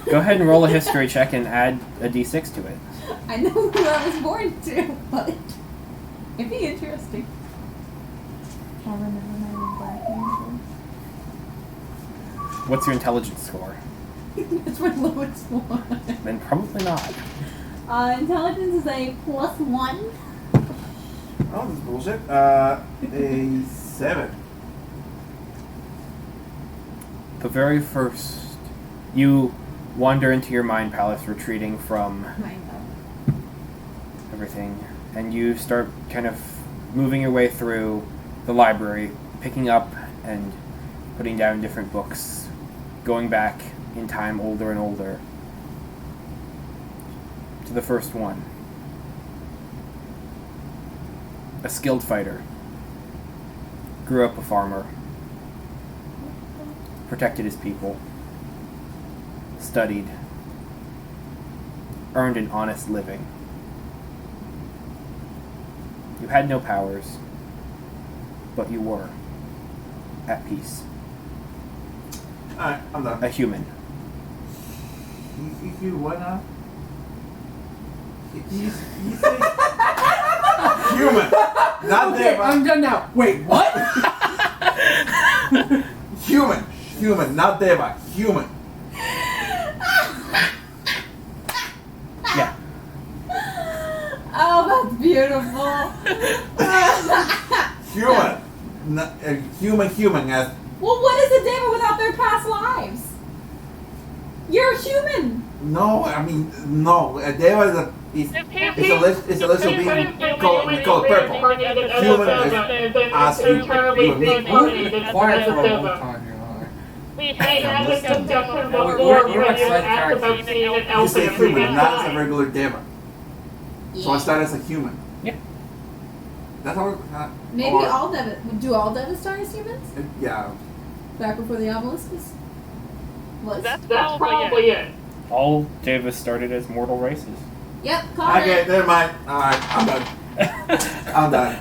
Go ahead and roll a history check and add a d6 to it. I know who I was born to, but it'd be interesting. I remember my black angel. What's your intelligence score? It's my lowest one. Then probably not. Intelligence is a +1. Oh, that's bullshit. A 7. The very first, you wander into your mind palace, retreating from everything, and you start kind of moving your way through the library, picking up and putting down different books, going back in time older and older to the first one. A skilled fighter, grew up a farmer, protected his people, studied, earned an honest living. You had no powers, but you were at peace. Alright, I'm done. A human. You what now? You say human, not Okay, devil. I'm done now. Wait, what? Human, not deva. Human. Yeah. Oh, that's beautiful. Human. As Well, what is a devil without their past lives? You're a human. no, I mean no. A deva is a little being called purple. Human is as you. Quiet for a long time, you know. We had this discussion We're like side characters. You say human, not as a regular deva. So I started as a human. Yeah. That's how. Maybe or- all devas. Do all devas start as humans? Yeah. Back before the obelisk was. That's probably it. All Devas started as mortal races. Yep, call Okay, it. never mind. Alright, I'm done. I'm done.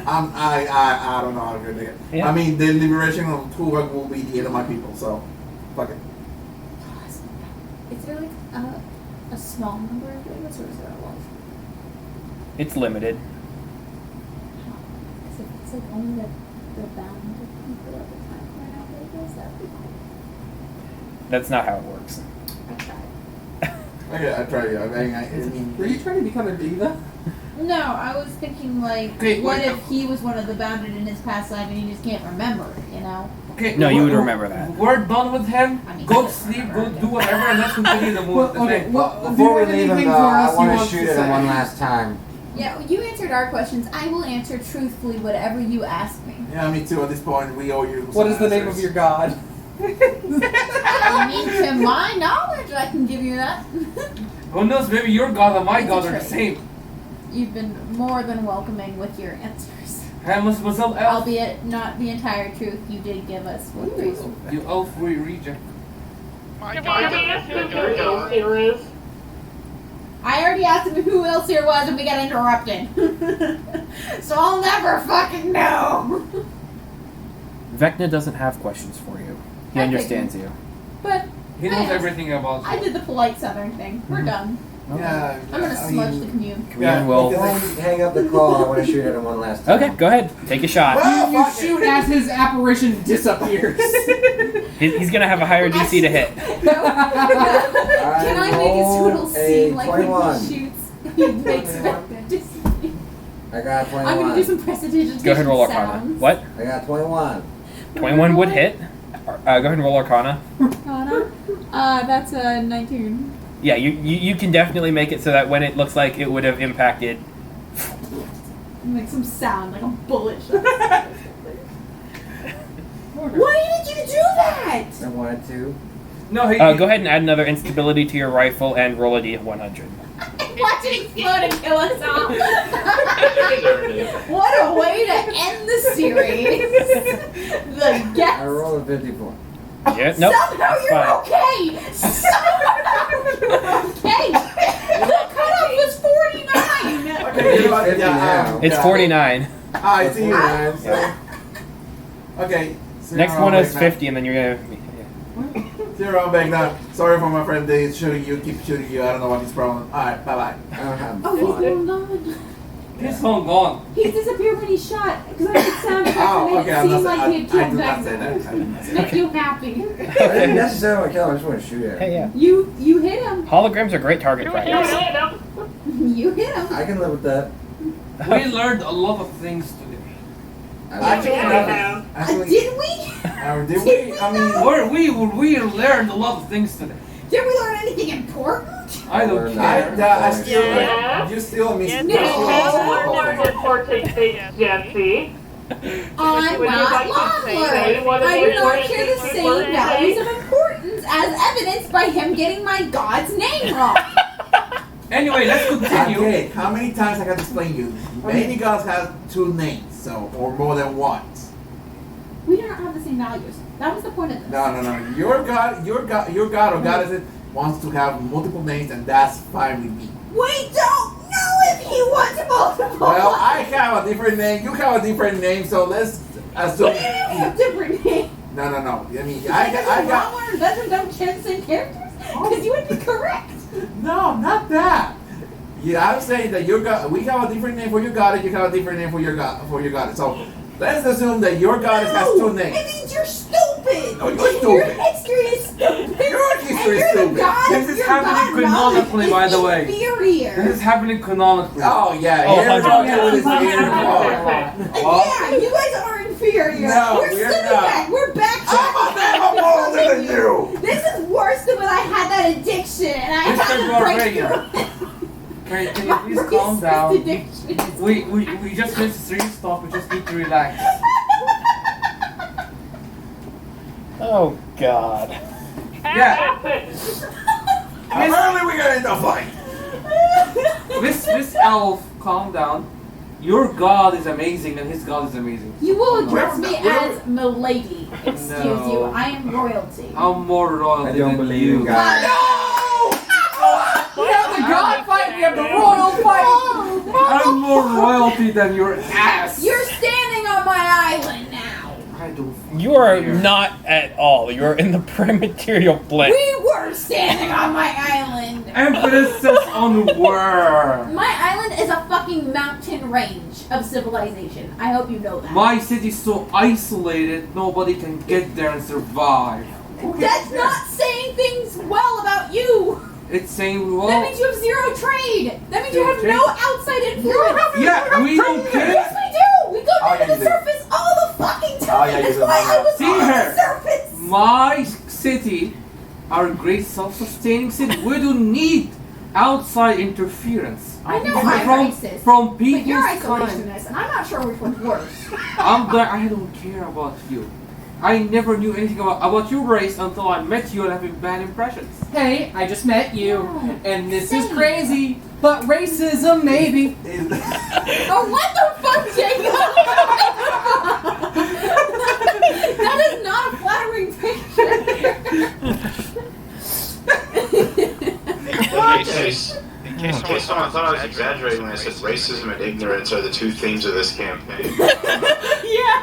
I don't know how to do it. Yeah. I mean, the liberation of Tuvok will be the end of my people, so fuck it. Is there like a small number of devas, or is there a lot? It's limited. Because if it's like only the bound of people at the time who are now devas, that would be cool. That's not how it works. I tried. Okay, I tried it. I mean, Were you trying to become a diva? No, I was thinking like, Okay, what wait, if he was one of the bounded in his past life and he just can't remember it, you know? Okay. No, you would remember that. We're done with him. I mean, Go I to sleep. remember Go it. do whatever, and let's continue the movie. Well, okay, well, do Before you we have leave him, anything though, for us I you want to want shoot to at him say? one last time. Yeah, you answered our questions. I will answer truthfully whatever you ask me. yeah, me too. At this point, we owe you. What is the name of your god? I mean, to my knowledge, I can give you that. Who knows? Maybe your god and my It's a god are the trick. same. You've been more than welcoming with your answers. And what's up, elf? Albeit not the entire truth, you did give us what reason. You elf-free reject. My Can we ask him who Elsier is? I already asked him who Elsier was and we got interrupted. So I'll never fucking know. Vecna doesn't have questions for you. He I understands you. But He I knows asked. everything about you. I did the polite southern thing. We're done. Yeah. I'm gonna smudge the commune. Commune will. Before you hang up the call, I want to shoot at him one last time. Okay, go ahead. Take a shot. You shoot as his apparition disappears. He's gonna have a higher DC to hit. Can I make his total scene like when 21. he shoots? He makes Vecna just. I got 21. I'm gonna do some prestidigitation Go ahead and roll Arcana. sounds. What? I got 21. 21 would hit. Go ahead and roll Arcana. Arcana? That's a 19. Yeah, you can definitely make it so that when it looks like it would have impacted. Make some sound like a bullet shot. Why did you do that? I wanted to. No, he. Go ahead and add another instability to your rifle and roll a D100. Watch it explode and kill us all. What a way to end the series. The I guess. rolled a 54. Yeah, nope. Somehow you're Fine. okay. Somehow you're okay. The cutoff was 49. Okay, you know what? 50 now. It's 49. I see you. Okay. Next one is 50, and then you're gonna. Zero back now. Sorry for my friend. They shooting you. Keep shooting you. I don't know what his problem. All right. Bye bye. I don't have Oh, he's fun. long gone. He's long gone. He disappeared when he shot because I did sound effects Oh, and made okay. it I'm seem not, like he had I killed did not say that. I Vecna. did not say Make you happy. I didn't necessarily want to kill him. I just want to shoot at him. Hey, yeah. You hit him. Holograms are great target practice. You hit him. I can live with that. We learned a lot of things today. Actually, Did we? did we? I mean, We learned a lot of things today. Did we learn anything important? I don't Learned care. I still, Yeah. you still miss. Yes, you no. still More miss- important things, Jessy. I'm Would you not like to say Lawler. what I it do is? not share the same values of importance as evidenced by him getting my god's name wrong. Anyway, let's continue. Okay, how many times I got to explain you? Many gods have two names, so or more than one. We do not have the same values. That was the point of this. No. Your god or goddess wants to have multiple names, and that's fine with me. We don't know if he wants multiple. Well, I have a different name. You have a different name, so let's assume. We have different names. No. I mean, I Doesn't got. Marwan and Beth don't share the same characters? Because you would be correct. No, not that. Yeah, I'm saying that we have a different name for your goddess. You have a different name for your goddess. So let's assume that your goddess has two names. It means you're stupid. No, you're Your stupid. history is stupid. Your history is And you're the stupid. god- This is your happening god canonically, knowledge by the is way. inferior. This is happening canonically. Oh yeah, Oh, here we go 100%. with this weird part. Yeah, you guys are inferior. No, we're we're slipping not. back. We're back. I'm older than you. This is worse than when I had that addiction and I Mr. had to break Barbarian. through it. Can you please calm down? Addiction. We just finished serious stuff. We just need to relax. Oh, God. Yeah. Apparently we got into a fight. Miss Elf, calm down. Your god is amazing, and his god is amazing. You will address We're- me we're- as milady. Excuse No. you. I am royalty. I'm more royal I than don't believe you. in God. We have the god fight. We have the royal fight. I'm more royalty than your ass. You're standing on my island now. I don't. You are not at all. You're in the prematerial plane. We were standing on my island. Emphasis on were. My island is a fucking mountain range of civilization. I hope you know that. My city's so isolated, nobody can get there and survive. That's not saying things well about you. It's saying, well, That means you have zero trade. That means you have no outside influence. yeah, we don't care. Yes, we do. We go Oh, down yeah, to you the do. surface all the fucking time. Oh, yeah, you That's do. why I was See on her. the surface. My city, our great self-sustaining city, we don't need outside interference. I know From- I'm racist, From but you're people's time. isolationist, and I'm not sure which one's worse. I don't care about you. I never knew anything about your race until I met you and having bad impressions. Hey, I just met you, and this is Same. crazy, but racism maybe. Oh, what the fuck, Jacob? That is not a flattering picture. In case someone thought I was exaggerating when I said racism and ignorance are the two themes of this campaign. Yeah.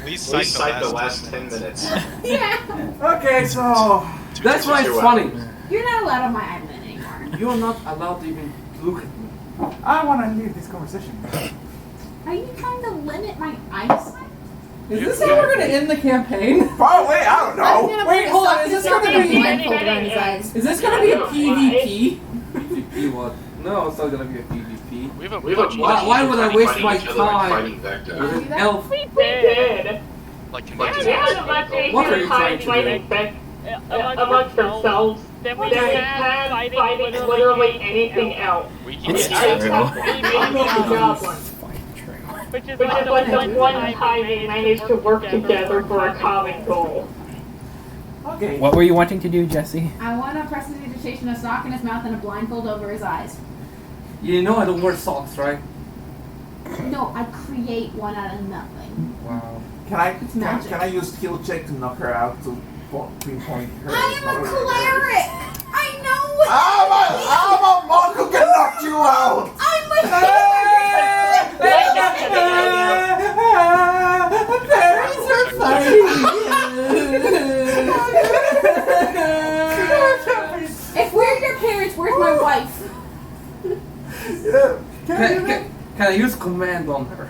Please cite the last 10 minutes. Yeah. Okay, so that's why it's funny. You're not allowed on my island anymore. You're not allowed to even look at me. I want to leave this conversation. Are you trying to limit my eyesight? Is this how we're gonna end the campaign? Probably, I don't know. Wait, hold on. Is this gonna be? blindfold around his eyes? Is this gonna be a PvP? PvP what? No, it's not gonna be a PvP. Why would I waste my time time with with an elf? We did. Like, What are you trying to do? Amongst themselves. Then we had fighting literally anything else. It's true. Which is like the one time we managed to work together for a common goal. Okay. What were you wanting to do, Jessy? I want a prestidigitation, a sock in his mouth, and a blindfold over his eyes. You know I don't wear socks, right? No, I create one out of nothing. Wow. Can I magic. can I use skill check to knock her out to pinpoint her? I am a cleric! I know what I'm a monk who can knock you out! I'm a Parents are fighting! If we're your parents, where's my wife? Yeah. Can I use command on her?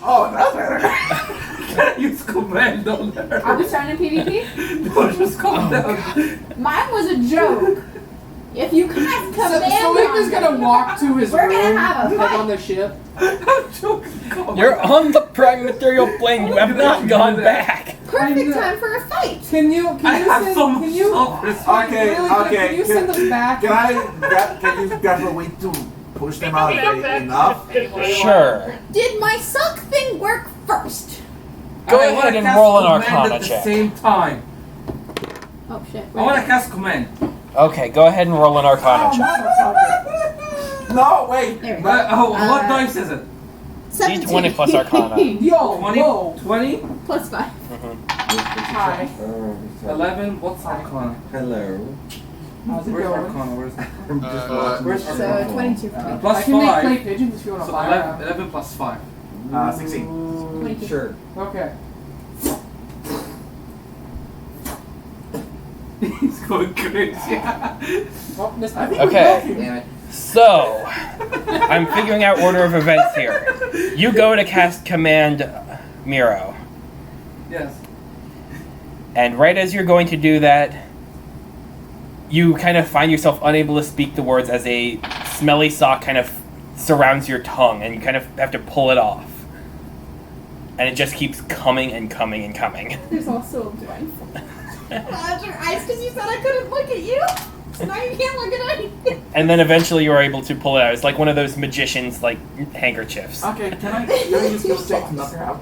Oh, that's better. Can I use command on her? Are we starting a PvP? No, just calm down. Mine was a joke. If you cast command So Luke is on gonna me, walk to his we're room, gonna have a like fight. on the ship. I'm joking. Calm You're down. on the Prime Material plane. You have not gone back. Perfect time for a fight. Can you I have send, so much can you, self-respect. Okay, really quick, okay. can you send us back? Can you grab a way to push them out enough? Sure. Did my suck thing work first? Go I ahead wanna and cast roll an command Arcana at the check. same time. Oh shit. I want to cast command. Okay, go ahead and roll an Arcana check. No, wait. There we go. What dice is it? 17. D20 plus Arcana. Yo, 20? whoa. 20? Plus 5. Hi. 11? What's Arcana? Hello. How's it Where's going? Arcana? Where's Where's So 22 for me. Plus I can make 5. clay pigeons if you want to So buy 11 plus 5. 16. 22. Sure. Okay. He's going crazy. Oh, missed that. Okay. Damn it. So, I'm figuring out order of events here. You go to cast Command Miro. Yes. And right as you're going to do that, you kind of find yourself unable to speak the words as a smelly sock kind of surrounds your tongue, and you kind of have to pull it off. And it just keeps coming and coming and coming. There's also a blindfold. Roger, eyes, because you said I couldn't look at you. So now you can't look at anything. And then eventually you are able to pull it out. It's like one of those magician's like handkerchiefs. Okay, can I use skill check to knock her out?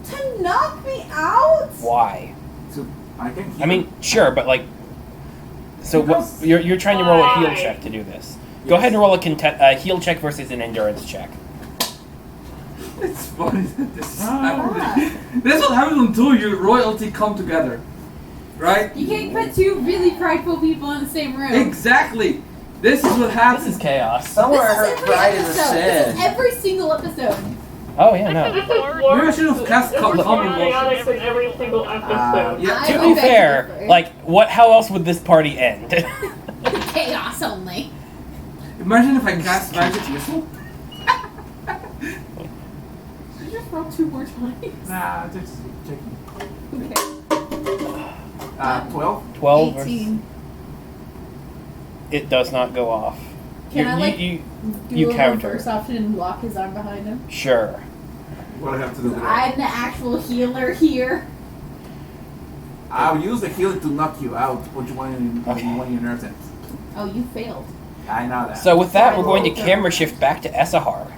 To knock me out? Why? So I can heal. I mean, sure, but like, so what? You're trying to roll a heal check to do this. Go ahead and roll a heal check versus an endurance check. It's funny that this is happening. This is what happens when two of your royalty come together. Right? You can't put two really prideful people in the same room. Exactly. This is what happens. This is chaos. Somewhere This her is every pride is a episode. This is sin. every single episode. Oh yeah, no. Maybe I should have cast common chaotic in every single episode. Yeah. I To would be beg fair, differ. like, what? How else would this party end? Chaos only. Imagine if I cast magic missile. Did you just roll 2 more times? Nah, just checking. Okay. 12? 12. 18. It does not go off. Can I, like, you Do you a counter. reverse option and block his arm behind him? Sure. What do I have to do with that? I'm the actual healer here. I'll use the healing to knock you out, put you one in your nerves in. Oh, you failed. I know that. So with that, we're going to camera shift back to Essahar.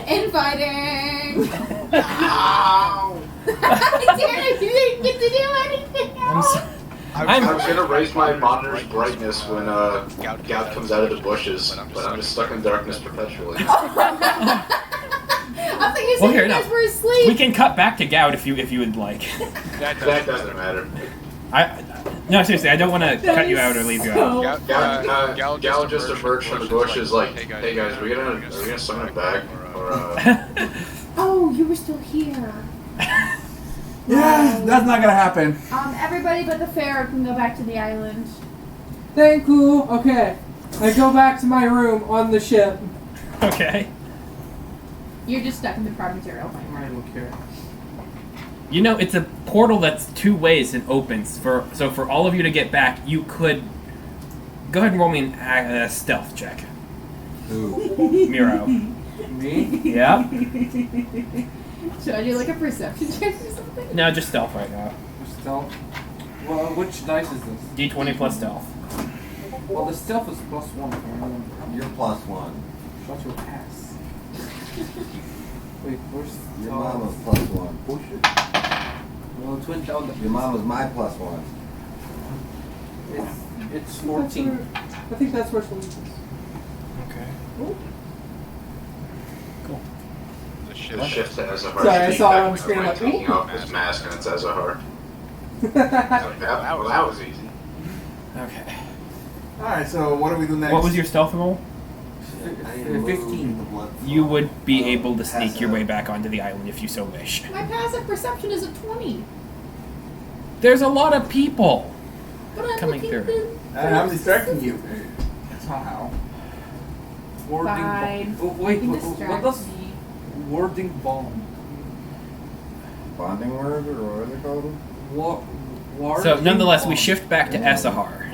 Infighting! Ow! Damn it, you didn't get to do anything else! I'm gonna raise my monitor's brightness when Gout comes out of the bushes, but I'm just stuck in darkness perpetually. I thought you said Well, here, you guys no. were asleep. We can cut back to Gout if you would like. That doesn't matter. No, seriously, I don't want to cut you out or leave you out. Gal just emerged from the bushes like, hey guys, are we gonna summon it back? Or, Oh, you were still here. Yeah, that's not gonna happen. Everybody but the Pharaoh can go back to the island. Thank you. Okay. I go back to my room on the ship. Okay. You're just stuck in the prime material. I don't care. You know, it's a portal that's two ways and opens. So for all of you to get back, you could... Go ahead and roll me a stealth check. Ooh. Miro. Me? Yeah? Should I do like a perception check or something? No, just stealth right now. Stealth. Well, which dice is this? D20 plus stealth. Well, the stealth is +1. You're +1. Shut your ass. Wait, where's Your mom was +1. Bullshit. Well, twin down the. Your mom was my +1. It's 14. I think that's where she'll use this. Okay. Ooh. Cool. the shift to Ezahar. Sorry, I saw it on screen, I'm like, taking ooh. off his mask and it's Ezahar. That was easy. Okay. Alright, so what do we do next? What was your stealth roll? 15. You would be able to sneak your way back onto the island if you so wish. My passive perception is a 20. There's a lot of people But I'm coming looking through. And I'm distracting you. That's not how. Warding Fine. bomb. Oh, wait, You what distract does me. warding bomb? Bonding word, or what are they called? Warding So, nonetheless, we bomb. shift back to Ezahar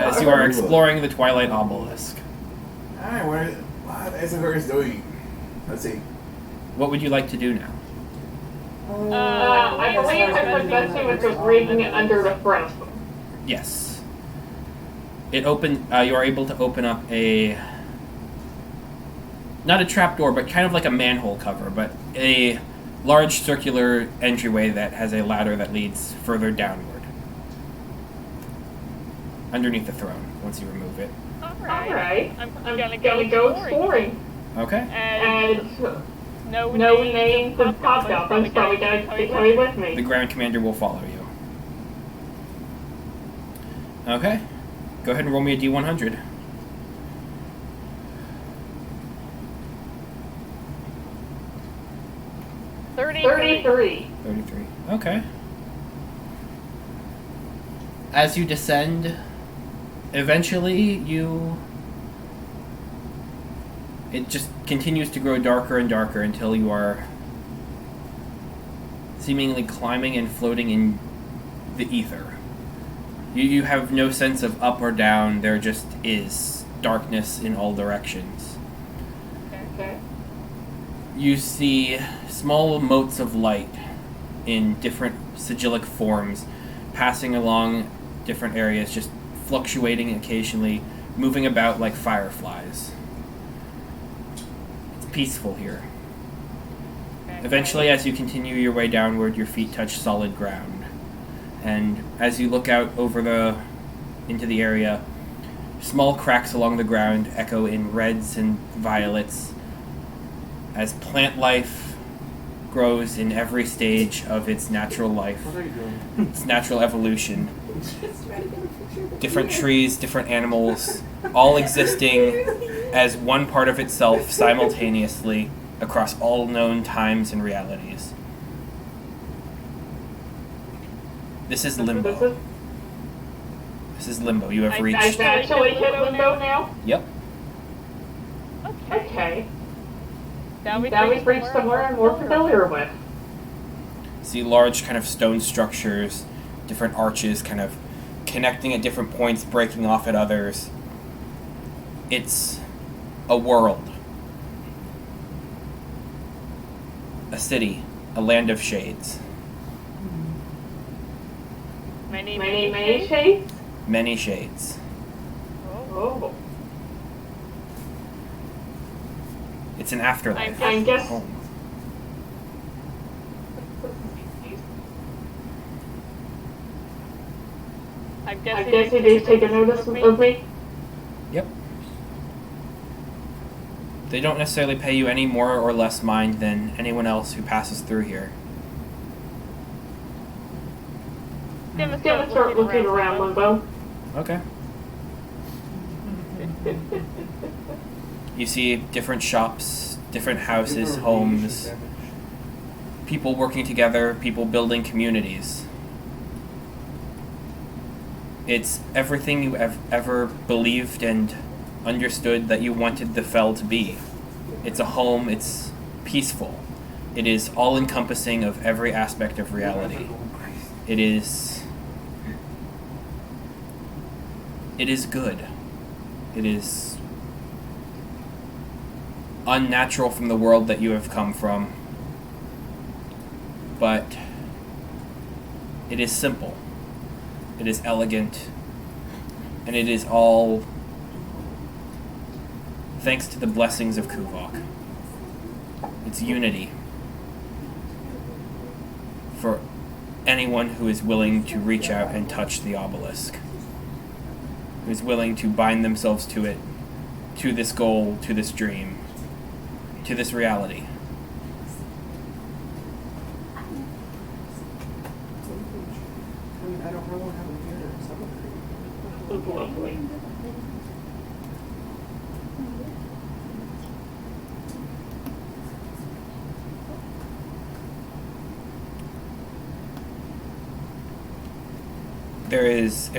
as you are exploring the Twilight Obelisk. Alright, what Ezahar is doing? Let's see. What would you like to do now? I believe I put Betsy was just reading it under the throne. Yes. You are able to open up a... Not a trapdoor, but kind of like a manhole cover, but a large circular entryway that has a ladder that leads further downward. Underneath the throne, once you remove it. Alright. I'm gonna go exploring. Okay. And no names have popped up. I'm probably gonna take away with The me. ground commander will follow you. Okay. Go ahead and roll me a D100. $33. 33. Okay. As you descend, eventually it just continues to grow darker and darker until you are seemingly climbing and floating in the ether. You have no sense of up or down, there just is darkness in all directions. Okay. You see small motes of light in different sigillic forms passing along different areas, just fluctuating occasionally, moving about like fireflies. It's peaceful here. Eventually, as you continue your way downward, your feet touch solid ground. And as you look out into the area, small cracks along the ground echo in reds and violets as plant life grows in every stage of its natural life, What are you doing? its natural evolution. Different trees, different animals, all existing as one part of itself simultaneously across all known times and realities. This is limbo. This is limbo. You have I've reached. actually hit limbo now? Yep. Okay. Now we've reached somewhere I'm more familiar with. See large kind of stone structures, different arches kind of connecting at different points, breaking off at others. It's a world. A city. A land of shades. Many shades? Many shades. Oh. It's an afterlife. I guess. Home. I'm guessing they've taken notice of me. Yep. They don't necessarily pay you any more or less mind than anyone else who passes through here. Gonna start looking around, Limbo. Okay. You see different shops, different houses, homes, people working together, people building communities. It's everything you have ever believed and understood that you wanted the Fell to be. It's a home, it's peaceful. It is all-encompassing of every aspect of reality. It is good. It is unnatural from the world that you have come from, but it is simple. It is elegant, and it is all thanks to the blessings of Kuvok. It's unity for anyone who is willing to reach out and touch the obelisk, who is willing to bind themselves to it, to this goal, to this dream, to this reality. I don't really have a theater except for Lovely. There is...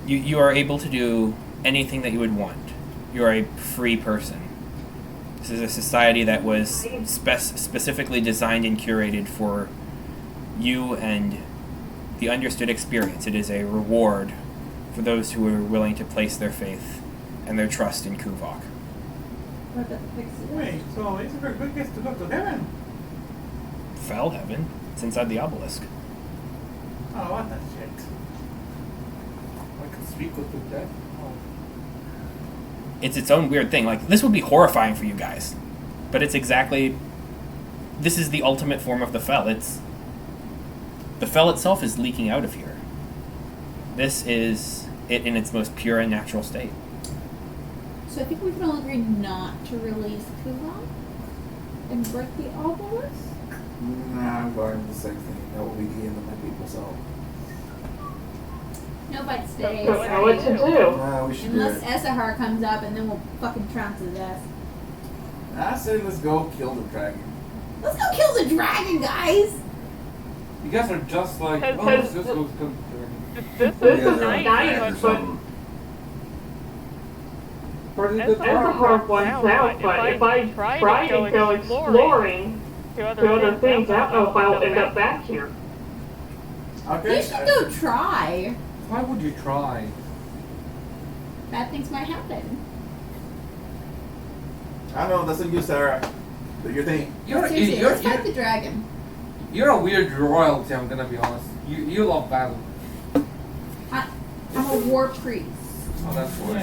You are able to do anything that you would want. You are a free person. This is a society that was specifically designed and curated for you and the understood experience. It is a reward for those who are willing to place their faith and their trust in Kuvok. Wait, so it's a very good guess to go to heaven. Fell heaven. It's inside the obelisk. Oh, what the shit. I can speak with the dead. Oh. It's its own weird thing. Like, this would be horrifying for you guys. But it's exactly... This is the ultimate form of the Fell. It's... The Fell itself is leaking out of here. This is it in its most pure and natural state. So I think we can all agree not to release Kuvok and break the obelisk? Nah, I'm going with the same thing. That will be the end of my people, so. Nobody stays. Don't know what to do. Nah, we should Unless do it. Esahar comes up and then we'll fucking trounce his ass. I say let's go kill the dragon. Let's go kill the dragon, guys! You guys are just like, Has- oh, has- let's just go kill the dragon. This Yeah, is they're nice, back or but something. Partly that's a hard one out. But if I try to go exploring to other things, I don't know if I'll end up back here. Okay. You should go try. Why would you try? Bad things might happen. I know, that's a you, Sarah. Do your thing. Seriously, let's fight the dragon. You're a weird royalty, I'm gonna be honest. You love battle. I'm a war priest Oh, that's why.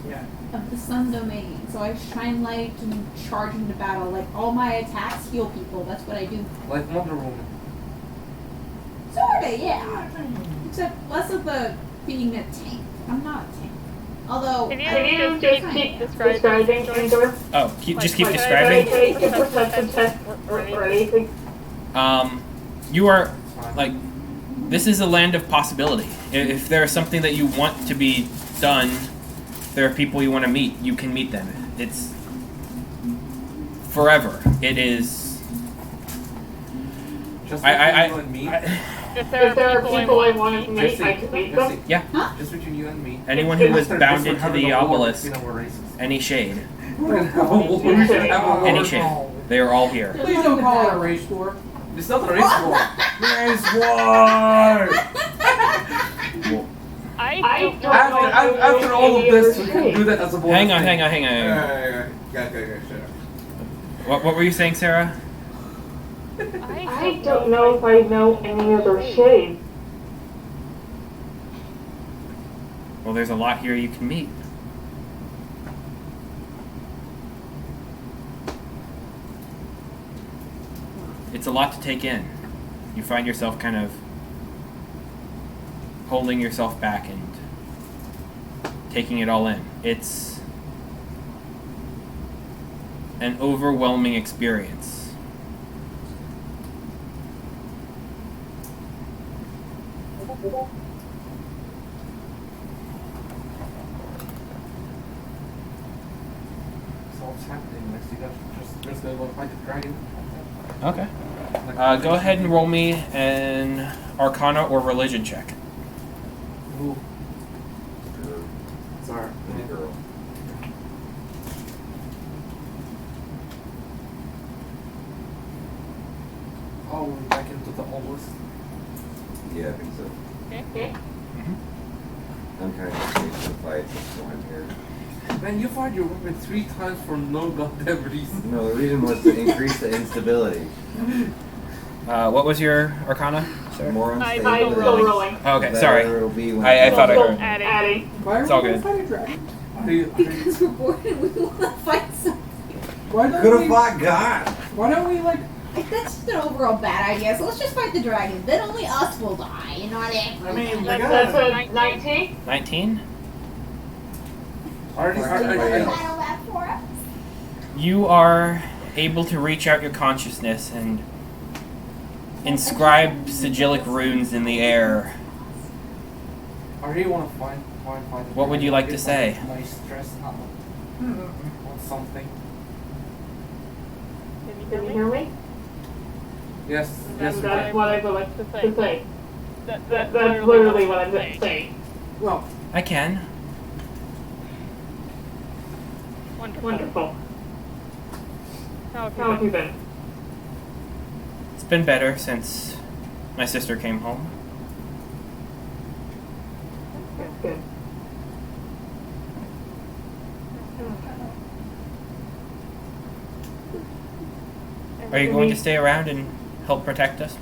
Yeah. of the sun domain, so I shine light and charge into battle. Like, all my attacks heal people, that's what I do. Like Wonder Woman. Sorta, yeah. Except less of the being a tank. I'm not a tank. Although, Can I you just keep describing Endor? Oh, just keep Like, describing? Take a perception test or anything. You are, like, this is a land of possibility. If there is something that you want to be done, there are people you want to meet, you can meet them. It's forever. It is... Just I- between you and me. If there are people I want to meet, Jessy, I can meet Jessy, them. Yeah. Huh? Just between you and me. Anyone who was After bound this, we're into having the a war obelisk, between our races. any shade, We're gonna have a war. We should have a war. any shade, they are all here. Please don't call it a race war. It's not a race war. Race war! I don't know After all of this, we can do that as a bonus. Hang on. Okay, shut up. What were you saying, Sarah? I don't know if I know any other shade. Well, there's a lot here you can meet. It's a lot to take in. You find yourself kind of holding yourself back and taking it all in. It's an overwhelming experience. So what's happening next? You guys just gonna go fight the dragon? Okay. Go ahead and roll me an Arcana or Religion check. Ooh. Sorry. Girl. Oh, we're back into the obelisk. Yeah, I think so. Okay. I'm kind of scared to fight, so I'm here. Man, you fired your weapon 3 times for no goddamn reason. No, the reason was to increase the instability. What was your Arcana, sir? More I'm unstable. still rolling. Oh, okay, the sorry. better it'll be when I thought I Still heard. adding. Why are It's we all gonna good. fight a dragon? Because we're bored and we want to fight something. Why Could don't have we? fought God. Why don't we like? Like, that's just an overall bad idea. So let's just fight the dragon. Then only us will die, and not everyone. I mean, That's a 19. 19? Already, Battle map for us. You are able to reach out your consciousness and inscribe sigillic runes in the air. I really want to find the What would you like to Get say? My stress out on something. Can you hear me? Yes, yes. That's what I would like to say. That's literally what I'm saying. Well, I can. Wonderful. How have you been? It's been better since my sister came home. That's good. Are you going to stay around and help protect us?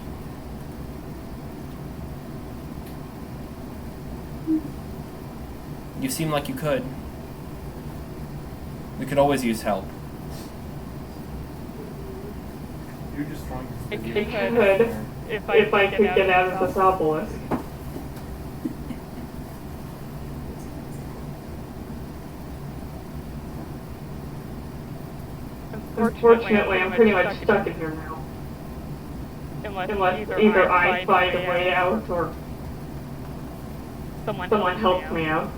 You seem like you could. We could always use help. You're just trying to If figure you could, if I could get out of this obelisk. Unfortunately, I'm pretty much stuck in here now. Unless either I find a way out or someone helps me out.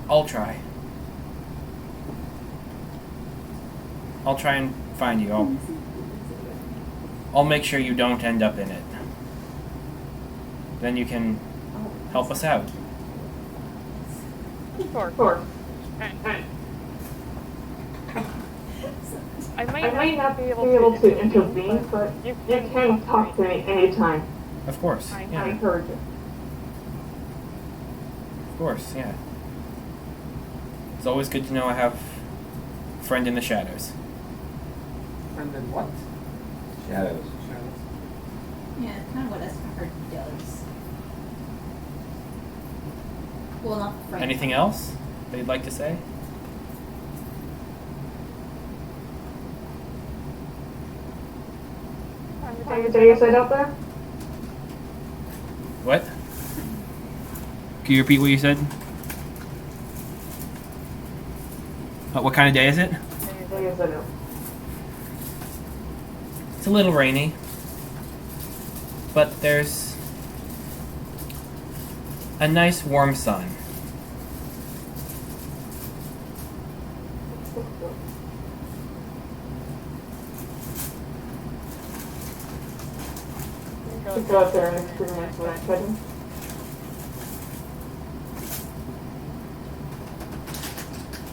I'll try. I'll try and find you. I'll make sure you don't end up in it. Then you can help us out. Of course. I might not be able to intervene, but you can talk to me anytime. Of course. I Yeah. encourage it. Of course, yeah. It's always good to know I have a friend in the shadows. And then what? Shadows. Shadows. Yeah, it's kind of what Escahard does. Well, not friend. Anything else that you'd like to say? Are you day set out there? What? Can you repeat what you said? What kind of day is it? Day is it out? It's a little rainy, but there's a nice warm sun. To go out there and experience what I couldn't.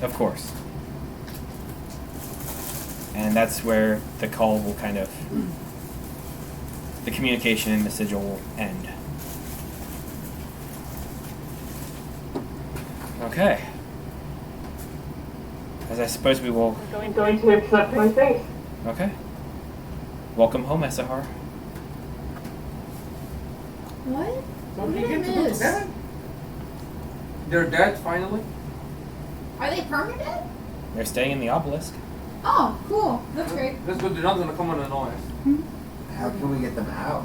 Of course. And that's where the call will kind of, the communication in the sigil will end. Okay. As I suppose we will. I'm going to accept my fate. Okay. Welcome home, Esahar. What? So What you did I get to go miss? together? They're dead finally? Are they permanent? They're staying in the obelisk. Oh, cool. That's great. That's good, they're not gonna come and annoy us. How can we get them out?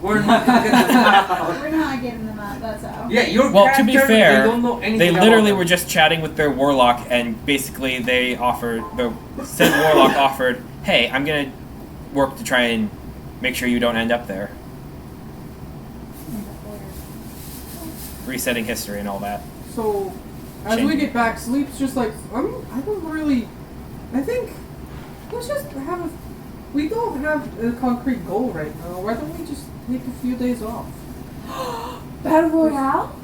We're not gonna get them out. We're not getting them out, that's how. Yeah, your Well, to be character, fair, they don't know anything they about literally them. were just chatting with their warlock, and basically they offered, the said warlock offered, hey, I'm gonna work to try and make sure you don't end up there. Resetting history and all that. So, as we get back, Sleep's just like, I don't really. I think let's just have a. We don't have a concrete goal right now. Why don't we just take a few days off? Battle Royale?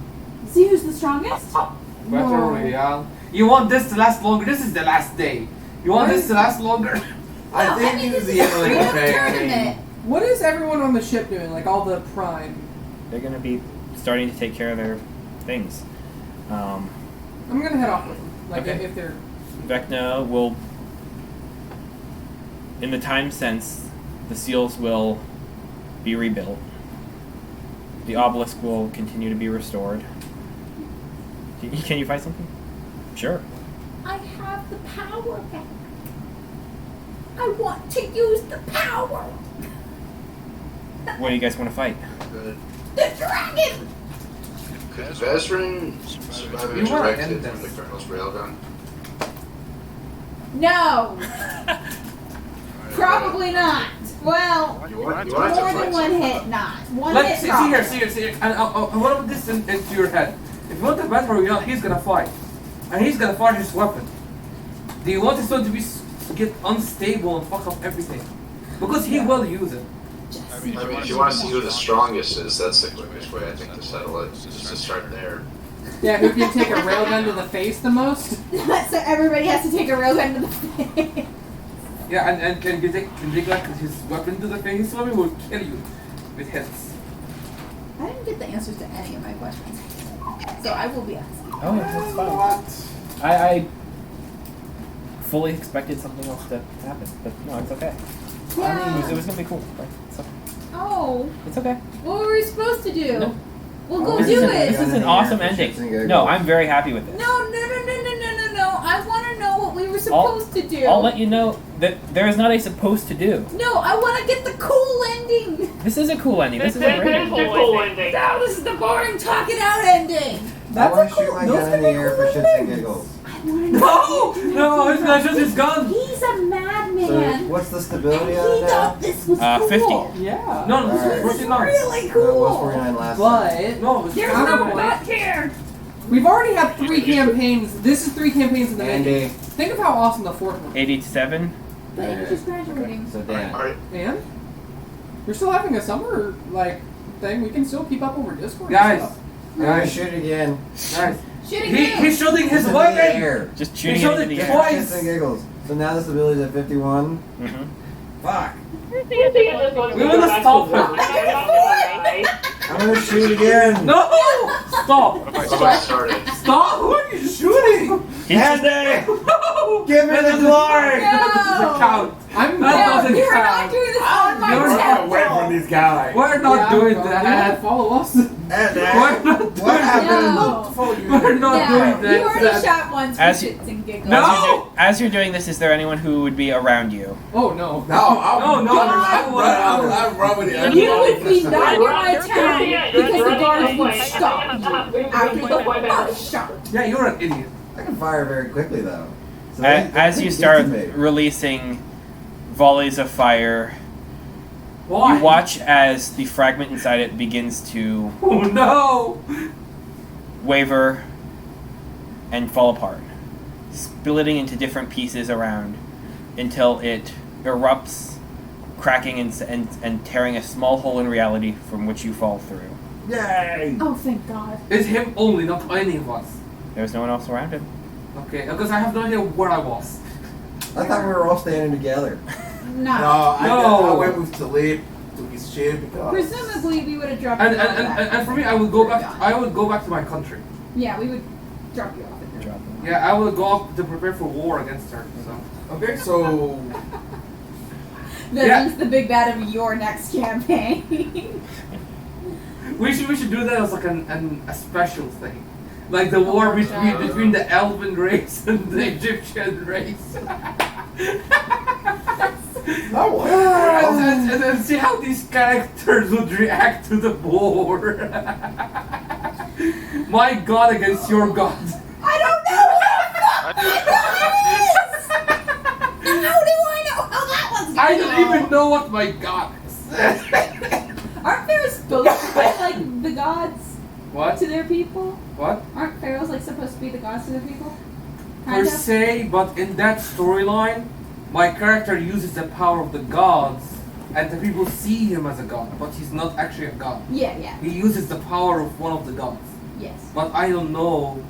See who's the strongest? Battle Royale. You want this to last longer? This is the last day. You want this to last longer? I think it's the end of the day. What is everyone on the ship doing? Like all the prime? They're gonna be starting to take care of their things. I'm gonna head off with them. Like Okay. if they're. Vecna will, in the time sense, the seals will be rebuilt. The obelisk will continue to be restored. Can you find something? Sure. I have the power back. I want to use the power. What do you guys want to fight? Good. The dragon. Could Vezrin survive You wanna ejected end from the this. Colonel's railgun? No. Probably not. Well, You want more to than fight one someone. hit, not. One Let's hit. see probably. here. And I want to put this into your head. If you want the Battle Royale, he's gonna fight. And he's gonna fire his weapon. Do you want his weapon to be get unstable and fuck up everything? Because he will use it. I mean, if you want to see who the strongest is, that's the quickest way, I think, to settle it. Just to start there. Yeah, who can take a railgun to the face the most? So everybody has to take a real gun to the face. Yeah, and can you take like his weapon to the face? His weapon will kill you with hits. I didn't get the answers to any of my questions, so I will be asking. Oh, that's fine. I fully expected something else to happen, but no, it's okay. Yeah. It was gonna be cool. But it's okay. Oh, It's okay. what were we supposed to do? No. We'll go This do is it. This is an awesome ending. No, I'm very happy with this. No. I want to know what we were supposed to do. I'll let you know that there is not a supposed to do. No, I want to get the cool ending. This is a cool ending. This is a great ending. cool ending. No, this is the boring talk it out ending. I want to shoot my gun in the air for shits and giggles. No, he's gonna shoot his gun. He's a madman. So what's the stability and on he it now? thought this was cool. 50. Yeah. No, Alright. it's 49. Really No, it cool. was 49 last time. But No, it's There's kind no of butt here. we've already had 3 campaigns. This is 3 campaigns in the making. Andy. Think of how awesome the 4th one. 87. But you're just graduating. So Dan. Alright. And you're still having a summer like thing. We can still keep up over Discord. Guys. And stuff. Alright, shoot again. Nice. Shooting you. He's shooting his It's in the weapon. air. Just He shooting it shot into it the air. twice. Shits and giggles. So now the stability's at 51. Mm-hmm. Fuck. We wanna stop her. I'm gonna shoot again. No! Stop! Almost started. Stop! Who are you shooting? Andy! No! Give me the glory! That doesn't count. I'm That not. doesn't You're count. not doing this on my You're not channel. Away from this guy. We're not doing You that. follow us. Andy! We're not doing What happened? No. We're not doing No, that. you already shot once for As you- shits and giggles. No! As you're doing this, is there anyone who would be around you? Oh no. No, I'll run with it. You would be not in my You're town right. because the You're guards right. would stop you after the first shot. Yeah, you're an idiot. I can fire very quickly though. So As you start releasing volleys of fire, Why? you watch as the fragment inside it begins to Oh no! waver and fall apart, splitting into different pieces around until it erupts, cracking and tearing a small hole in reality from which you fall through. Yay! Oh, thank God. It's him only, not any of us. There's no one else around him. Okay, because I have no idea where I was. I thought we were all standing together. No, No. I went with Talib to his ship because. Presumably, we would have dropped And you off back. and for me, I would go back. I would go back to my country. Yeah, we would drop you off at there. Drop him. Yeah, I will go up to prepare for war against her. So. Okay, so That Yeah. is the big bad of your next campaign. We should do that as like a special thing, like the war between the Elven race and the Egyptian race. no. And then see how these characters would react to the war. My god against your god. I don't know what the fuck that is! How do I know how that one's I gonna don't go? even know what my god is. Aren't pharaohs supposed to be like the gods What? to their people? What? Aren't pharaohs like supposed to be the gods to their people? Per Kind of. se, but in that storyline, my character uses the power of the gods, and the people see him as a god, but he's not actually a god. Yeah, yeah. He uses the power of one of the gods. Yes. But I don't know,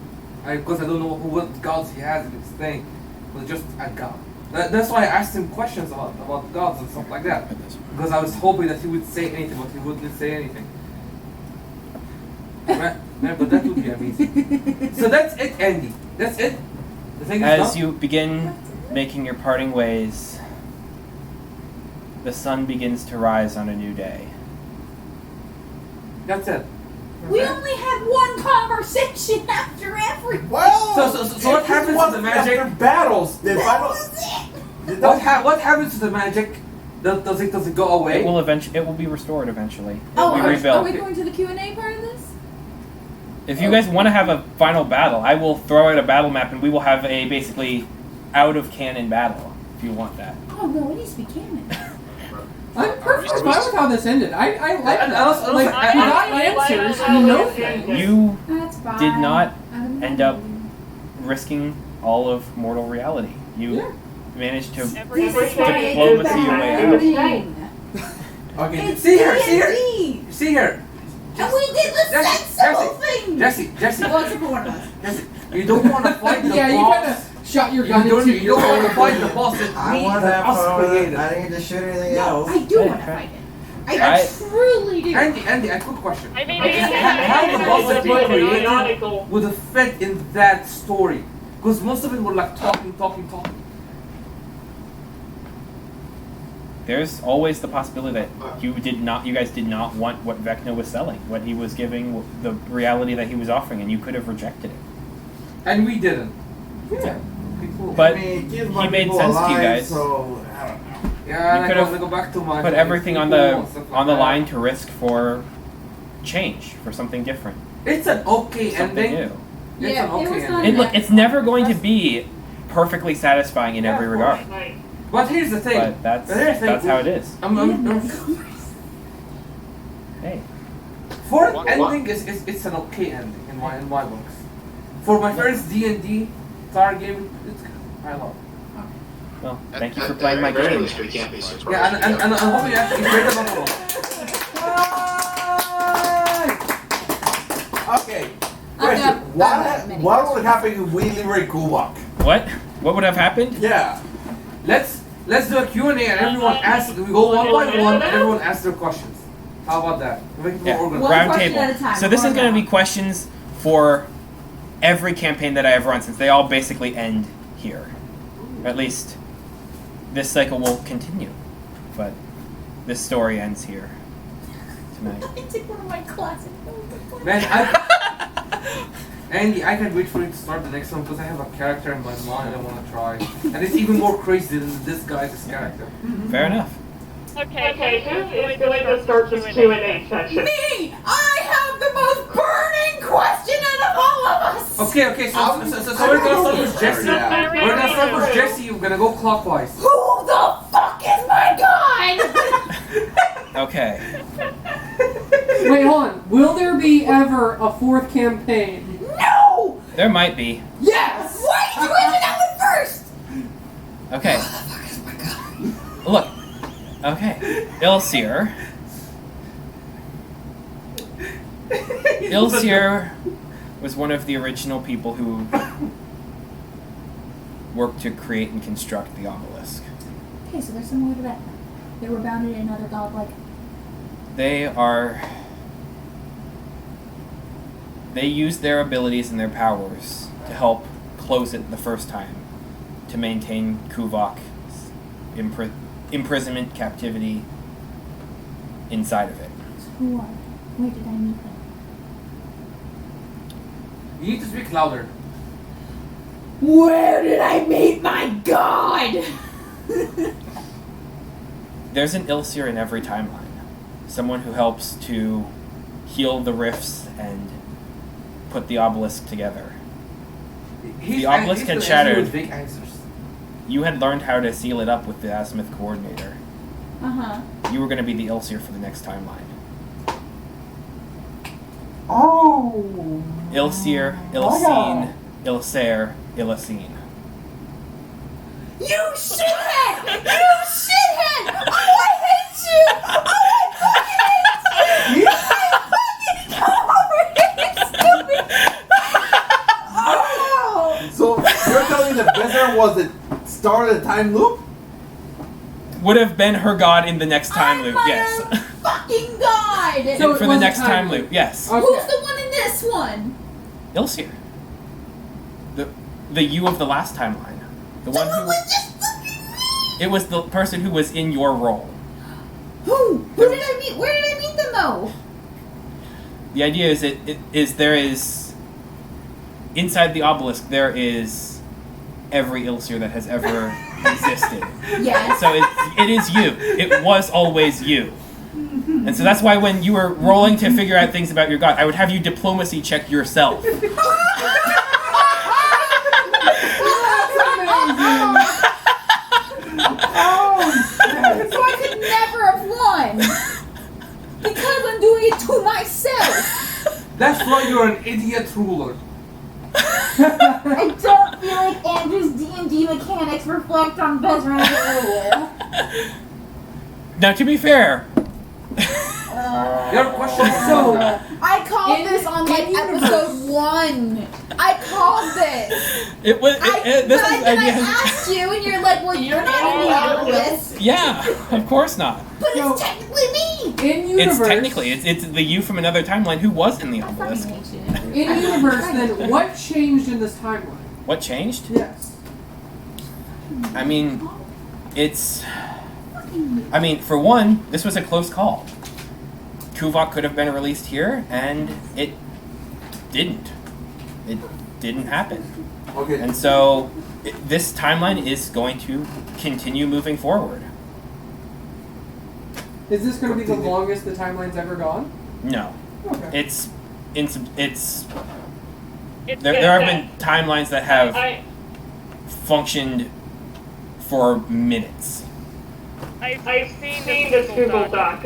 because I don't know what gods he has in his thing, but just a god. That's why I asked him questions about gods and stuff like that. Because I was hoping that he would say anything, but he wouldn't say anything. Right? Yeah, but that would be amazing. So that's it, Andy. That's it. The thing is As done? you begin making your parting ways, the sun begins to rise on a new day. That's it. We only had one conversation after every. Well, So what happens to the magic? After battles, the final. What happens to the magic? Does it go away? It will be restored eventually. Oh, Be are rebuilt. we going to the Q&A part of this? If you guys want to have a final battle, I will throw out a battle map and we will have a basically out of canon battle if you want that. Oh no, it needs to be canon. I'm perfectly fine with how this ended. I like that. also- Like, I- he got answers, he knows things. You That's fine. did not I don't end know. up risking all of mortal reality. You Yeah. managed to This diplomacy your way out. Okay, See here. D&D. See here. And we did the sensible thing. Jessy. Well, except for one of us. Jessy, you don't want to fight the Yeah, you boss. kind of shot your gun You into don't want to fight the boss that I me want that that us opponent. created. I didn't get to shoot anything No, else. I do want to fight it. I I- truly do. Andy, a quick question. I mean, How the boss that we created canonical. would have fit in that story? Because most of it were like talking. There's always the possibility that you guys did not want what Vecna was selling, what he was giving, the reality that he was offering, and you could have rejected it. And we didn't. Yeah. Okay, cool. But I mean, it keeps he my made people sense to you alive, guys. So I don't know. Yeah, and could I have go back to my Put everything on people the and stuff like on the that. line to risk for change, for something different, It's an okay something ending. new. It's Yeah, an it okay was not ending. And look, it's never going to be perfectly satisfying in every regard, Right. But here's the thing. but that's Here's the thing. how it is. Hey, For an ending, it's an okay ending in my books. For my first D&D Star game, it's good. I love it. well, thank you for playing my game. We can't be surprised. Yeah, and I hope you actually enjoyed the battle. Okay. I'm Question. not- What would happen if we liberate Kubak? What? What would have happened? Yeah. Let's do a Q&A and everyone asks. We go one by one and everyone asks their questions. How about that? Make it more Yeah. organized. One Round question table. at a time, So this is going going to be down. questions for every campaign that I have run, since they all basically end here. At least this cycle will continue, but this story ends here tonight. I took one of my classic. Man, Andy, I can't wait for you to start the next one because I have a character in my mind I want to try. And it's even more crazy than this guy's character. Fair enough. Okay, who is going to start this Q&A session? Me! I have the most burning question out of all of us! Okay, so we're gonna start with Jessy. Yeah. We're gonna start with Jessy, we're gonna go clockwise. Who the fuck is my god? Okay. Wait, hold on. Will there be ever a fourth campaign? No! There might be. Yes! Why did you answer that one first? Okay. Look. Okay. Ilseer. Ilseer was one of the original people who worked to create and construct the obelisk. Okay, so they're similar to that. They were bounded in another godlike. They used their abilities and their powers to help close it the first time, to maintain Kuvok's imprisonment, captivity inside of it. So who are they? Where did I meet them? You need to speak louder. Where did I meet my god? There's an Ilseer in every timeline. Someone who helps to heal the rifts and put the obelisk together. The obelisk had shattered. Big answers. You had learned how to seal it up with the azimuth coordinator. you were going to be the Ilseer for the next timeline. Oh. Ilseer, Ilsine, Ilsair, Illicine. You shithead! You shithead! Oh, I hate you! Oh, I fucking hate you! So you're telling me that Bezra was the start of the time loop? Would have been her god in the next time loop, yes. Fucking god! So For it the was a next time time loop. loop, yes. Okay. Who's the one in this one? Ilseer. The you of the last timeline. The one who was just fucking me! It was the person who was in your role. Who? Who did I meet? Where did I meet them though? The idea is there is inside the obelisk there is every Ilseer that has ever existed. Yes. So it is you. It was always you. And so that's why when you were rolling to figure out things about your god, I would have you diplomacy check yourself. So I could never have won because I'm doing it to myself. That's why you're an idiot ruler. I don't feel like Andrew's D&D mechanics reflect on Bezran's earlier. Now, to be fair, Your question is So, I called this on like episode 1. I called this. it was. This is then I idea. asked you, and you're like, "Well, you're not in the obelisk." Yeah, of course not. But So- it's technically me. in universe, It's technically it's the you from another timeline who was in the obelisk. in universe, then what changed in this timeline? What changed? Yes. I mean, it's. I mean, for one, this was a close call. Tuvok could have been released here, and it didn't. It didn't happen. Okay. And so, this timeline is going to continue moving forward. Is this going to be the longest the timeline's ever gone? No. Okay. It's. There have been timelines that have functioned for minutes. I've seen this Google Doc.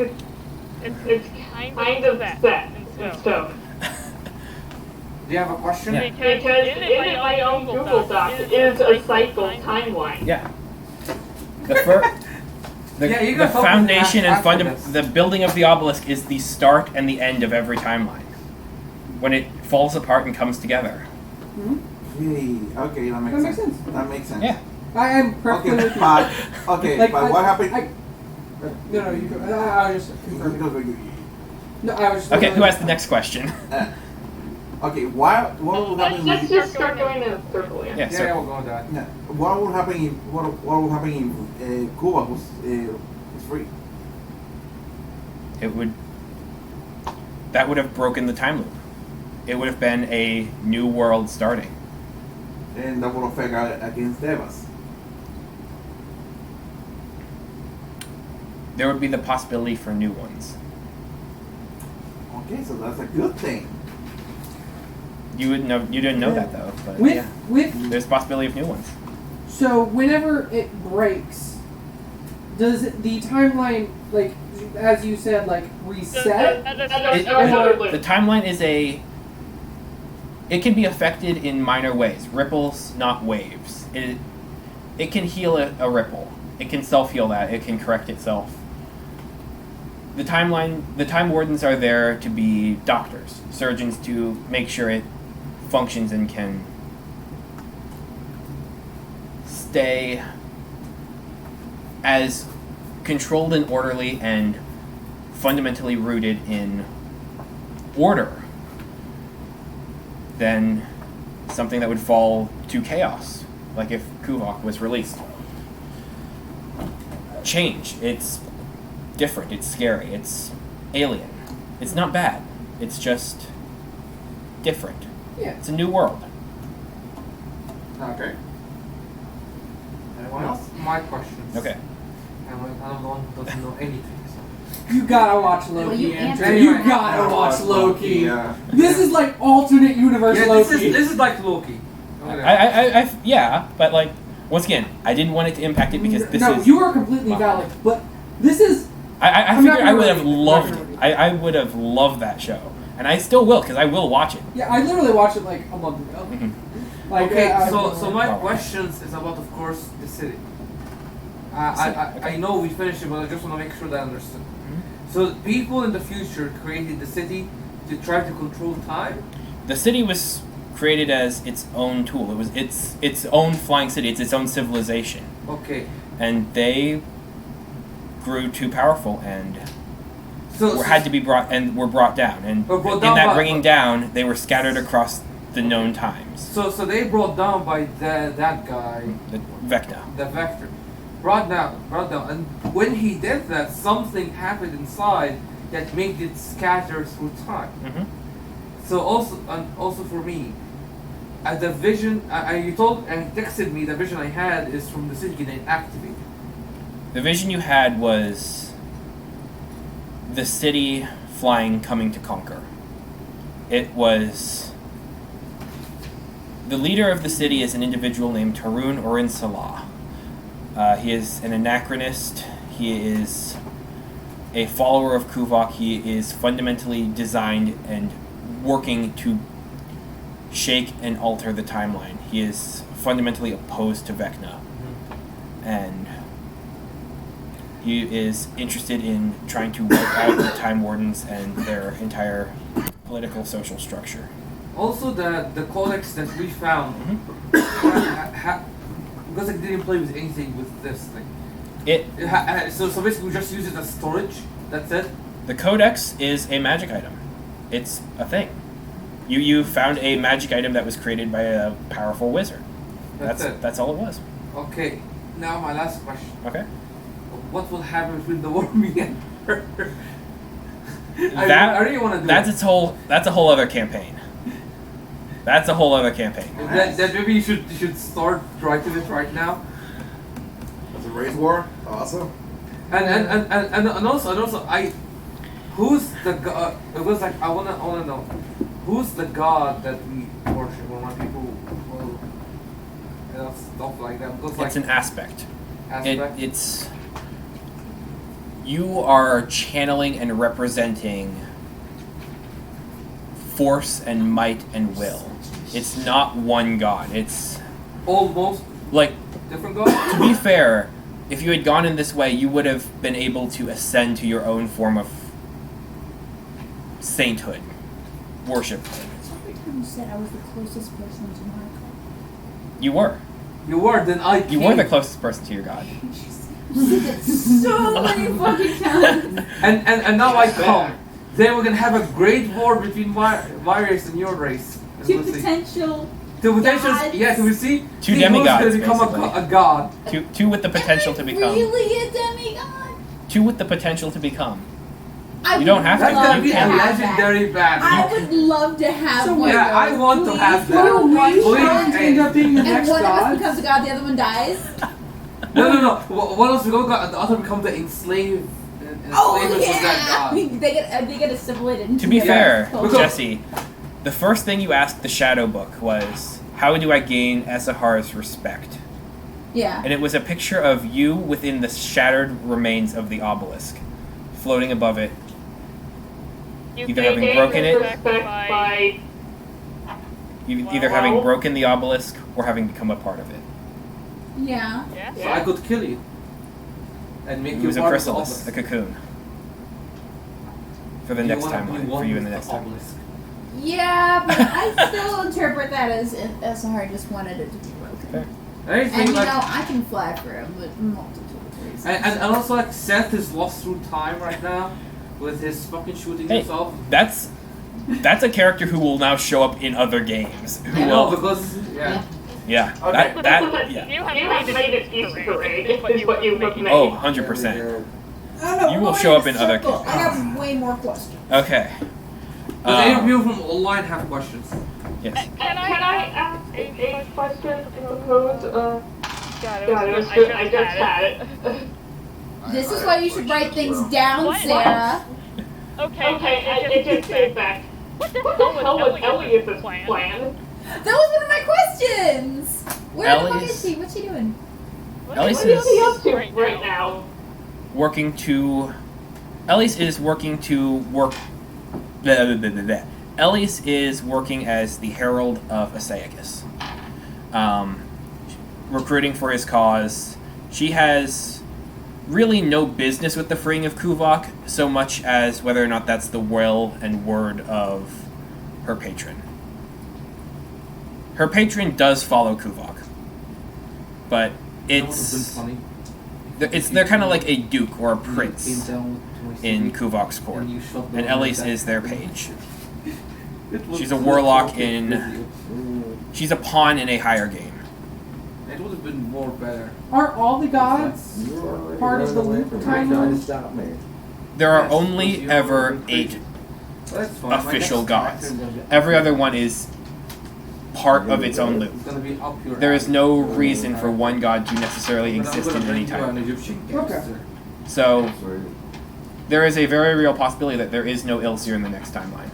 It's kind of set in stone. Do you have a question? Yeah. Because in my own Google Doc is a cycle timeline. Yeah. The Yeah, you the can focus foundation and after this. the building of the obelisk is the start and the end of every timeline. When it falls apart and comes together. Okay, that makes That makes sense. sense. That makes sense. Yeah. I am perfectly Okay, with you. but okay, Like, but what happened? No, you go. I was just confirming. No, I was just. Okay, who has the next question? Okay, what will happen? Let's just start going in a circle again. Yeah, Yeah, we'll go with that. What will happen if what will happen if Cuba was free? That would have broken the time loop. It would have been a new world starting. And that will affect against Devas. There would be the possibility for new ones. Okay, so that's a good thing. You didn't know that though, but With yeah. with There's possibility of new ones. so whenever it breaks, does the timeline, like as you said, like reset? The timeline is it can be affected in minor ways. Ripples, not waves. It can heal a ripple. It can self-heal that. It can correct itself. The time wardens are there to be doctors, surgeons, to make sure it functions and can stay as controlled and orderly and fundamentally rooted in order than something that would fall to chaos, like if Kuvok was released. Change. It's different. It's scary. It's alien. It's not bad. It's just different. Yeah. It's a new world. Okay. Anyone else? My questions. Okay. I'm the one who doesn't know anything. You gotta watch Well, Loki, you Andrew. answered. You gotta watch Loki. Yeah. This is like alternate universe Yeah, Loki. this is like Loki. Yeah, but like once again, I didn't want it to impact it because this no, is you are completely Wow. valid, but This is. I I'm figured not I would gonna have rate it. loved I'm not it. gonna rate I would have loved that show. And I still will, because I will watch it. Yeah, I literally watched it like a month ago. Mhm. Like, Okay, I so my Wow. questions is about, of course, the city. I know we finished it, but I just want to make sure that I understood. So people in the future created the city to try to control time? The city was created as its own tool. It was its own flying city. It's its own civilization. Okay. And they grew too powerful and So had to be brought and were brought down. And But brought in down that by- bringing down, they were scattered across the known times. So they brought down by that guy, The Vecna. the Vector. Brought down, and when he did that, something happened inside that made it scatter through time. Mm-hmm. So also for me, the vision you told and texted me, the vision I had is from the city getting activated. The vision you had was the city flying, coming to conquer. It was... The leader of the city is an individual named Tarun Orin Salah. He is an anachronist. He is a follower of Kuvok. He is fundamentally designed and working to shake and alter the timeline. He is fundamentally opposed to Vecna. And he is interested in trying to wipe out the Time Wardens and their entire political social structure. Also, the codex that we found, because I didn't play with anything with this thing. So basically we just use it as storage. That's it. The Codex is a magic item. It's a thing. You found a magic item that was created by a powerful wizard. That's it. That's all it was. Okay. Now my last question. Okay. What will happen between the Wormy and her? That I really want to do that's a whole other campaign. That's a whole other campaign. That maybe you should start writing it right now. It's a race war. Awesome. And also who's the god? It was like I wanna know who's the god that we worship or when people stuff like that. Because It's an aspect. aspect. It's you are channeling and representing force and might and will. It's not one god. It's almost like different god. To be fair, if you had gone in this way, you would have been able to ascend to your own form of sainthood, worship. Every time you said I was the closest person to my god. You were. You were. Then I. You were the closest person to your god. You said it so many fucking times. And now I come. Then we're gonna have a great war between my race and your race. Two potential. Two potential. gods. Yeah. Can we see? Two Who's demigods, gonna become basically. a god? Two with the potential to become. Really a demigod? Two with the potential to become. I You don't have to. That's gonna You be a can. legendary battle. I would love to have one. Yeah, of I those. want to Please, have one that. of one Please, shot, end up being the and next one of us god. becomes a god, the other one dies. No. What else we go? The other become the enslaved. Oh Enslavers of that yeah, god. they get assimilated. Into To be their fair, culture. Jessy, the first thing you asked the Shadow Book was, how do I gain Esahar's respect? Yeah. And it was a picture of you within the shattered remains of the obelisk, floating above it, either having broken it, either having broken the obelisk or having become a part of it. Yeah. So I could kill you. And make It you was a part of the chrysalis, a obelisk. cocoon. For the You next wanna be timeline, one for you in the with next the time. obelisk. Yeah, but I still interpret that as Sahar just wanted it to be broken. Fair. Anything And you like, know, I can fly for him with multiple reasons. and also like Seth is lost through time right now with his fucking shooting Hey, himself. that's a character who will now show up in other games. Who I know will, because yeah. yeah, Okay. that yeah. You have made it Easter egg, is what you have made. Oh, 100%. I don't know, You we're will going show in up in a other circle. games. I got way more questions. Okay. Does any of you from online have questions? Yes. Can I ask a question, I suppose? God, it was good. good. I just had it. This is why you should write things down, What? Sarah. Okay, it just came back. What the hell was Elias's plan? That was one of my questions. Where the fuck Ellie's- is she? What's she doing? Ellie What is he says, up to right now? Elise is working to work. Elise is working as the herald of Asaicus, recruiting for his cause. She has really no business with the freeing of Kuvok, so much as whether or not that's the will and word of her patron. Her patron does follow Kuvok, but they're kind of like a duke or a prince in Kuvok's court, and Elise is their page. She's a warlock she's a pawn in a higher game. It would have been more better. Are all the gods part of the loop timeline? There are only ever 8 official gods. Every other one is part of its own loop. There is no reason for one god to necessarily exist in any time. Okay. So, there is a very real possibility that there is no Ilsir in the next timeline.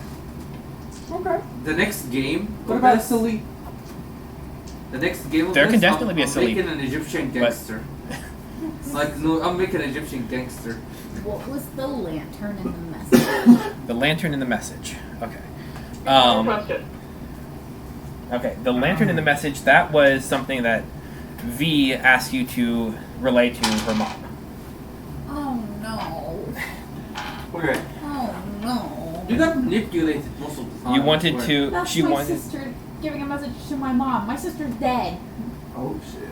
Okay. The next game. What about Salip? The next game of There can this, definitely be a I'm Salip. making an Egyptian gangster. I'm making an Egyptian gangster. What was the lantern in the message? The lantern in the message. Okay. Question. Okay, the lantern in the message, that was something that V asked you to relay to her mom. Oh no. Okay. Oh no. You got manipulated most of the time. You wanted to... That's she my wanted... sister giving a message to my mom. My sister's dead. Oh shit.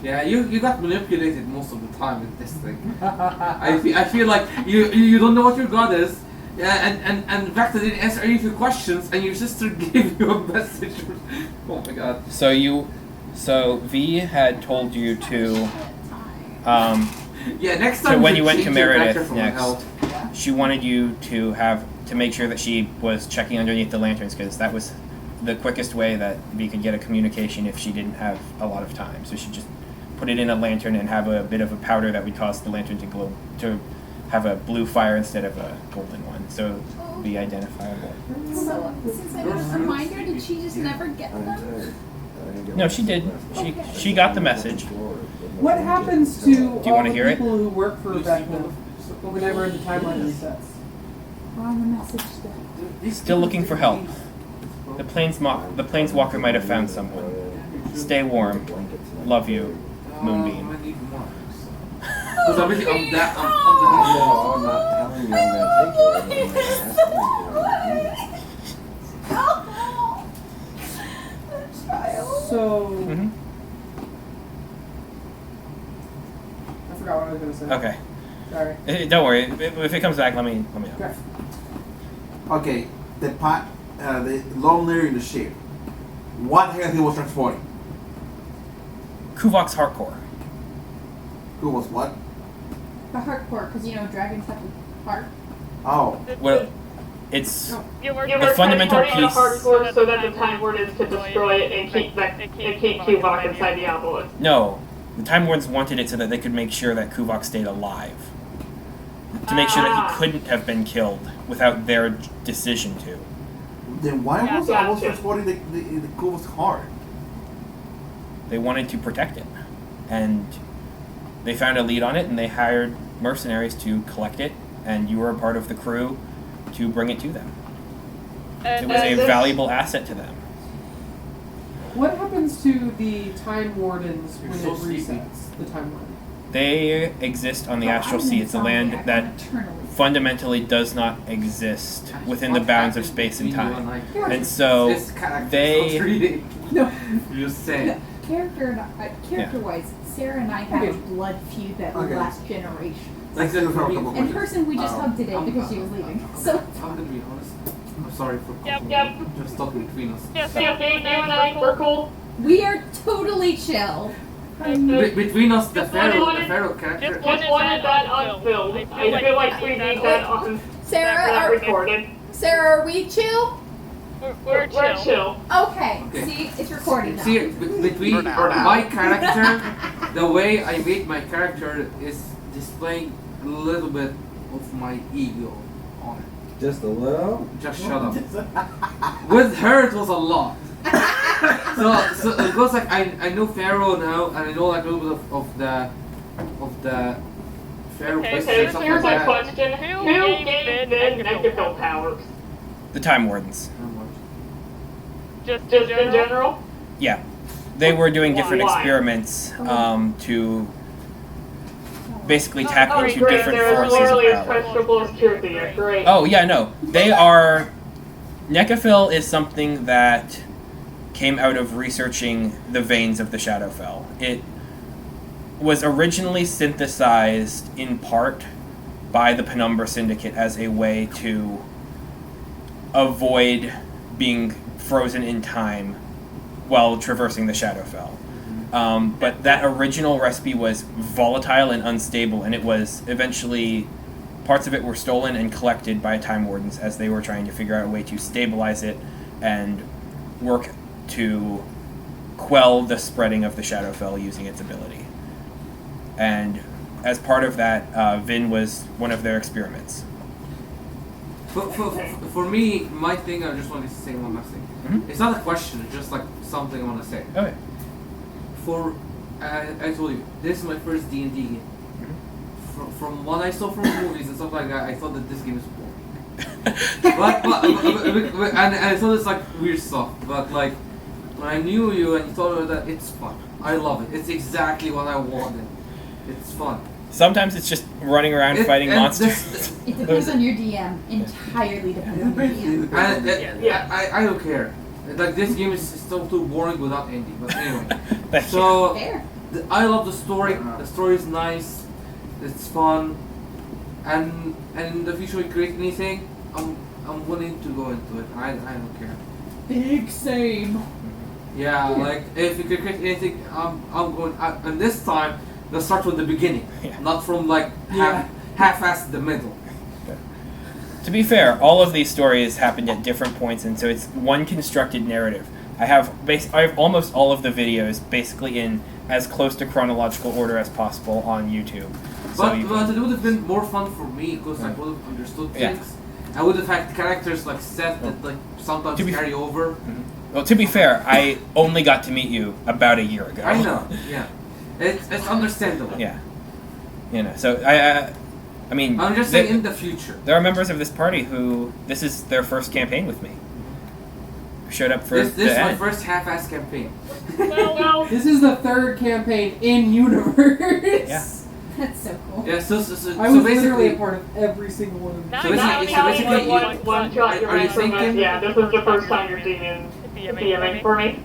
Yeah, you got manipulated most of the time with this thing. I feel like you don't know what your god is. Yeah, and Vector didn't answer any of your questions, and your sister gave you a message. Oh my god. So V had told you to... Yeah, next so time when you went to change your character Meredith from next, health. she wanted you to make sure that she was checking underneath the lanterns, because that was the quickest way that V could get a communication if she didn't have a lot of time. So she just put it in a lantern and have a bit of a powder that would cause the lantern to glow, to have a blue fire instead of a golden one, so be identifiable. So, since I didn't remind her, did she just never get them? No, she did. She got the message. What happens to Do you all want to the hear it? people who work for Vecna whenever the timeline resets? On the message still. Still looking for help. The planeswalker might have found someone. Stay warm. Love you, Moonbeam. I need more. Because I'm really, I'm that. No, I'm not telling you I'm gonna take you. So, Mm-hmm. I forgot what I was going to say. Okay. Sorry. Don't worry. If it comes back, let me know. Okay. Okay, the loner in the ship. What hell he was transporting? Kuvok's hardcore. Who was what? The hardcore, because dragons have a heart. Oh. Well, it's You were the fundamental transporting piece. the hardcore so that the time word is to destroy it and keep Kuvok inside the obelisk. No. The Time Lords wanted it so that they could make sure that Kuvok stayed alive. To make sure that he couldn't have been killed without their decision to. Then why was I was transporting the Kuvok's heart? They wanted to protect it. And they found a lead on it, and they hired mercenaries to collect it, and you were a part of the crew to bring it to them. It was a valuable asset to them. What happens to the Time Wardens when it resets the timeline? They exist on the Astral Sea. It's a land that fundamentally does not exist within the bounds of space and time. And so they... No. You say. Character-wise, Sarah and I have a blood feud that will last generations. Like In person, we just hugged today because she was leaving. So I'm gonna be honest. I'm sorry for Yep. just talking between us. Yes, you and I, we're cool. we are totally chill. Between us, the Just Pharaoh wanted character. Just wanted that unfilled. I feel like we need that on that recorded. Sarah, are we chill? We're chill. Okay. See, it's recorded now. See, between my character, the way I made my character is displaying a little bit of my ego on it. Just a little? Just shut up. With her, it was a lot. so it goes like I know Pharaoh now, and I know like a little bit of the fair Okay, place to so say something here's like my that. question. Who gave Vin Necrophil powers? The Time Wardens. Just in general? Yeah. They were doing different Why? experiments to basically tap Oh, into great. different They're forces literally of as power. questionable as Tyr. Great. Oh, yeah, no. They are... Necrophil is something that came out of researching the veins of the Shadowfell. It was originally synthesized in part by the Penumbra Syndicate as a way to avoid being frozen in time while traversing the Shadowfell. But that original recipe was volatile and unstable, and it was eventually... Parts of it were stolen and collected by Time Wardens as they were trying to figure out a way to stabilize it and work to quell the spreading of the Shadowfell using its ability. And as part of that, Vin was one of their experiments. For me, my thing, I just wanted to say one last thing. Mm-hmm. It's not a question, it's just like something I want to say. Okay. For, I told you, this is my first D&D game. From what I saw from movies and stuff like that, I thought that this game is boring. but and I thought it's like weird stuff. But like when I knew you and you told me that, it's fun. I love it. It's exactly what I wanted. It's fun. Sometimes it's just running around fighting monsters. It depends on your DM. Entirely depends on your DM. I don't care. Like this game is still too boring without ending. But anyway, Thank so Fair. I love the story. The story is nice. It's fun, and in the future we create anything, I'm willing to go into it. I don't care. Big same. Yeah, like if you could create anything, I'm going. And this time, let's start from the beginning, not from like half-assed the middle. To be fair, all of these stories happened at different points, and so it's one constructed narrative. I have almost all of the videos basically in as close to chronological order as possible on YouTube. But it would have been more fun for me because I would have understood things. I would have had characters like Seth that like sometimes carry over. Well, to be fair, I only got to meet you about a year ago. I know, yeah. It's understandable. Yeah. You know, so I mean... I'm just saying in the future. There are members of this party who... This is their first campaign with me. Showed up for This is my first half-ass campaign. This is the third campaign in universe. Yeah. That's so cool. Yeah, so I was basically literally a part of every single one of them. So basically, one shot are you thinking? Yeah, this was the first time you're DMing for me.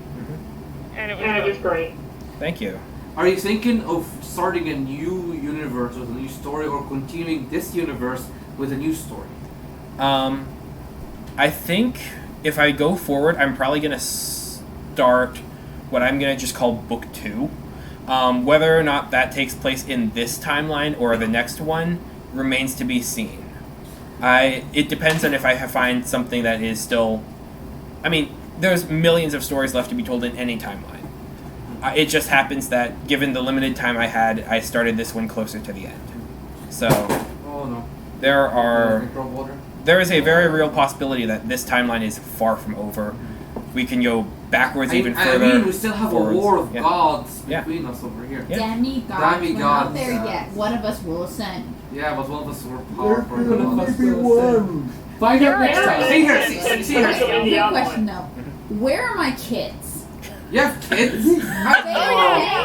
And it was great. Thank you. Are you thinking of starting a new universe with a new story, or continuing this universe with a new story? I think if I go forward, I'm probably going to start what I'm going to just call Book 2. Whether or not that takes place in this timeline or the next one remains to be seen. It depends on if I find something that is still... I mean, there's millions of stories left to be told in any timeline. It just happens that, given the limited time I had, I started this one closer to the end. So, Oh no. there is a very real possibility that this timeline is far from over. We can go backwards even further. I mean, we still have forwards. a war of Yeah. gods between us over here. Yeah. Demigods. We're not Demigods. there yet. One of us will ascend. Yeah, but one of us were powerful. Find out next time. See here. Good question though. Where are my kids? You have kids? Are they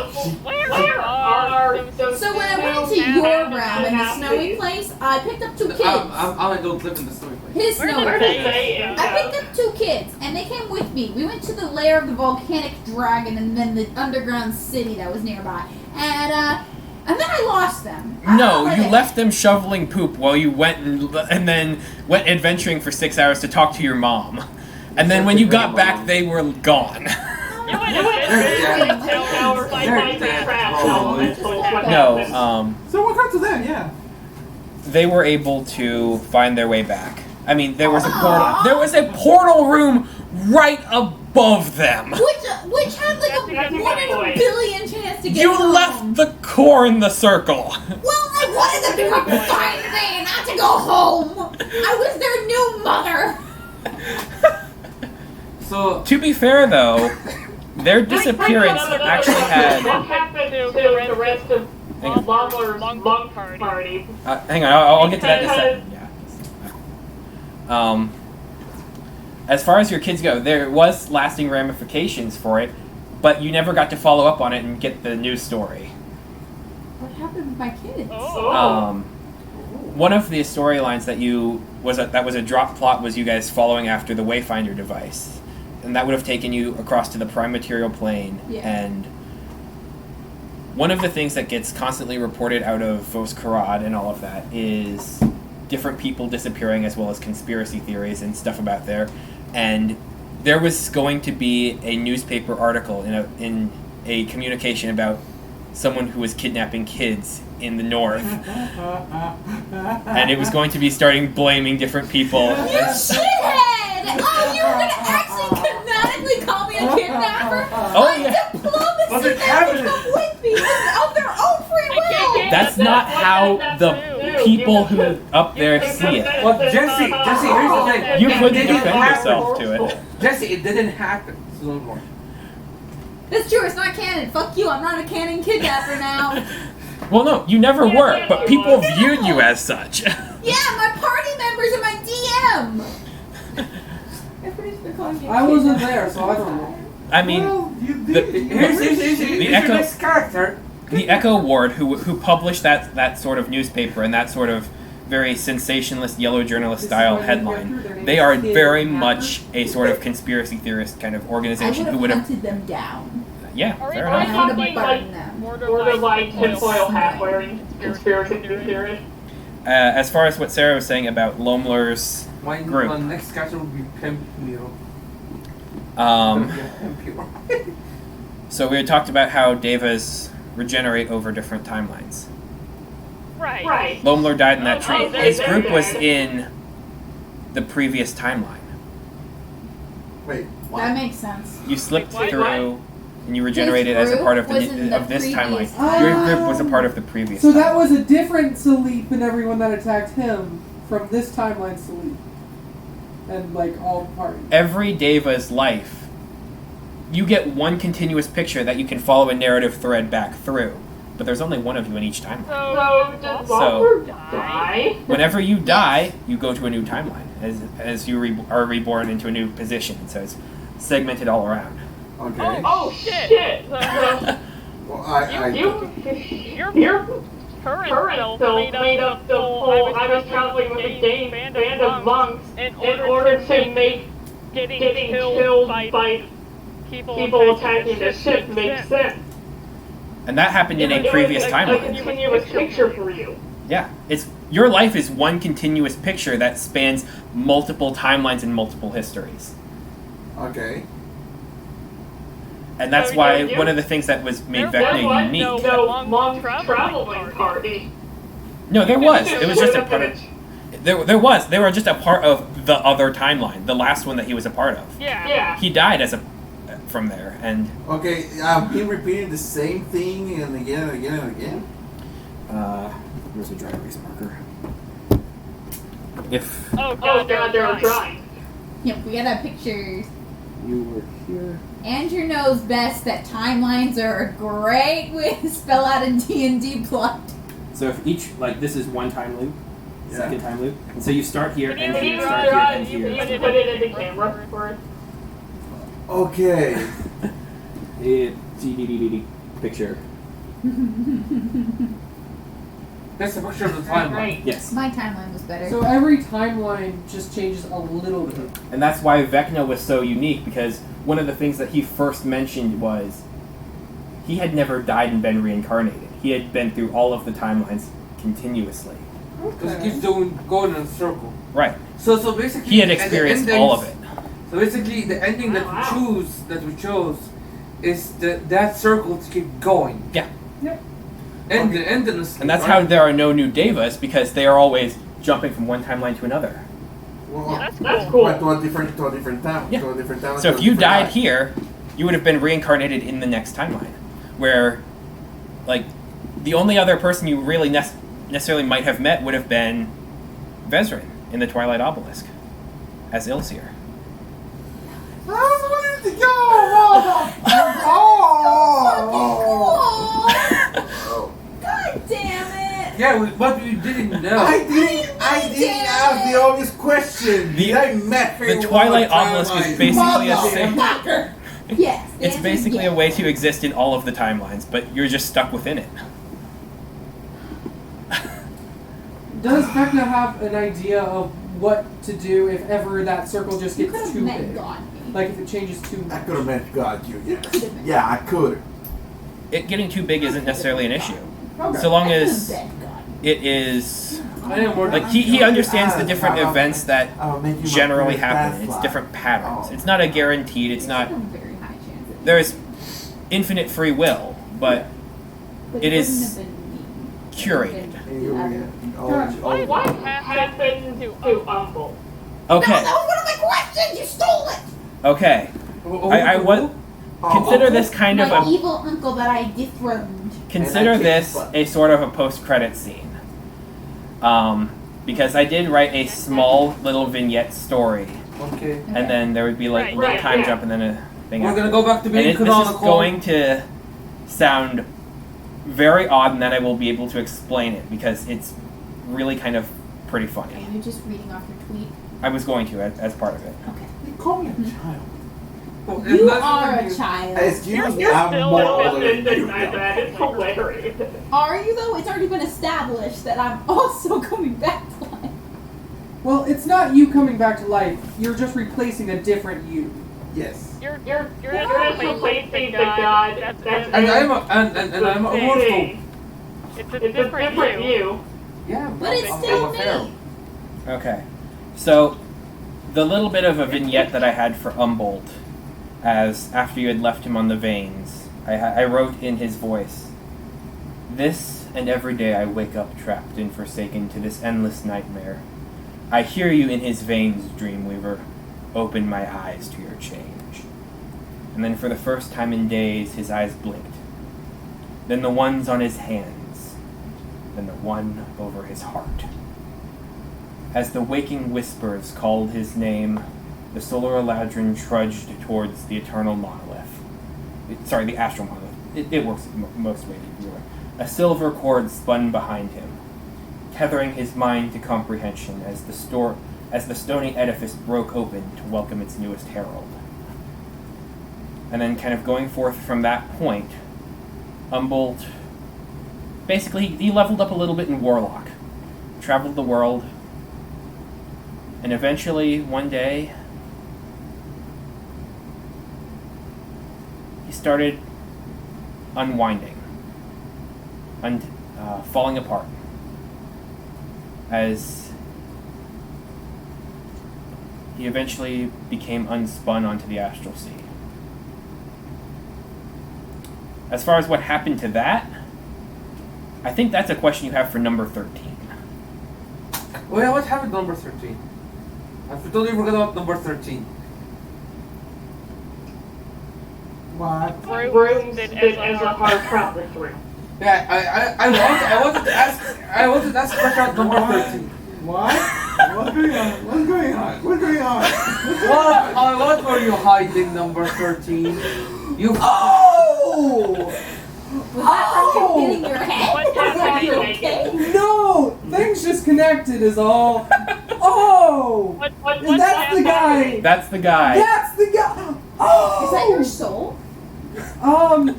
okay? Where are So when I went to your realm in the snowy place, I picked up 2 kids. I don't live in the snowy place. His snowy place. I picked up 2 kids, and they came with me. We went to the lair of the volcanic dragon and then the underground city that was nearby. And then I lost them. No, you left them shoveling poop while you went and then went adventuring for 6 hours to talk to your mom. And then when you got back, they were gone. No, So what happened to them? Yeah. they were able to find their way back. I mean, there was a portal. There was a portal room right above them. Which had like a 1 in a billion chance to get You home. left the core in the circle. Well, I wanted them to come find me, not to go home. I was their new mother. So, to be fair, though, their disappearance actually had... What happened to the rest of Lawler's monk party. Hang on, I'll get to that in a second. Yeah. As far as your kids go, there was lasting ramifications for it, but you never got to follow up on it and get the news story. What happened with my kids? One of the storylines that was a drop plot was you guys following after the Wayfinder device, and that would have taken you across to the prime material plane. Yeah. And one of the things that gets constantly reported out of Vos Karad and all of that is different people disappearing, as well as conspiracy theories and stuff about there. And there was going to be a newspaper article in a communication about someone who was kidnapping kids in the north. And it was going to be starting blaming different people. You shithead! Oh, you were gonna actually canonically call me a kidnapper? Oh, yeah. Diplomacy never come with me of their own free will! That's not how the people who up there see it. Well, Jessy, here's the thing. You couldn't It didn't defend happen. yourself to it. Jessy, it didn't happen. It's a little more. That's true, it's not canon. Fuck you, I'm not a canon kidnapper now. Well, no, you never were, but people viewed you as such. Yeah, my party members and my DM! I wasn't there, so I don't know. I mean, Here's your Echo- next character. the Echo Ward, who published that sort of newspaper and that sort of very sensationalist yellow journalist style headline, they are very much a sort of conspiracy theorist kind of I organization who would would have have. hunted them down. Yeah, Are we fair talking enough. I would have like burned them. borderline tinfoil hat wearing conspiracy theorist? As far as what Sarah was saying about Lomler's My group, next character would be Pimp Nero. so we had talked about how Devas regenerate over different timelines. Right. Lomler died in that tree. Oh, His group was in the previous timeline. Wait, That makes sense. You slipped Wait, through, what? and you regenerated as a group part of was in the this timeline. previous Your group was a part of the previous. So that timeline. was a different Salip and everyone that attacked him from this timeline Salip. And like all parties. Every Deva's life, you get one continuous picture that you can follow a narrative thread back through. But there's only one of you in each timeline. So does Walker die? Whenever you die, you go to a new timeline as you are reborn into a new position. So it's segmented all around. okay. Oh shit! Well, Your current self made up the whole I was traveling with a gang band of monks in order to make getting killed by people attacking the ship make sense. And that happened in a previous A timeline. continuous picture for you. Yeah, it's your life is one continuous picture that spans multiple timelines and multiple histories. okay. And that's So why you- one of the things that was made There Vecna was unique. no monk traveling party. No, there was. It was just a part of. There was. They were just a part of the other timeline, the last one that he was a part of. Yeah. He died from there, and Okay, him repeating the same thing and again and again and again. Where's the dry erase marker? if Oh god, they were drying. Yep, we gotta have pictures. You were here. Andrew knows best that timelines are a great way to spell out a D&D plot. So if each, like, this is one time loop, Yeah. second time loop, and so you start here, Can end you here, start here, end put here. it in the camera for it? Okay. Picture. That's a picture of the timeline. Right. Yes. My timeline was better. So every timeline just changes a little bit. and that's why Vecna was so unique, because one of the things that he first mentioned was he had never died and been reincarnated. He had been through all of the timelines continuously. Because it keeps going in a circle. Right. So basically, He had and the experienced endings- all of it. So basically, the ending that we chose, is that circle to keep going. Yeah. Endlessly. And that's how there are no new Devas, because they are always jumping from one timeline to another. Well, That's but cool. to a different time. Yeah. To a different time. So to if a you different died life. here, you would have been reincarnated in the next timeline, where, like, the only other person you really necessarily might have met would have been Vezrin in the Twilight Obelisk as Ilseer. I wanted to go. Oh. God Yeah, but you didn't know. I didn't ask the obvious question. I met her The Twilight one Obelisk is timeline. basically a Motherfucker. Yes. the It's answer is basically yes. a way to exist in all of the timelines, but you're just stuck within it. Does Vecna have an idea of what to do if ever that circle just You gets could have too met big? God. Like if it changes too much. I could have met God, you. You could have met Yeah, I could. It getting too big isn't necessarily an issue. Okay. So long I could as have met God. it is I didn't work. like he understands the different events that I'll make you my generally favorite happen. bath It's slide. different patterns. Oh. It's not a guaranteed. It's not. There's a very high chance of There's infinite free will, but But it is wouldn't have been me. curated. And you were gonna- What happened to Uncle? Okay. No, that was one of my questions. You stole it. Okay. I would consider this kind of My a evil uncle that I dethroned. consider And I this kicked a sort of a post-credit scene. Because I did write a small little vignette story, Okay. and then there would be like a little Right, time yeah. jump and then a thing. We're after. gonna go back to And being this is canonical. going to sound very odd, and then I will be able to explain it because it's really kind of pretty Are funny. you just reading off your tweet? I was going to as part of it. Okay. You call me a child. Oh, You and are that's- a child. Excuse me, You're I'm still more a older bit than you. that. It's hilarious. Are you though? It's already been established that I'm also coming back to life. Well, it's not you coming back to life. You're just replacing a different you. Yes. You're just replacing the God that's And I'm a mortal. It's a different you. Yeah, But it's I'm still a pharaoh. me. Okay. So, the little bit of a vignette that I had for Umbolt, as after you had left him on the veins, I wrote in his voice, "This and every day I wake up trapped and forsaken to this endless nightmare. I hear you in his veins, Dreamweaver. Open my eyes to your change." And then for the first time in days, his eyes blinked. Then the ones on his hands. Then the one over his heart. As the waking whispers called his name, the Solar Eladrin trudged towards the eternal monolith. The astral monolith. It works most ways. A silver cord spun behind him, tethering his mind to comprehension as the stony edifice broke open to welcome its newest herald. And then kind of going forth from that point, Umbolt, basically, he leveled up a little bit in Warlock, traveled the world, and eventually, one day, he started unwinding, falling apart, as he eventually became unspun onto the astral sea. As far as what happened to that, I think that's a question you have for number 13. Well, what happened to number 13? I totally forgot about number 13. What? Rooms that Ezra Hart traveled through. Yeah, I wanted to ask a question about number 13. What? What's going on? What's going on? What's going on? What were you hiding, number 13? You. Oh! Was that from you hitting your head? What happened Are you to okay? No! Things just connected is all. Oh! What And that's the guy! That's the guy. That's the guy! Oh! Is that your soul?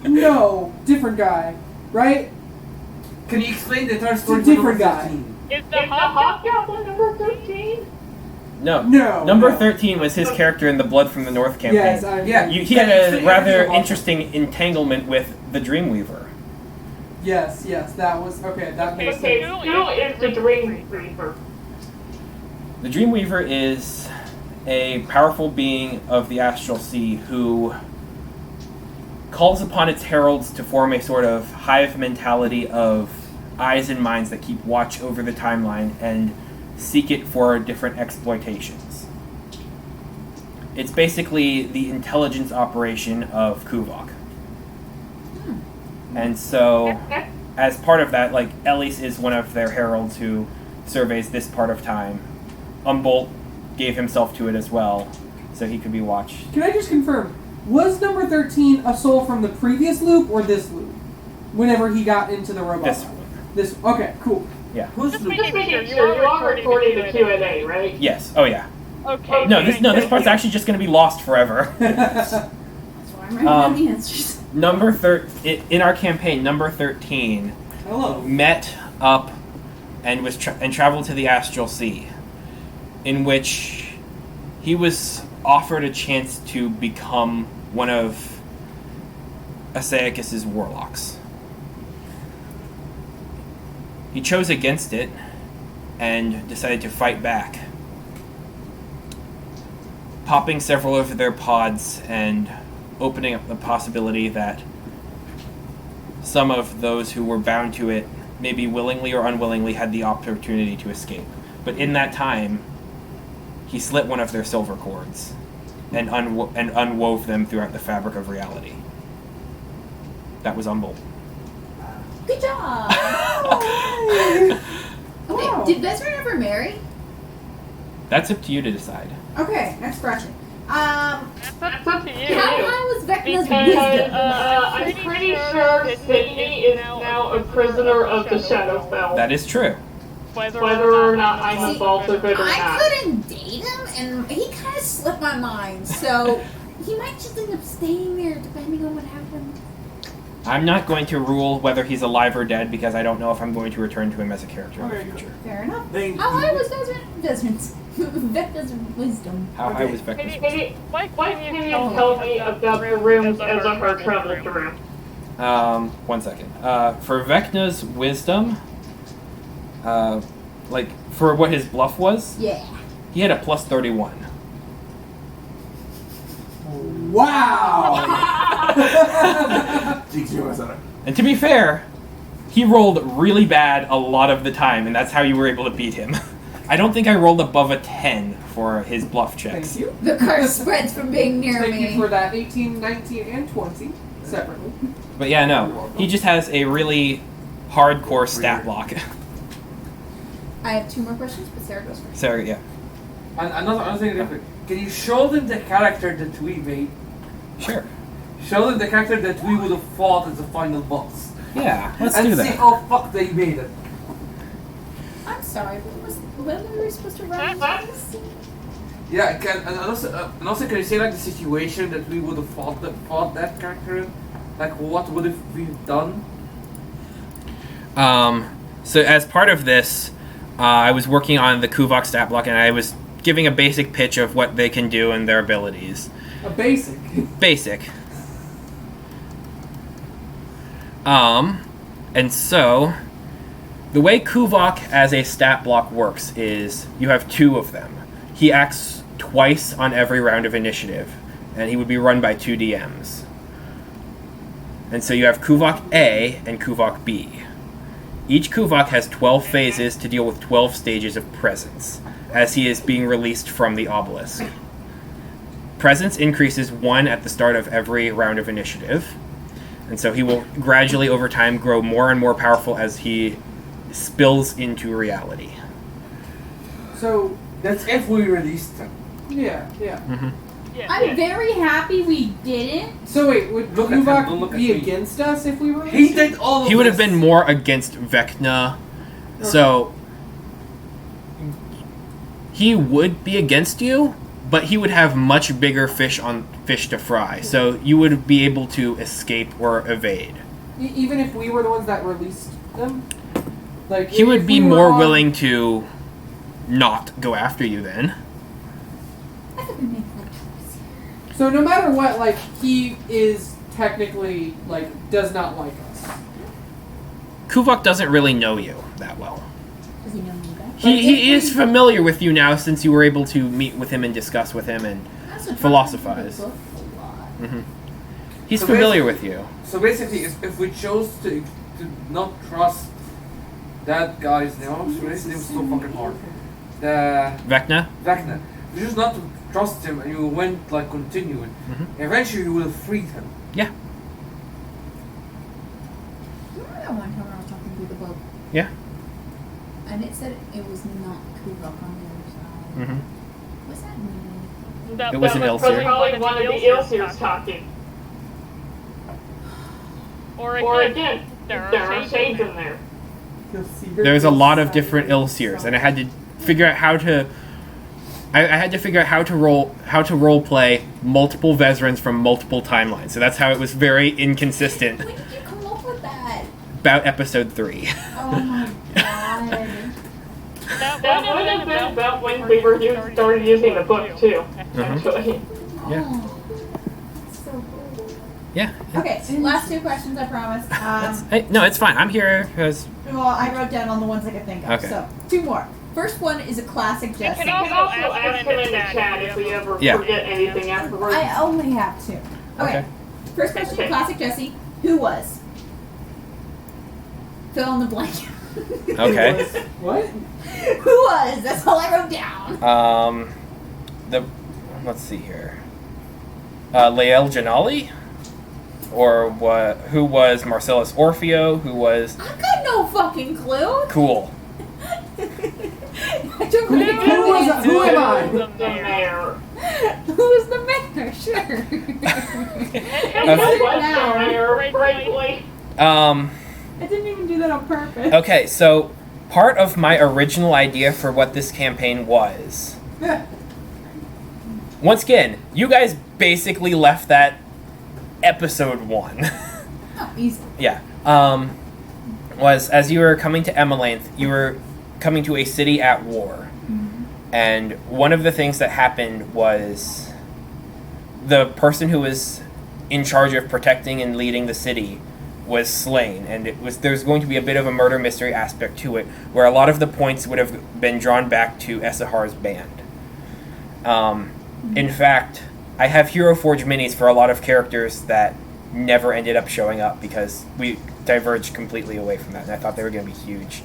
No. Different guy. Right? Can you explain the entire story It's a for number different guy. 15? Is the Hobgoblin number 13? No. No. Number no. 13 was his character in the Blood from the North campaign. Yes, Yeah. He had a Explain rather everything about interesting entanglement with the Dreamweaver. Yes, that was. Okay, that makes Okay, sense. who is the Dream Reaper? The Dreamweaver is a powerful being of the Astral Sea who calls upon its heralds to form a sort of hive mentality of eyes and minds that keep watch over the timeline and seek it for different exploitations. It's basically the intelligence operation of Kuvok. And so, as part of that, like, Elise is one of their heralds who surveys this part of time. Umbolt gave himself to it as well, so he could be watched. Can I just confirm? Was number 13 a soul from the previous loop or this loop? Whenever he got into the robot. This body? This. Okay, cool. Yeah. Who's Just Luke? making sure you are recording the Q&A, right? Yes. Oh yeah. Okay. No, this part's actually just going to be lost forever. That's why I'm writing down the answers. In our campaign, number 13 Hello. met up and was and traveled to the Astral Sea, in which he was offered a chance to become one of Asaicus' warlocks. He chose against it and decided to fight back, popping several of their pods and opening up the possibility that some of those who were bound to it, maybe willingly or unwillingly, had the opportunity to escape. But in that time, he slit one of their silver cords and unwove them throughout the fabric of reality. That was Umble. Good job. Wow. Okay, did Bezran ever marry? That's up to you to decide. Okay, next question. That's up to you. How high was Vecna's Because wisdom? I'm pretty sure Sydney is now a prisoner of the Shadowfell. That is true. Whether or not I'm involved with it or I not. couldn't date him, and he kind of slipped my mind, so he might just end up staying there depending on what happened. I'm not going to rule whether he's alive or dead because I don't know if I'm going to return to him as a character in the future. Fair enough. Thank How high you. was Bezran's Vecna's wisdom? How high was Vecna's wisdom? Hey, what can you tell me about the rooms as a her traveled through? 1 second. For Vecna's wisdom, like for what his bluff was, Yeah. he had a plus 31. Wow. And to be fair, he rolled really bad a lot of the time, and that's how you were able to beat him. I don't think I rolled above a 10 for his bluff checks. Thank you. The curse spreads from being near Thank me. you for that 18, 19, and 20 separately. But yeah, no. He just has a really hardcore stat block. I have 2 more questions, but Sarah goes first. Sarah, yeah. And another thing, real quick. Can you show them the character that we made? Sure. Show them the character that we would have fought as the final boss. Yeah, let's and do see that. how fuck they made it. I'm sorry, when were we supposed to run this? Yeah, and also can you say like the situation that we would have fought that character in? Like what would have we done? So as part of this, I was working on the Kuvok stat block, and I was giving a basic pitch of what they can do and their abilities. A basic. Basic. And so, the way Kuvok as a stat block works is you have 2 of them. He acts twice on every round of initiative, and he would be run by 2 DMs. And so you have Kuvok A and Kuvok B. Each Kuvok has 12 phases to deal with 12 stages of presence, as he is being released from the obelisk. Presence increases 1 at the start of every round of initiative, and so he will gradually over time grow more and more powerful as he spills into reality. So, that's if we released him. Yeah. Mm-hmm. I'm very happy we didn't. So wait, would Look at him, don't look Kuvok at be me. against us if we were? He did all of He would have this. been more against Vecna, so he would be against you, but he would have much bigger fish to fry. So you would be able to escape or evade. Even if we were the ones that released them, like He would if be we were more on- willing to not go after you then. I think we make that choice. So no matter what, like he is technically like does not like us. Kuvok doesn't really know you that well. Does he know me back? He is familiar with you now since you were able to meet with him and discuss with him and Also, philosophize. Trump read the book a lot. hmm He's So familiar basically- with you. So basically, if we chose to not trust that guy's name, his name was so fucking hard. The Vecna? Vecna. If you choose not to trust him and you went like continuing, eventually you will have freed him. Yeah. Remember that one time I was talking through the book? Yeah. And it said it was not Kuvok on the other side. Mm-hmm. What's that mean? That It was an Ilseer. probably one of the Ilseers talking. Or again, there are shades in there. there's a lot of different Ilseers, and I had to figure out how to. I had to figure out how to role play multiple Vezrans from multiple timelines. So that's how it was very inconsistent. When did you come up with that? About episode 3. Oh my god. That would have been about when we were started using the book too, actually. Yeah. Oh, so cool. Yeah. Okay, last 2 questions, I promise. Hey, no, it's fine. I'm here because. Well, I wrote down on the ones I could think of. Okay. So, 2 more. First one is a classic Jessy. You can also ask him in the chat if we ever forget anything afterwards. I only have 2. Okay. First question, classic Jessy. Who was? Fill in the blank. Okay. What? Who was? That's all I wrote down. Let's see here. Lael Janali? Or what? Who was Marcellus Orfeo? Who was? I've got no fucking clue. Cool. I don't really Who am I? The mayor. Who is the mayor? Sure. And who was the mayor, frankly? I didn't even do that on purpose. Okay, so part of my original idea for what this campaign was. Once again, you guys basically left that episode 1. Oh, easy. Yeah. Was as you were coming to Emalanth, you were coming to a city at war. And one of the things that happened was the person who was in charge of protecting and leading the city was slain, and there's going to be a bit of a murder mystery aspect to it, where a lot of the points would have been drawn back to Essahar's band. In fact, I have Hero Forge minis for a lot of characters that never ended up showing up because we diverged completely away from that, and I thought they were going to be huge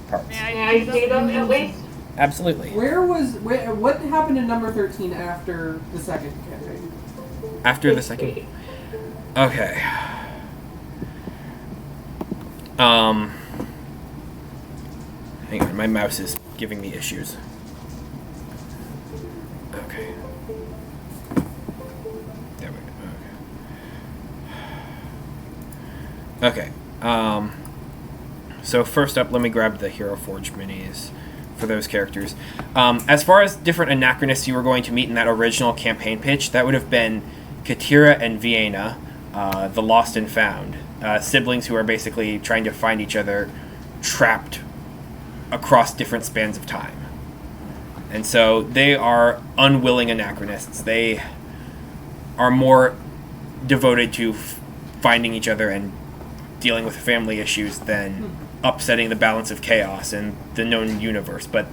parts. May I see them at least? Absolutely. What happened in number 13 after the second campaign? After the second? Okay. Hang on, my mouse is giving me issues. Okay. There we go. Okay. So first up, let me grab the Hero Forge minis for those characters. As far as different anachronists you were going to meet in that original campaign pitch, that would have been Katira and Vienna, the Lost and Found. Siblings who are basically trying to find each other trapped across different spans of time. And so they are unwilling anachronists. They are more devoted to finding each other and dealing with family issues than upsetting the balance of chaos in the known universe. But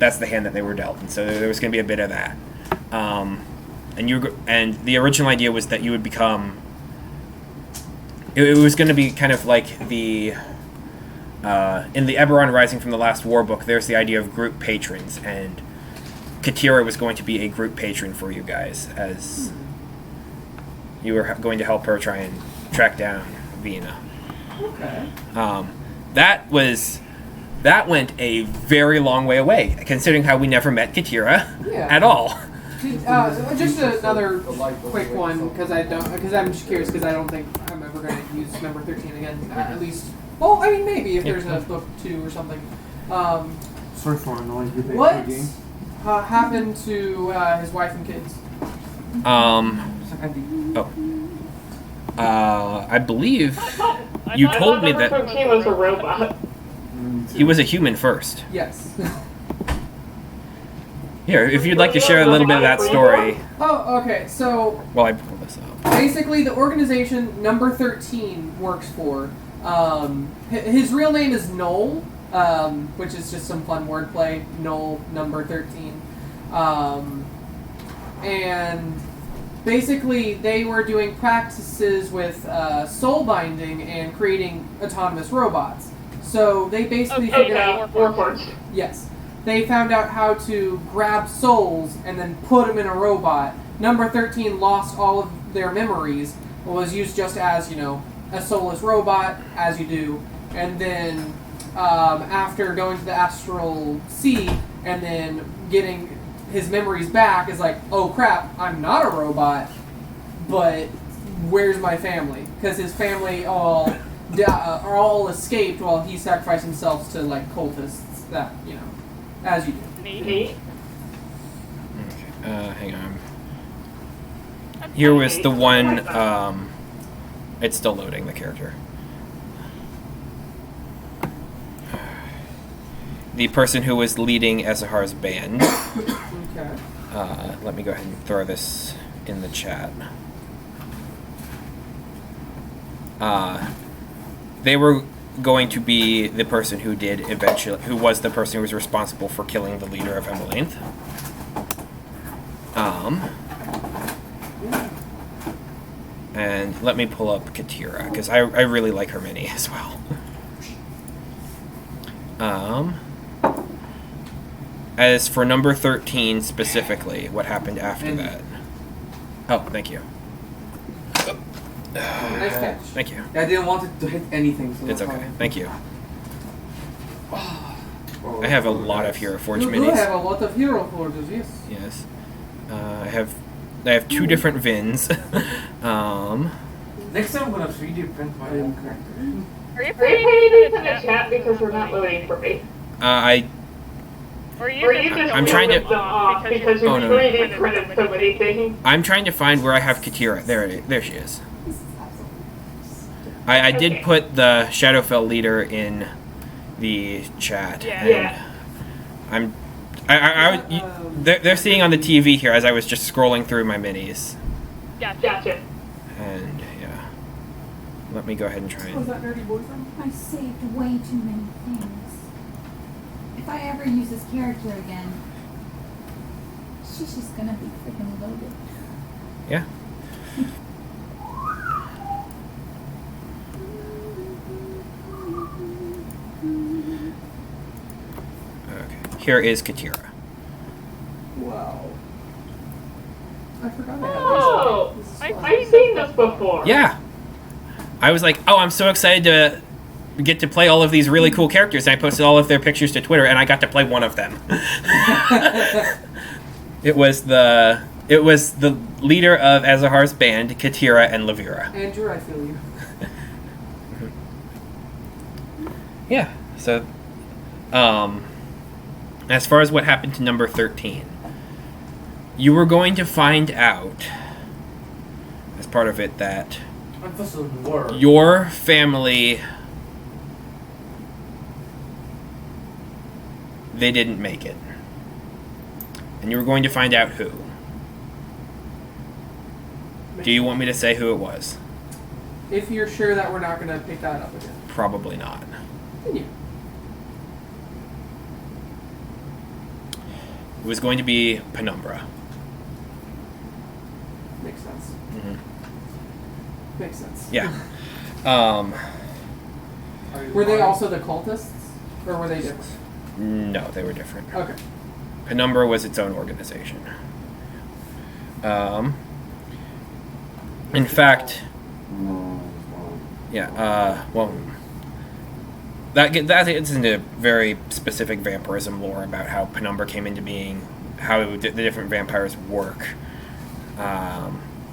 that's the hand that they were dealt. And so there was going to be a bit of that. And the original idea was that you would become... It was going to be kind of like the... in the Eberron Rising from the Last War book, there's the idea of group patrons, and Katira was going to be a group patron for you guys, as you were going to help her try and track down Vienna. Okay. That went a very long way away, considering how we never met Katira at all. Just another quick one, because I'm just curious, because I don't think I'm ever going to use number 13 again, at least. Well, I mean, maybe if there's a book 2 or something. Sorry for annoying you. What happened to his wife and kids? I believe you told me that he was a robot. he was a human first. Yes. Here, if you'd like to share a little bit of that story. Oh, okay. So While I pull this up. basically, the organization number 13 works for. His real name is Noel, which is just some fun wordplay. Noel number 13, and basically they were doing practices with soul binding and creating autonomous robots. So they basically figured out. Yes. They found out how to grab souls and then put them in a robot. Number 13 lost all of their memories, was used just as, a soulless robot, as you do. And then after going to the astral sea and then getting his memories back, is like, oh crap, I'm not a robot, but where's my family? Because his family all are all escaped while he sacrificed himself to like cultists. That as you do. Neat. Okay, hang on. Here was the one. It's still loading the character. The person who was leading Ezahar's band. Okay. Let me go ahead and throw this in the chat. They were going to be the person who was the person who was responsible for killing the leader of Emalinth. And let me pull up Katira, because I really like her mini as well. As for number 13 specifically, what happened after that? Oh, thank you. Nice catch. Thank you. I didn't want it to hit anything. So It's okay. Thank you. I have a lot of Hero Forge You minis. do have a lot of hero forges, yes. Yes. I have 2 different Vins. Next time I'm gonna 3D print my own character. Are you Are you putting these in the chat because we're not loading for me? Or you just I'm trying to. because you Oh, no. 3D printed so many things. I'm trying to find where I have Katira. There she is. I did put the Shadowfell leader in the chat. Yeah. And they're seeing on the TV here as I was just scrolling through my minis. Gotcha. And yeah. Let me go ahead and try Was and. that nerdy boyfriend? I saved way too many things. If I ever use this character again, she's just gonna be freaking loaded. Yeah. Okay. Here is Katira. Wow. I forgot I had Oh, this. I've seen this before. Yeah. I was like, oh, I'm so excited to get to play all of these really cool characters. And I posted all of their pictures to Twitter, and I got to play one of them. It was the leader of Ezahar's band, Katira and Levira. Andrew, I feel you. Yeah. So, as far as what happened to number 13, you were going to find out, as part of it, that your family, they didn't make it. And you were going to find out who. Do you want me to say who it was? If you're sure that we're not going to pick that up again. Probably not. Continue. It was going to be Penumbra. Makes sense. Mm-hmm. Makes sense. Yeah. Were they also the cultists? Or were they different? No, they were different. Okay. Penumbra was its own organization. In fact, yeah, well, that gets into very specific vampirism lore about how Penumbra came into being, how the different vampires work,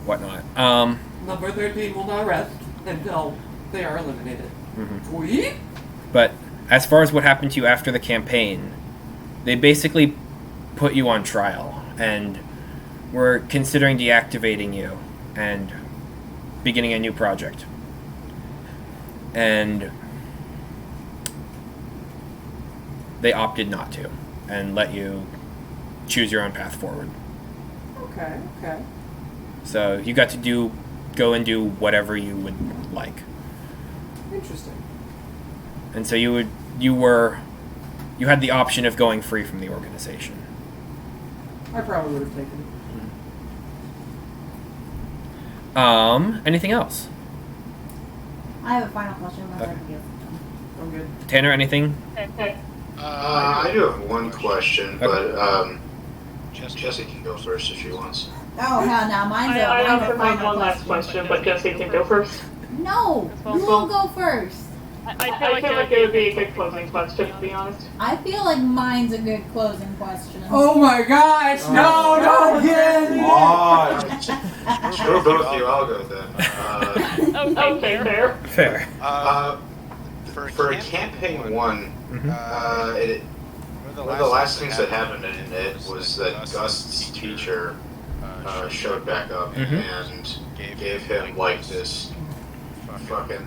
whatnot. Number 13 will not rest until they are eliminated. Mm-hmm. But as far as what happened to you after the campaign, they basically put you on trial and were considering deactivating you and beginning a new project. And they opted not to and let you choose your own path forward. Okay, okay. So you got to go and do whatever you would like. Interesting. And so you had the option of going free from the organization. I probably would have taken it. Anything else? I have a final question about Okay. I'm good. Tanner, anything? I do have one question, but Jessy can go first if she wants. Oh, hell no. Mine's a I mine's also a have final one last question, but Jessy can go first. No, you will go first. I feel like it would be a good closing question, to be honest. I feel like mine's a good closing question. Oh my gosh! No, no, again! Screw both of you, I'll go then. Okay, fair. Fair. For campaign 1, one of the last things that happened in it was that Gust's teacher showed back up and gave him like this fucking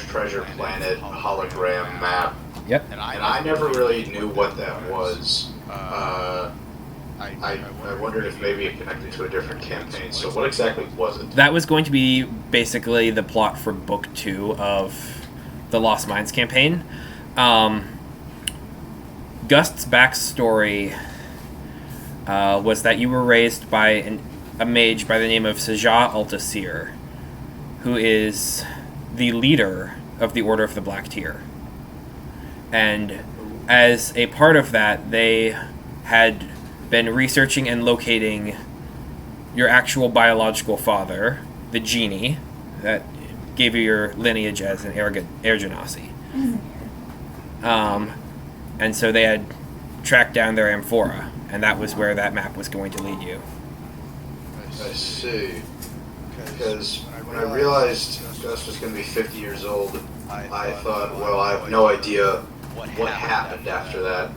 treasure planet hologram map. Yep. And I never really knew what that was. I wondered if maybe it connected to a different campaign. So what exactly was it? That was going to be basically the plot for book 2 of the Lost Mines campaign. Gust's backstory was that you were raised by a mage by the name of Sajah Altasir, who is the leader of the Order of the Black Tear. And as a part of that, they had been researching and locating your actual biological father, the genie, that gave you your lineage as an Air Genasi. And so they had tracked down their amphora, and that was where that map was going to lead you. I see. Because when I realized Gus was going to be 50 years old, I thought, well, I have no idea what happened after that.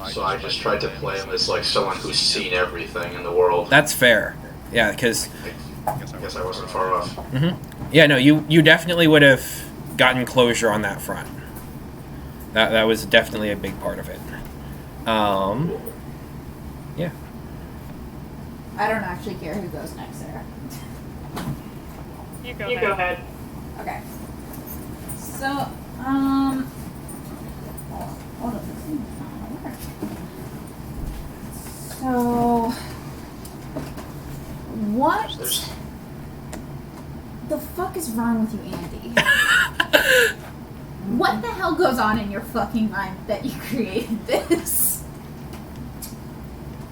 So I just tried to play him as like someone who's seen everything in the world. That's fair. Yeah, because... I guess I wasn't far off. Yeah, no, you definitely would have gotten closure on that front. That was definitely a big part of it. Yeah. I don't actually care who goes next, Sarah. You go ahead. Okay. So, hold on. So, what the fuck is wrong with you, Andy? What the hell goes on in your fucking mind that you created this?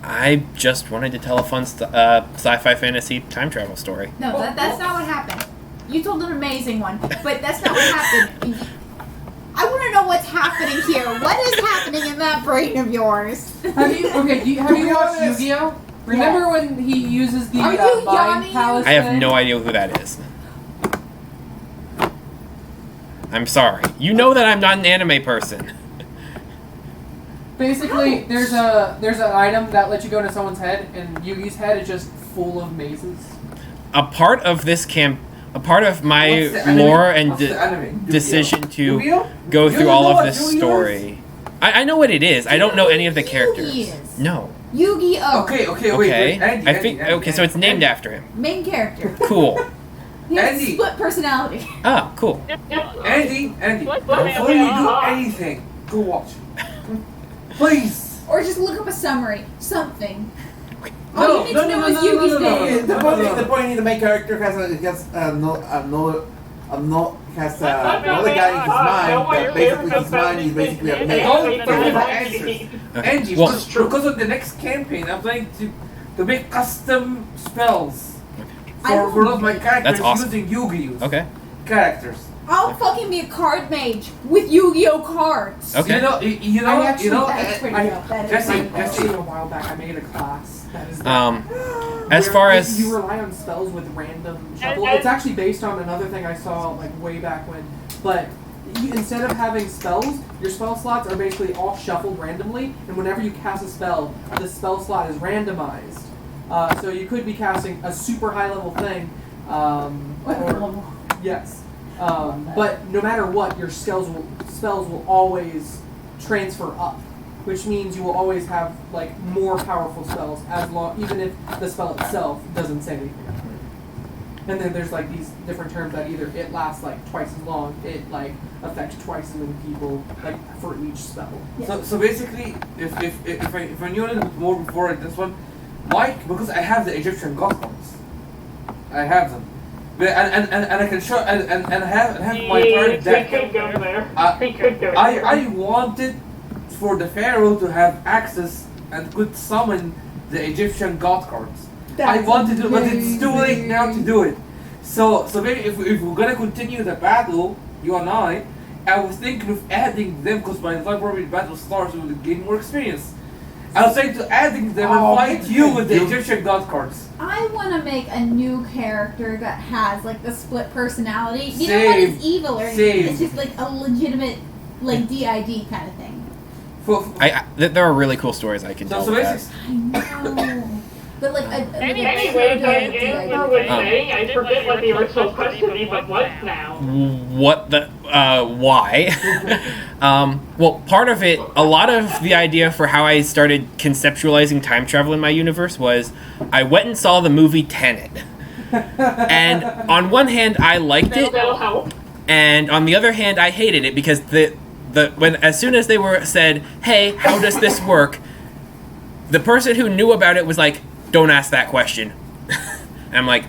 I just wanted to tell a fun sci-fi fantasy time travel story. No, that's not what happened. You told an amazing one, but that's not what happened. I want to know what's happening here. What is happening in that brain of yours? Have you watched Yu-Gi-Oh? Remember when he uses the Mind Palace I have thing? no idea who that is. I'm sorry. You know that I'm not an anime person. Basically, there's an item that lets you go into someone's head, and Yugi's head is just full of mazes. A part of this a part of my lore and decision to go through all of this story. I know what it is. I don't know any of the characters. No. Yu-Gi-Oh! Okay, wait. Andy, I think Andy, so. It's named after him. Main character. Cool. He has Andy. split personality. Ah, cool. Andy, before you do anything, go watch it. Please. Or just look up a summary. Something. No, All you need to know is Yugi's name. The point is the main character has another guy in his mind that basically his mind is basically a mech. Don't forget the answers. Angie, because of the next campaign, I'm planning to make custom spells for one of my characters That's awesome. using Yu-Gi-Oh! Okay. Characters. I'll fucking be a card mage with Yu-Gi-Oh cards. Okay. That's Jessy, a while back I made a class that is as far as you rely on spells with random shuffle. It's actually based on another thing I saw like way back when. But instead of having spells, your spell slots are basically all shuffled randomly, and whenever you cast a spell, the spell slot is randomized. So you could be casting a super high level thing. Yes. But no matter what, your spells will always transfer up, which means you will always have like more powerful spells even if the spell itself doesn't say anything. And then there's like these different terms that either it lasts like twice as long, it like affects twice as many people, like for each spell. Yeah. So basically, if I knew a little bit more before this one, because I have the Egyptian god cards, I have them. And I can show and have my card deck. We could go there. I wanted for the pharaoh to have access and could summon the Egyptian god cards. I wanted to, but it's too late now to do it. So maybe if we're gonna continue the battle, you and I was thinking of adding them because by the time probably the battle starts, we will gain more experience. I was saying to adding them and fight you with the Egyptian god cards. I want to make a new character that has like the split personality. You Same. know what is evil or anything. Same. It's just like a legitimate like DID kind of thing. There are really cool stories I can tell. So with basically, I know. But like a Anyways, Amber was saying, I forget what the original question even was now. What the, why? Well, part of it, a lot of the idea for how I started conceptualizing time travel in my universe was I went and saw the movie Tenet. And on one hand, I liked it. That'll help. And on the other hand, I hated it because as soon as they said, hey, how does this work? The person who knew about it was like, don't ask that question. And I'm like,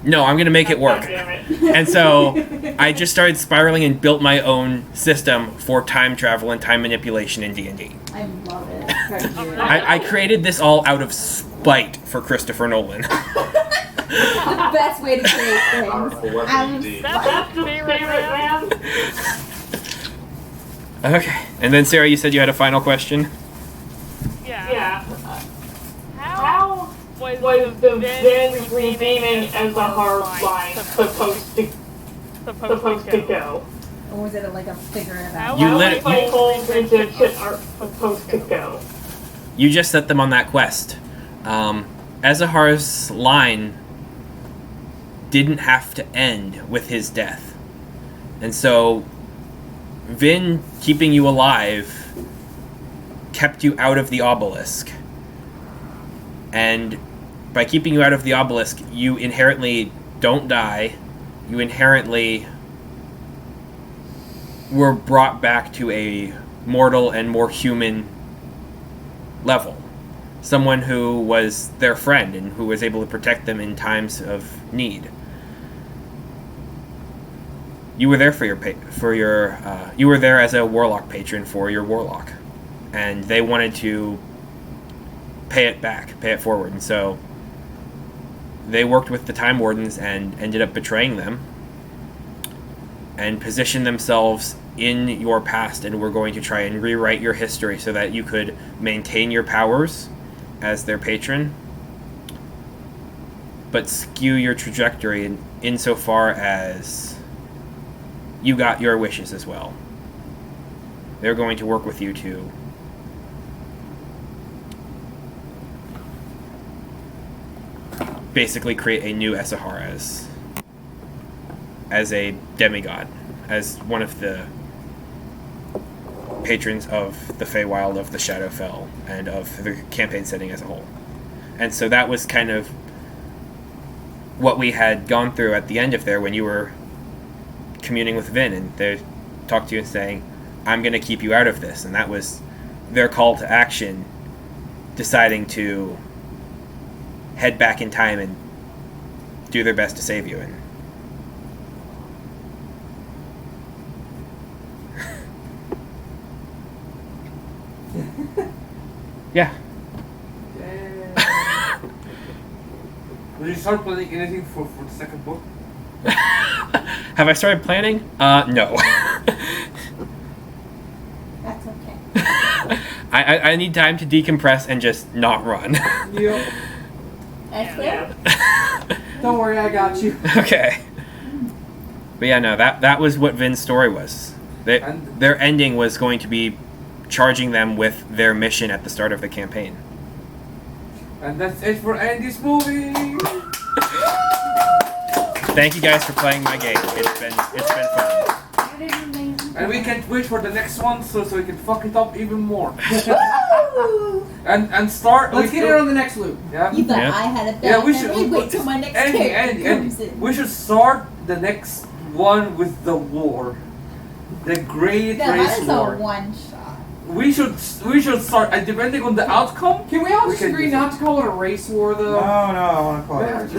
no, I'm going to make it work. And so I just started spiraling and built my own system for time travel and time manipulation in D&D. I love it. I created this all out of spite for Christopher Nolan. The best way to create things. That's the favorite, man. Okay. And then Sarah, you said you had a final question? Yeah. How was the Vin renaming as a hard line supposed to go? Or was it like a figure it How out? cycles Egyptian are supposed to go? You just set them on that quest. Azahar's line didn't have to end with his death. And so Vin keeping you alive kept you out of the obelisk. And by keeping you out of the obelisk, you inherently don't die. You inherently were brought back to a mortal and more human level. Someone who was their friend and who was able to protect them in times of need. You were there you were there as a warlock patron for your warlock. And they wanted to pay it forward. And so they worked with the Time Wardens and ended up betraying them and positioned themselves in your past and were going to try and rewrite your history so that you could maintain your powers as their patron, but skew your trajectory insofar as you got your wishes as well. They're going to work with you to basically create a new Esahar as a demigod, as one of the patrons of the Feywild, of the Shadowfell, and of the campaign setting as a whole. And so that was kind of what we had gone through at the end of there when you were communing with Vin, and they talked to you and saying, I'm going to keep you out of this. And that was their call to action, deciding to head back in time and do their best to save you. And yeah. Did you start planning anything for the second book? Have I started planning? No. That's okay. I need time to decompress and just not run. Yep. Don't worry, I got you. Okay. But yeah, no, that was what Vin's story was. Their ending was going to be charging them with their mission at the start of the campaign. And that's it for Andy's movie. Thank you guys for playing my game. It's been fun. And we can't wait for the next one so we can fuck it up even more. and start. Let's get it on the next loop. Yeah. You thought I had a bad Yeah, we should wait till my next character comes in. we should start the next one with the war. The Great No, Race that is War. a one shot. We should start, and depending on the outcome. Can we all just agree not to call it a race war, though? No, I want to call it.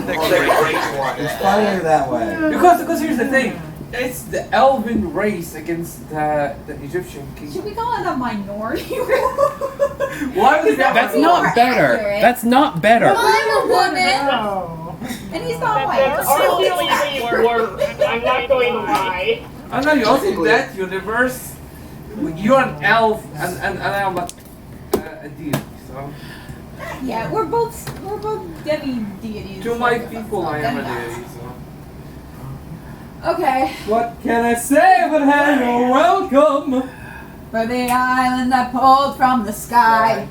It's funnier that way. Because here's the thing, it's the Elven race against the Egyptian king. Should we call it a minority? Why would that? That's not better. accurate. That's not better. Well, I'm a woman, and he's not white. That's arguably worse. I'm not going to lie. I'm not using that universe. You're an elf, and I'm a deer. know? Yeah, we're both demi deities. To my people, I am a Demigods. deity. So. Okay. What can I say but hello, welcome? For the island I pulled from the sky.